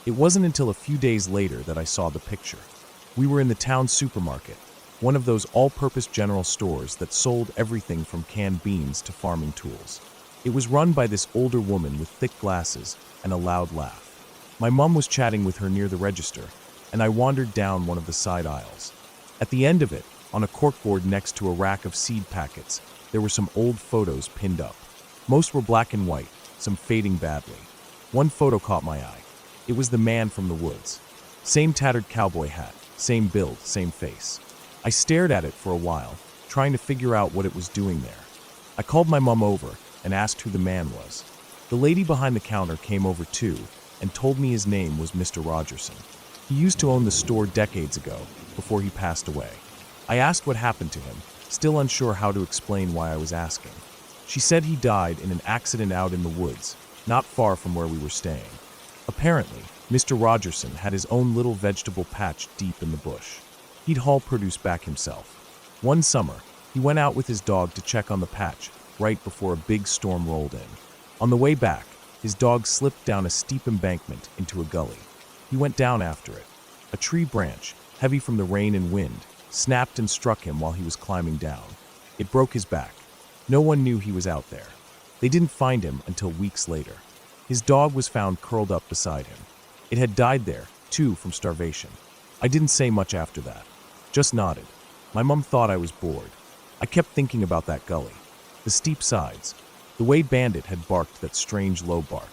It wasn't until a few days later that I saw the picture. We were in the town supermarket, one of those all-purpose general stores that sold everything from canned beans to farming tools. It was run by this older woman with thick glasses and a loud laugh. My mom was chatting with her near the register, and I wandered down one of the side aisles. At the end of it, on a corkboard next to a rack of seed packets, there were some old photos pinned up. Most were black and white, some fading badly. One photo caught my eye. It was the man from the woods. Same tattered cowboy hat, same build, same face. I stared at it for a while, trying to figure out what it was doing there. I called my mom over and asked who the man was. The lady behind the counter came over too and told me his name was Mr. Rogerson. He used to own the store decades ago, before he passed away. I asked what happened to him, still unsure how to explain why I was asking. She said he died in an accident out in the woods, not far from where we were staying. Apparently, Mr. Rogerson had his own little vegetable patch deep in the bush. He'd haul produce back himself. One summer, he went out with his dog to check on the patch right before a big storm rolled in. On the way back, his dog slipped down a steep embankment into a gully. He went down after it. A tree branch, heavy from the rain and wind, snapped and struck him while he was climbing down. It broke his back. No one knew he was out there. They didn't find him until weeks later. His dog was found curled up beside him. It had died there, too, from starvation. I didn't say much after that, just nodded. My mom thought I was bored. I kept thinking about that gully, the steep sides, the way Bandit had barked that strange low bark,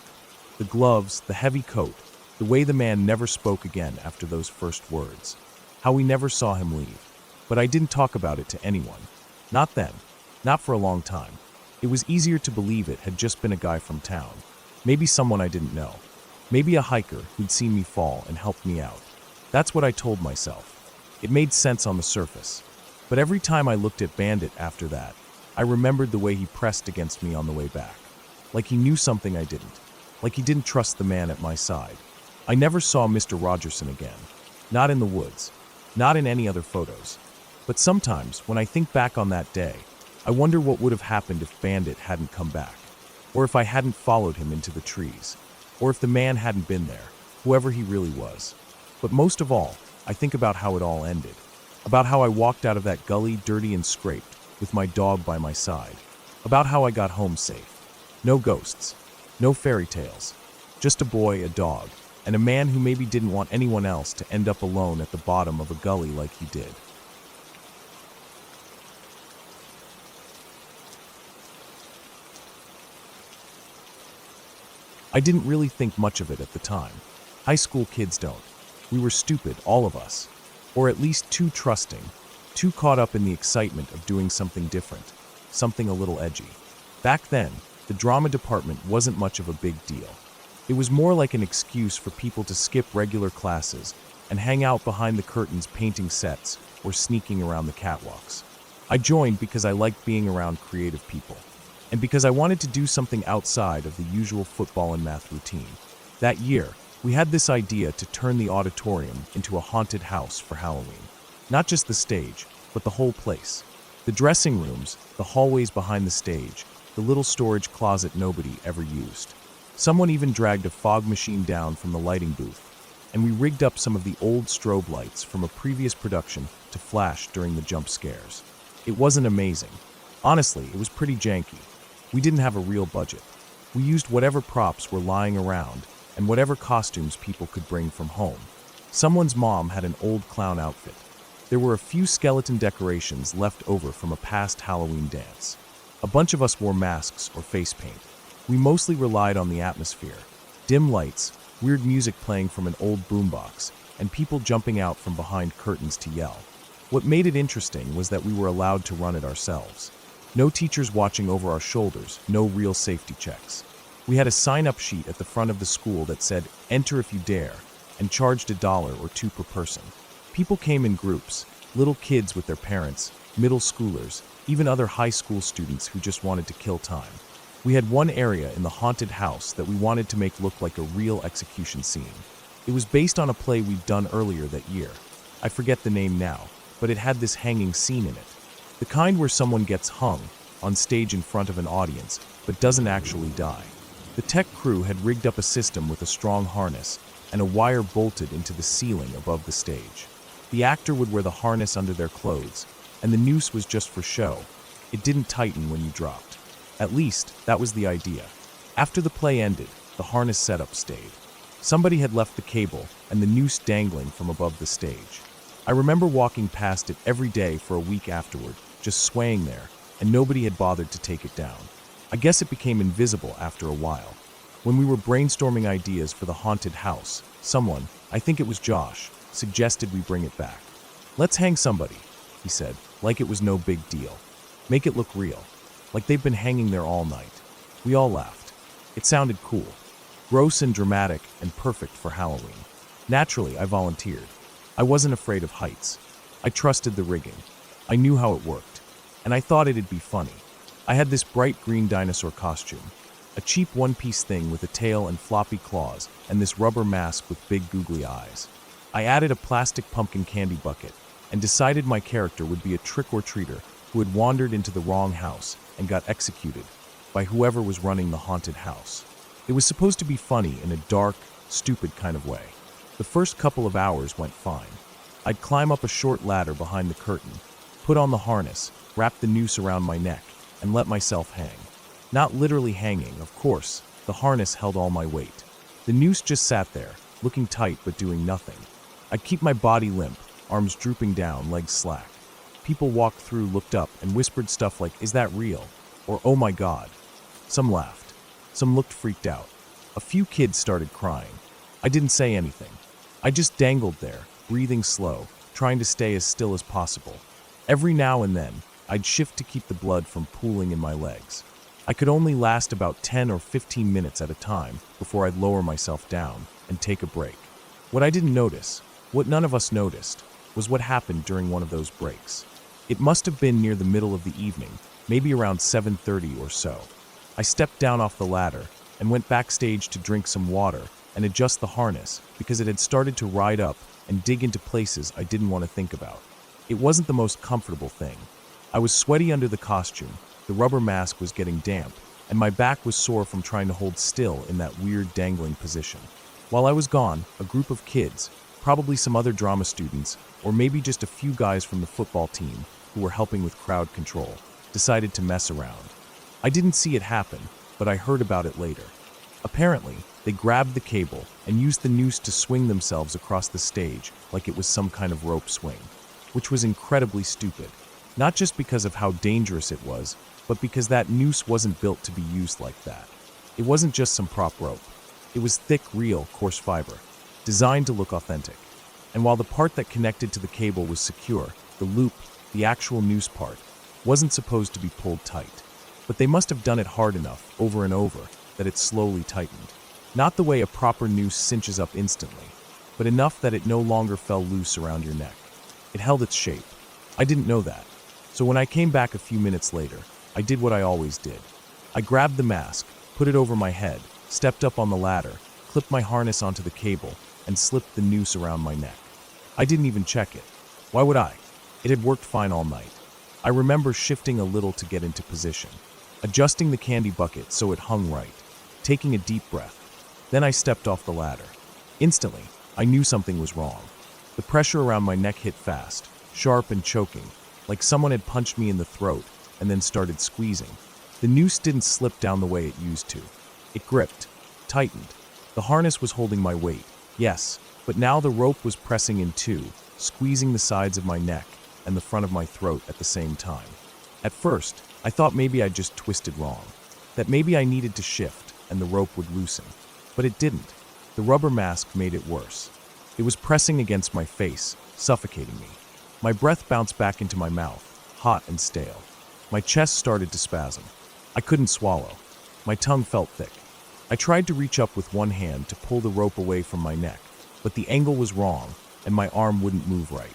the gloves, the heavy coat, the way the man never spoke again after those first words, how we never saw him leave. But I didn't talk about it to anyone. Not then. Not for a long time. It was easier to believe it had just been a guy from town. Maybe someone I didn't know. Maybe a hiker who'd seen me fall and helped me out. That's what I told myself. It made sense on the surface. But every time I looked at Bandit after that, I remembered the way he pressed against me on the way back. Like he knew something I didn't. Like he didn't trust the man at my side. I never saw Mr. Rogerson again. Not in the woods. Not in any other photos. But sometimes, when I think back on that day, I wonder what would have happened if Bandit hadn't come back, or if I hadn't followed him into the trees, or if the man hadn't been there, whoever he really was. But most of all, I think about how it all ended, about how I walked out of that gully dirty and scraped, with my dog by my side, about how I got home safe. No ghosts, no fairy tales, just a boy, a dog, and a man who maybe didn't want anyone else to end up alone at the bottom of a gully like he did. I didn't really think much of it at the time. High school kids don't. We were stupid, all of us. Or at least too trusting, too caught up in the excitement of doing something different, something a little edgy. Back then, the drama department wasn't much of a big deal. It was more like an excuse for people to skip regular classes and hang out behind the curtains painting sets or sneaking around the catwalks. I joined because I liked being around creative people, and because I wanted to do something outside of the usual football and math routine. That year, we had this idea to turn the auditorium into a haunted house for Halloween. Not just the stage, but the whole place. The dressing rooms, the hallways behind the stage, the little storage closet nobody ever used. Someone even dragged a fog machine down from the lighting booth, and we rigged up some of the old strobe lights from a previous production to flash during the jump scares. It wasn't amazing. Honestly, it was pretty janky. We didn't have a real budget. We used whatever props were lying around and whatever costumes people could bring from home. Someone's mom had an old clown outfit. There were a few skeleton decorations left over from a past Halloween dance. A bunch of us wore masks or face paint. We mostly relied on the atmosphere. Dim lights, weird music playing from an old boombox, and people jumping out from behind curtains to yell. What made it interesting was that we were allowed to run it ourselves. No teachers watching over our shoulders, no real safety checks. We had a sign-up sheet at the front of the school that said, "Enter if you dare," and charged $1 or $2 per person. People came in groups, little kids with their parents, middle schoolers, even other high school students who just wanted to kill time. We had one area in the haunted house that we wanted to make look like a real execution scene. It was based on a play we'd done earlier that year. I forget the name now, but it had this hanging scene in it. The kind where someone gets hung on stage in front of an audience, but doesn't actually die. The tech crew had rigged up a system with a strong harness and a wire bolted into the ceiling above the stage. The actor would wear the harness under their clothes, and the noose was just for show. It didn't tighten when you dropped. At least, that was the idea. After the play ended, the harness setup stayed. Somebody had left the cable and the noose dangling from above the stage. I remember walking past it every day for a week afterward, just swaying there, and nobody had bothered to take it down. I guess it became invisible after a while. When we were brainstorming ideas for the haunted house, someone, I think it was Josh, suggested we bring it back. "Let's hang somebody," he said, like it was no big deal. "Make it look real, like they've been hanging there all night." We all laughed. It sounded cool, gross and dramatic and perfect for Halloween. Naturally, I volunteered. I wasn't afraid of heights. I trusted the rigging. I knew how it worked, and I thought it'd be funny. I had this bright green dinosaur costume, a cheap one-piece thing with a tail and floppy claws, and this rubber mask with big googly eyes. I added a plastic pumpkin candy bucket and decided my character would be a trick-or-treater who had wandered into the wrong house and got executed by whoever was running the haunted house. It was supposed to be funny in a dark, stupid kind of way. The first couple of hours went fine. I'd climb up a short ladder behind the curtain, put on the harness, wrap the noose around my neck, and let myself hang. Not literally hanging, of course. The harness held all my weight. The noose just sat there, looking tight but doing nothing. I'd keep my body limp, arms drooping down, legs slack. People walked through, looked up, and whispered stuff like, "Is that real?" or "Oh my God." Some laughed. Some looked freaked out. A few kids started crying. I didn't say anything. I just dangled there, breathing slow, trying to stay as still as possible. Every now and then, I'd shift to keep the blood from pooling in my legs. I could only last about 10 or 15 minutes at a time before I'd lower myself down and take a break. What I didn't notice, what none of us noticed, was what happened during one of those breaks. It must have been near the middle of the evening, maybe around 7:30 or so. I stepped down off the ladder and went backstage to drink some water and adjust the harness because it had started to ride up and dig into places I didn't want to think about. It wasn't the most comfortable thing. I was sweaty under the costume, the rubber mask was getting damp, and my back was sore from trying to hold still in that weird dangling position. While I was gone, a group of kids, probably some other drama students, or maybe just a few guys from the football team who were helping with crowd control, decided to mess around. I didn't see it happen, but I heard about it later. Apparently, they grabbed the cable and used the noose to swing themselves across the stage like it was some kind of rope swing, which was incredibly stupid. Not just because of how dangerous it was, but because that noose wasn't built to be used like that. It wasn't just some prop rope. It was thick, real, coarse fiber, designed to look authentic. And while the part that connected to the cable was secure, the loop, the actual noose part, wasn't supposed to be pulled tight. But they must have done it hard enough, over and over, that it slowly tightened. Not the way a proper noose cinches up instantly, but enough that it no longer fell loose around your neck. It held its shape. I didn't know that. So when I came back a few minutes later, I did what I always did. I grabbed the mask, put it over my head, stepped up on the ladder, clipped my harness onto the cable, and slipped the noose around my neck. I didn't even check it. Why would I? It had worked fine all night. I remember shifting a little to get into position, adjusting the candy bucket so it hung right, taking a deep breath. Then I stepped off the ladder. Instantly, I knew something was wrong. The pressure around my neck hit fast, sharp and choking, like someone had punched me in the throat and then started squeezing. The noose didn't slip down the way it used to. It gripped, tightened. The harness was holding my weight, yes, but now the rope was pressing in too, squeezing the sides of my neck and the front of my throat at the same time. At first, I thought maybe I'd just twisted wrong, that maybe I needed to shift and the rope would loosen. But it didn't. The rubber mask made it worse. It was pressing against my face, suffocating me. My breath bounced back into my mouth, hot and stale. My chest started to spasm. I couldn't swallow. My tongue felt thick. I tried to reach up with one hand to pull the rope away from my neck, but the angle was wrong and my arm wouldn't move right.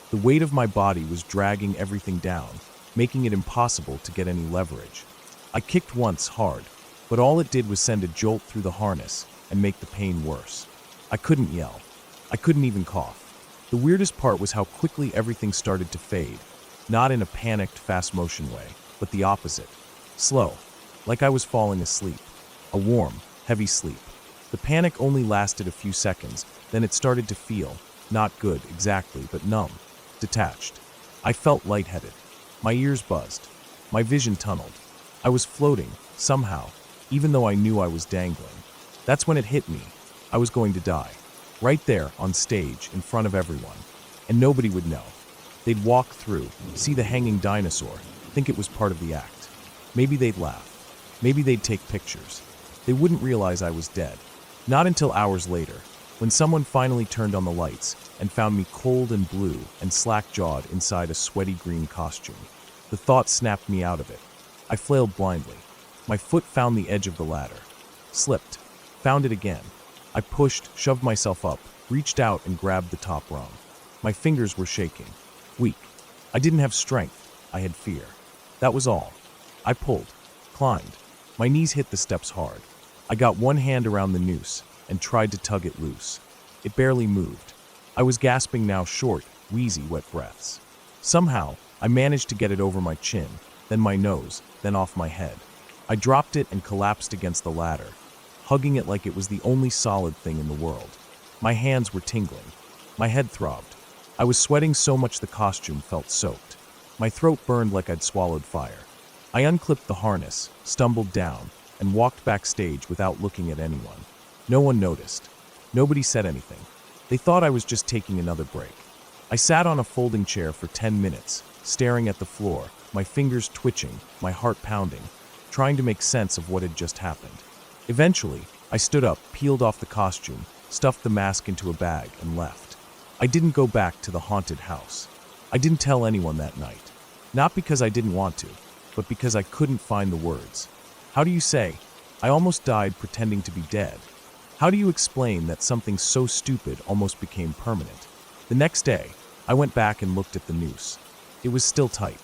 The weight of my body was dragging everything down, making it impossible to get any leverage. I kicked once hard, but all it did was send a jolt through the harness and make the pain worse. I couldn't yell. I couldn't even cough. The weirdest part was how quickly everything started to fade, not in a panicked, fast-motion way, but the opposite. Slow, like I was falling asleep. A warm, heavy sleep. The panic only lasted a few seconds, then it started to feel, not good exactly, but numb, detached. I felt lightheaded. My ears buzzed. My vision tunneled. I was floating, somehow, even though I knew I was dangling. That's when it hit me. I was going to die. Right there, on stage, in front of everyone. And nobody would know. They'd walk through, see the hanging dinosaur, think it was part of the act. Maybe they'd laugh. Maybe they'd take pictures. They wouldn't realize I was dead. Not until hours later, when someone finally turned on the lights and found me cold and blue and slack-jawed inside a sweaty green costume. The thought snapped me out of it. I flailed blindly. My foot found the edge of the ladder. Slipped. Found it again. I pushed, shoved myself up, reached out and grabbed the top rung. My fingers were shaking. Weak. I didn't have strength. I had fear. That was all. I pulled. Climbed. My knees hit the steps hard. I got one hand around the noose and tried to tug it loose. It barely moved. I was gasping now, short, wheezy, wet breaths. Somehow, I managed to get it over my chin, then my nose, then off my head. I dropped it and collapsed against the ladder, hugging it like it was the only solid thing in the world. My hands were tingling. My head throbbed. I was sweating so much the costume felt soaked. My throat burned like I'd swallowed fire. I unclipped the harness, stumbled down, and walked backstage without looking at anyone. No one noticed. Nobody said anything. They thought I was just taking another break. I sat on a folding chair for 10 minutes, staring at the floor, my fingers twitching, my heart pounding, trying to make sense of what had just happened. Eventually, I stood up, peeled off the costume, stuffed the mask into a bag, and left. I didn't go back to the haunted house. I didn't tell anyone that night. Not because I didn't want to, but because I couldn't find the words. How do you say, I almost died pretending to be dead? How do you explain that something so stupid almost became permanent? The next day, I went back and looked at the noose. It was still tight,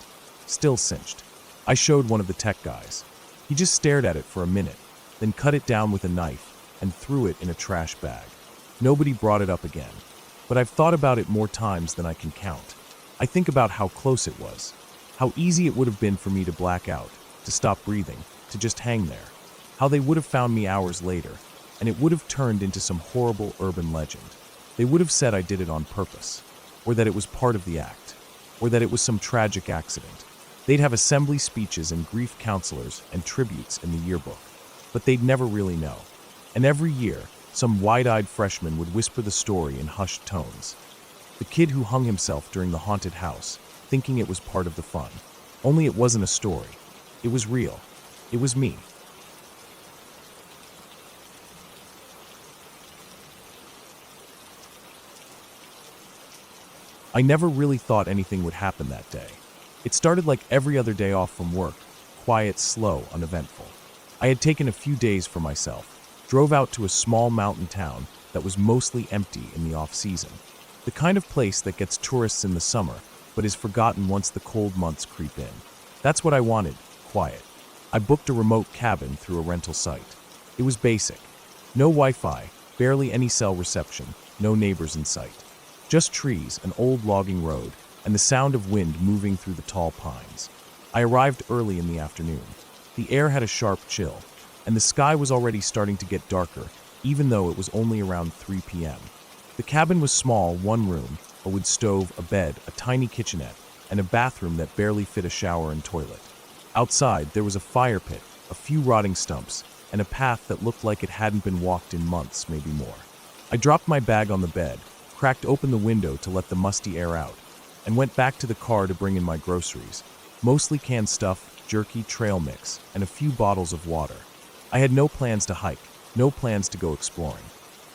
still cinched. I showed one of the tech guys. He just stared at it for a minute, then cut it down with a knife and threw it in a trash bag. Nobody brought it up again. But I've thought about it more times than I can count. I think about how close it was. How easy it would have been for me to black out, to stop breathing, to just hang there. How they would have found me hours later, and it would have turned into some horrible urban legend. They would have said I did it on purpose, or that it was part of the act, or that it was some tragic accident. They'd have assembly speeches and grief counselors and tributes in the yearbook, but they'd never really know. And every year, some wide-eyed freshman would whisper the story in hushed tones. The kid who hung himself during the haunted house, thinking it was part of the fun. Only it wasn't a story. It was real. It was me. I never really thought anything would happen that day. It started like every other day off from work, quiet, slow, uneventful. I had taken a few days for myself, drove out to a small mountain town that was mostly empty in the off-season. The kind of place that gets tourists in the summer, but is forgotten once the cold months creep in. That's what I wanted, quiet. I booked a remote cabin through a rental site. It was basic. No Wi-Fi, barely any cell reception, no neighbors in sight. Just trees, an old logging road, and the sound of wind moving through the tall pines. I arrived early in the afternoon. The air had a sharp chill, and the sky was already starting to get darker, even though it was only around 3 p.m. The cabin was small, one room, a wood stove, a bed, a tiny kitchenette, and a bathroom that barely fit a shower and toilet. Outside, there was a fire pit, a few rotting stumps, and a path that looked like it hadn't been walked in months, maybe more. I dropped my bag on the bed, cracked open the window to let the musty air out, and went back to the car to bring in my groceries, mostly canned stuff, jerky, trail mix, and a few bottles of water. I had no plans to hike, no plans to go exploring.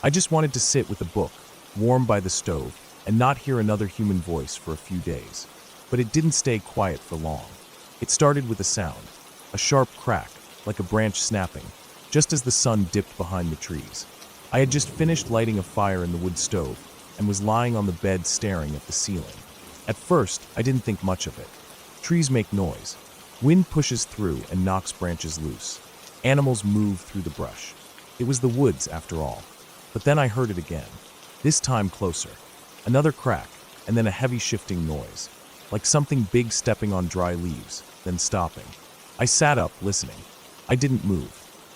I just wanted to sit with a book, warm by the stove, and not hear another human voice for a few days. But it didn't stay quiet for long. It started with a sound, a sharp crack, like a branch snapping, just as the sun dipped behind the trees. I had just finished lighting a fire in the wood stove and was lying on the bed staring at the ceiling. At first, I didn't think much of it. Trees make noise. Wind pushes through and knocks branches loose. Animals move through the brush. It was the woods, after all. But then I heard it again. This time closer. Another crack, and then a heavy shifting noise, like something big stepping on dry leaves, then stopping. I sat up, listening. I didn't move.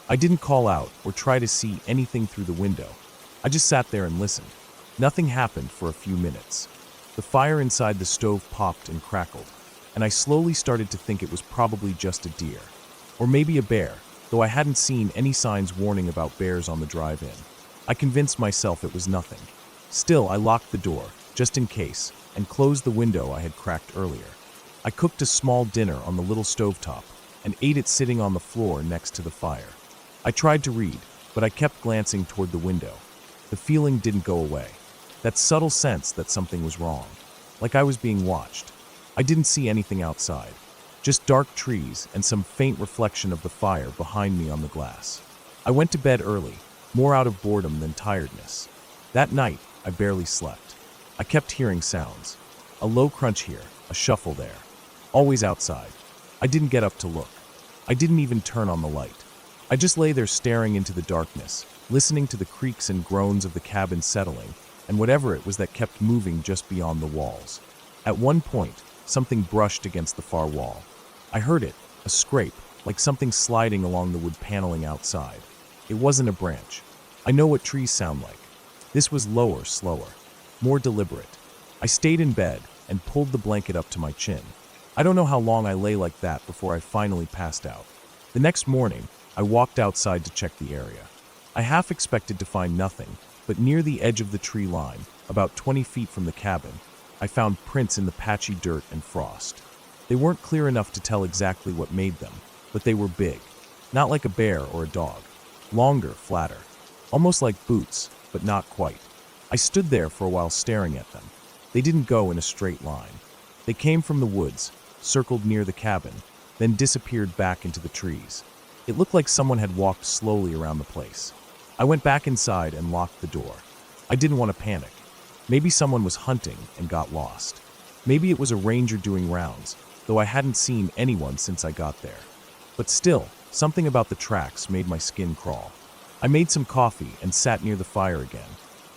I didn't call out or try to see anything through the window. I just sat there and listened. Nothing happened for a few minutes. The fire inside the stove popped and crackled, and I slowly started to think it was probably just a deer. Or maybe a bear, though I hadn't seen any signs warning about bears on the drive-in. I convinced myself it was nothing. Still, I locked the door, just in case, and closed the window I had cracked earlier. I cooked a small dinner on the little stovetop and ate it sitting on the floor next to the fire. I tried to read, but I kept glancing toward the window. The feeling didn't go away. That subtle sense that something was wrong, like I was being watched. I didn't see anything outside, just dark trees and some faint reflection of the fire behind me on the glass. I went to bed early, more out of boredom than tiredness. That night, I barely slept. I kept hearing sounds. A low crunch here, a shuffle there. Always outside. I didn't get up to look. I didn't even turn on the light. I just lay there staring into the darkness, listening to the creaks and groans of the cabin settling, and whatever it was that kept moving just beyond the walls. At one point, something brushed against the far wall. I heard it, a scrape, like something sliding along the wood paneling outside. It wasn't a branch. I know what trees sound like. This was lower, slower, more deliberate. I stayed in bed and pulled the blanket up to my chin. I don't know how long I lay like that before I finally passed out. The next morning, I walked outside to check the area. I half expected to find nothing, but near the edge of the tree line, about 20 feet from the cabin, I found prints in the patchy dirt and frost. They weren't clear enough to tell exactly what made them, but they were big, not like a bear or a dog. Longer, flatter, almost like boots, but not quite. I stood there for a while staring at them. They didn't go in a straight line. They came from the woods, circled near the cabin, then disappeared back into the trees. It looked like someone had walked slowly around the place. I went back inside and locked the door. I didn't want to panic. Maybe someone was hunting and got lost. Maybe it was a ranger doing rounds, though I hadn't seen anyone since I got there. But still, something about the tracks made my skin crawl. I made some coffee and sat near the fire again.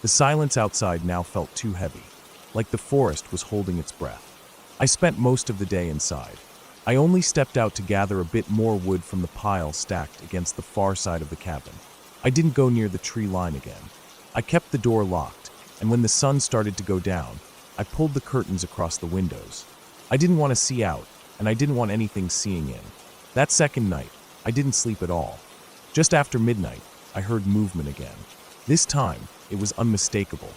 The silence outside now felt too heavy, like the forest was holding its breath. I spent most of the day inside. I only stepped out to gather a bit more wood from the pile stacked against the far side of the cabin. I didn't go near the tree line again. I kept the door locked, and when the sun started to go down, I pulled the curtains across the windows. I didn't want to see out, and I didn't want anything seeing in. That second night, I didn't sleep at all. Just after midnight, I heard movement again. This time, it was unmistakable.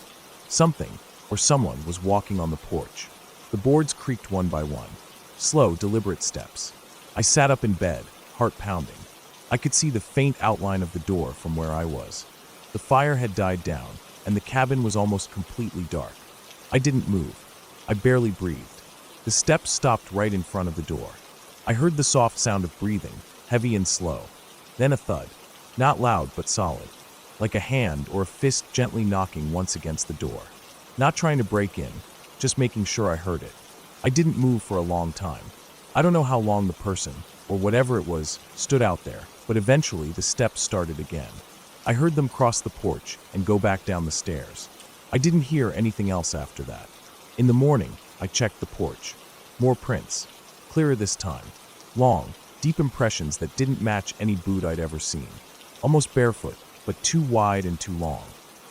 Something, or someone, was walking on the porch. The boards creaked one by one. Slow, deliberate steps. I sat up in bed, heart pounding. I could see the faint outline of the door from where I was. The fire had died down, and the cabin was almost completely dark. I didn't move. I barely breathed. The steps stopped right in front of the door. I heard the soft sound of breathing, heavy and slow. Then a thud, not loud but solid, like a hand or a fist gently knocking once against the door. Not trying to break in, just making sure I heard it. I didn't move for a long time. I don't know how long the person, or whatever it was, stood out there, but eventually the steps started again. I heard them cross the porch and go back down the stairs. I didn't hear anything else after that. In the morning, I checked the porch. More prints. Clearer this time. Long, deep impressions that didn't match any boot I'd ever seen. Almost barefoot, but too wide and too long.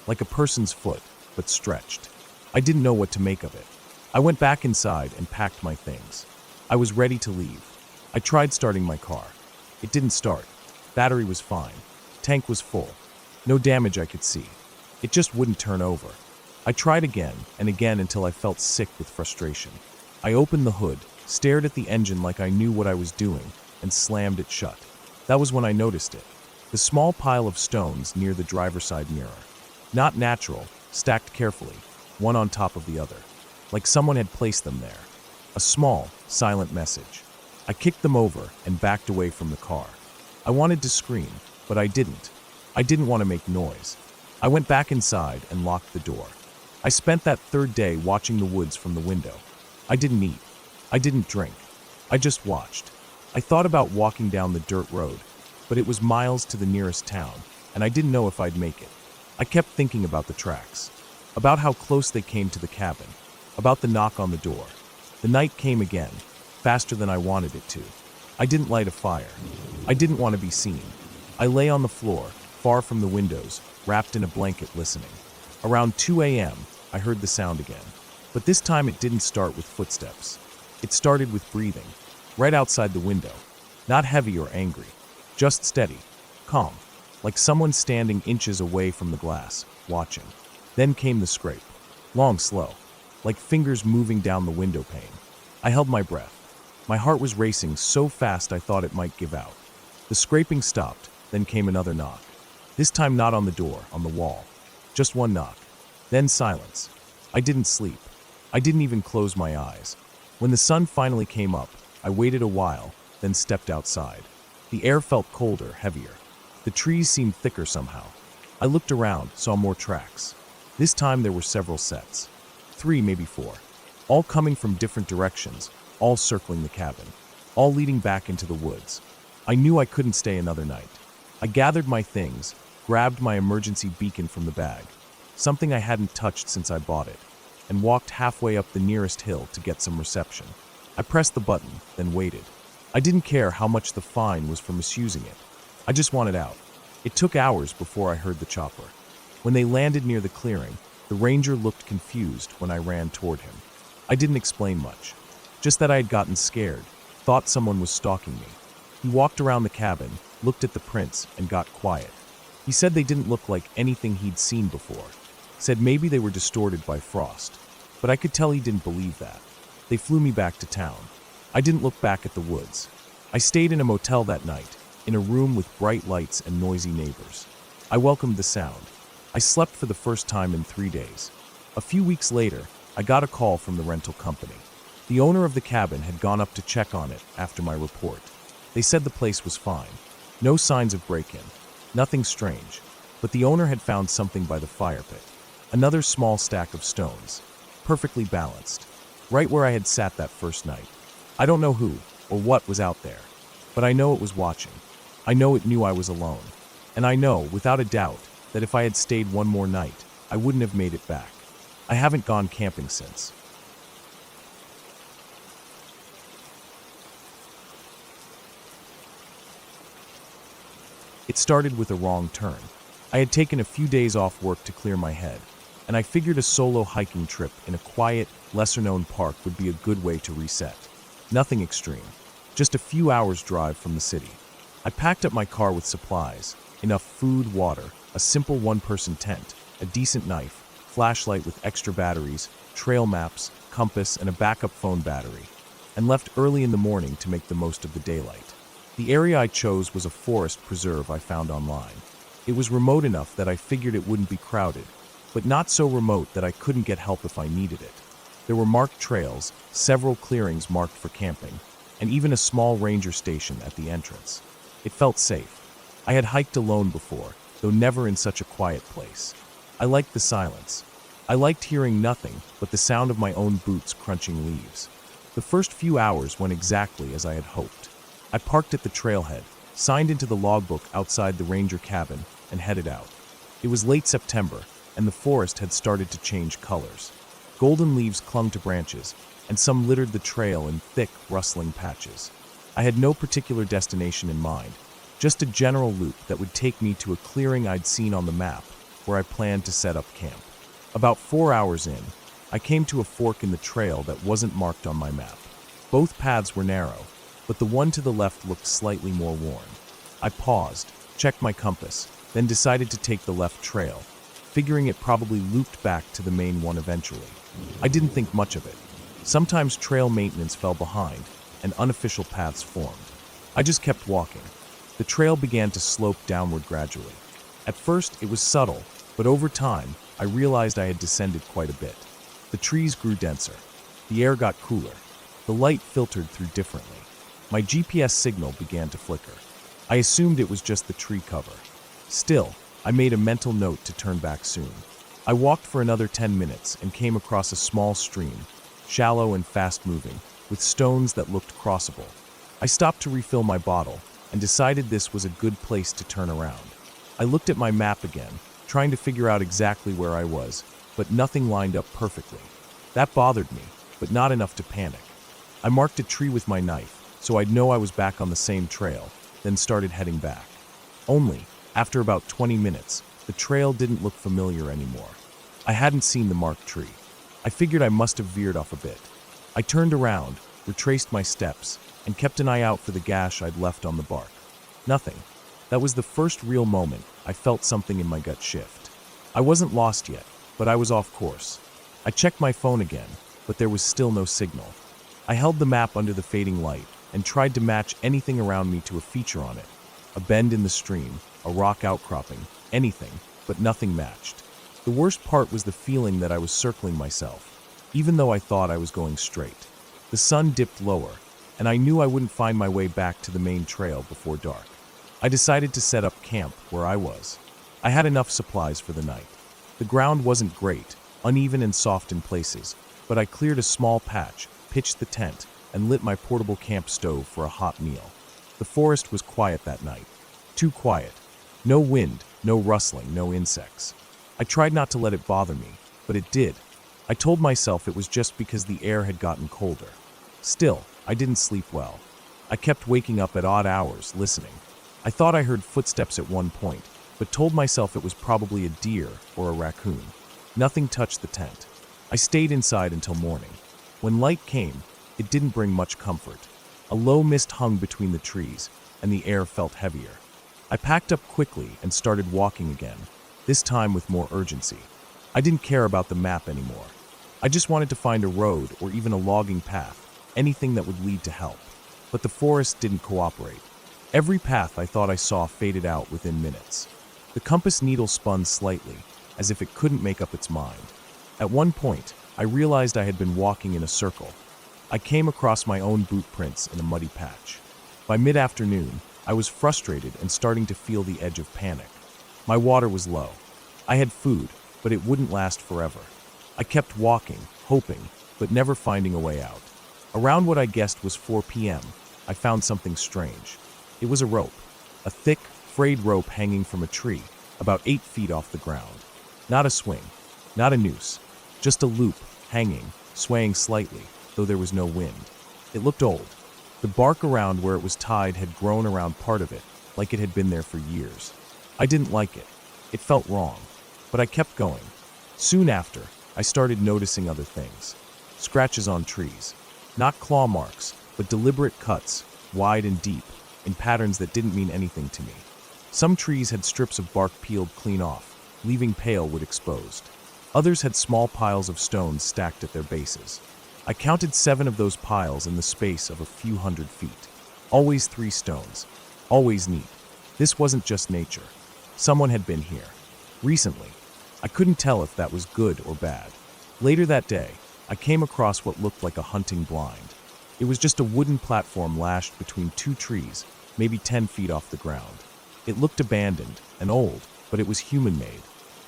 Like a person's foot, but stretched. I didn't know what to make of it. I went back inside and packed my things. I was ready to leave. I tried starting my car. It didn't start. Battery was fine. Tank was full. No damage I could see. It just wouldn't turn over. I tried again and again until I felt sick with frustration. I opened the hood, stared at the engine like I knew what I was doing, and slammed it shut. That was when I noticed it. The small pile of stones near the driver's side mirror. Not natural, stacked carefully, one on top of the other. Like someone had placed them there. A small, silent message. I kicked them over and backed away from the car. I wanted to scream, but I didn't. I didn't want to make noise. I went back inside and locked the door. I spent that third day watching the woods from the window. I didn't eat. I didn't drink. I just watched. I thought about walking down the dirt road, but it was miles to the nearest town, and I didn't know if I'd make it. I kept thinking about the tracks, about how close they came to the cabin, about the knock on the door. The night came again, faster than I wanted it to. I didn't light a fire. I didn't want to be seen. I lay on the floor, far from the windows, wrapped in a blanket listening. Around 2 a.m., I heard the sound again. But this time it didn't start with footsteps. It started with breathing, right outside the window. Not heavy or angry, just steady, calm, like someone standing inches away from the glass, watching. Then came the scrape. Long, slow, like fingers moving down the window pane. I held my breath. My heart was racing so fast I thought it might give out. The scraping stopped, then came another knock. This time not on the door, on the wall. Just one knock. Then silence. I didn't sleep. I didn't even close my eyes. When the sun finally came up, I waited a while, then stepped outside. The air felt colder, heavier. The trees seemed thicker somehow. I looked around, saw more tracks. This time there were several sets. 3, maybe 4. All coming from different directions, all circling the cabin, all leading back into the woods. I knew I couldn't stay another night. I gathered my things, grabbed my emergency beacon from the bag, something I hadn't touched since I bought it, and walked halfway up the nearest hill to get some reception. I pressed the button, then waited. I didn't care how much the fine was for misusing it. I just wanted out. It took hours before I heard the chopper. When they landed near the clearing, the ranger looked confused when I ran toward him. I didn't explain much, just that I had gotten scared, thought someone was stalking me. He walked around the cabin, looked at the prints, and got quiet. He said they didn't look like anything he'd seen before. Said maybe they were distorted by frost. But I could tell he didn't believe that. They flew me back to town. I didn't look back at the woods. I stayed in a motel that night, in a room with bright lights and noisy neighbors. I welcomed the sound. I slept for the first time in 3 days. A few weeks later, I got a call from the rental company. The owner of the cabin had gone up to check on it after my report. They said the place was fine. No signs of break-in. Nothing strange. But the owner had found something by the fire pit. Another small stack of stones. Perfectly balanced. Right where I had sat that first night. I don't know who or what was out there. But I know it was watching. I know it knew I was alone. And I know, without a doubt, that if I had stayed one more night, I wouldn't have made it back. I haven't gone camping since. It started with a wrong turn. I had taken a few days off work to clear my head, and I figured a solo hiking trip in a quiet, lesser-known park would be a good way to reset. Nothing extreme, just a few hours' drive from the city. I packed up my car with supplies, enough food, water, a simple one-person tent, a decent knife, flashlight with extra batteries, trail maps, compass, and a backup phone battery, and left early in the morning to make the most of the daylight. The area I chose was a forest preserve I found online. It was remote enough that I figured it wouldn't be crowded, but not so remote that I couldn't get help if I needed it. There were marked trails, several clearings marked for camping, and even a small ranger station at the entrance. It felt safe. I had hiked alone before, though never in such a quiet place. I liked the silence. I liked hearing nothing but the sound of my own boots crunching leaves. The first few hours went exactly as I had hoped. I parked at the trailhead, signed into the logbook outside the ranger cabin, and headed out. It was late September, and the forest had started to change colors. Golden leaves clung to branches, and some littered the trail in thick, rustling patches. I had no particular destination in mind, just a general loop that would take me to a clearing I'd seen on the map, where I planned to set up camp. About 4 hours in, I came to a fork in the trail that wasn't marked on my map. Both paths were narrow, but the one to the left looked slightly more worn. I paused, checked my compass, then decided to take the left trail, figuring it probably looped back to the main one eventually. I didn't think much of it. Sometimes trail maintenance fell behind, and unofficial paths formed. I just kept walking. The trail began to slope downward gradually. At first, it was subtle, but over time, I realized I had descended quite a bit. The trees grew denser. The air got cooler. The light filtered through differently. My GPS signal began to flicker. I assumed it was just the tree cover. Still, I made a mental note to turn back soon. I walked for another 10 minutes and came across a small stream, shallow and fast-moving, with stones that looked crossable. I stopped to refill my bottle and decided this was a good place to turn around. I looked at my map again, trying to figure out exactly where I was, but nothing lined up perfectly. That bothered me, but not enough to panic. I marked a tree with my knife, so I'd know I was back on the same trail, then started heading back. Only, after about 20 minutes, the trail didn't look familiar anymore. I hadn't seen the marked tree. I figured I must have veered off a bit. I turned around, retraced my steps, and kept an eye out for the gash I'd left on the bark. Nothing. That was the first real moment I felt something in my gut shift. I wasn't lost yet, but I was off course. I checked my phone again, but there was still no signal. I held the map under the fading light and tried to match anything around me to a feature on it. A bend in the stream, a rock outcropping, anything, but nothing matched. The worst part was the feeling that I was circling myself, even though I thought I was going straight. The sun dipped lower, and I knew I wouldn't find my way back to the main trail before dark. I decided to set up camp where I was. I had enough supplies for the night. The ground wasn't great, uneven and soft in places, but I cleared a small patch, pitched the tent, and lit my portable camp stove for a hot meal. The forest was quiet that night. Too quiet. No wind, no rustling, no insects. I tried not to let it bother me, but it did. I told myself it was just because the air had gotten colder. Still, I didn't sleep well. I kept waking up at odd hours, listening. I thought I heard footsteps at one point, but told myself it was probably a deer or a raccoon. Nothing touched the tent. I stayed inside until morning. When light came, it didn't bring much comfort. A low mist hung between the trees, and the air felt heavier. I packed up quickly and started walking again, this time with more urgency. I didn't care about the map anymore. I just wanted to find a road or even a logging path, anything that would lead to help. But the forest didn't cooperate. Every path I thought I saw faded out within minutes. The compass needle spun slightly, as if it couldn't make up its mind. At one point, I realized I had been walking in a circle. I came across my own boot prints in a muddy patch. By mid-afternoon, I was frustrated and starting to feel the edge of panic. My water was low. I had food, but it wouldn't last forever. I kept walking, hoping, but never finding a way out. Around what I guessed was 4 p.m., I found something strange. It was a rope, a thick, frayed rope hanging from a tree, about 8 feet off the ground. Not a swing, not a noose, just a loop, hanging, swaying slightly, though there was no wind. It looked old. The bark around where it was tied had grown around part of it, like it had been there for years. I didn't like it. It felt wrong. But I kept going. Soon after, I started noticing other things. Scratches on trees. Not claw marks, but deliberate cuts, wide and deep, in patterns that didn't mean anything to me. Some trees had strips of bark peeled clean off, leaving pale wood exposed. Others had small piles of stones stacked at their bases. I counted 7 of those piles in the space of a few hundred feet. Always 3 stones. Always neat. This wasn't just nature. Someone had been here. Recently. I couldn't tell if that was good or bad. Later that day, I came across what looked like a hunting blind. It was just a wooden platform lashed between 2 trees, maybe 10 feet off the ground. It looked abandoned and old, but it was human-made.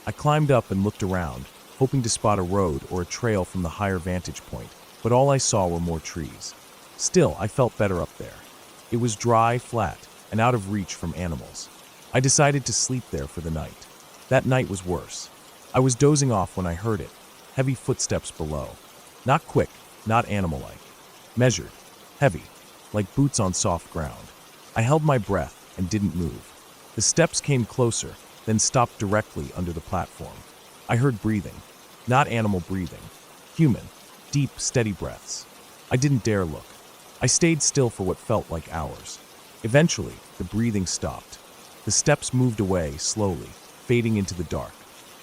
I climbed up and looked around, hoping to spot a road or a trail from the higher vantage point, but all I saw were more trees. Still, I felt better up there. It was dry, flat, and out of reach from animals. I decided to sleep there for the night. That night was worse. I was dozing off when I heard it. Heavy footsteps below. Not quick, not animal-like. Measured, heavy, like boots on soft ground. I held my breath and didn't move. The steps came closer, then stopped directly under the platform. I heard breathing. Not animal breathing. Human. Deep, steady breaths. I didn't dare look. I stayed still for what felt like hours. Eventually, the breathing stopped. The steps moved away, slowly, fading into the dark.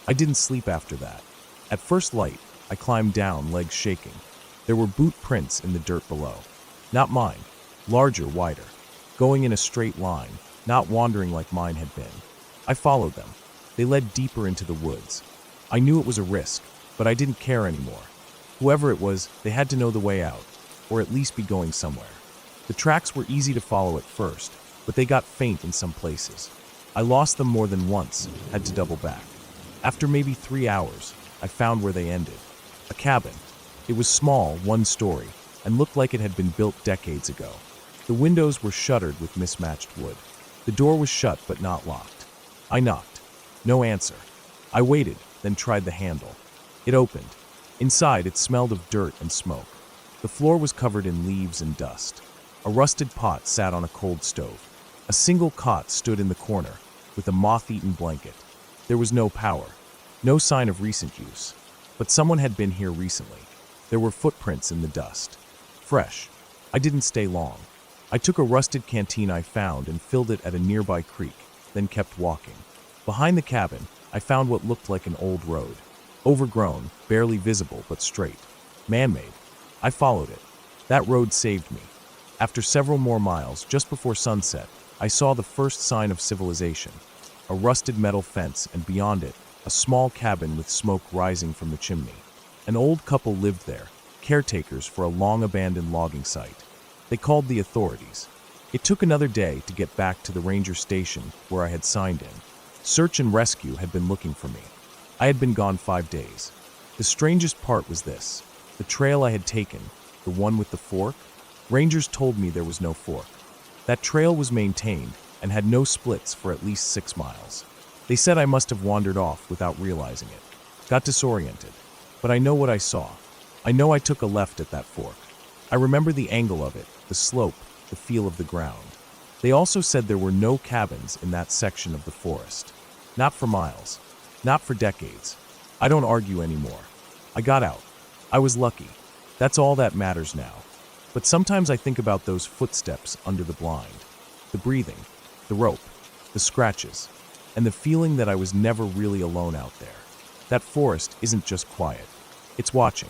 I didn't sleep after that. At first light, I climbed down, legs shaking. There were boot prints in the dirt below. Not mine. Larger, wider. Going in a straight line, not wandering like mine had been. I followed them. They led deeper into the woods. I knew it was a risk, but I didn't care anymore. Whoever it was, they had to know the way out, or at least be going somewhere. The tracks were easy to follow at first, but they got faint in some places. I lost them more than once, had to double back. After maybe 3 hours, I found where they ended. A cabin. It was small, 1 story, and looked like it had been built decades ago. The windows were shuttered with mismatched wood. The door was shut but not locked. I knocked. No answer. I waited, then tried the handle. It opened. Inside, it smelled of dirt and smoke. The floor was covered in leaves and dust. A rusted pot sat on a cold stove. A single cot stood in the corner, with a moth-eaten blanket. There was no power. No sign of recent use. But someone had been here recently. There were footprints in the dust. Fresh. I didn't stay long. I took a rusted canteen I found and filled it at a nearby creek, then kept walking. Behind the cabin, I found what looked like an old road. Overgrown, barely visible, but straight. Man-made. I followed it. That road saved me. After several more miles, just before sunset, I saw the first sign of civilization. A rusted metal fence, and beyond it, a small cabin with smoke rising from the chimney. An old couple lived there, caretakers for a long-abandoned logging site. They called the authorities. It took another day to get back to the ranger station where I had signed in. Search and rescue had been looking for me. I had been gone 5 days. The strangest part was this. The trail I had taken, the one with the fork, rangers told me there was no fork. That trail was maintained and had no splits for at least 6 miles. They said I must have wandered off without realizing it. Got disoriented. But I know what I saw. I know I took a left at that fork. I remember the angle of it, the slope, the feel of the ground. They also said there were no cabins in that section of the forest. Not for miles. Not for decades. I don't argue anymore. I got out. I was lucky. That's all that matters now. But sometimes I think about those footsteps under the blind. The breathing, the rope, the scratches, and the feeling that I was never really alone out there. That forest isn't just quiet. It's watching.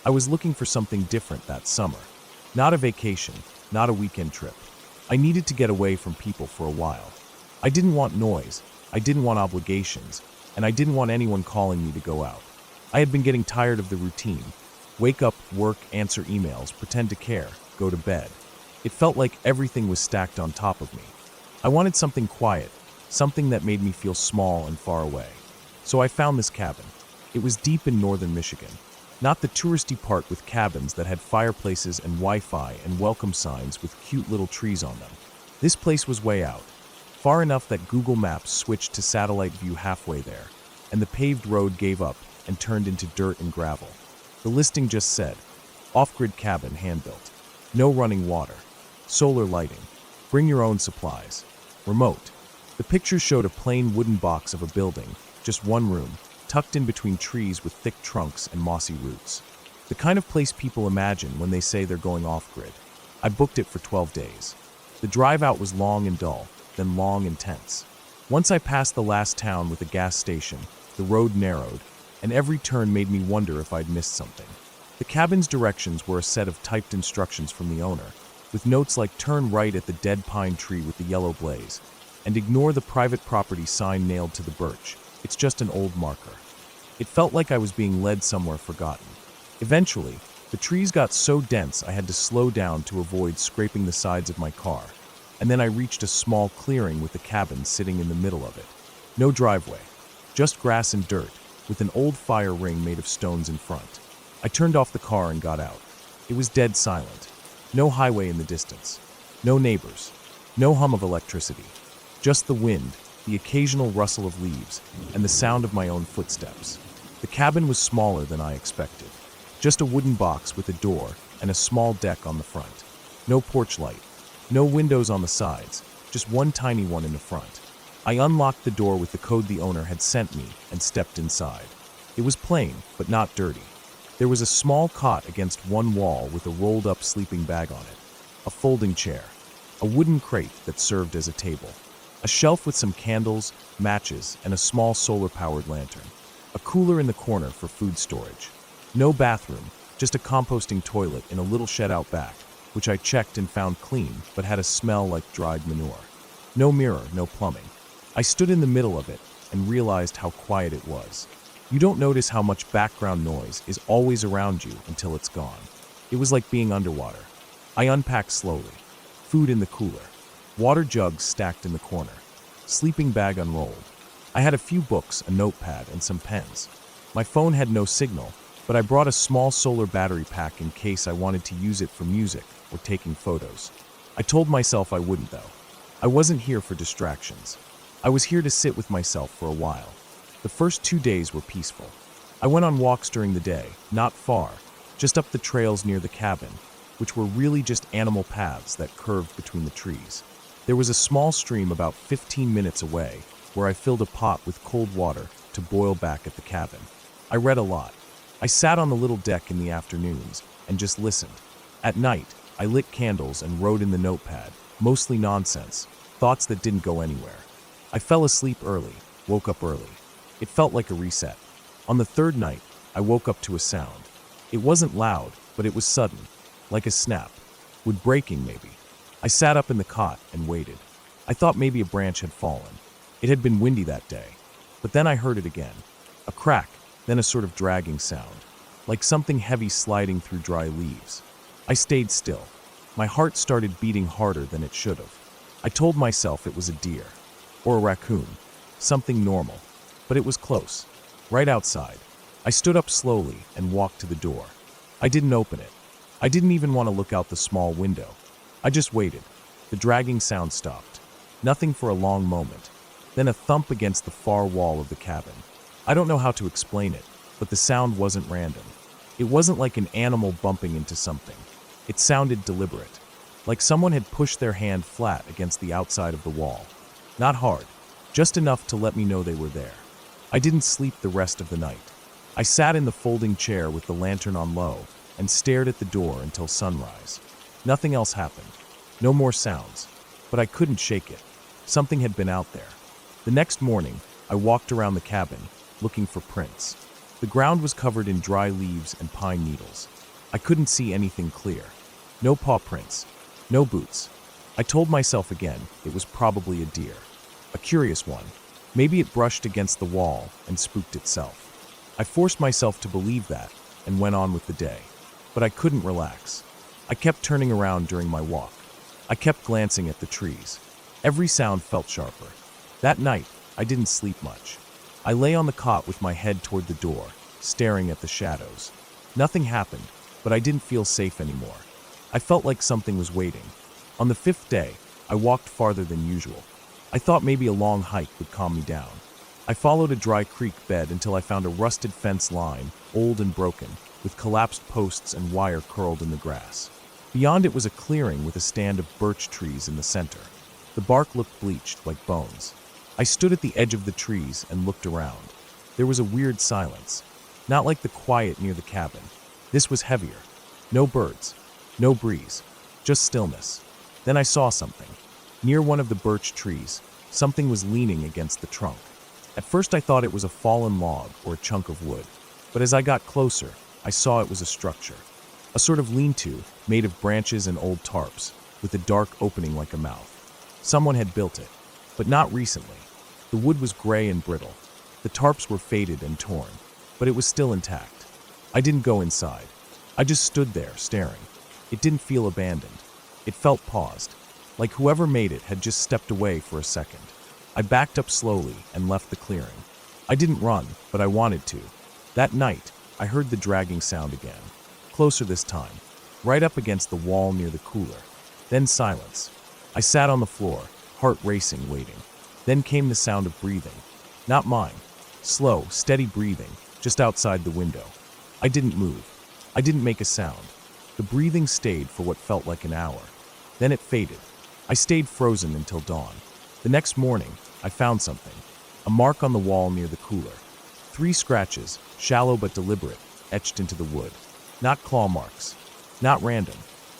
I was looking for something different that summer. Not a vacation, not a weekend trip. I needed to get away from people for a while. I didn't want noise, I didn't want obligations, and I didn't want anyone calling me to go out. I had been getting tired of the routine. Wake up, work, answer emails, pretend to care, go to bed. It felt like everything was stacked on top of me. I wanted something quiet, something that made me feel small and far away. So I found this cabin. It was deep in northern Michigan. Not the touristy part with cabins that had fireplaces and Wi-Fi and welcome signs with cute little trees on them. This place was way out, far enough that Google Maps switched to satellite view halfway there, and the paved road gave up and turned into dirt and gravel. The listing just said, off-grid cabin hand-built. No running water. Solar lighting. Bring your own supplies. Remote. The picture showed a plain wooden box of a building, just one room, tucked in between trees with thick trunks and mossy roots. The kind of place people imagine when they say they're going off-grid. I booked it for 12 days. The drive out was long and dull, then long and tense. Once I passed the last town with a gas station, the road narrowed, and every turn made me wonder if I'd missed something. The cabin's directions were a set of typed instructions from the owner, with notes like turn right at the dead pine tree with the yellow blaze, and ignore the private property sign nailed to the birch. It's just an old marker. It felt like I was being led somewhere forgotten. Eventually, the trees got so dense I had to slow down to avoid scraping the sides of my car, and then I reached a small clearing with the cabin sitting in the middle of it. No driveway, just grass and dirt, with an old fire ring made of stones in front. I turned off the car and got out. It was dead silent. No highway in the distance. No neighbors. No hum of electricity. Just the wind, the occasional rustle of leaves, and the sound of my own footsteps. The cabin was smaller than I expected. Just a wooden box with a door and a small deck on the front. No porch light. No windows on the sides. Just one tiny one in the front. I unlocked the door with the code the owner had sent me and stepped inside. It was plain, but not dirty. There was a small cot against one wall with a rolled-up sleeping bag on it, a folding chair, a wooden crate that served as a table, a shelf with some candles, matches, and a small solar-powered lantern, a cooler in the corner for food storage. No bathroom, just a composting toilet in a little shed out back, which I checked and found clean but had a smell like dried manure. No mirror, no plumbing. I stood in the middle of it and realized how quiet it was. You don't notice how much background noise is always around you until it's gone. It was like being underwater. I unpacked slowly. Food in the cooler. Water jugs stacked in the corner. Sleeping bag unrolled. I had a few books, a notepad, and some pens. My phone had no signal, but I brought a small solar battery pack in case I wanted to use it for music or taking photos. I told myself I wouldn't, though. I wasn't here for distractions. I was here to sit with myself for a while. The first 2 days were peaceful. I went on walks during the day, not far, just up the trails near the cabin, which were really just animal paths that curved between the trees. There was a small stream about 15 minutes away where I filled a pot with cold water to boil back at the cabin. I read a lot. I sat on the little deck in the afternoons and just listened. At night, I lit candles and wrote in the notepad, mostly nonsense, thoughts that didn't go anywhere. I fell asleep early, woke up early. It felt like a reset. On the third night, I woke up to a sound. It wasn't loud, but it was sudden, like a snap. Wood breaking, maybe. I sat up in the cot and waited. I thought maybe a branch had fallen. It had been windy that day. But then I heard it again. A crack, then a sort of dragging sound, like something heavy sliding through dry leaves. I stayed still. My heart started beating harder than it should have. I told myself it was a deer, or a raccoon, something normal. But it was close, right outside. I stood up slowly and walked to the door. I didn't open it. I didn't even want to look out the small window. I just waited. The dragging sound stopped. Nothing for a long moment. Then a thump against the far wall of the cabin. I don't know how to explain it, but the sound wasn't random. It wasn't like an animal bumping into something. It sounded deliberate, like someone had pushed their hand flat against the outside of the wall. Not hard, just enough to let me know they were there. I didn't sleep the rest of the night. I sat in the folding chair with the lantern on low and stared at the door until sunrise. Nothing else happened. No more sounds. But I couldn't shake it. Something had been out there. The next morning, I walked around the cabin, looking for prints. The ground was covered in dry leaves and pine needles. I couldn't see anything clear. No paw prints. No boots. I told myself again it was probably a deer. A curious one. Maybe it brushed against the wall and spooked itself. I forced myself to believe that and went on with the day. But I couldn't relax. I kept turning around during my walk. I kept glancing at the trees. Every sound felt sharper. That night, I didn't sleep much. I lay on the cot with my head toward the door, staring at the shadows. Nothing happened, but I didn't feel safe anymore. I felt like something was waiting. On the 5th day, I walked farther than usual. I thought maybe a long hike would calm me down. I followed a dry creek bed until I found a rusted fence line, old and broken, with collapsed posts and wire curled in the grass. Beyond it was a clearing with a stand of birch trees in the center. The bark looked bleached, like bones. I stood at the edge of the trees and looked around. There was a weird silence, not like the quiet near the cabin. This was heavier. No birds, no breeze, just stillness. Then I saw something. Near one of the birch trees, something was leaning against the trunk. At first I thought it was a fallen log or a chunk of wood, but as I got closer, I saw it was a structure. A sort of lean-to made of branches and old tarps, with a dark opening like a mouth. Someone had built it, but not recently. The wood was gray and brittle. The tarps were faded and torn, but it was still intact. I didn't go inside. I just stood there, staring. It didn't feel abandoned. It felt paused, like whoever made it had just stepped away for a second. I backed up slowly and left the clearing. I didn't run, but I wanted to. That night, I heard the dragging sound again. Closer this time, right up against the wall near the cooler. Then silence. I sat on the floor, heart racing, waiting. Then came the sound of breathing. Not mine. Slow, steady breathing, just outside the window. I didn't move. I didn't make a sound. The breathing stayed for what felt like an hour. Then it faded. I stayed frozen until dawn. The next morning, I found something. A mark on the wall near the cooler. 3 scratches, shallow but deliberate, etched into the wood. Not claw marks. Not random.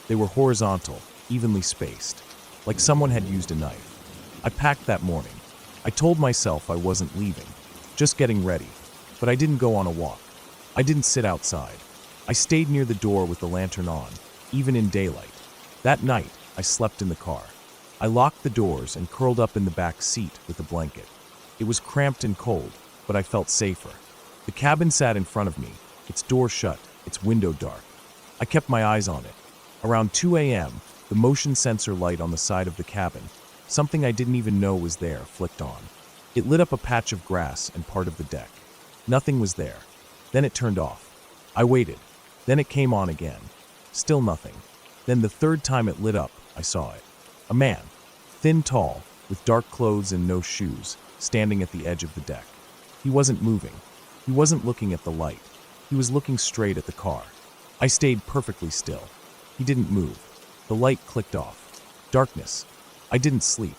They were horizontal, evenly spaced, like someone had used a knife. I packed that morning. I told myself I wasn't leaving, just getting ready. But I didn't go on a walk. I didn't sit outside. I stayed near the door with the lantern on, even in daylight. That night, I slept in the car. I locked the doors and curled up in the back seat with a blanket. It was cramped and cold, but I felt safer. The cabin sat in front of me, its door shut, its window dark. I kept my eyes on it. Around 2 a.m., the motion sensor light on the side of the cabin, something I didn't even know was there, flicked on. It lit up a patch of grass and part of the deck. Nothing was there. Then it turned off. I waited. Then it came on again. Still nothing. Then the third time it lit up, I saw it. A man, thin, tall, with dark clothes and no shoes, standing at the edge of the deck. He wasn't moving. He wasn't looking at the light. He was looking straight at the car. I stayed perfectly still. He didn't move. The light clicked off. Darkness. I didn't sleep.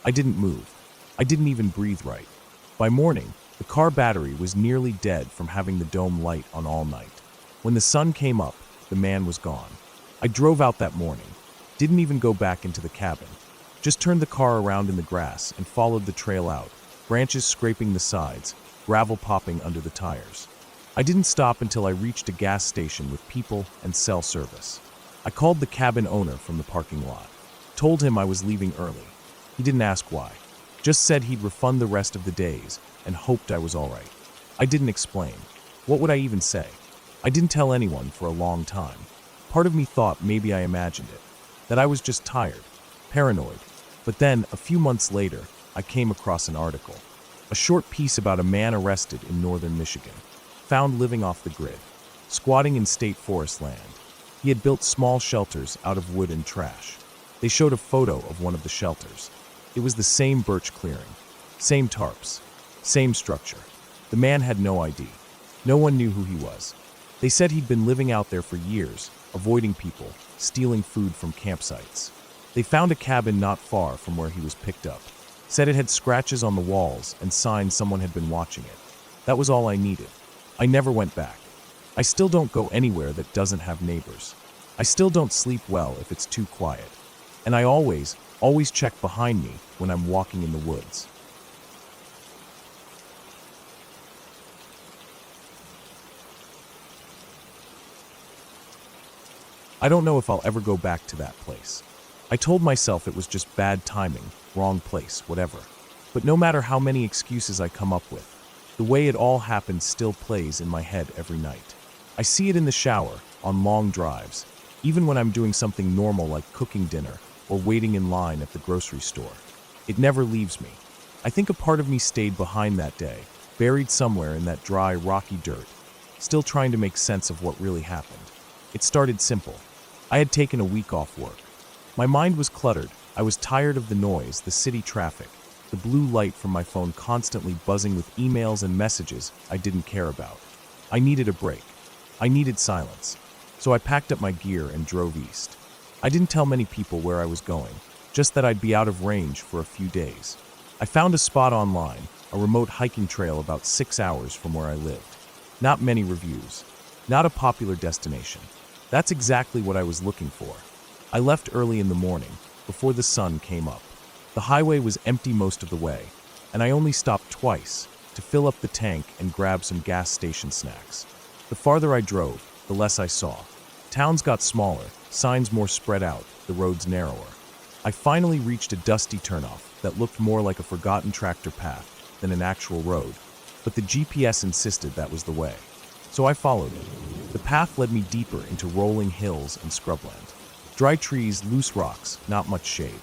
I didn't move. I didn't even breathe right. By morning, the car battery was nearly dead from having the dome light on all night. When the sun came up, the man was gone. I drove out that morning. Didn't even go back into the cabin. Just turned the car around in the grass and followed the trail out, branches scraping the sides, gravel popping under the tires. I didn't stop until I reached a gas station with people and cell service. I called the cabin owner from the parking lot. Told him I was leaving early. He didn't ask why. Just said he'd refund the rest of the days and hoped I was all right. I didn't explain. What would I even say? I didn't tell anyone for a long time. Part of me thought maybe I imagined it, that I was just tired, paranoid. But then, a few months later, I came across an article. A short piece about a man arrested in northern Michigan, found living off the grid, squatting in state forest land. He had built small shelters out of wood and trash. They showed a photo of one of the shelters. It was the same birch clearing, same tarps, same structure. The man had no ID. No one knew who he was. They said he'd been living out there for years, avoiding people, stealing food from campsites. They found a cabin not far from where he was picked up. Said it had scratches on the walls and signs someone had been watching it. That was all I needed. I never went back. I still don't go anywhere that doesn't have neighbors. I still don't sleep well if it's too quiet. And I always check behind me when I'm walking in the woods. I don't know if I'll ever go back to that place. I told myself it was just bad timing, wrong place, whatever. But no matter how many excuses I come up with, the way it all happened still plays in my head every night. I see it in the shower, on long drives, even when I'm doing something normal like cooking dinner or waiting in line at the grocery store. It never leaves me. I think a part of me stayed behind that day, buried somewhere in that dry, rocky dirt, still trying to make sense of what really happened. It started simple. I had taken a week off work. My mind was cluttered. I was tired of the noise, the city traffic, the blue light from my phone constantly buzzing with emails and messages I didn't care about. I needed a break. I needed silence. So I packed up my gear and drove east. I didn't tell many people where I was going, just that I'd be out of range for a few days. I found a spot online, a remote hiking trail about 6 hours from where I lived. Not many reviews. Not a popular destination. That's exactly what I was looking for. I left early in the morning, before the sun came up. The highway was empty most of the way, and I only stopped twice, to fill up the tank and grab some gas station snacks. The farther I drove, the less I saw. Towns got smaller, signs more spread out, the roads narrower. I finally reached a dusty turnoff that looked more like a forgotten tractor path than an actual road, but the GPS insisted that was the way. So I followed it. The path led me deeper into rolling hills and scrubland. Dry trees, loose rocks, not much shade.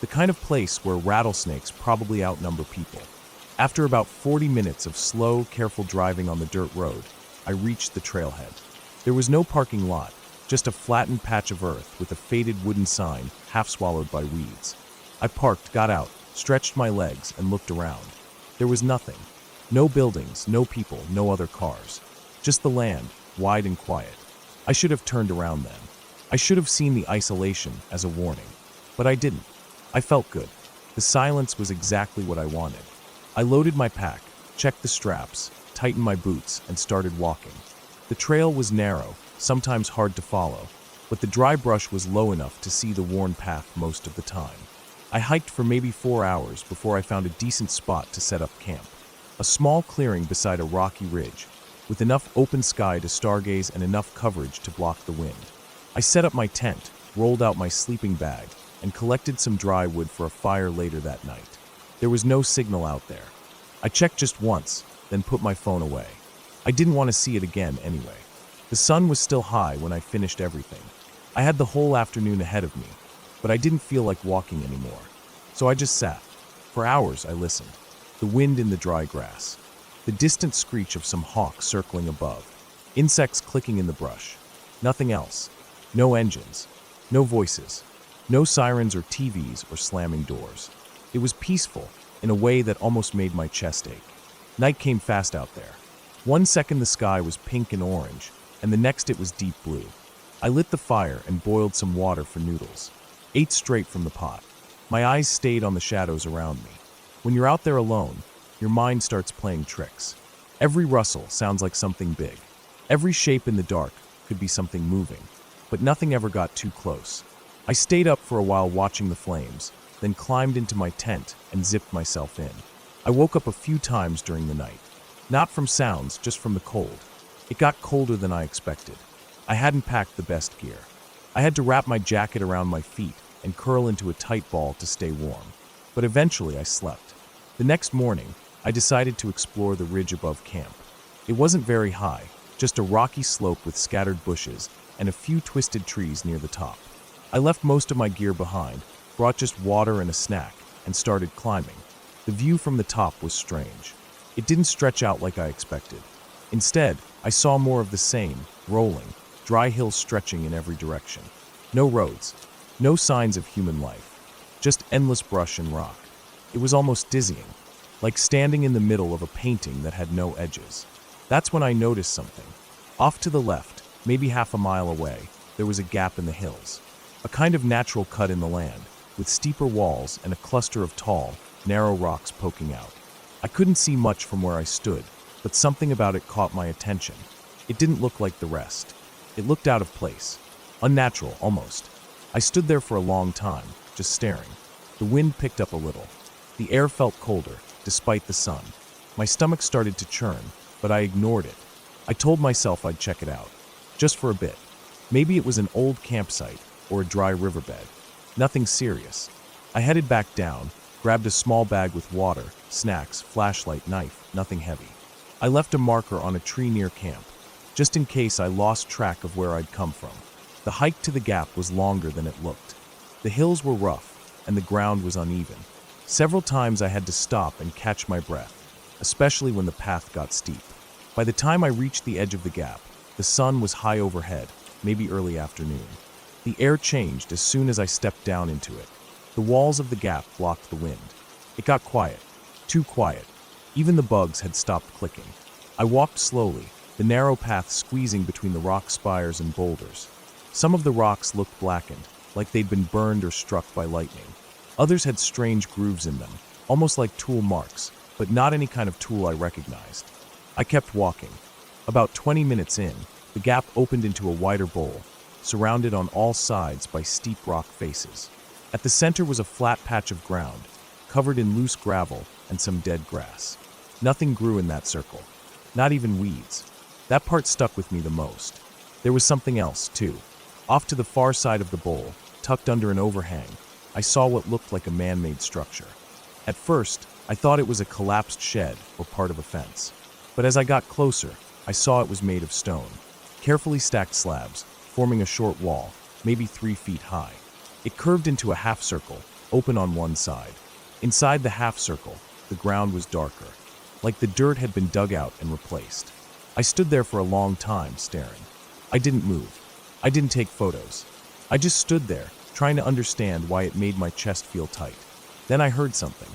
The kind of place where rattlesnakes probably outnumber people. After about 40 minutes of slow, careful driving on the dirt road, I reached the trailhead. There was no parking lot, just a flattened patch of earth with a faded wooden sign half swallowed by weeds. I parked, got out, stretched my legs, and looked around. There was nothing. No buildings, no people, no other cars. Just the land, wide and quiet. I should have turned around then. I should have seen the isolation as a warning. But I didn't. I felt good. The silence was exactly what I wanted. I loaded my pack, checked the straps, tightened my boots, and started walking. The trail was narrow, sometimes hard to follow, but the dry brush was low enough to see the worn path most of the time. I hiked for maybe 4 hours before I found a decent spot to set up camp. A small clearing beside a rocky ridge, with enough open sky to stargaze and enough coverage to block the wind. I set up my tent, rolled out my sleeping bag, and collected some dry wood for a fire later that night. There was no signal out there. I checked just once, then put my phone away. I didn't want to see it again anyway. The sun was still high when I finished everything. I had the whole afternoon ahead of me, but I didn't feel like walking anymore. So I just sat. For hours I listened. The wind in the dry grass. The distant screech of some hawk circling above. Insects clicking in the brush. Nothing else. No engines. No voices. No sirens or TVs or slamming doors. It was peaceful, in a way that almost made my chest ache. Night came fast out there. 1 second the sky was pink and orange, and the next it was deep blue. I lit the fire and boiled some water for noodles. Ate straight from the pot. My eyes stayed on the shadows around me. When you're out there alone, your mind starts playing tricks. Every rustle sounds like something big. Every shape in the dark could be something moving, but nothing ever got too close. I stayed up for a while watching the flames, then climbed into my tent and zipped myself in. I woke up a few times during the night. Not from sounds, just from the cold. It got colder than I expected. I hadn't packed the best gear. I had to wrap my jacket around my feet and curl into a tight ball to stay warm. But eventually I slept. The next morning, I decided to explore the ridge above camp. It wasn't very high, just a rocky slope with scattered bushes and a few twisted trees near the top. I left most of my gear behind, brought just water and a snack, and started climbing. The view from the top was strange. It didn't stretch out like I expected. Instead, I saw more of the same, rolling, dry hills stretching in every direction. No roads, no signs of human life, just endless brush and rock. It was almost dizzying, like standing in the middle of a painting that had no edges. That's when I noticed something. Off to the left, maybe half a mile away, there was a gap in the hills. A kind of natural cut in the land, with steeper walls and a cluster of tall, narrow rocks poking out. I couldn't see much from where I stood, but something about it caught my attention. It didn't look like the rest. It looked out of place. Unnatural, almost. I stood there for a long time, just staring. The wind picked up a little. The air felt colder, despite the sun. My stomach started to churn, but I ignored it. I told myself I'd check it out. Just for a bit. Maybe it was an old campsite, or a dry riverbed. Nothing serious. I headed back down, grabbed a small bag with water, snacks, flashlight, knife, nothing heavy. I left a marker on a tree near camp, just in case I lost track of where I'd come from. The hike to the gap was longer than it looked. The hills were rough, and the ground was uneven. Several times I had to stop and catch my breath, especially when the path got steep. By the time I reached the edge of the gap, the sun was high overhead, maybe early afternoon. The air changed as soon as I stepped down into it. The walls of the gap blocked the wind. It got quiet. Too quiet. Even the bugs had stopped clicking. I walked slowly, the narrow path squeezing between the rock spires and boulders. Some of the rocks looked blackened, like they'd been burned or struck by lightning. Others had strange grooves in them, almost like tool marks, but not any kind of tool I recognized. I kept walking. About 20 minutes in, the gap opened into a wider bowl, surrounded on all sides by steep rock faces. At the center was a flat patch of ground, covered in loose gravel and some dead grass. Nothing grew in that circle, not even weeds. That part stuck with me the most. There was something else, too. Off to the far side of the bowl, tucked under an overhang, I saw what looked like a man-made structure. At first, I thought it was a collapsed shed or part of a fence. But as I got closer, I saw it was made of stone. Carefully stacked slabs, forming a short wall, maybe 3 feet high. It curved into a half circle, open on one side. Inside the half circle, the ground was darker, like the dirt had been dug out and replaced. I stood there for a long time, staring. I didn't move. I didn't take photos. I just stood there, trying to understand why it made my chest feel tight. Then I heard something.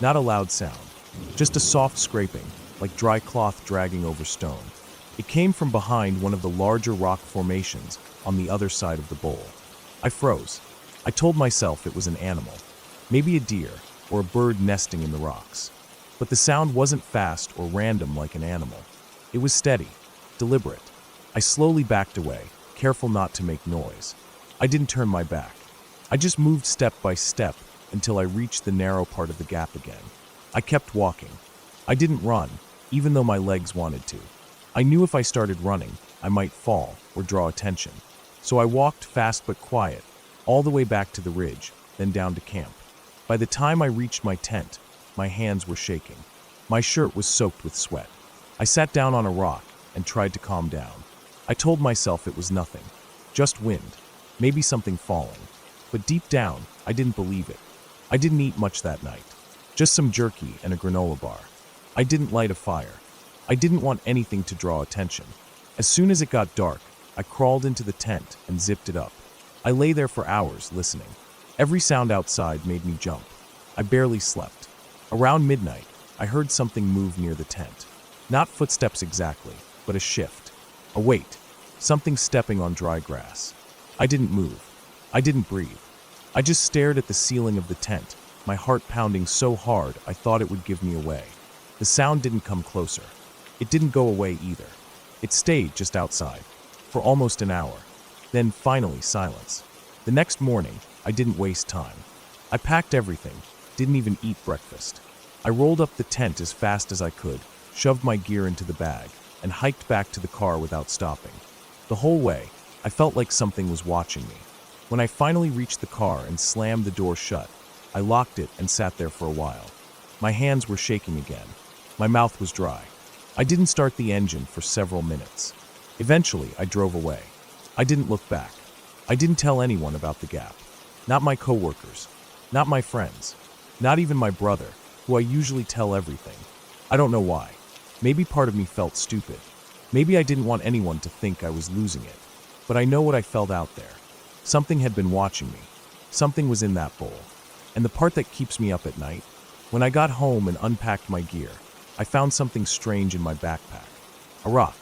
Not a loud sound, just a soft scraping, like dry cloth dragging over stone. It came from behind one of the larger rock formations on the other side of the bowl. I froze. I told myself it was an animal, maybe a deer or a bird nesting in the rocks. But the sound wasn't fast or random like an animal. It was steady, deliberate. I slowly backed away, careful not to make noise. I didn't turn my back. I just moved step by step until I reached the narrow part of the gap again. I kept walking. I didn't run, even though my legs wanted to. I knew if I started running, I might fall or draw attention. So I walked fast but quiet, all the way back to the ridge, then down to camp. By the time I reached my tent, my hands were shaking. My shirt was soaked with sweat. I sat down on a rock and tried to calm down. I told myself it was nothing, just wind, maybe something falling. But deep down, I didn't believe it. I didn't eat much that night, just some jerky and a granola bar. I didn't light a fire. I didn't want anything to draw attention. As soon as it got dark, I crawled into the tent and zipped it up. I lay there for hours listening. Every sound outside made me jump. I barely slept. Around midnight, I heard something move near the tent. Not footsteps exactly, but a shift. A weight. Something stepping on dry grass. I didn't move. I didn't breathe. I just stared at the ceiling of the tent, my heart pounding so hard I thought it would give me away. The sound didn't come closer. It didn't go away either. It stayed just outside, for almost an hour. Then, finally, silence. The next morning, I didn't waste time. I packed everything, didn't even eat breakfast. I rolled up the tent as fast as I could, shoved my gear into the bag, and hiked back to the car without stopping. The whole way, I felt like something was watching me. When I finally reached the car and slammed the door shut, I locked it and sat there for a while. My hands were shaking again. My mouth was dry. I didn't start the engine for several minutes. Eventually, I drove away. I didn't look back. I didn't tell anyone about the gap. Not my coworkers. Not my friends. Not even my brother, who I usually tell everything. I don't know why. Maybe part of me felt stupid. Maybe I didn't want anyone to think I was losing it. But I know what I felt out there. Something had been watching me. Something was in that bowl. And the part that keeps me up at night, when I got home and unpacked my gear, I found something strange in my backpack. A rock.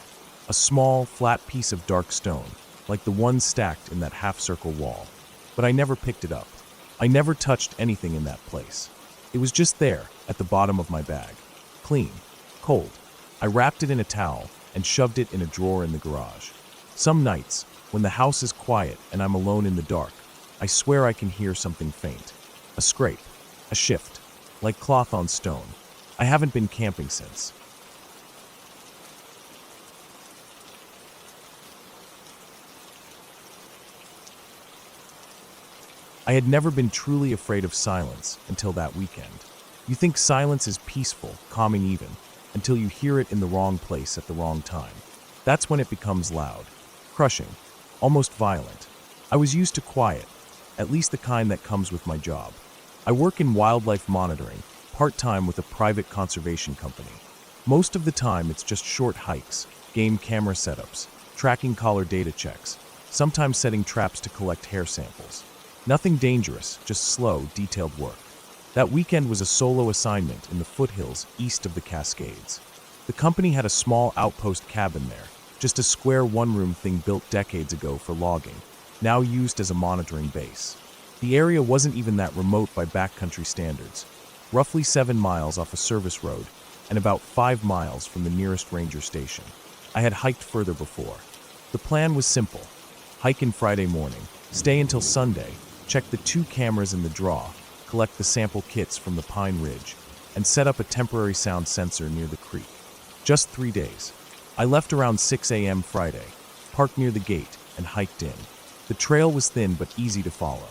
A small, flat piece of dark stone, like the one stacked in that half-circle wall. But I never picked it up. I never touched anything in that place. It was just there, at the bottom of my bag. Clean. Cold. I wrapped it in a towel and shoved it in a drawer in the garage. Some nights, when the house is quiet and I'm alone in the dark, I swear I can hear something faint. A scrape. A shift. Like cloth on stone. I haven't been camping since. I had never been truly afraid of silence until that weekend. You think silence is peaceful, calming even, until you hear it in the wrong place at the wrong time. That's when it becomes loud, crushing, almost violent. I was used to quiet, at least the kind that comes with my job. I work in wildlife monitoring, part-time with a private conservation company. Most of the time it's just short hikes, game camera setups, tracking collar data checks, sometimes setting traps to collect hair samples. Nothing dangerous, just slow, detailed work. That weekend was a solo assignment in the foothills east of the Cascades. The company had a small outpost cabin there, just a square one-room thing built decades ago for logging, now used as a monitoring base. The area wasn't even that remote by backcountry standards, roughly 7 miles off a service road and about 5 miles from the nearest ranger station. I had hiked further before. The plan was simple. Hike in Friday morning, stay until Sunday, check the 2 cameras in the draw, collect the sample kits from the Pine Ridge, and set up a temporary sound sensor near the creek. Just 3 days. I left around 6 a.m. Friday, parked near the gate, and hiked in. The trail was thin but easy to follow.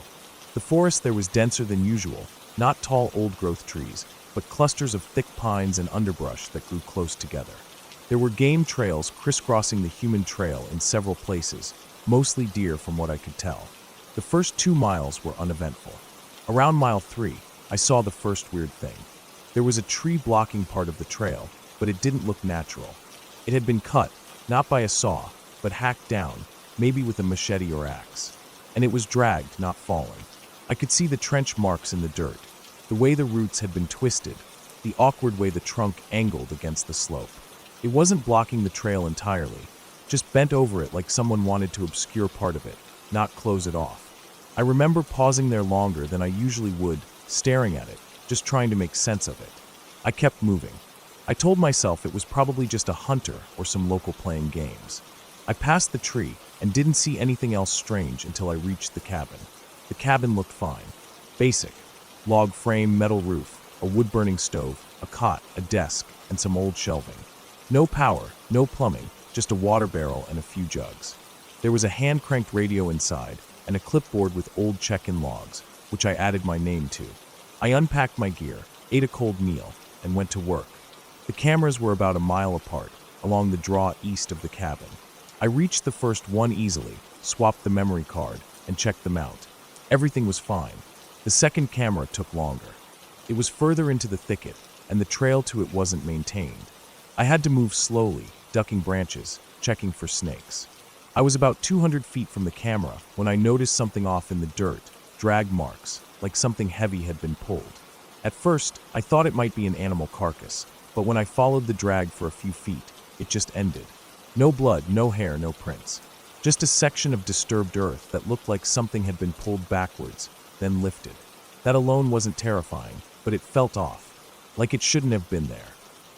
The forest there was denser than usual, not tall old-growth trees, but clusters of thick pines and underbrush that grew close together. There were game trails crisscrossing the human trail in several places, mostly deer from what I could tell. The first 2 miles were uneventful. Around mile 3, I saw the first weird thing. There was a tree blocking part of the trail, but it didn't look natural. It had been cut, not by a saw, but hacked down, maybe with a machete or axe. And it was dragged, not fallen. I could see the trench marks in the dirt, the way the roots had been twisted, the awkward way the trunk angled against the slope. It wasn't blocking the trail entirely, just bent over it like someone wanted to obscure part of it, not close it off. I remember pausing there longer than I usually would, staring at it, just trying to make sense of it. I kept moving. I told myself it was probably just a hunter or some local playing games. I passed the tree and didn't see anything else strange until I reached the cabin. The cabin looked fine. Basic. Log frame, metal roof, a wood-burning stove, a cot, a desk, and some old shelving. No power, no plumbing, just a water barrel and a few jugs. There was a hand-cranked radio inside and a clipboard with old check-in logs, which I added my name to. I unpacked my gear, ate a cold meal, and went to work. The cameras were about a mile apart, along the draw east of the cabin. I reached the first one easily, swapped the memory card, and checked the mount. Everything was fine. The second camera took longer. It was further into the thicket, and the trail to it wasn't maintained. I had to move slowly, ducking branches, checking for snakes. I was about 200 feet from the camera when I noticed something off in the dirt, drag marks, like something heavy had been pulled. At first, I thought it might be an animal carcass, but when I followed the drag for a few feet, it just ended. No blood, no hair, no prints. Just a section of disturbed earth that looked like something had been pulled backwards, then lifted. That alone wasn't terrifying, but it felt off, like it shouldn't have been there.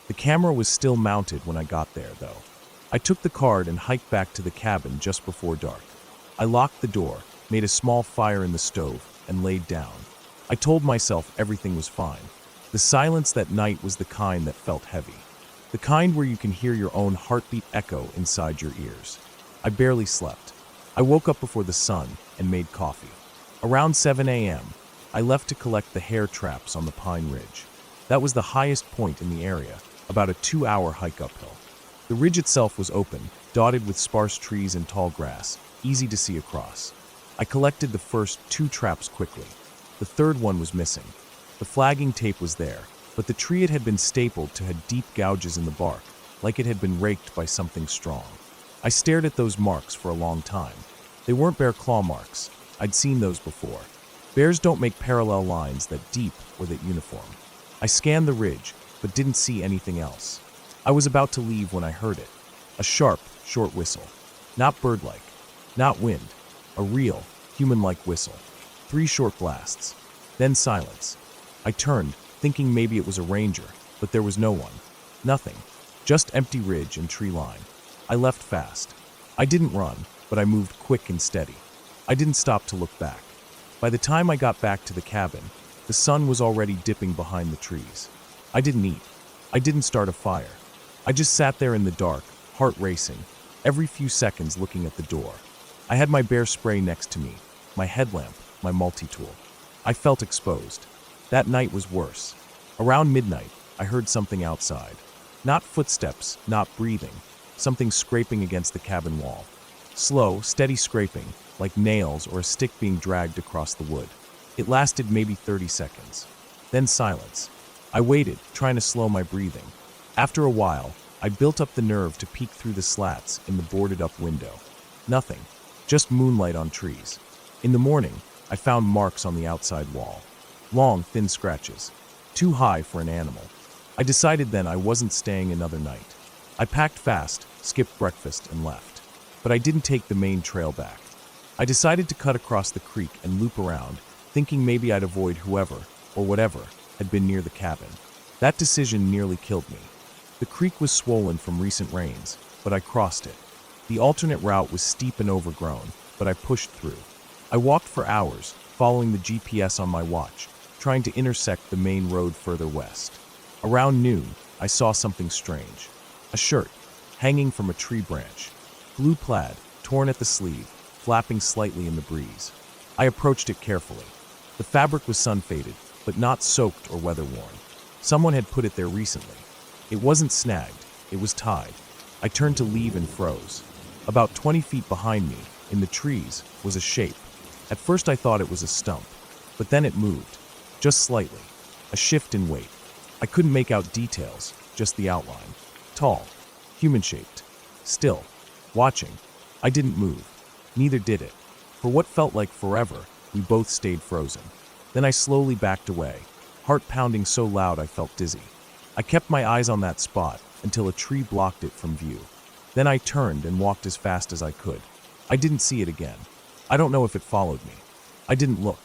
The camera was still mounted when I got there, though. I took the card and hiked back to the cabin just before dark. I locked the door, made a small fire in the stove, and laid down. I told myself everything was fine. The silence that night was the kind that felt heavy. The kind where you can hear your own heartbeat echo inside your ears. I barely slept. I woke up before the sun and made coffee. Around 7 a.m., I left to collect the hare traps on the Pine Ridge. That was the highest point in the area, about a 2-hour hike uphill. The ridge itself was open, dotted with sparse trees and tall grass, easy to see across. I collected the first 2 traps quickly. The third one was missing. The flagging tape was there, but the tree it had been stapled to had deep gouges in the bark, like it had been raked by something strong. I stared at those marks for a long time. They weren't bear claw marks. I'd seen those before. Bears don't make parallel lines that deep or that uniform. I scanned the ridge, but didn't see anything else. I was about to leave when I heard it. A sharp, short whistle. Not bird-like. Not wind. A real, human-like whistle. 3 short blasts. Then silence. I turned, thinking maybe it was a ranger, but there was no one. Nothing. Just empty ridge and tree line. I left fast. I didn't run, but I moved quick and steady. I didn't stop to look back. By the time I got back to the cabin, the sun was already dipping behind the trees. I didn't eat. I didn't start a fire. I just sat there in the dark, heart racing, every few seconds looking at the door. I had my bear spray next to me, my headlamp, my multi-tool. I felt exposed. That night was worse. Around midnight, I heard something outside. Not footsteps, not breathing. Something scraping against the cabin wall. Slow, steady scraping, like nails or a stick being dragged across the wood. It lasted maybe 30 seconds. Then silence. I waited, trying to slow my breathing. After a while, I built up the nerve to peek through the slats in the boarded-up window. Nothing. Just moonlight on trees. In the morning, I found marks on the outside wall. Long, thin scratches. Too high for an animal. I decided then I wasn't staying another night. I packed fast, skipped breakfast, and left. But I didn't take the main trail back. I decided to cut across the creek and loop around, thinking maybe I'd avoid whoever, or whatever, had been near the cabin. That decision nearly killed me. The creek was swollen from recent rains, but I crossed it. The alternate route was steep and overgrown, but I pushed through. I walked for hours, following the GPS on my watch, trying to intersect the main road further west. Around noon, I saw something strange. A shirt, hanging from a tree branch. Blue plaid, torn at the sleeve, flapping slightly in the breeze. I approached it carefully. The fabric was sun-faded, but not soaked or weather-worn. Someone had put it there recently. It wasn't snagged, it was tied. I turned to leave and froze. About 20 feet behind me, in the trees, was a shape. At first I thought it was a stump, but then it moved, just slightly. A shift in weight. I couldn't make out details, just the outline. Tall, human-shaped, still, watching. I didn't move. Neither did it. For what felt like forever, we both stayed frozen. Then I slowly backed away, heart pounding so loud I felt dizzy. I kept my eyes on that spot until a tree blocked it from view. Then I turned and walked as fast as I could. I didn't see it again. I don't know if it followed me. I didn't look.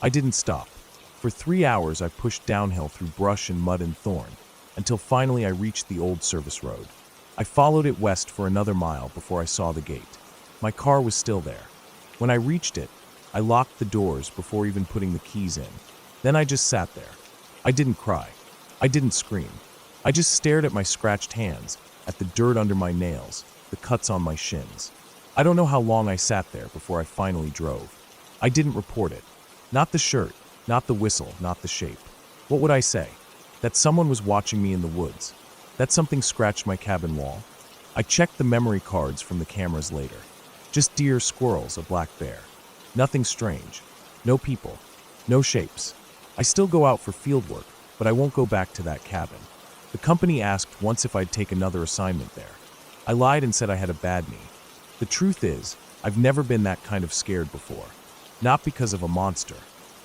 I didn't stop. For 3 hours I pushed downhill through brush and mud and thorn, until finally I reached the old service road. I followed it west for another mile before I saw the gate. My car was still there. When I reached it, I locked the doors before even putting the keys in. Then I just sat there. I didn't cry. I didn't scream. I just stared at my scratched hands, at the dirt under my nails, the cuts on my shins. I don't know how long I sat there before I finally drove. I didn't report it. Not the shirt, not the whistle, not the shape. What would I say? That someone was watching me in the woods. That something scratched my cabin wall. I checked the memory cards from the cameras later. Just deer, squirrels, a black bear. Nothing strange. No people. No shapes. I still go out for field work, but I won't go back to that cabin. The company asked once if I'd take another assignment there. I lied and said I had a bad knee. The truth is, I've never been that kind of scared before. Not because of a monster.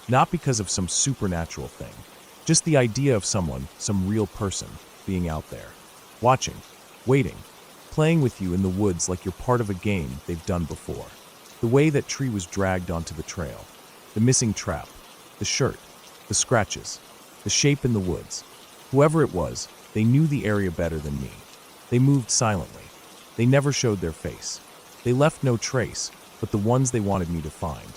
Not because of some supernatural thing. Just the idea of someone, some real person, being out there. Watching. Waiting. Playing with you in the woods like you're part of a game they've done before. The way that tree was dragged onto the trail. The missing trap. The shirt. The scratches. The shape in the woods. Whoever it was, they knew the area better than me. They moved silently. They never showed their face. They left no trace, but the ones they wanted me to find.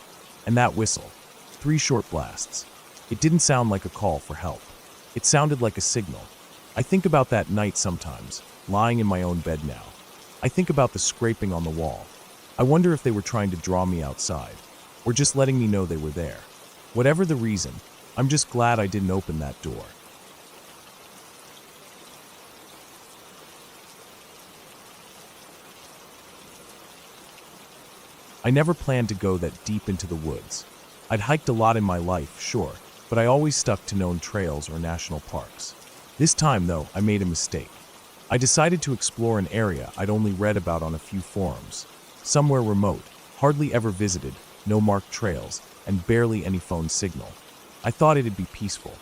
And that whistle. 3 short blasts. It didn't sound like a call for help. It sounded like a signal. I think about that night sometimes, lying in my own bed now. I think about the scraping on the wall. I wonder if they were trying to draw me outside, or just letting me know they were there. Whatever the reason, I'm just glad I didn't open that door. I never planned to go that deep into the woods. I'd hiked a lot in my life, sure, but I always stuck to known trails or national parks. This time, though, I made a mistake. I decided to explore an area I'd only read about on a few forums. Somewhere remote, hardly ever visited, no marked trails, and barely any phone signal. I thought it'd be peaceful.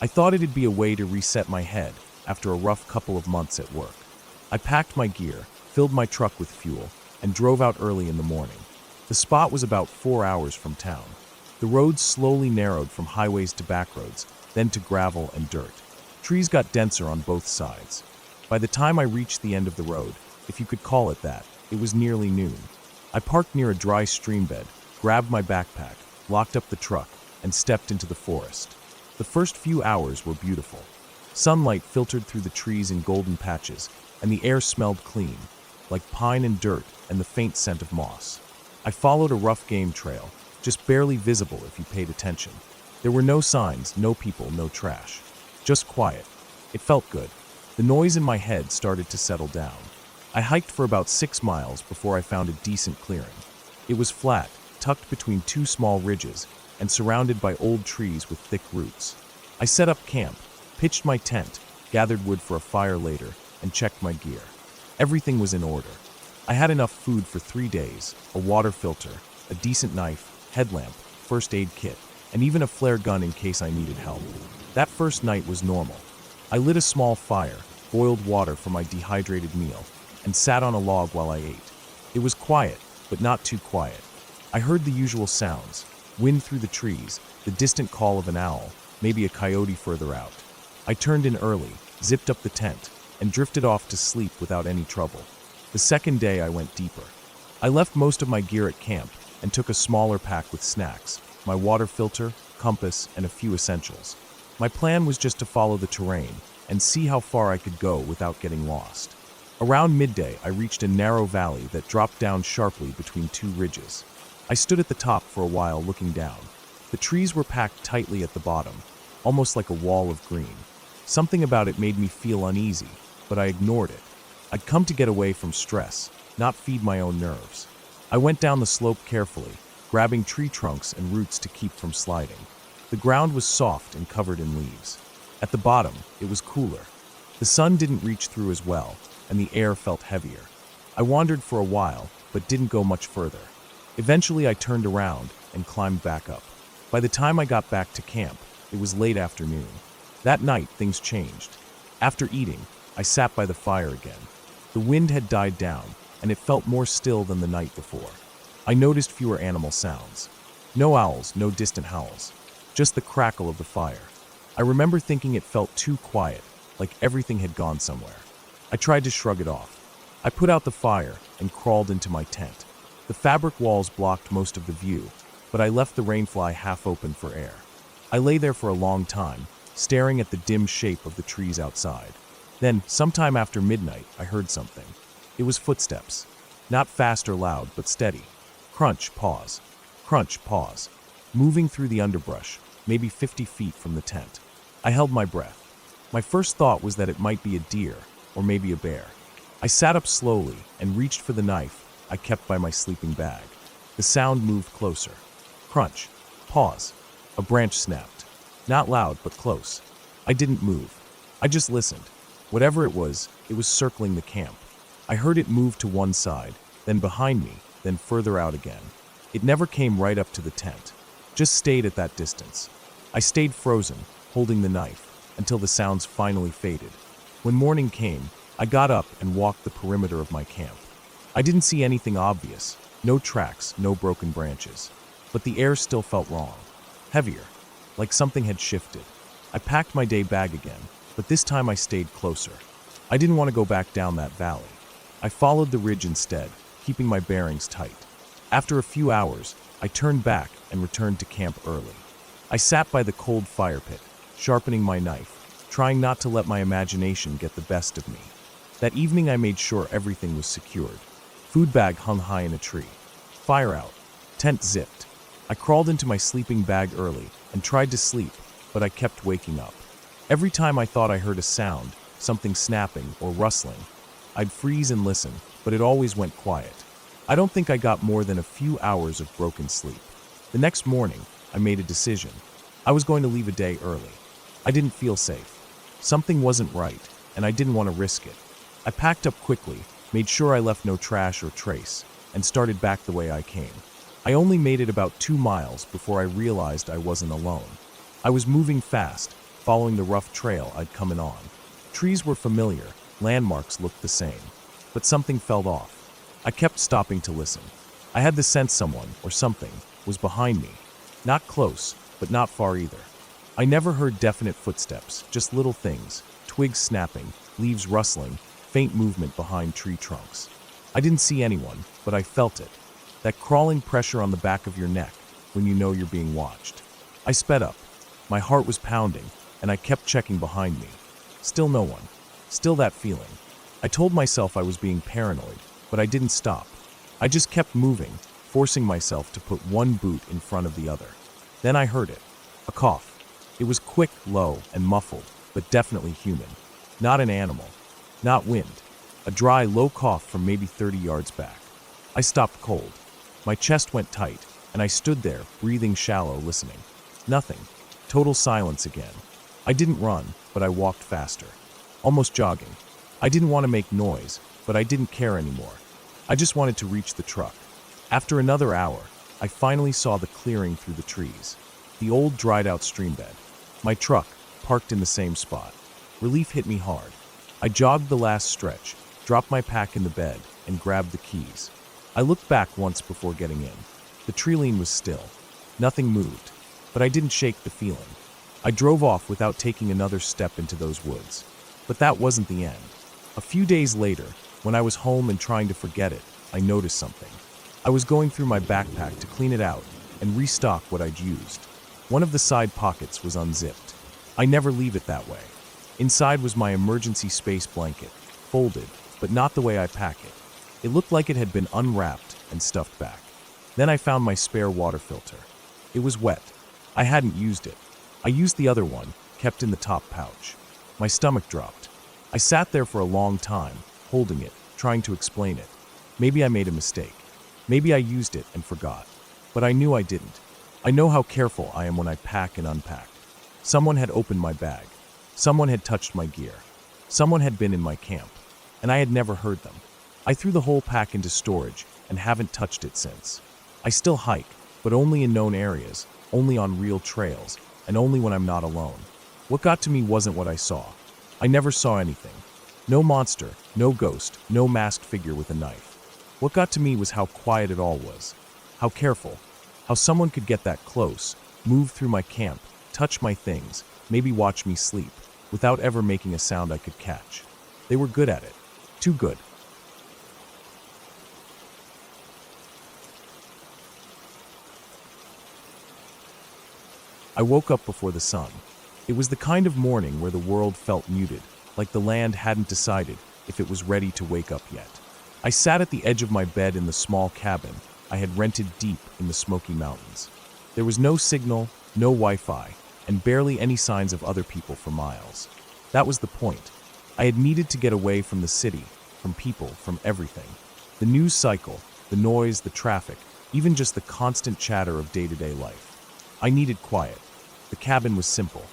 I thought it'd be a way to reset my head after a rough couple of months at work. I packed my gear, filled my truck with fuel, and drove out early in the morning. The spot was about 4 hours from town. The roads slowly narrowed from highways to back roads, then to gravel and dirt. Trees got denser on both sides. By the time I reached the end of the road, if you could call it that, it was nearly noon. I parked near a dry stream bed, grabbed my backpack, locked up the truck, and stepped into the forest. The first few hours were beautiful. Sunlight filtered through the trees in golden patches, and the air smelled clean, like pine and dirt and the faint scent of moss. I followed a rough game trail, just barely visible if you paid attention. There were no signs, no people, no trash. Just quiet. It felt good. The noise in my head started to settle down. I hiked for about 6 miles before I found a decent clearing. It was flat, tucked between 2 small ridges, and surrounded by old trees with thick roots. I set up camp, pitched my tent, gathered wood for a fire later, and checked my gear. Everything was in order. I had enough food for 3 days, a water filter, a decent knife, headlamp, first aid kit, and even a flare gun in case I needed help. That first night was normal. I lit a small fire, boiled water for my dehydrated meal, and sat on a log while I ate. It was quiet, but not too quiet. I heard the usual sounds: wind through the trees, the distant call of an owl, maybe a coyote further out. I turned in early, zipped up the tent, and drifted off to sleep without any trouble. The second day I went deeper. I left most of my gear at camp and took a smaller pack with snacks, my water filter, compass, and a few essentials. My plan was just to follow the terrain and see how far I could go without getting lost. Around midday, I reached a narrow valley that dropped down sharply between two ridges. I stood at the top for a while looking down. The trees were packed tightly at the bottom, almost like a wall of green. Something about it made me feel uneasy, but I ignored it. I'd come to get away from stress, not feed my own nerves. I went down the slope carefully, grabbing tree trunks and roots to keep from sliding. The ground was soft and covered in leaves. At the bottom, it was cooler. The sun didn't reach through as well, and the air felt heavier. I wandered for a while, but didn't go much further. Eventually, I turned around and climbed back up. By the time I got back to camp, it was late afternoon. That night, things changed. After eating, I sat by the fire again. The wind had died down, and it felt more still than the night before. I noticed fewer animal sounds. No owls, no distant howls. Just the crackle of the fire. I remember thinking it felt too quiet, like everything had gone somewhere. I tried to shrug it off. I put out the fire and crawled into my tent. The fabric walls blocked most of the view, but I left the rainfly half open for air. I lay there for a long time, staring at the dim shape of the trees outside. Then, sometime after midnight, I heard something. It was footsteps. Not fast or loud, but steady. Crunch, pause. Crunch, pause. Moving through the underbrush, maybe 50 feet from the tent. I held my breath. My first thought was that it might be a deer, or maybe a bear. I sat up slowly and reached for the knife I kept by my sleeping bag. The sound moved closer. Crunch. Pause. A branch snapped. Not loud, but close. I didn't move. I just listened. Whatever it was circling the camp. I heard it move to one side, then behind me, then further out again. It never came right up to the tent. Just stayed at that distance. I stayed frozen, holding the knife, until the sounds finally faded. When morning came, I got up and walked the perimeter of my camp. I didn't see anything obvious. No tracks, no broken branches. But the air still felt wrong. Heavier. Like something had shifted. I packed my day bag again, but this time I stayed closer. I didn't want to go back down that valley. I followed the ridge instead, keeping my bearings tight. After a few hours, I turned back and returned to camp early. I sat by the cold fire pit, sharpening my knife, trying not to let my imagination get the best of me. That evening I made sure everything was secured. Food bag hung high in a tree. Fire out. Tent zipped. I crawled into my sleeping bag early and tried to sleep, but I kept waking up. Every time I thought I heard a sound, something snapping or rustling, I'd freeze and listen, but it always went quiet. I don't think I got more than a few hours of broken sleep. The next morning, I made a decision. I was going to leave a day early. I didn't feel safe. Something wasn't right, and I didn't want to risk it. I packed up quickly, made sure I left no trash or trace, and started back the way I came. I only made it about 2 miles before I realized I wasn't alone. I was moving fast, following the rough trail I'd come in on. Trees were familiar, landmarks looked the same, but something felt off. I kept stopping to listen. I had the sense someone, or something, was behind me. Not close, but not far either. I never heard definite footsteps, just little things, twigs snapping, leaves rustling, faint movement behind tree trunks. I didn't see anyone, but I felt it. That crawling pressure on the back of your neck when you know you're being watched. I sped up. My heart was pounding, and I kept checking behind me. Still no one. Still that feeling. I told myself I was being paranoid, but I didn't stop. I just kept moving, forcing myself to put one boot in front of the other. Then I heard it. A cough. It was quick, low, and muffled, but definitely human. Not an animal. Not wind. A dry, low cough from maybe 30 yards back. I stopped cold. My chest went tight, and I stood there, breathing shallow, listening. Nothing. Total silence again. I didn't run, but I walked faster. Almost jogging. I didn't want to make noise, but I didn't care anymore. I just wanted to reach the truck. After another hour, I finally saw the clearing through the trees. the old dried-out stream bed. My truck, parked in the same spot. Relief hit me hard. I jogged the last stretch, dropped my pack in the bed, and grabbed the keys. I looked back once before getting in. The tree-line was still. Nothing moved, but I didn't shake the feeling. I drove off without taking another step into those woods. But that wasn't the end. A few days later, when I was home and trying to forget it, I noticed something. I was going through my backpack to clean it out and restock what I'd used. One of the side pockets was unzipped. I never leave it that way. Inside was my emergency space blanket, folded, but not the way I pack it. It looked like it had been unwrapped and stuffed back. Then I found my spare water filter. It was wet. I hadn't used it. I used the other one, kept in the top pouch. My stomach dropped. I sat there for a long time, holding it, trying to explain it. Maybe I made a mistake. Maybe I used it and forgot. But I knew I didn't. I know how careful I am when I pack and unpack. Someone had opened my bag. Someone had touched my gear. Someone had been in my camp, and I had never heard them. I threw the whole pack into storage and haven't touched it since. I still hike, but only in known areas, only on real trails, and only when I'm not alone. What got to me wasn't what I saw. I never saw anything. No monster, no ghost, no masked figure with a knife. What got to me was how quiet it all was. How careful. How someone could get that close, move through my camp, touch my things, maybe watch me sleep, without ever making a sound I could catch. They were good at it. Too good. I woke up before the sun. It was the kind of morning where the world felt muted, like the land hadn't decided if it was ready to wake up yet. I sat at the edge of my bed in the small cabin I had rented deep in the Smoky Mountains. There was no signal, no Wi-Fi, and barely any signs of other people for miles. That was the point. I had needed to get away from the city, from people, from everything. The news cycle, the noise, the traffic, even just the constant chatter of day-to-day life. I needed quiet. The cabin was simple.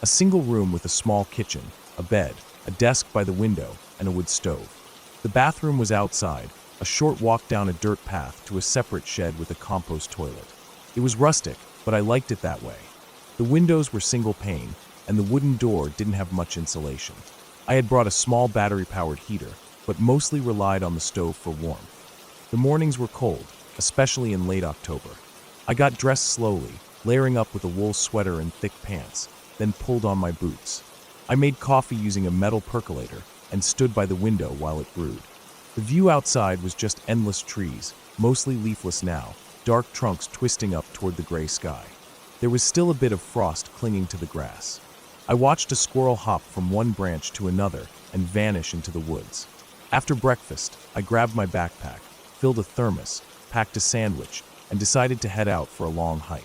A single room with a small kitchen, a bed, a desk by the window, and a wood stove. The bathroom was outside, a short walk down a dirt path to a separate shed with a compost toilet. It was rustic, but I liked it that way. The windows were single pane, and the wooden door didn't have much insulation. I had brought a small battery-powered heater, but mostly relied on the stove for warmth. The mornings were cold, especially in late October. I got dressed slowly, layering up with a wool sweater and thick pants, then pulled on my boots. I made coffee using a metal percolator and stood by the window while it brewed. The view outside was just endless trees, mostly leafless now, dark trunks twisting up toward the gray sky. There was still a bit of frost clinging to the grass. I watched a squirrel hop from one branch to another and vanish into the woods. After breakfast, I grabbed my backpack, filled a thermos, packed a sandwich, and decided to head out for a long hike.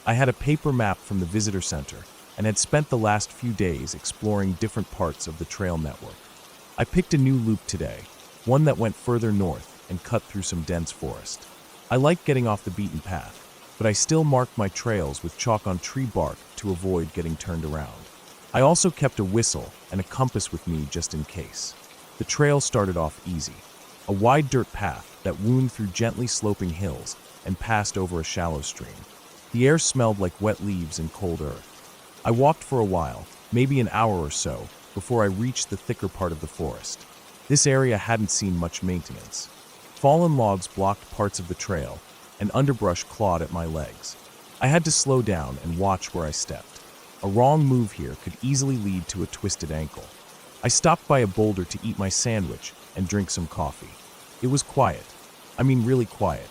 I had a paper map from the visitor center and had spent the last few days exploring different parts of the trail network. I picked a new loop today, one that went further north and cut through some dense forest. I liked getting off the beaten path, but I still marked my trails with chalk on tree bark to avoid getting turned around. I also kept a whistle and a compass with me just in case. The trail started off easy. A wide dirt path that wound through gently sloping hills and passed over a shallow stream. The air smelled like wet leaves and cold earth. I walked for a while, maybe an hour or so, before I reached the thicker part of the forest. This area hadn't seen much maintenance. Fallen logs blocked parts of the trail, and underbrush clawed at my legs. I had to slow down and watch where I stepped. A wrong move here could easily lead to a twisted ankle. I stopped by a boulder to eat my sandwich and drink some coffee. It was quiet. I mean really quiet.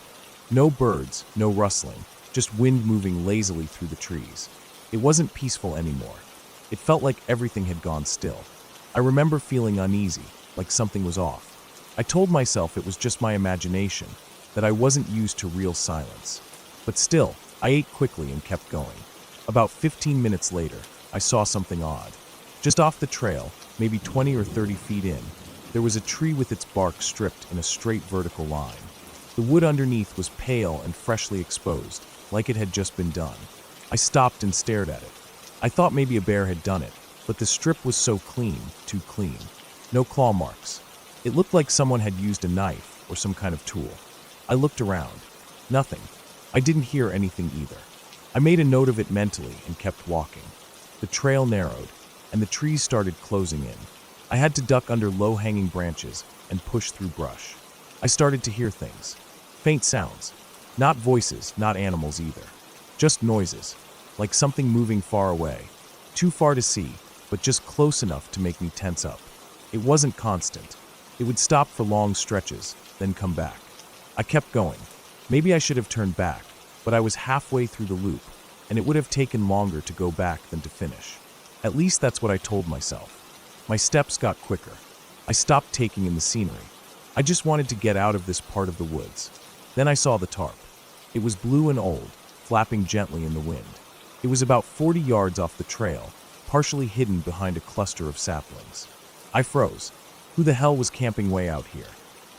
No birds, no rustling, just wind moving lazily through the trees. It wasn't peaceful anymore. It felt like everything had gone still. I remember feeling uneasy, like something was off. I told myself it was just my imagination, that I wasn't used to real silence. But still, I ate quickly and kept going. About 15 minutes later, I saw something odd. Just off the trail, maybe 20 or 30 feet in, there was a tree with its bark stripped in a straight vertical line. The wood underneath was pale and freshly exposed, like it had just been done. I stopped and stared at it. I thought maybe a bear had done it, but the strip was so clean, too clean. No claw marks. It looked like someone had used a knife or some kind of tool. I looked around. Nothing. I didn't hear anything either. I made a note of it mentally and kept walking. The trail narrowed, and the trees started closing in. I had to duck under low-hanging branches and push through brush. I started to hear things. Faint sounds. Not voices, not animals either. Just noises, like something moving far away. Too far to see, but just close enough to make me tense up. It wasn't constant. It would stop for long stretches, then come back. I kept going. Maybe I should have turned back, but I was halfway through the loop, and it would have taken longer to go back than to finish. At least that's what I told myself. My steps got quicker. I stopped taking in the scenery. I just wanted to get out of this part of the woods. Then I saw the tarp. It was blue and old, flapping gently in the wind. It was about 40 yards off the trail, partially hidden behind a cluster of saplings. I froze. Who the hell was camping way out here?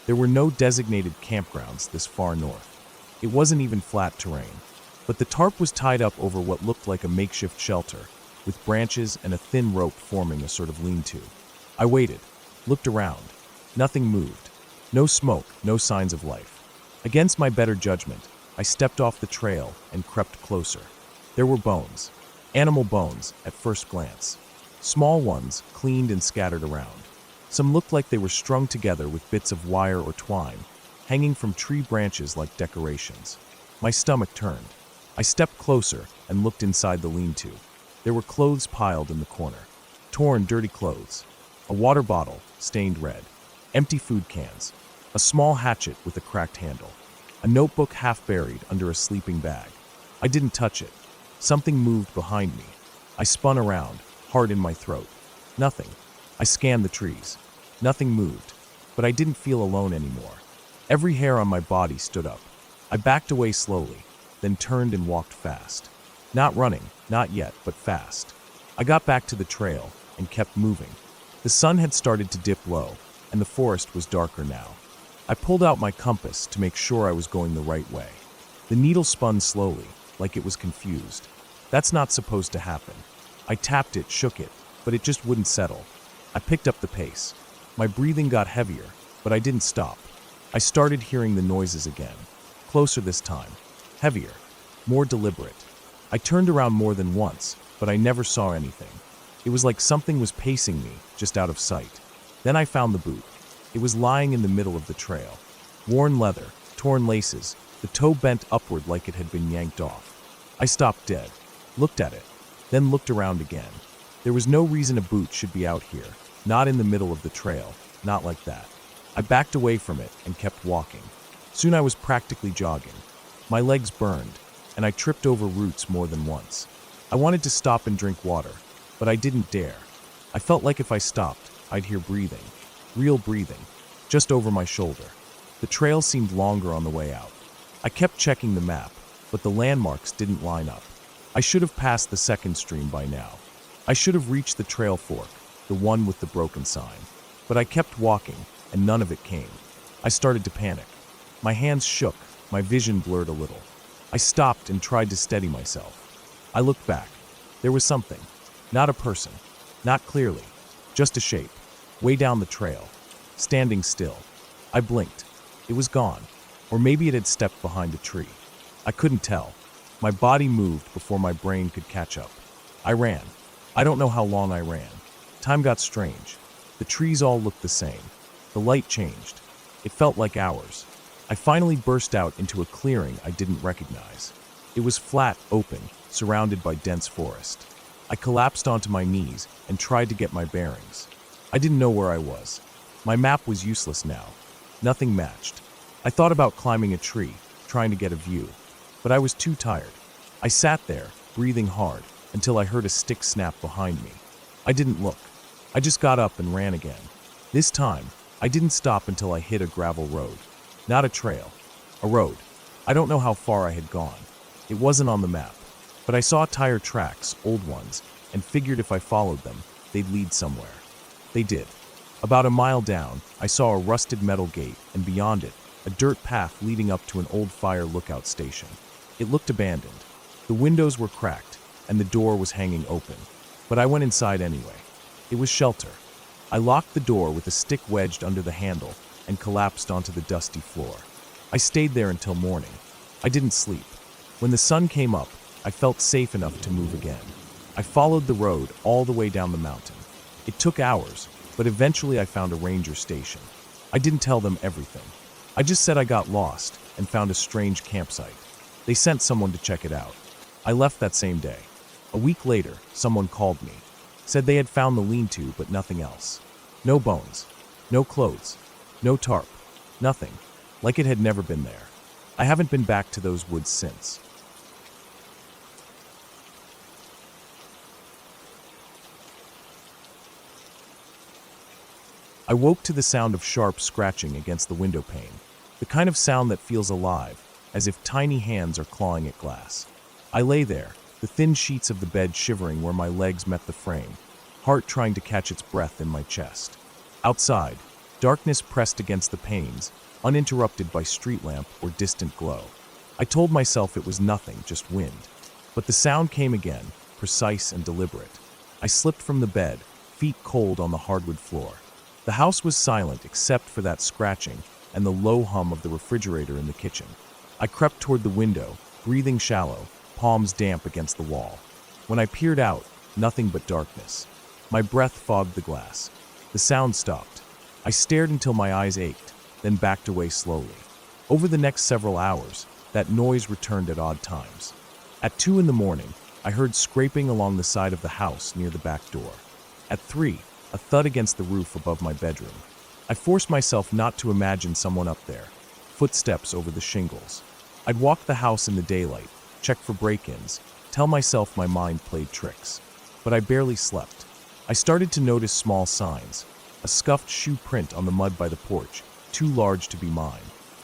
There were no designated campgrounds this far north. It wasn't even flat terrain. But the tarp was tied up over what looked like a makeshift shelter, with branches and a thin rope forming a sort of lean-to. I waited, looked around. Nothing moved. No smoke, no signs of life. Against my better judgment, I stepped off the trail and crept closer. There were bones. Animal bones, at first glance. Small ones, cleaned and scattered around. Some looked like they were strung together with bits of wire or twine, hanging from tree branches like decorations. My stomach turned. I stepped closer and looked inside the lean-to. There were clothes piled in the corner. Torn, dirty clothes. A water bottle, stained red. Empty food cans. A small hatchet with a cracked handle. A notebook half buried under a sleeping bag. I didn't touch it. Something moved behind me. I spun around, heart in my throat. Nothing. I scanned the trees. Nothing moved, but I didn't feel alone anymore. Every hair on my body stood up. I backed away slowly, then turned and walked fast. Not running, not yet, but fast. I got back to the trail and kept moving. The sun had started to dip low, and the forest was darker now. I pulled out my compass to make sure I was going the right way. The needle spun slowly, like it was confused. That's not supposed to happen. I tapped it, shook it, but it just wouldn't settle. I picked up the pace. My breathing got heavier, but I didn't stop. I started hearing the noises again. Closer this time. Heavier. More deliberate. I turned around more than once, but I never saw anything. It was like something was pacing me, just out of sight. Then I found the boot. It was lying in the middle of the trail. Worn leather, torn laces, the toe bent upward like it had been yanked off. I stopped dead, looked at it, then looked around again. There was no reason a boot should be out here, not in the middle of the trail, not like that. I backed away from it and kept walking. Soon I was practically jogging. My legs burned, and I tripped over roots more than once. I wanted to stop and drink water, but I didn't dare. I felt like if I stopped, I'd hear breathing. Real breathing, just over my shoulder. The trail seemed longer on the way out. I kept checking the map, but the landmarks didn't line up. I should have passed the second stream by now. I should have reached the trail fork, the one with the broken sign. But I kept walking, and none of it came. I started to panic. My hands shook, my vision blurred a little. I stopped and tried to steady myself. I looked back. There was something. Not a person. Not clearly. Just a shape. Way down the trail. Standing still. I blinked. It was gone. Or maybe it had stepped behind a tree. I couldn't tell. My body moved before my brain could catch up. I ran. I don't know how long I ran. Time got strange. The trees all looked the same. The light changed. It felt like hours. I finally burst out into a clearing I didn't recognize. It was flat, open, surrounded by dense forest. I collapsed onto my knees and tried to get my bearings. I didn't know where I was. My map was useless now. Nothing matched. I thought about climbing a tree, trying to get a view, but I was too tired. I sat there, breathing hard, until I heard a stick snap behind me. I didn't look. I just got up and ran again. This time, I didn't stop until I hit a gravel road. Not a trail. A road. I don't know how far I had gone. It wasn't on the map, but I saw tire tracks, old ones, and figured if I followed them, they'd lead somewhere. They did. About a mile down, I saw a rusted metal gate, and beyond it, a dirt path leading up to an old fire lookout station. It looked abandoned. The windows were cracked, and the door was hanging open. But I went inside anyway. It was shelter. I locked the door with a stick wedged under the handle and collapsed onto the dusty floor. I stayed there until morning. I didn't sleep. When the sun came up, I felt safe enough to move again. I followed the road all the way down the mountain. It took hours, but eventually I found a ranger station. I didn't tell them everything. I just said I got lost and found a strange campsite. They sent someone to check it out. I left that same day. A week later, someone called me. Said they had found the lean-to, but nothing else. No bones. No clothes. No tarp. Nothing. Like it had never been there. I haven't been back to those woods since. I woke to the sound of sharp scratching against the window pane, the kind of sound that feels alive, as if tiny hands are clawing at glass. I lay there, the thin sheets of the bed shivering where my legs met the frame, heart trying to catch its breath in my chest. Outside, darkness pressed against the panes, uninterrupted by street lamp or distant glow. I told myself it was nothing, just wind. But the sound came again, precise and deliberate. I slipped from the bed, feet cold on the hardwood floor. The house was silent except for that scratching and the low hum of the refrigerator in the kitchen. I crept toward the window, breathing shallow, palms damp against the wall. When I peered out, nothing but darkness. My breath fogged the glass. The sound stopped. I stared until my eyes ached, then backed away slowly. Over the next several hours, that noise returned at odd times. At 2 a.m, I heard scraping along the side of the house near the back door. At 3, a thud against the roof above my bedroom. I forced myself not to imagine someone up there. Footsteps over the shingles. I'd walk the house in the daylight, check for break-ins, tell myself my mind played tricks. But I barely slept. I started to notice small signs. A scuffed shoe print on the mud by the porch, too large to be mine.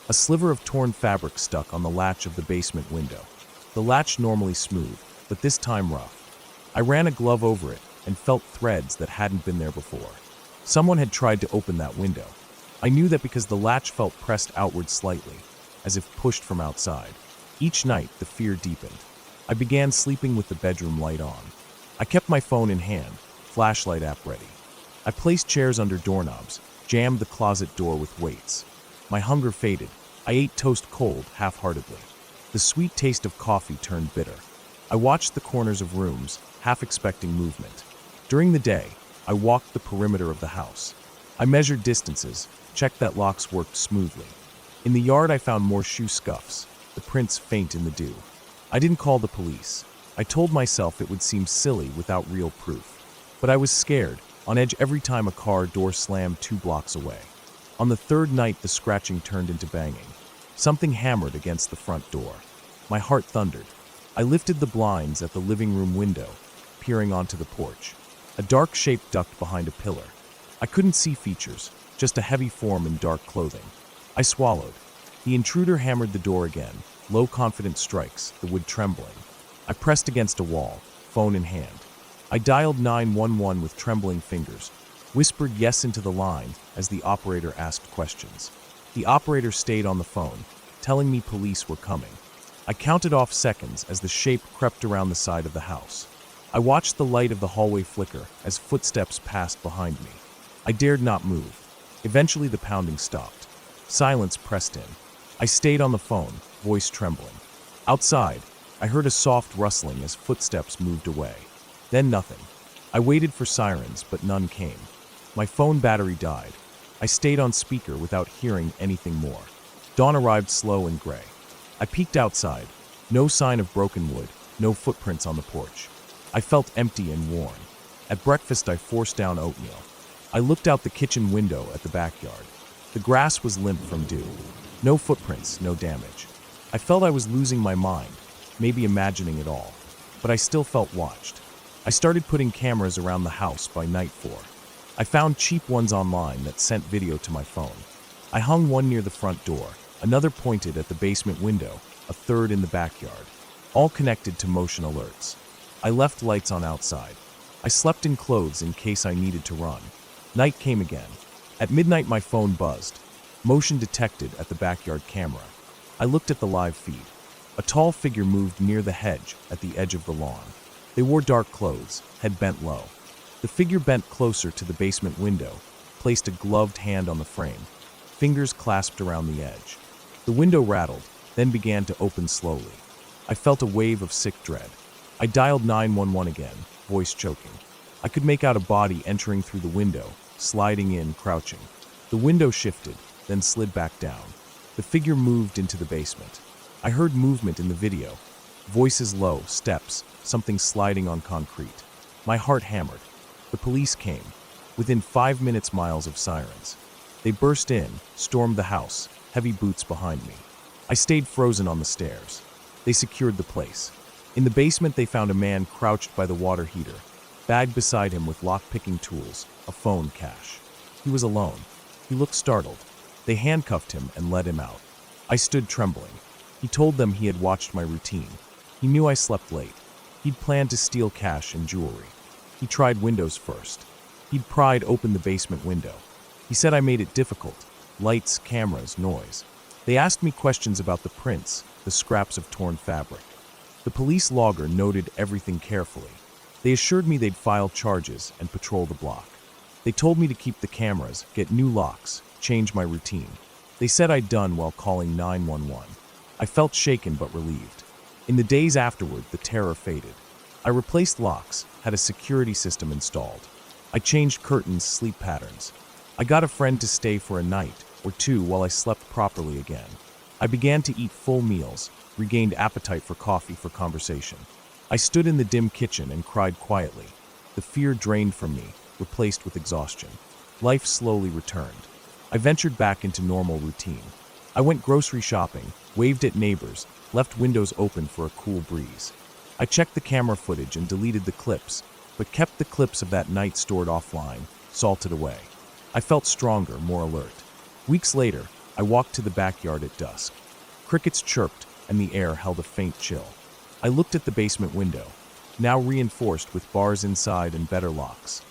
A sliver of torn fabric stuck on the latch of the basement window. The latch normally smooth, but this time rough. I ran a glove over it and felt threads that hadn't been there before. Someone had tried to open that window. I knew that because the latch felt pressed outward slightly, as if pushed from outside. Each night, the fear deepened. I began sleeping with the bedroom light on. I kept my phone in hand, flashlight app ready. I placed chairs under doorknobs, jammed the closet door with weights. My hunger faded. I ate toast cold, half-heartedly. The sweet taste of coffee turned bitter. I watched the corners of rooms, half expecting movement. During the day, I walked the perimeter of the house. I measured distances, checked that locks worked smoothly. In the yard, I found more shoe scuffs, the prints faint in the dew. I didn't call the police. I told myself it would seem silly without real proof. But I was scared, on edge every time a car door slammed 2 blocks away. On the 3rd night, the scratching turned into banging. Something hammered against the front door. My heart thundered. I lifted the blinds at the living room window, peering onto the porch. A dark shape ducked behind a pillar. I couldn't see features, just a heavy form in dark clothing. I swallowed. The intruder hammered the door again, low confident strikes, the wood trembling. I pressed against a wall, phone in hand. I dialed 911 with trembling fingers, whispered yes into the line as the operator asked questions. The operator stayed on the phone, telling me police were coming. I counted off seconds as the shape crept around the side of the house. I watched the light of the hallway flicker as footsteps passed behind me. I dared not move. Eventually the pounding stopped. Silence pressed in. I stayed on the phone, voice trembling. Outside, I heard a soft rustling as footsteps moved away. Then nothing. I waited for sirens, but none came. My phone battery died. I stayed on speaker without hearing anything more. Dawn arrived slow and gray. I peeked outside. No sign of broken wood, no footprints on the porch. I felt empty and worn. At breakfast, I forced down oatmeal. I looked out the kitchen window at the backyard. The grass was limp from dew. No footprints, no damage. I felt I was losing my mind, maybe imagining it all. But I still felt watched. I started putting cameras around the house by night 4. I found cheap ones online that sent video to my phone. I hung one near the front door, another pointed at the basement window, a third in the backyard, all connected to motion alerts. I left lights on outside. I slept in clothes in case I needed to run. Night came again. At midnight, my phone buzzed. Motion detected at the backyard camera. I looked at the live feed. A tall figure moved near the hedge at the edge of the lawn. They wore dark clothes, head bent low. The figure bent closer to the basement window, placed a gloved hand on the frame, fingers clasped around the edge. The window rattled, then began to open slowly. I felt a wave of sick dread. I dialed 911 again, voice choking. I could make out a body entering through the window, sliding in, crouching. The window shifted, then slid back down. The figure moved into the basement. I heard movement in the video. Voices low, steps, something sliding on concrete. My heart hammered. The police came. Within 5 minutes, miles of sirens. They burst in, stormed the house, heavy boots behind me. I stayed frozen on the stairs. They secured the place. In the basement, they found a man crouched by the water heater, bag beside him with lock-picking tools, a phone, cash. He was alone. He looked startled. They handcuffed him and let him out. I stood trembling. He told them he had watched my routine. He knew I slept late. He'd planned to steal cash and jewelry. He tried windows first. He'd pried open the basement window. He said I made it difficult. Lights, cameras, noise. They asked me questions about the prints, the scraps of torn fabric. The police logger noted everything carefully. They assured me they'd file charges and patrol the block. They told me to keep the cameras, get new locks, change my routine. They said I'd done while calling 911. I felt shaken but relieved. In the days afterward, the terror faded. I replaced locks, had a security system installed. I changed curtains, sleep patterns. I got a friend to stay for a night or two while I slept properly again. I began to eat full meals, regained appetite for coffee, for conversation. I stood in the dim kitchen and cried quietly. The fear drained from me, replaced with exhaustion. Life slowly returned. I ventured back into normal routine. I went grocery shopping, waved at neighbors, left windows open for a cool breeze. I checked the camera footage and deleted the clips, but kept the clips of that night stored offline, salted away. I felt stronger, more alert. Weeks later, I walked to the backyard at dusk. Crickets chirped, and the air held a faint chill. I looked at the basement window, now reinforced with bars inside and better locks.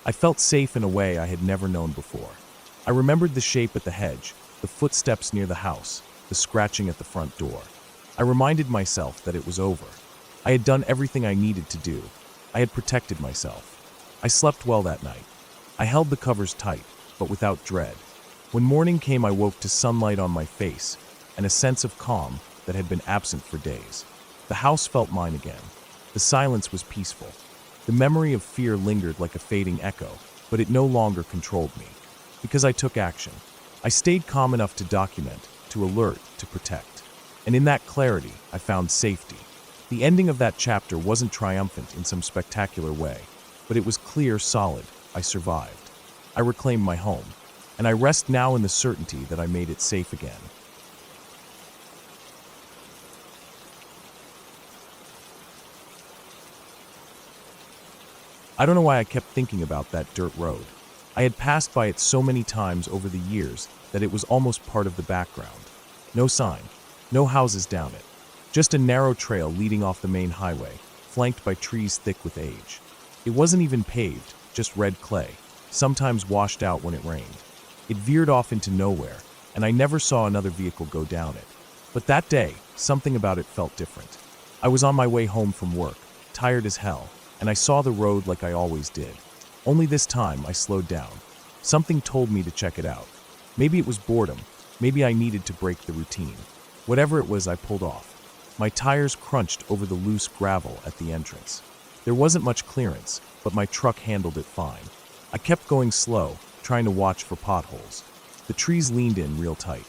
I felt safe in a way I had never known before. I remembered the shape at the hedge, the footsteps near the house, the scratching at the front door. I reminded myself that it was over. I had done everything I needed to do. I had protected myself. I slept well that night. I held the covers tight, but without dread. When morning came, I woke to sunlight on my face and a sense of calm that had been absent for days. The house felt mine again. The silence was peaceful. The memory of fear lingered like a fading echo, but it no longer controlled me. Because I took action. I stayed calm enough to document, to alert, to protect. And in that clarity, I found safety. The ending of that chapter wasn't triumphant in some spectacular way, but it was clear, solid. I survived. I reclaimed my home, and I rest now in the certainty that I made it safe again. I don't know why I kept thinking about that dirt road. I had passed by it so many times over the years that it was almost part of the background. No sign, no houses down it. Just a narrow trail leading off the main highway, flanked by trees thick with age. It wasn't even paved, just red clay, sometimes washed out when it rained. It veered off into nowhere, and I never saw another vehicle go down it. But that day, something about it felt different. I was on my way home from work, tired as hell, and I saw the road like I always did. Only this time, I slowed down. Something told me to check it out. Maybe it was boredom. Maybe I needed to break the routine. Whatever it was, I pulled off. My tires crunched over the loose gravel at the entrance. There wasn't much clearance, but my truck handled it fine. I kept going slow, trying to watch for potholes. The trees leaned in real tight,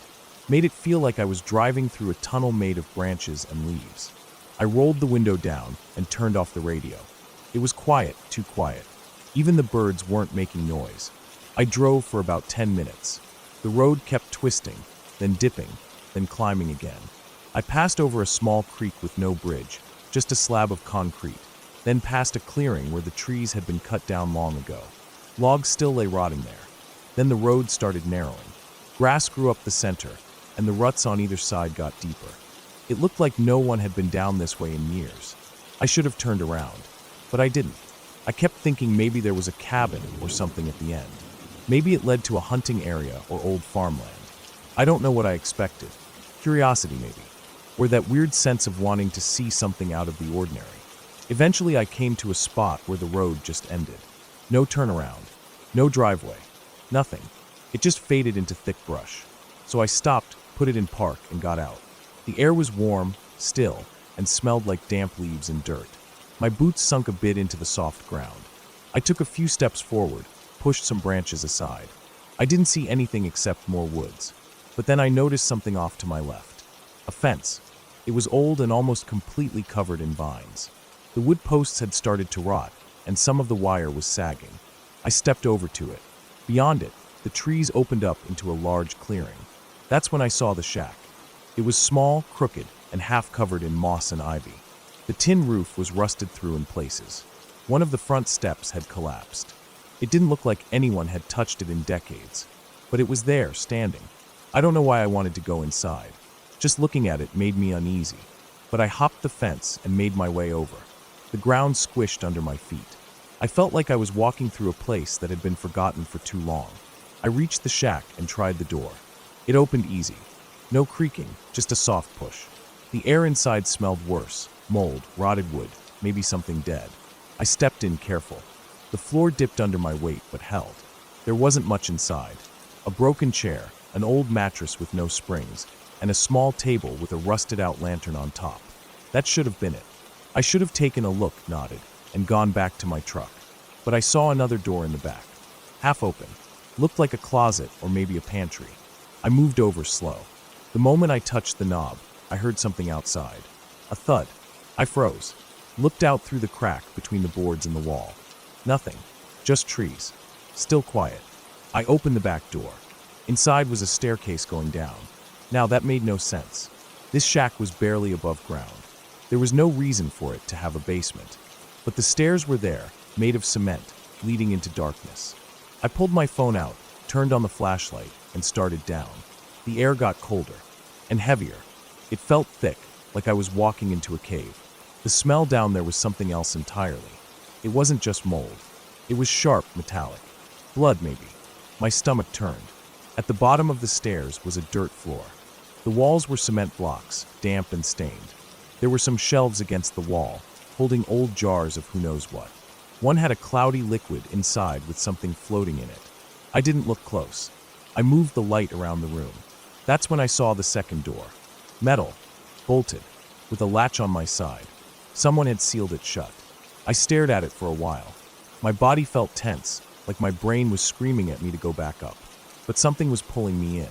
made it feel like I was driving through a tunnel made of branches and leaves. I rolled the window down and turned off the radio. It was quiet, too quiet. Even the birds weren't making noise. I drove for about 10 minutes. The road kept twisting, then dipping, then climbing again. I passed over a small creek with no bridge, just a slab of concrete, then past a clearing where the trees had been cut down long ago. Logs still lay rotting there. Then the road started narrowing. Grass grew up the center, and the ruts on either side got deeper. It looked like no one had been down this way in years. I should have turned around, but I didn't. I kept thinking maybe there was a cabin or something at the end. Maybe it led to a hunting area or old farmland. I don't know what I expected. Curiosity, maybe. Or that weird sense of wanting to see something out of the ordinary. Eventually, I came to a spot where the road just ended. No turnaround, no driveway, nothing. It just faded into thick brush. So I stopped, put it in park, and got out. The air was warm, still, and smelled like damp leaves and dirt. My boots sunk a bit into the soft ground. I took a few steps forward, pushed some branches aside. I didn't see anything except more woods. But then I noticed something off to my left. A fence. It was old and almost completely covered in vines. The wood posts had started to rot, and some of the wire was sagging. I stepped over to it. Beyond it, the trees opened up into a large clearing. That's when I saw the shack. It was small, crooked, and half covered in moss and ivy. The tin roof was rusted through in places. One of the front steps had collapsed. It didn't look like anyone had touched it in decades, but it was there, standing. I don't know why I wanted to go inside. Just looking at it made me uneasy, but I hopped the fence and made my way over. The ground squished under my feet. I felt like I was walking through a place that had been forgotten for too long. I reached the shack and tried the door. It opened easy. No creaking, just a soft push. The air inside smelled worse. Mold, rotted wood, maybe something dead. I stepped in careful. The floor dipped under my weight but held. There wasn't much inside. A broken chair, an old mattress with no springs, and a small table with a rusted-out lantern on top. That should have been it. I should have taken a look, nodded, and gone back to my truck. But I saw another door in the back. Half open. Looked like a closet or maybe a pantry. I moved over slow. The moment I touched the knob, I heard something outside. A thud. I froze. Looked out through the crack between the boards in the wall. Nothing. Just trees. Still quiet. I opened the back door. Inside was a staircase going down. Now that made no sense. This shack was barely above ground. There was no reason for it to have a basement. But the stairs were there, made of cement, leading into darkness. I pulled my phone out, turned on the flashlight, and started down. The air got colder and heavier. It felt thick, like I was walking into a cave. The smell down there was something else entirely. It wasn't just mold. It was sharp, metallic. Blood, maybe. My stomach turned. At the bottom of the stairs was a dirt floor. The walls were cement blocks, damp and stained. There were some shelves against the wall, holding old jars of who knows what. One had a cloudy liquid inside with something floating in it. I didn't look close. I moved the light around the room. That's when I saw the second door. Metal, bolted, with a latch on my side. Someone had sealed it shut. I stared at it for a while. My body felt tense, like my brain was screaming at me to go back up. But something was pulling me in.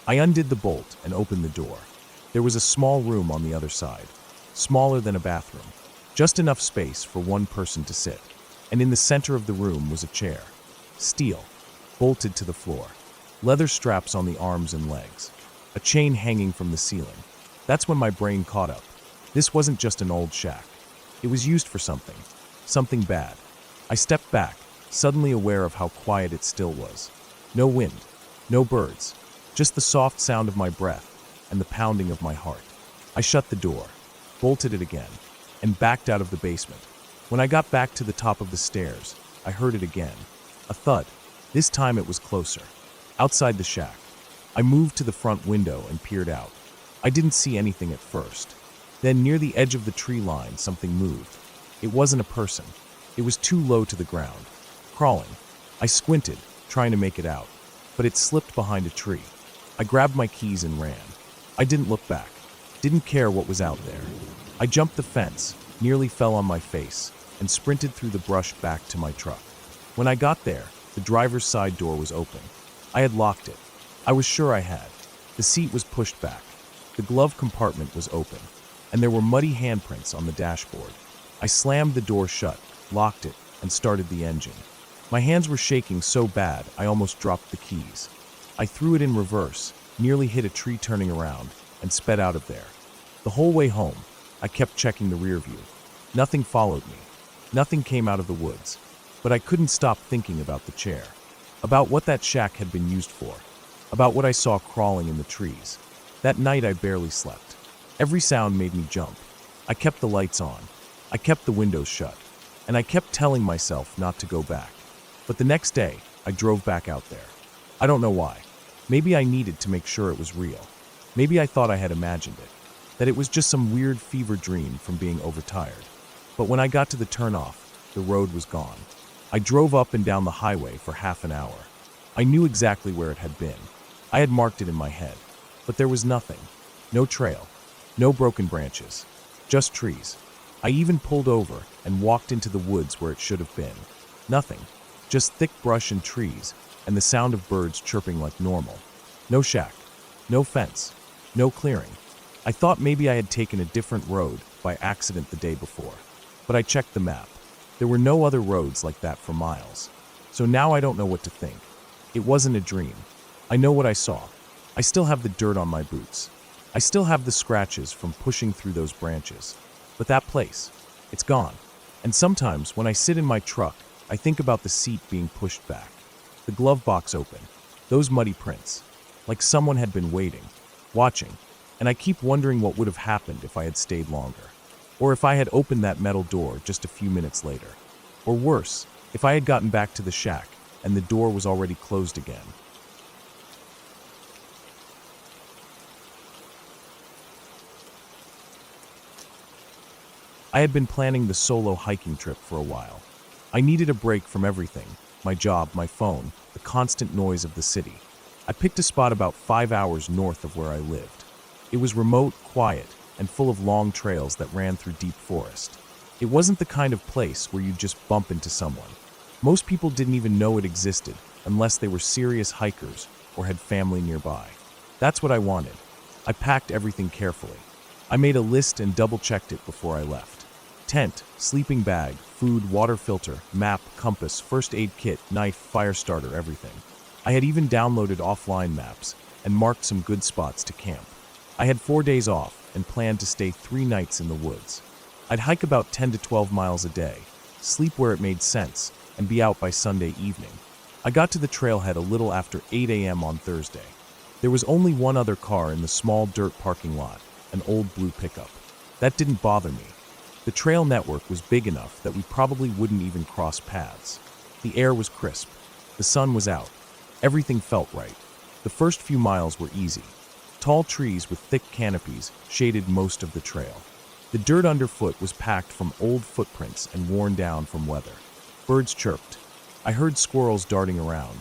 I undid the bolt and opened the door. There was a small room on the other side, smaller than a bathroom, just enough space for one person to sit. And in the center of the room was a chair. Steel, bolted to the floor. Leather straps on the arms and legs. A chain hanging from the ceiling. That's when my brain caught up. This wasn't just an old shack. It was used for something. Something bad. I stepped back, suddenly aware of how quiet it still was. No wind. No birds. Just the soft sound of my breath and the pounding of my heart. I shut the door, bolted it again, and backed out of the basement. When I got back to the top of the stairs, I heard it again. A thud. This time it was closer. Outside the shack. I moved to the front window and peered out. I didn't see anything at first. Then near the edge of the tree line, something moved. It wasn't a person. It was too low to the ground. Crawling. I squinted, trying to make it out. But it slipped behind a tree. I grabbed my keys and ran. I didn't look back. Didn't care what was out there. I jumped the fence, nearly fell on my face, and sprinted through the brush back to my truck. When I got there, the driver's side door was open. I had locked it. I was sure I had. The seat was pushed back. The glove compartment was open, and there were muddy handprints on the dashboard. I slammed the door shut, locked it, and started the engine. My hands were shaking so bad I almost dropped the keys. I threw it in reverse, nearly hit a tree turning around, and sped out of there. The whole way home, I kept checking the rear view. Nothing followed me. Nothing came out of the woods. But I couldn't stop thinking about the chair. About what that shack had been used for. About what I saw crawling in the trees. That night I barely slept. Every sound made me jump. I kept the lights on. I kept the windows shut. And I kept telling myself not to go back. But the next day, I drove back out there. I don't know why. Maybe I needed to make sure it was real. Maybe I thought I had imagined it. That it was just some weird fever dream from being overtired. But when I got to the turnoff, the road was gone. I drove up and down the highway for half an hour. I knew exactly where it had been. I had marked it in my head. But there was nothing. No trail. No broken branches. Just trees. I even pulled over and walked into the woods where it should have been. Nothing. Just thick brush and trees, and the sound of birds chirping like normal. No shack. No fence. No clearing. I thought maybe I had taken a different road by accident the day before. But I checked the map. There were no other roads like that for miles. So now I don't know what to think. It wasn't a dream. I know what I saw. I still have the dirt on my boots. I still have the scratches from pushing through those branches. But that place, it's gone. And sometimes when I sit in my truck, I think about the seat being pushed back, the glove box open, those muddy prints, like someone had been waiting, watching, and I keep wondering what would have happened if I had stayed longer, or if I had opened that metal door just a few minutes later, or worse, if I had gotten back to the shack and the door was already closed again. I had been planning the solo hiking trip for a while. I needed a break from everything, my job, my phone, the constant noise of the city. I picked a spot about 5 hours north of where I lived. It was remote, quiet, and full of long trails that ran through deep forest. It wasn't the kind of place where you'd just bump into someone. Most people didn't even know it existed unless they were serious hikers or had family nearby. That's what I wanted. I packed everything carefully. I made a list and double-checked it before I left. Tent, sleeping bag, food, water filter, map, compass, first aid kit, knife, fire starter, everything. I had even downloaded offline maps and marked some good spots to camp. I had 4 days off and planned to stay 3 nights in the woods. I'd hike about 10 to 12 miles a day, sleep where it made sense, and be out by Sunday evening. I got to the trailhead a little after 8 a.m. on Thursday. There was only one other car in the small dirt parking lot, an old blue pickup. That didn't bother me. The trail network was big enough that we probably wouldn't even cross paths. The air was crisp. The sun was out. Everything felt right. The first few miles were easy. Tall trees with thick canopies shaded most of the trail. The dirt underfoot was packed from old footprints and worn down from weather. Birds chirped. I heard squirrels darting around.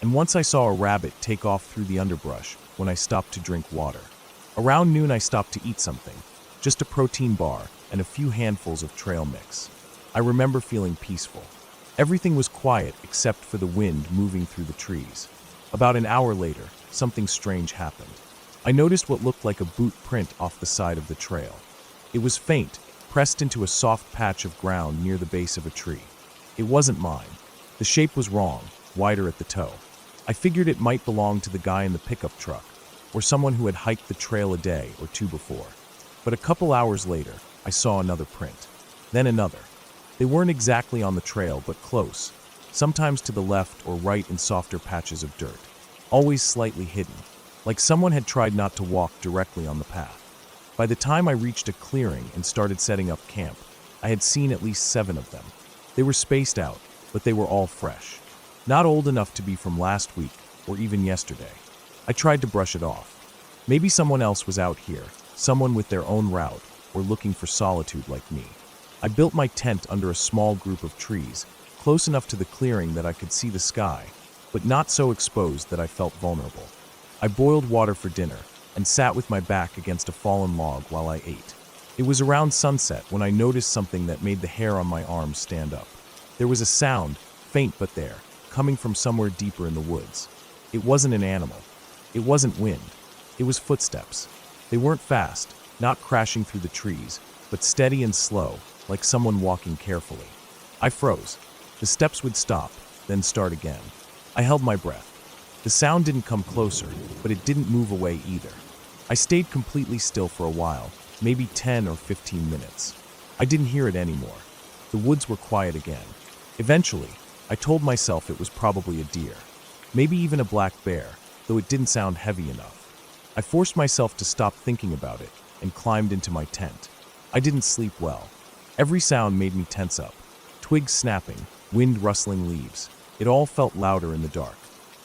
And once I saw a rabbit take off through the underbrush when I stopped to drink water. Around noon I stopped to eat something. Just a protein bar and a few handfuls of trail mix. I remember feeling peaceful. Everything was quiet except for the wind moving through the trees. About an hour later, something strange happened. I noticed what looked like a boot print off the side of the trail. It was faint, pressed into a soft patch of ground near the base of a tree. It wasn't mine. The shape was wrong, wider at the toe. I figured it might belong to the guy in the pickup truck, or someone who had hiked the trail a day or two before. But a couple hours later, I saw another print. Then another. They weren't exactly on the trail, but close, sometimes to the left or right in softer patches of dirt, always slightly hidden, like someone had tried not to walk directly on the path. By the time I reached a clearing and started setting up camp, I had seen at least 7 of them. They were spaced out, but they were all fresh. Not old enough to be from last week or even yesterday. I tried to brush it off. Maybe someone else was out here, someone with their own route, or looking for solitude like me. I built my tent under a small group of trees, close enough to the clearing that I could see the sky, but not so exposed that I felt vulnerable. I boiled water for dinner and sat with my back against a fallen log while I ate. It was around sunset when I noticed something that made the hair on my arms stand up. There was a sound, faint but there, coming from somewhere deeper in the woods. It wasn't an animal. It wasn't wind. It was footsteps. They weren't fast, not crashing through the trees, but steady and slow, like someone walking carefully. I froze. The steps would stop, then start again. I held my breath. The sound didn't come closer, but it didn't move away either. I stayed completely still for a while, maybe 10 or 15 minutes. I didn't hear it anymore. The woods were quiet again. Eventually, I told myself it was probably a deer, maybe even a black bear, though it didn't sound heavy enough. I forced myself to stop thinking about it and climbed into my tent. I didn't sleep well. Every sound made me tense up. Twigs snapping, wind rustling leaves. It all felt louder in the dark.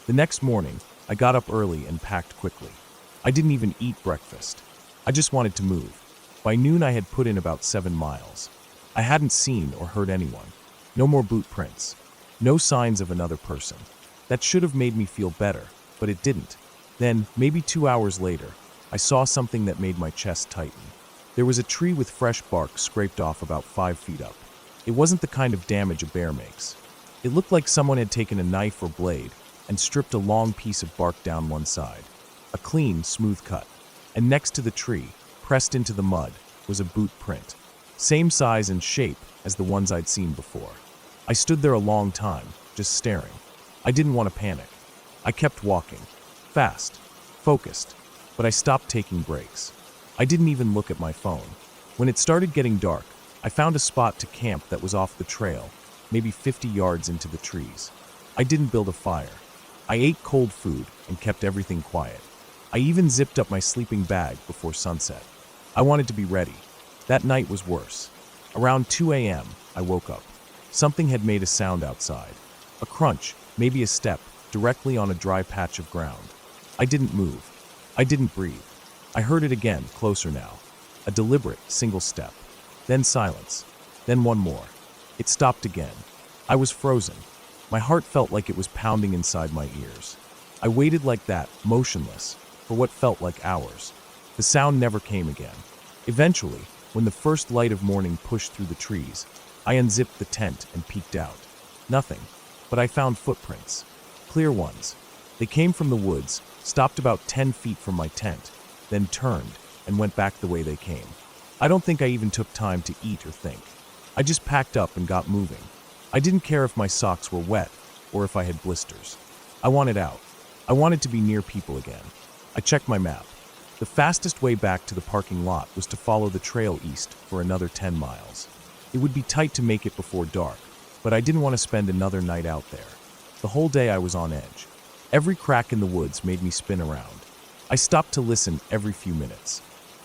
The next morning, I got up early and packed quickly. I didn't even eat breakfast. I just wanted to move. By noon, I had put in about 7 miles. I hadn't seen or heard anyone. No more boot prints. No signs of another person. That should have made me feel better, but it didn't. Then, maybe 2 hours later, I saw something that made my chest tighten. There was a tree with fresh bark scraped off about 5 feet up. It wasn't the kind of damage a bear makes. It looked like someone had taken a knife or blade and stripped a long piece of bark down one side. A clean, smooth cut. And next to the tree, pressed into the mud, was a boot print. Same size and shape as the ones I'd seen before. I stood there a long time, just staring. I didn't want to panic. I kept walking. Fast. Focused. But I stopped taking breaks. I didn't even look at my phone. When it started getting dark, I found a spot to camp that was off the trail, maybe 50 yards into the trees. I didn't build a fire. I ate cold food and kept everything quiet. I even zipped up my sleeping bag before sunset. I wanted to be ready. That night was worse. Around 2 a.m., I woke up. Something had made a sound outside. A crunch, maybe a step, directly on a dry patch of ground. I didn't move. I didn't breathe. I heard it again, closer now. A deliberate, single step. Then silence. Then one more. It stopped again. I was frozen. My heart felt like it was pounding inside my ears. I waited like that, motionless, for what felt like hours. The sound never came again. Eventually, when the first light of morning pushed through the trees, I unzipped the tent and peeked out. Nothing, but I found footprints. Clear ones. They came from the woods, stopped about 10 feet from my tent, then turned and went back the way they came. I don't think I even took time to eat or think. I just packed up and got moving. I didn't care if my socks were wet or if I had blisters. I wanted out. I wanted to be near people again. I checked my map. The fastest way back to the parking lot was to follow the trail east for another 10 miles. It would be tight to make it before dark, but I didn't want to spend another night out there. The whole day I was on edge. Every crack in the woods made me spin around. I stopped to listen every few minutes.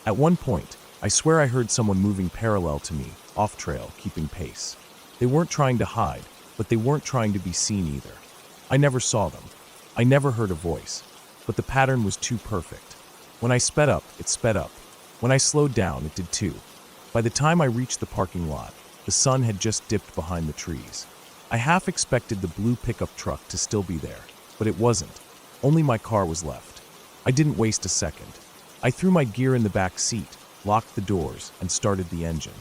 At one point, I swear I heard someone moving parallel to me, off trail, keeping pace. They weren't trying to hide, but they weren't trying to be seen either. I never saw them. I never heard a voice, but the pattern was too perfect. When I sped up, it sped up. When I slowed down, it did too. By the time I reached the parking lot, the sun had just dipped behind the trees. I half expected the blue pickup truck to still be there, but it wasn't. Only my car was left. I didn't waste a second. I threw my gear in the back seat, locked the doors, and started the engine.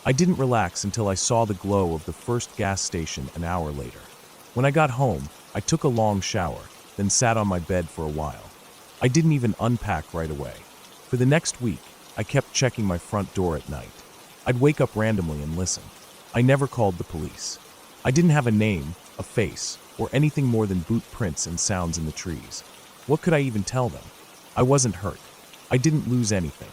I didn't relax until I saw the glow of the first gas station an hour later. When I got home, I took a long shower, then sat on my bed for a while. I didn't even unpack right away. For the next week, I kept checking my front door at night. I'd wake up randomly and listen. I never called the police. I didn't have a name, a face, or anything more than boot prints and sounds in the trees. What could I even tell them? I wasn't hurt. I didn't lose anything.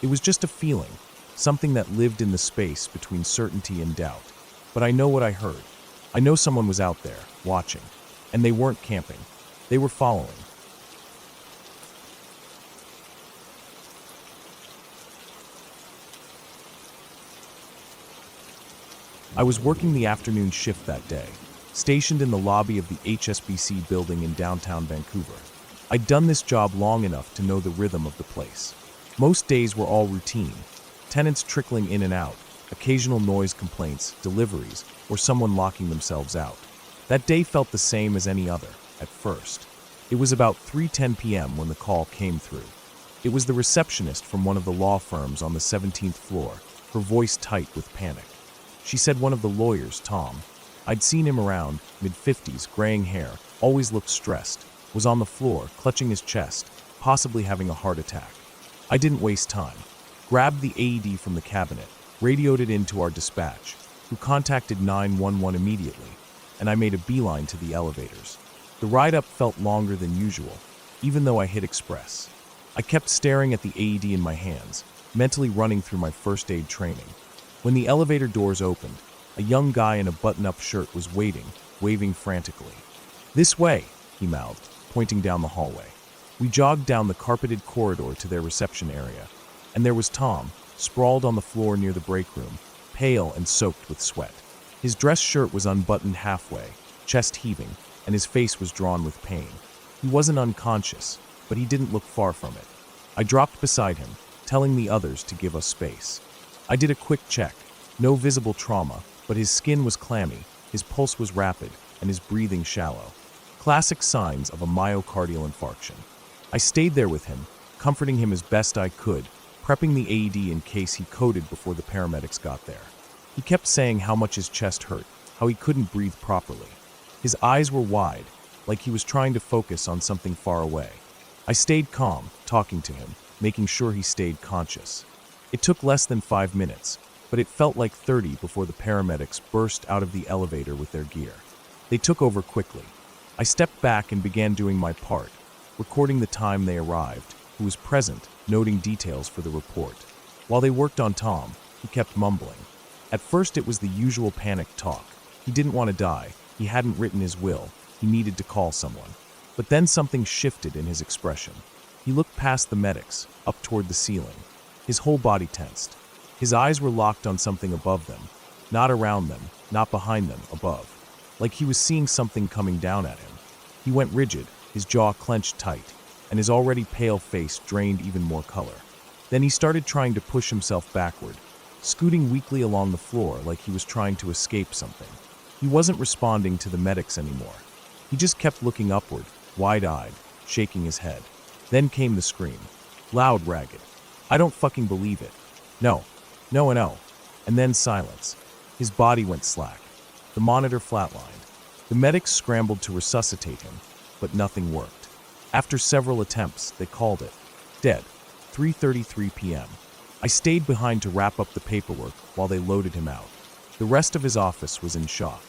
It was just a feeling, something that lived in the space between certainty and doubt. But I know what I heard. I know someone was out there, watching. And they weren't camping. They were following. I was working the afternoon shift that day, stationed in the lobby of the HSBC building in downtown Vancouver. I'd done this job long enough to know the rhythm of the place. Most days were all routine, tenants trickling in and out, occasional noise complaints, deliveries, or someone locking themselves out. That day felt the same as any other, at first. It was about 3:10 p.m. when the call came through. It was the receptionist from one of the law firms on the 17th floor, her voice tight with panic. She said one of the lawyers, Tom, I'd seen him around, mid-50s, graying hair, always looked stressed, was on the floor, clutching his chest, possibly having a heart attack. I didn't waste time. Grabbed the AED from the cabinet, radioed it into our dispatch, who contacted 911 immediately, and I made a beeline to the elevators. The ride up felt longer than usual, even though I hit express. I kept staring at the AED in my hands, mentally running through my first aid training. When the elevator doors opened, a young guy in a button-up shirt was waiting, waving frantically. "This way," he mouthed, pointing down the hallway. We jogged down the carpeted corridor to their reception area, and there was Tom, sprawled on the floor near the break room, pale and soaked with sweat. His dress shirt was unbuttoned halfway, chest heaving, and his face was drawn with pain. He wasn't unconscious, but he didn't look far from it. I dropped beside him, telling the others to give us space. I did a quick check. No visible trauma, but his skin was clammy, his pulse was rapid, and his breathing shallow. Classic signs of a myocardial infarction. I stayed there with him, comforting him as best I could, prepping the AED in case he coded before the paramedics got there. He kept saying how much his chest hurt, how he couldn't breathe properly. His eyes were wide, like he was trying to focus on something far away. I stayed calm, talking to him, making sure he stayed conscious. It took less than 5 minutes, but it felt like 30 before the paramedics burst out of the elevator with their gear. They took over quickly. I stepped back and began doing my part, recording the time they arrived, who was present, noting details for the report. While they worked on Tom, he kept mumbling. At first it was the usual panic talk. He didn't want to die, he hadn't written his will, he needed to call someone. But then something shifted in his expression. He looked past the medics, up toward the ceiling. His whole body tensed. His eyes were locked on something above them, not around them, not behind them, above. Like he was seeing something coming down at him. He went rigid, his jaw clenched tight, and his already pale face drained even more color. Then he started trying to push himself backward, scooting weakly along the floor like he was trying to escape something. He wasn't responding to the medics anymore. He just kept looking upward, wide-eyed, shaking his head. Then came the scream. Loud, ragged. I don't fucking believe it. No. No and no. And then silence. His body went slack. The monitor flatlined. The medics scrambled to resuscitate him, but nothing worked. After several attempts, they called it. Dead. 3:33 p.m. I stayed behind to wrap up the paperwork while they loaded him out. The rest of his office was in shock.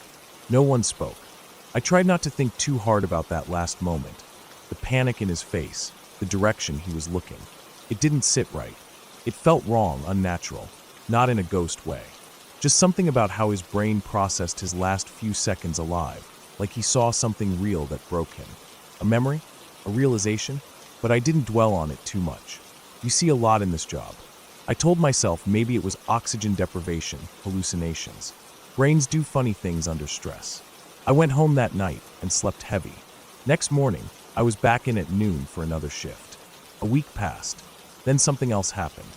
No one spoke. I tried not to think too hard about that last moment. The panic in his face, the direction he was looking. It didn't sit right. It felt wrong, unnatural, not in a ghost way. Just something about how his brain processed his last few seconds alive, like he saw something real that broke him. A memory? A realization? But I didn't dwell on it too much. You see a lot in this job. I told myself maybe it was oxygen deprivation, hallucinations. Brains do funny things under stress. I went home that night and slept heavy. Next morning, I was back in at noon for another shift. A week passed. Then something else happened.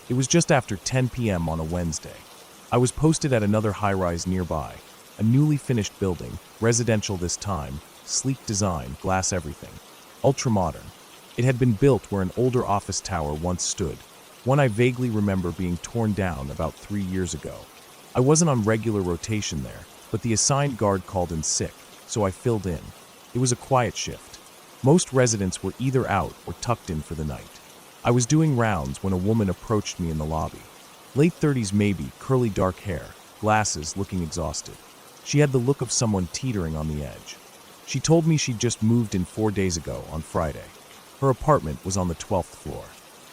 It was just after 10 p.m. on a Wednesday. I was posted at another high-rise nearby, a newly finished building, residential this time, sleek design, glass everything, ultra-modern. It had been built where an older office tower once stood, one I vaguely remember being torn down about 3 years ago. I wasn't on regular rotation there, but the assigned guard called in sick, so I filled in. It was a quiet shift. Most residents were either out or tucked in for the night. I was doing rounds when a woman approached me in the lobby. Late 30s maybe, curly dark hair, glasses, looking exhausted. She had the look of someone teetering on the edge. She told me she'd just moved in 4 days ago, on Friday. Her apartment was on the 12th floor.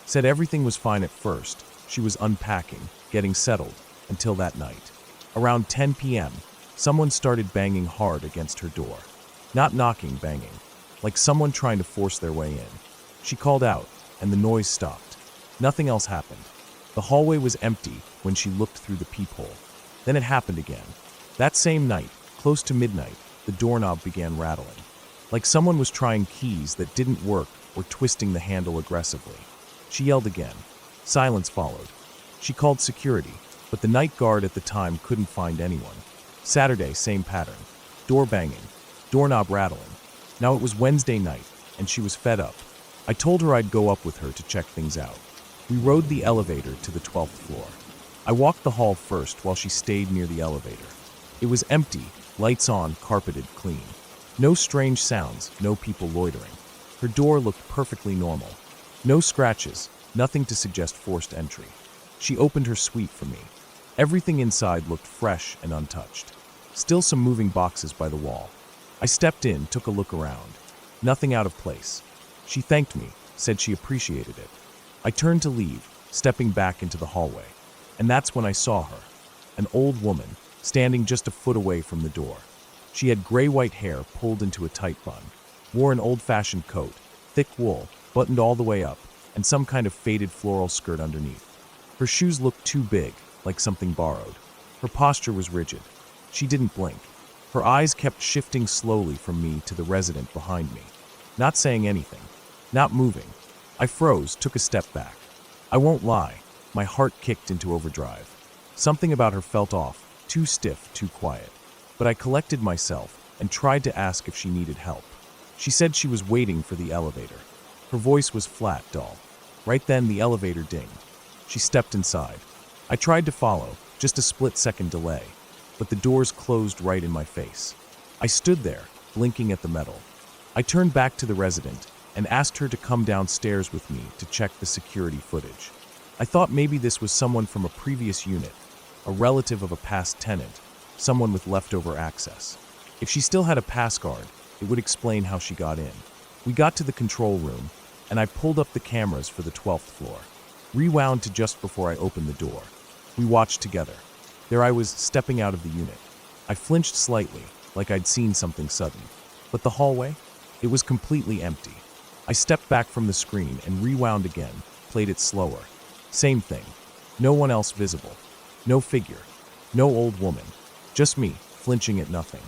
Said everything was fine at first. She was unpacking, getting settled, until that night. Around 10 p.m., someone started banging hard against her door. Not knocking, banging. Like someone trying to force their way in. She called out, and the noise stopped. Nothing else happened. The hallway was empty when she looked through the peephole. Then it happened again. That same night, close to midnight, the doorknob began rattling. Like someone was trying keys that didn't work or twisting the handle aggressively. She yelled again. Silence followed. She called security, but the night guard at the time couldn't find anyone. Saturday, same pattern. Door banging. Doorknob rattling. Now it was Wednesday night, and she was fed up. I told her I'd go up with her to check things out. We rode the elevator to the 12th floor. I walked the hall first while she stayed near the elevator. It was empty, lights on, carpeted, clean. No strange sounds, no people loitering. Her door looked perfectly normal. No scratches, nothing to suggest forced entry. She opened her suite for me. Everything inside looked fresh and untouched. Still some moving boxes by the wall. I stepped in, took a look around. Nothing out of place. She thanked me, said she appreciated it. I turned to leave, stepping back into the hallway. And that's when I saw her. An old woman, standing just a foot away from the door. She had gray-white hair pulled into a tight bun, wore an old-fashioned coat, thick wool, buttoned all the way up, and some kind of faded floral skirt underneath. Her shoes looked too big, like something borrowed. Her posture was rigid. She didn't blink. Her eyes kept shifting slowly from me to the resident behind me. Not saying anything. Not moving. I froze, took a step back. I won't lie, my heart kicked into overdrive. Something about her felt off, too stiff, too quiet. But I collected myself and tried to ask if she needed help. She said she was waiting for the elevator. Her voice was flat, dull. Right then the elevator dinged. She stepped inside. I tried to follow, just a split-second delay, but the doors closed right in my face. I stood there, blinking at the metal. I turned back to the resident and asked her to come downstairs with me to check the security footage. I thought maybe this was someone from a previous unit, a relative of a past tenant, someone with leftover access. If she still had a pass guard, it would explain how she got in. We got to the control room, and I pulled up the cameras for the 12th floor, rewound to just before I opened the door. We watched together. There I was, stepping out of the unit. I flinched slightly, like I'd seen something sudden. But the hallway? It was completely empty. I stepped back from the screen and rewound again, played it slower. Same thing. No one else visible. No figure. No old woman. Just me, flinching at nothing.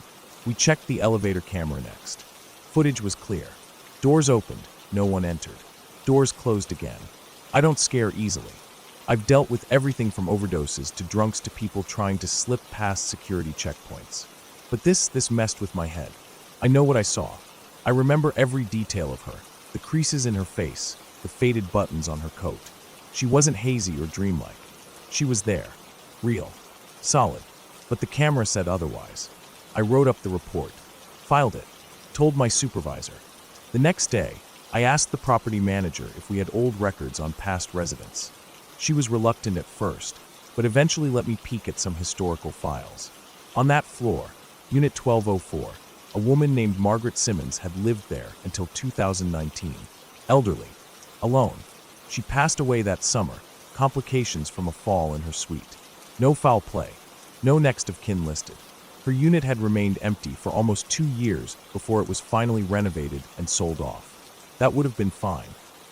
We checked the elevator camera next. Footage was clear. Doors opened. No one entered. Doors closed again. I don't scare easily. I've dealt with everything from overdoses to drunks to people trying to slip past security checkpoints. But this messed with my head. I know what I saw. I remember every detail of her. The creases in her face, the faded buttons on her coat. She wasn't hazy or dreamlike. She was there. Real. Solid. But the camera said otherwise. I wrote up the report. Filed it. Told my supervisor. The next day, I asked the property manager if we had old records on past residents. She was reluctant at first, but eventually let me peek at some historical files. On that floor, Unit 1204, a woman named Margaret Simmons had lived there until 2019. Elderly. Alone. She passed away that summer, complications from a fall in her suite. No foul play. No next of kin listed. Her unit had remained empty for almost 2 years before it was finally renovated and sold off. That would have been fine.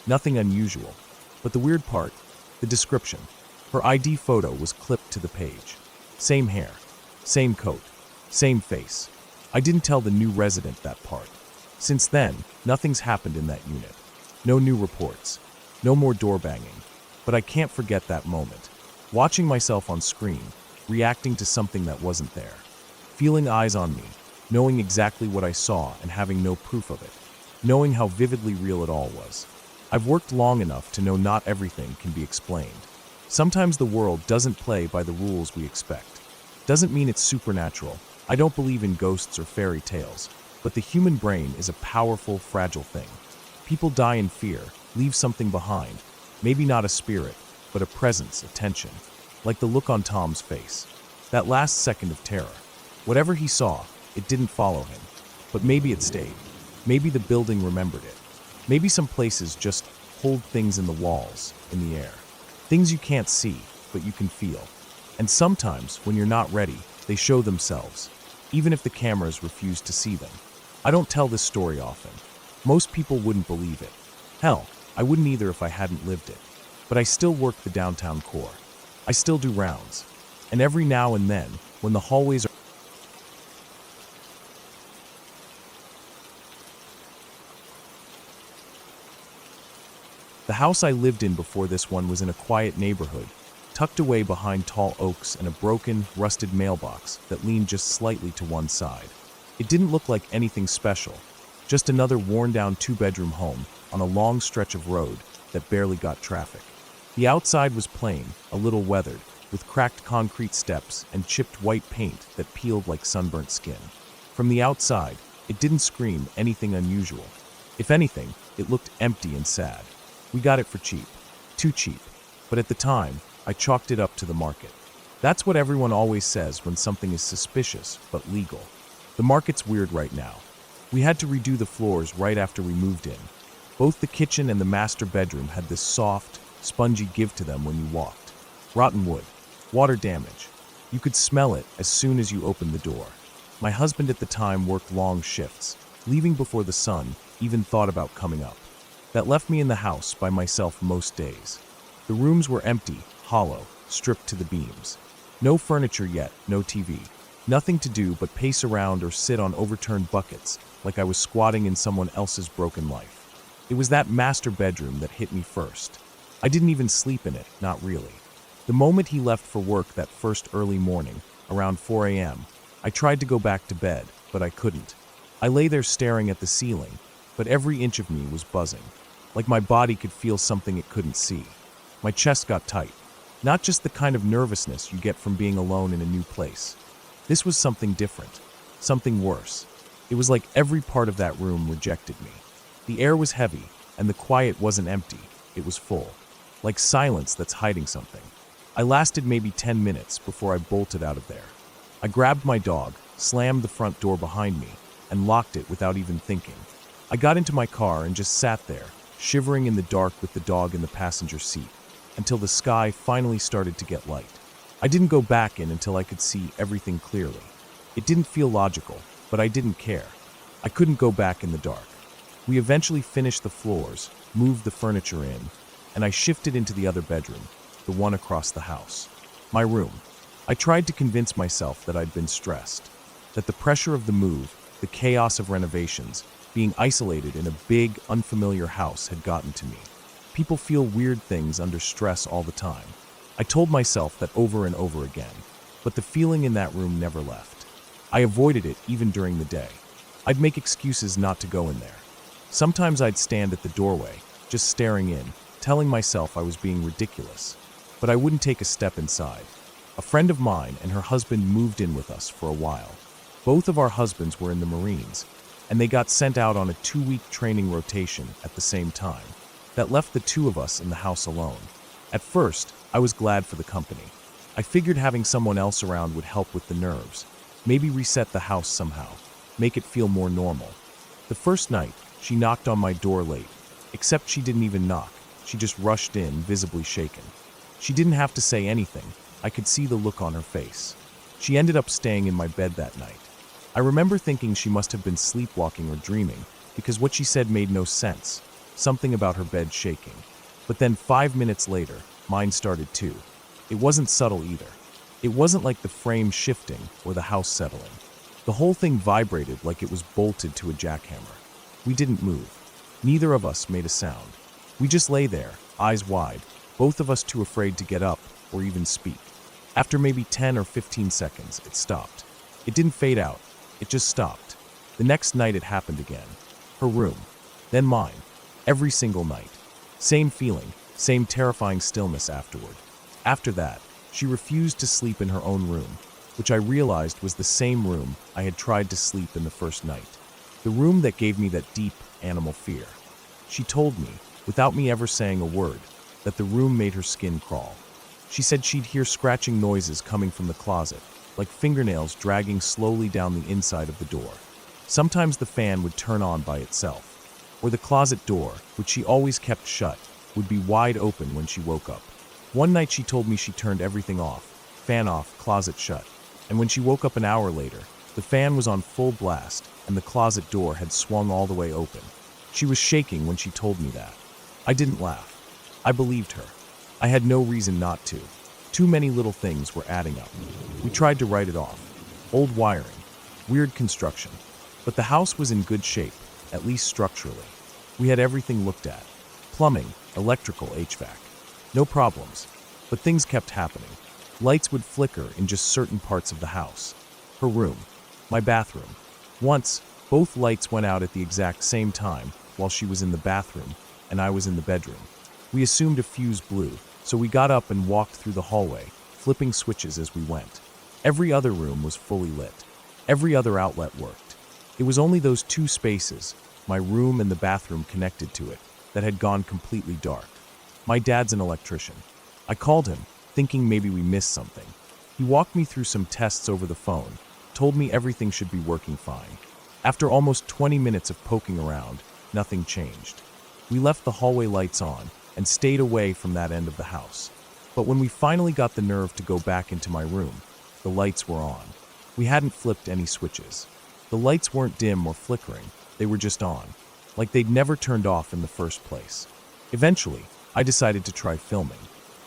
Nothing unusual. But the weird part, the description. Her ID photo was clipped to the page. Same hair. Same coat. Same face. I didn't tell the new resident that part. Since then, nothing's happened in that unit. No new reports. No more door banging. But I can't forget that moment. Watching myself on screen, reacting to something that wasn't there. Feeling eyes on me, knowing exactly what I saw and having no proof of it. Knowing how vividly real it all was. I've worked long enough to know not everything can be explained. Sometimes the world doesn't play by the rules we expect. Doesn't mean it's supernatural. I don't believe in ghosts or fairy tales, but the human brain is a powerful, fragile thing. People die in fear, leave something behind. Maybe not a spirit, but a presence, a tension. Like the look on Tom's face. That last second of terror. Whatever he saw, it didn't follow him. But maybe it stayed. Maybe the building remembered it. Maybe some places just hold things in the walls, in the air. Things you can't see, but you can feel. And sometimes, when you're not ready, they show themselves, even if the cameras refuse to see them. I don't tell this story often. Most people wouldn't believe it. Hell, I wouldn't either if I hadn't lived it. But I still work the downtown core. I still do rounds. And every now and then, when the hallways are The house I lived in before this one was in a quiet neighborhood, tucked away behind tall oaks and a broken, rusted mailbox that leaned just slightly to one side. It didn't look like anything special, just another worn-down 2-bedroom home on a long stretch of road that barely got traffic. The outside was plain, a little weathered, with cracked concrete steps and chipped white paint that peeled like sunburnt skin. From the outside, it didn't scream anything unusual. If anything, it looked empty and sad. We got it for cheap. Too cheap. But at the time, I chalked it up to the market. That's what everyone always says when something is suspicious but legal. The market's weird right now. We had to redo the floors right after we moved in. Both the kitchen and the master bedroom had this soft, spongy give to them when you walked. Rotten wood. Water damage. You could smell it as soon as you opened the door. My husband at the time worked long shifts, leaving before the sun even thought about coming up. That left me in the house by myself most days. The rooms were empty, hollow, stripped to the beams. No furniture yet, no TV. Nothing to do but pace around or sit on overturned buckets like I was squatting in someone else's broken life. It was that master bedroom that hit me first. I didn't even sleep in it, not really. The moment he left for work that first early morning, around 4 a.m., I tried to go back to bed, but I couldn't. I lay there staring at the ceiling, but every inch of me was buzzing. Like my body could feel something it couldn't see. My chest got tight. Not just the kind of nervousness you get from being alone in a new place. This was something different, something worse. It was like every part of that room rejected me. The air was heavy, and the quiet wasn't empty, it was full. Like silence that's hiding something. I lasted maybe 10 minutes before I bolted out of there. I grabbed my dog, slammed the front door behind me, and locked it without even thinking. I got into my car and just sat there, shivering in the dark with the dog in the passenger seat, until the sky finally started to get light. I didn't go back in until I could see everything clearly. It didn't feel logical, but I didn't care. I couldn't go back in the dark. We eventually finished the floors, moved the furniture in, and I shifted into the other bedroom, the one across the house. My room. I tried to convince myself that I'd been stressed, that the pressure of the move, the chaos of renovations, being isolated in a big, unfamiliar house had gotten to me. People feel weird things under stress all the time. I told myself that over and over again, but the feeling in that room never left. I avoided it even during the day. I'd make excuses not to go in there. Sometimes I'd stand at the doorway, just staring in, telling myself I was being ridiculous. But I wouldn't take a step inside. A friend of mine and her husband moved in with us for a while. Both of our husbands were in the Marines, and they got sent out on a 2-week training rotation at the same time. That left the two of us in the house alone. At first, I was glad for the company. I figured having someone else around would help with the nerves, maybe reset the house somehow, make it feel more normal. The first night, she knocked on my door late, except she didn't even knock. She just rushed in, visibly shaken. She didn't have to say anything. I could see the look on her face. She ended up staying in my bed that night. I remember thinking she must have been sleepwalking or dreaming, because what she said made no sense. Something about her bed shaking. But then 5 minutes later, mine started too. It wasn't subtle either. It wasn't like the frame shifting or the house settling. The whole thing vibrated like it was bolted to a jackhammer. We didn't move. Neither of us made a sound. We just lay there, eyes wide, both of us too afraid to get up or even speak. After maybe 10 or 15 seconds, it stopped. It didn't fade out. It just stopped. The next night it happened again. Her room. Then mine. Every single night. Same feeling, same terrifying stillness afterward. After that, she refused to sleep in her own room, which I realized was the same room I had tried to sleep in the first night. The room that gave me that deep animal fear. She told me, without me ever saying a word, that the room made her skin crawl. She said she'd hear scratching noises coming from the closet, like fingernails dragging slowly down the inside of the door. Sometimes the fan would turn on by itself, or the closet door, which she always kept shut, would be wide open when she woke up. One night she told me she turned everything off, fan off, closet shut, and when she woke up an hour later, the fan was on full blast and the closet door had swung all the way open. She was shaking when she told me that. I didn't laugh. I believed her. I had no reason not to. Too many little things were adding up. We tried to write it off. Old wiring, weird construction. But the house was in good shape, at least structurally. We had everything looked at. Plumbing, electrical, HVAC. No problems. But things kept happening. Lights would flicker in just certain parts of the house. Her room. My bathroom. Once, both lights went out at the exact same time while she was in the bathroom and I was in the bedroom. We assumed a fuse blew, so we got up and walked through the hallway, flipping switches as we went. Every other room was fully lit. Every other outlet worked. It was only those two spaces, my room and the bathroom connected to it, that had gone completely dark. My dad's an electrician. I called him, thinking maybe we missed something. He walked me through some tests over the phone, told me everything should be working fine. After almost 20 minutes of poking around, nothing changed. We left the hallway lights on and stayed away from that end of the house. But when we finally got the nerve to go back into my room, the lights were on. We hadn't flipped any switches. The lights weren't dim or flickering, they were just on, like they'd never turned off in the first place. Eventually, I decided to try filming.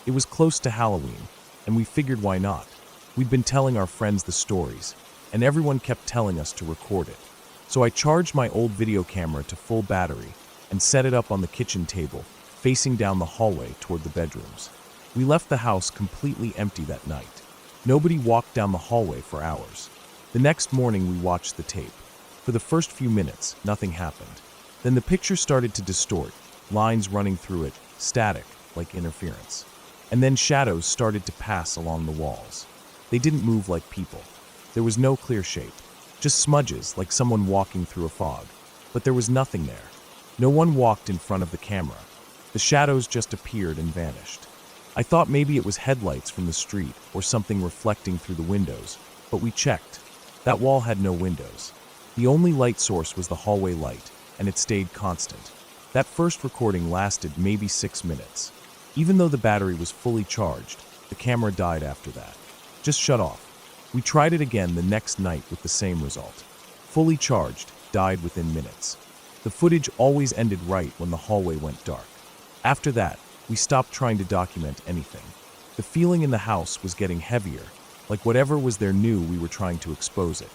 It was close to Halloween, and we figured why not. We'd been telling our friends the stories, and everyone kept telling us to record it. So I charged my old video camera to full battery and set it up on the kitchen table, facing down the hallway toward the bedrooms. We left the house completely empty that night. Nobody walked down the hallway for hours. The next morning we watched the tape. For the first few minutes, nothing happened. Then the picture started to distort, lines running through it, static, like interference. And then shadows started to pass along the walls. They didn't move like people. There was no clear shape, just smudges like someone walking through a fog. But there was nothing there. No one walked in front of the camera. The shadows just appeared and vanished. I thought maybe it was headlights from the street or something reflecting through the windows, but we checked. That wall had no windows. The only light source was the hallway light, and it stayed constant. That first recording lasted maybe 6 minutes. Even though the battery was fully charged, the camera died after that. Just shut off. We tried it again the next night with the same result. Fully charged, died within minutes. The footage always ended right when the hallway went dark. After that, we stopped trying to document anything. The feeling in the house was getting heavier, like whatever was there knew we were trying to expose it.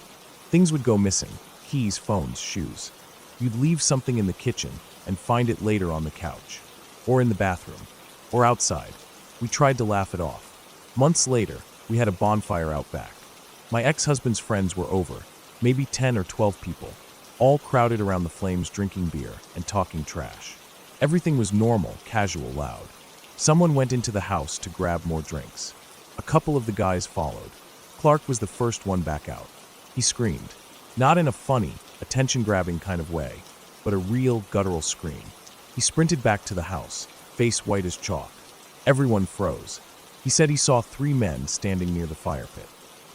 Things would go missing: keys, phones, shoes. You'd leave something in the kitchen and find it later on the couch, or in the bathroom, or outside. We tried to laugh it off. Months later, we had a bonfire out back. My ex-husband's friends were over, maybe 10 or 12 people, all crowded around the flames drinking beer and talking trash. Everything was normal, casual, loud. Someone went into the house to grab more drinks. A couple of the guys followed. Clark was the first one back out. He screamed, not in a funny, attention-grabbing kind of way, but a real guttural scream. He sprinted back to the house, face white as chalk. Everyone froze. He said he saw 3 men standing near the fire pit.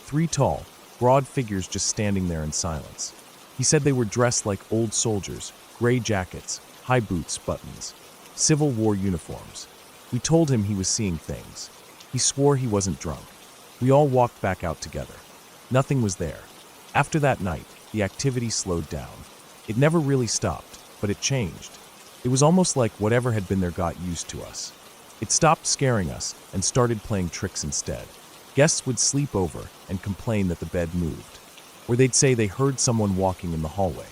3 tall, broad figures just standing there in silence. He said they were dressed like old soldiers, gray jackets, high boots, buttons, Civil War uniforms. We told him he was seeing things. He swore he wasn't drunk. We all walked back out together. Nothing was there. After that night, the activity slowed down. It never really stopped, but it changed. It was almost like whatever had been there got used to us. It stopped scaring us and started playing tricks instead. Guests would sleep over and complain that the bed moved, or they'd say they heard someone walking in the hallway.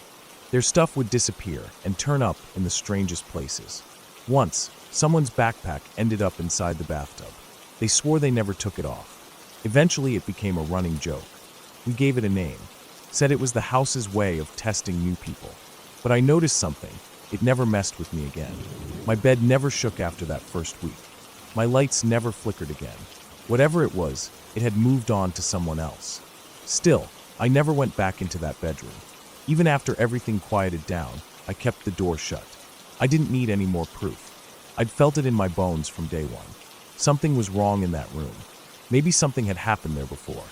Their stuff would disappear and turn up in the strangest places. Once, someone's backpack ended up inside the bathtub. They swore they never took it off. Eventually, it became a running joke. We gave it a name, said it was the house's way of testing new people. But I noticed something. It never messed with me again. My bed never shook after that first week. My lights never flickered again. Whatever it was, it had moved on to someone else. Still, I never went back into that bedroom. Even after everything quieted down, I kept the door shut. I didn't need any more proof. I'd felt it in my bones from day one. Something was wrong in that room. Maybe something had happened there before.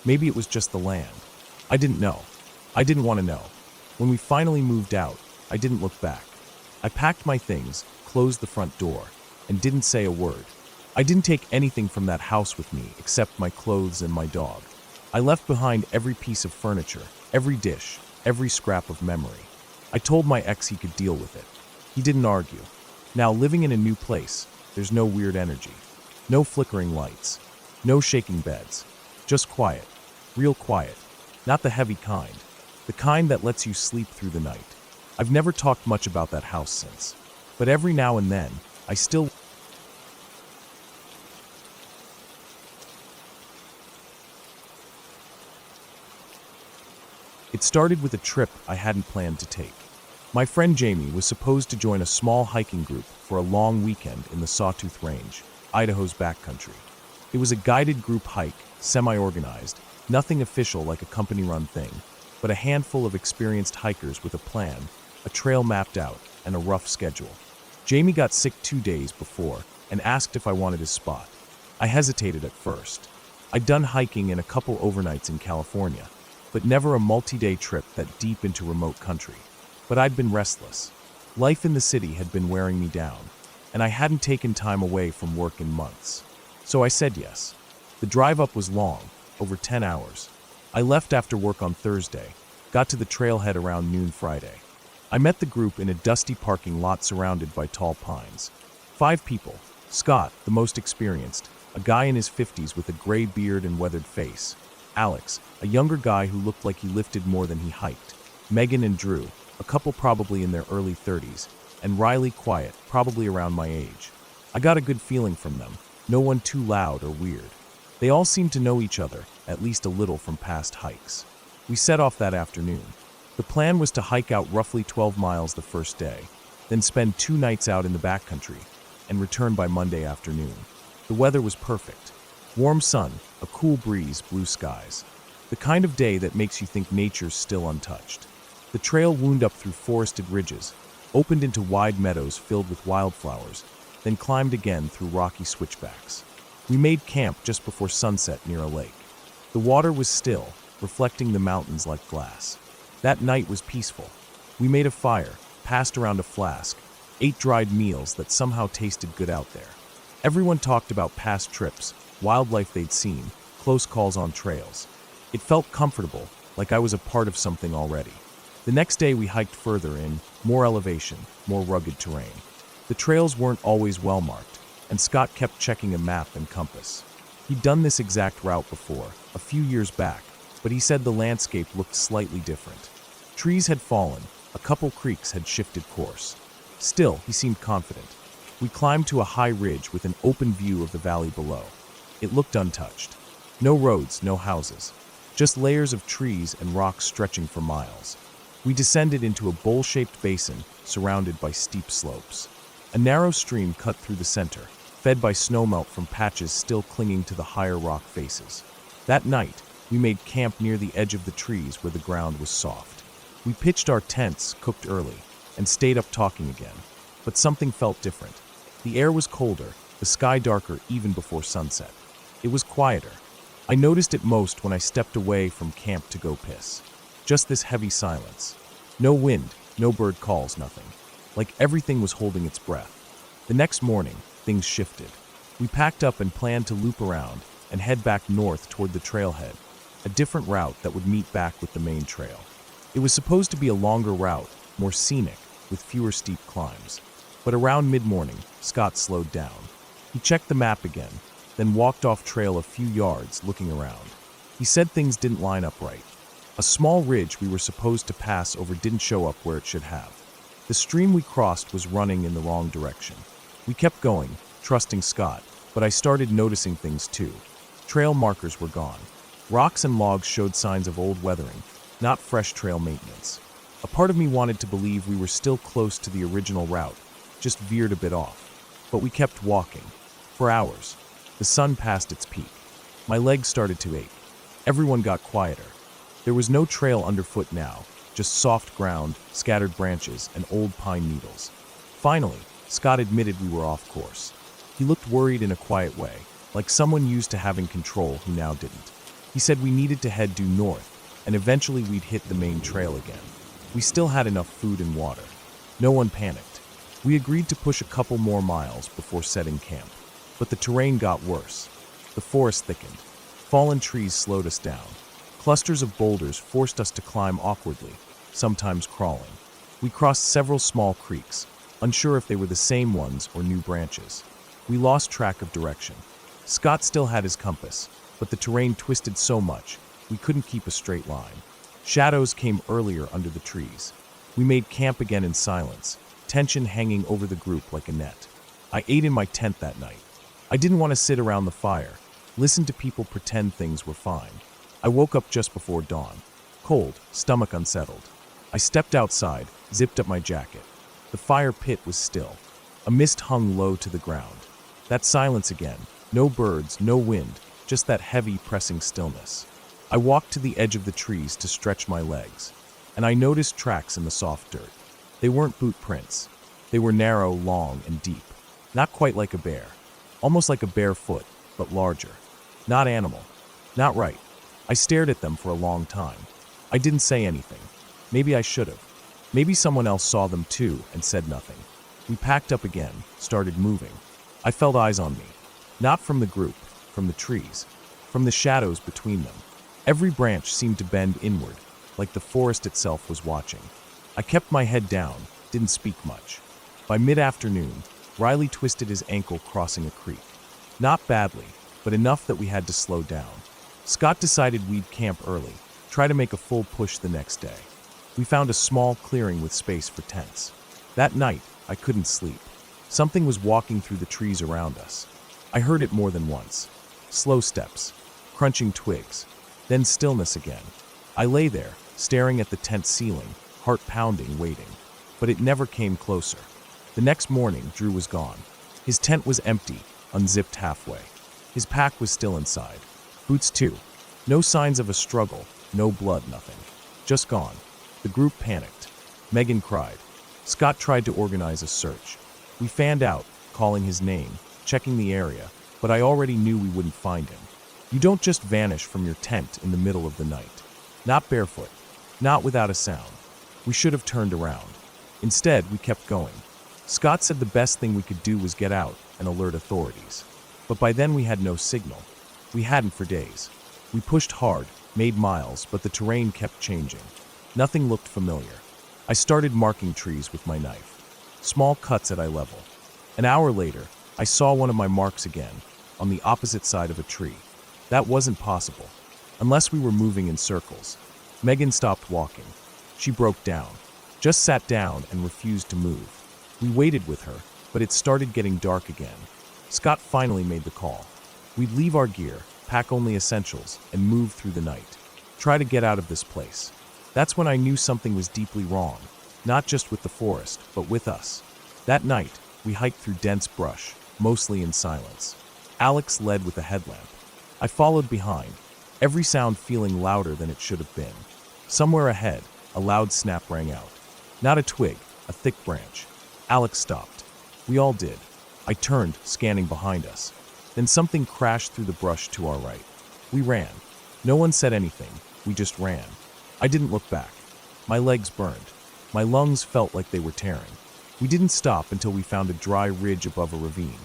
Maybe it was just the land. I didn't know. I didn't want to know. When we finally moved out, I didn't look back. I packed my things, closed the front door, and didn't say a word. I didn't take anything from that house with me except my clothes and my dog. I left behind every piece of furniture, every dish, every scrap of memory. I told my ex he could deal with it. He didn't argue. Now, living in a new place, there's no weird energy. No flickering lights. No shaking beds. Just quiet. Real quiet. Not the heavy kind. The kind that lets you sleep through the night. I've never talked much about that house since. But every now and then, I still... It started with a trip I hadn't planned to take. My friend Jamie was supposed to join a small hiking group for a long weekend in the Sawtooth Range, Idaho's backcountry. It was a guided group hike, semi-organized, nothing official like a company-run thing, but a handful of experienced hikers with a plan, a trail mapped out, and a rough schedule. Jamie got sick 2 days before and asked if I wanted his spot. I hesitated at first. I'd done hiking in a couple overnights in California, but never a multi-day trip that deep into remote country. But I'd been restless. Life in the city had been wearing me down, and I hadn't taken time away from work in months. So I said yes. The drive up was long, over 10 hours. I left after work on Thursday, got to the trailhead around noon Friday. I met the group in a dusty parking lot surrounded by tall pines. 5 people. Scott, the most experienced, a guy in his 50s with a gray beard and weathered face. Alex, a younger guy who looked like he lifted more than he hiked. Megan and Drew, a couple probably in their early 30s. And Riley, quiet, probably around my age. I got a good feeling from them, no one too loud or weird. They all seemed to know each other, at least a little from past hikes. We set off that afternoon. The plan was to hike out roughly 12 miles the first day, then spend 2 nights out in the backcountry, and return by Monday afternoon. The weather was perfect. Warm sun, a cool breeze, blue skies. The kind of day that makes you think nature's still untouched. The trail wound up through forested ridges, opened into wide meadows filled with wildflowers, then climbed again through rocky switchbacks. We made camp just before sunset near a lake. The water was still, reflecting the mountains like glass. That night was peaceful. We made a fire, passed around a flask, ate dried meals that somehow tasted good out there. Everyone talked about past trips, wildlife they'd seen, close calls on trails. It felt comfortable, like I was a part of something already. The next day we hiked further in, more elevation, more rugged terrain. The trails weren't always well marked, and Scott kept checking a map and compass. He'd done this exact route before, a few years back, but he said the landscape looked slightly different. Trees had fallen, a couple creeks had shifted course. Still, he seemed confident. We climbed to a high ridge with an open view of the valley below. It looked untouched. No roads, no houses. Just layers of trees and rocks stretching for miles. We descended into a bowl-shaped basin surrounded by steep slopes. A narrow stream cut through the center, fed by snowmelt from patches still clinging to the higher rock faces. That night, we made camp near the edge of the trees where the ground was soft. We pitched our tents, cooked early, and stayed up talking again. But something felt different. The air was colder, the sky darker even before sunset. It was quieter. I noticed it most when I stepped away from camp to go piss. Just this heavy silence. No wind, no bird calls, nothing. Like everything was holding its breath. The next morning, things shifted. We packed up and planned to loop around and head back north toward the trailhead, a different route that would meet back with the main trail. It was supposed to be a longer route, more scenic, with fewer steep climbs. But around mid-morning, Scott slowed down. He checked the map again, then walked off trail a few yards, looking around. He said things didn't line up right. A small ridge we were supposed to pass over didn't show up where it should have. The stream we crossed was running in the wrong direction. We kept going, trusting Scott, but I started noticing things too. Trail markers were gone. Rocks and logs showed signs of old weathering, not fresh trail maintenance. A part of me wanted to believe we were still close to the original route, just veered a bit off. But we kept walking. For hours. The sun passed its peak. My legs started to ache. Everyone got quieter. There was no trail underfoot now, just soft ground, scattered branches, and old pine needles. Finally, Scott admitted we were off course. He looked worried in a quiet way, like someone used to having control who now didn't. He said we needed to head due north, and eventually we'd hit the main trail again. We still had enough food and water. No one panicked. We agreed to push a couple more miles before setting camp. But the terrain got worse. The forest thickened. Fallen trees slowed us down. Clusters of boulders forced us to climb awkwardly, sometimes crawling. We crossed several small creeks, unsure if they were the same ones or new branches. We lost track of direction. Scott still had his compass, but the terrain twisted so much, we couldn't keep a straight line. Shadows came earlier under the trees. We made camp again in silence, tension hanging over the group like a net. I ate in my tent that night. I didn't want to sit around the fire, listen to people pretend things were fine. I woke up just before dawn, cold, stomach unsettled. I stepped outside, zipped up my jacket. The fire pit was still. A mist hung low to the ground. That silence again, no birds, no wind, just that heavy, pressing stillness. I walked to the edge of the trees to stretch my legs, and I noticed tracks in the soft dirt. They weren't boot prints. They were narrow, long, and deep. Not quite like a bear. Almost like a bare foot, but larger. Not animal. Not right. I stared at them for a long time. I didn't say anything. Maybe I should have. Maybe someone else saw them too and said nothing. We packed up again, started moving. I felt eyes on me. Not from the group, from the trees, from the shadows between them. Every branch seemed to bend inward, like the forest itself was watching. I kept my head down, didn't speak much. By mid-afternoon, Riley twisted his ankle crossing a creek. Not badly, but enough that we had to slow down. Scott decided we'd camp early, try to make a full push the next day. We found a small clearing with space for tents. That night, I couldn't sleep. Something was walking through the trees around us. I heard it more than once. Slow steps, crunching twigs, then stillness again. I lay there, staring at the tent ceiling, heart pounding, waiting. But it never came closer. The next morning, Drew was gone. His tent was empty, unzipped halfway. His pack was still inside. Boots too. No signs of a struggle, no blood, nothing. Just gone. The group panicked. Megan cried. Scott tried to organize a search. We fanned out, calling his name, checking the area, but I already knew we wouldn't find him. You don't just vanish from your tent in the middle of the night. Not barefoot. Not without a sound. We should have turned around. Instead, we kept going. Scott said the best thing we could do was get out and alert authorities. But by then we had no signal. We hadn't for days. We pushed hard, made miles, but the terrain kept changing. Nothing looked familiar. I started marking trees with my knife. Small cuts at eye level. An hour later, I saw one of my marks again, on the opposite side of a tree. That wasn't possible, unless we were moving in circles. Megan stopped walking. She broke down, just sat down and refused to move. We waited with her, but it started getting dark again. Scott finally made the call. We'd leave our gear, pack only essentials, and move through the night. Try to get out of this place. That's when I knew something was deeply wrong, not just with the forest, but with us. That night, we hiked through dense brush, mostly in silence. Alex led with a headlamp. I followed behind, every sound feeling louder than it should have been. Somewhere ahead, a loud snap rang out. Not a twig, a thick branch. Alex stopped. We all did. I turned, scanning behind us. Then something crashed through the brush to our right. We ran. No one said anything. We just ran. I didn't look back. My legs burned. My lungs felt like they were tearing. We didn't stop until we found a dry ridge above a ravine.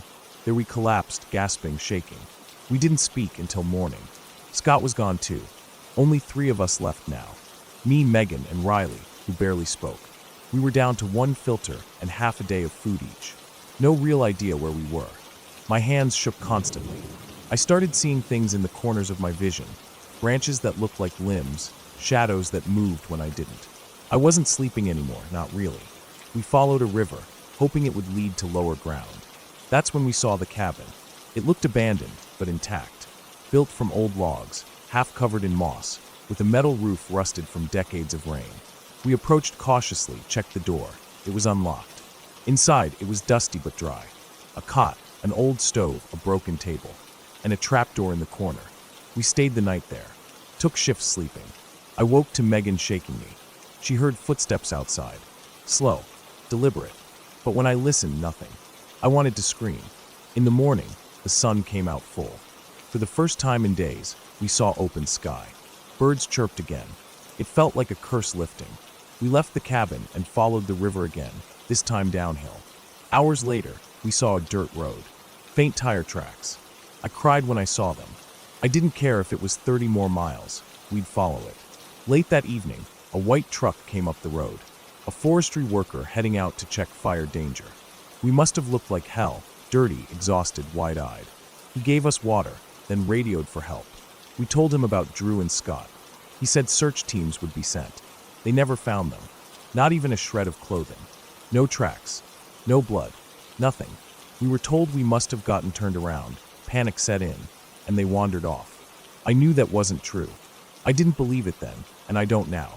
There we collapsed, gasping, shaking. We didn't speak until morning. Scott was gone too. Only 3 of us left now. Me, Megan, and Riley, who barely spoke. We were down to 1 filter and half a day of food each. No real idea where we were. My hands shook constantly. I started seeing things in the corners of my vision. Branches that looked like limbs, shadows that moved when I didn't. I wasn't sleeping anymore, not really. We followed a river, hoping it would lead to lower ground. That's when we saw the cabin. It looked abandoned, but intact. Built from old logs, half covered in moss, with a metal roof rusted from decades of rain. We approached cautiously, checked the door. It was unlocked. Inside, it was dusty but dry. A cot, an old stove, a broken table, and a trapdoor in the corner. We stayed the night there. Took shifts sleeping. I woke to Megan shaking me. She heard footsteps outside. Slow, deliberate. But when I listened, nothing. I wanted to scream. In the morning, the sun came out full. For the first time in days, we saw open sky. Birds chirped again. It felt like a curse lifting. We left the cabin and followed the river again, this time downhill. Hours later, we saw a dirt road. Faint tire tracks. I cried when I saw them. I didn't care if it was 30 more miles. We'd follow it. Late that evening, a white truck came up the road. A forestry worker heading out to check fire danger. We must have looked like hell, dirty, exhausted, wide-eyed. He gave us water, then radioed for help. We told him about Drew and Scott. He said search teams would be sent. They never found them. Not even a shred of clothing. No tracks. No blood. Nothing. We were told we must have gotten turned around. Panic set in, and they wandered off. I knew that wasn't true. I didn't believe it then, and I don't now.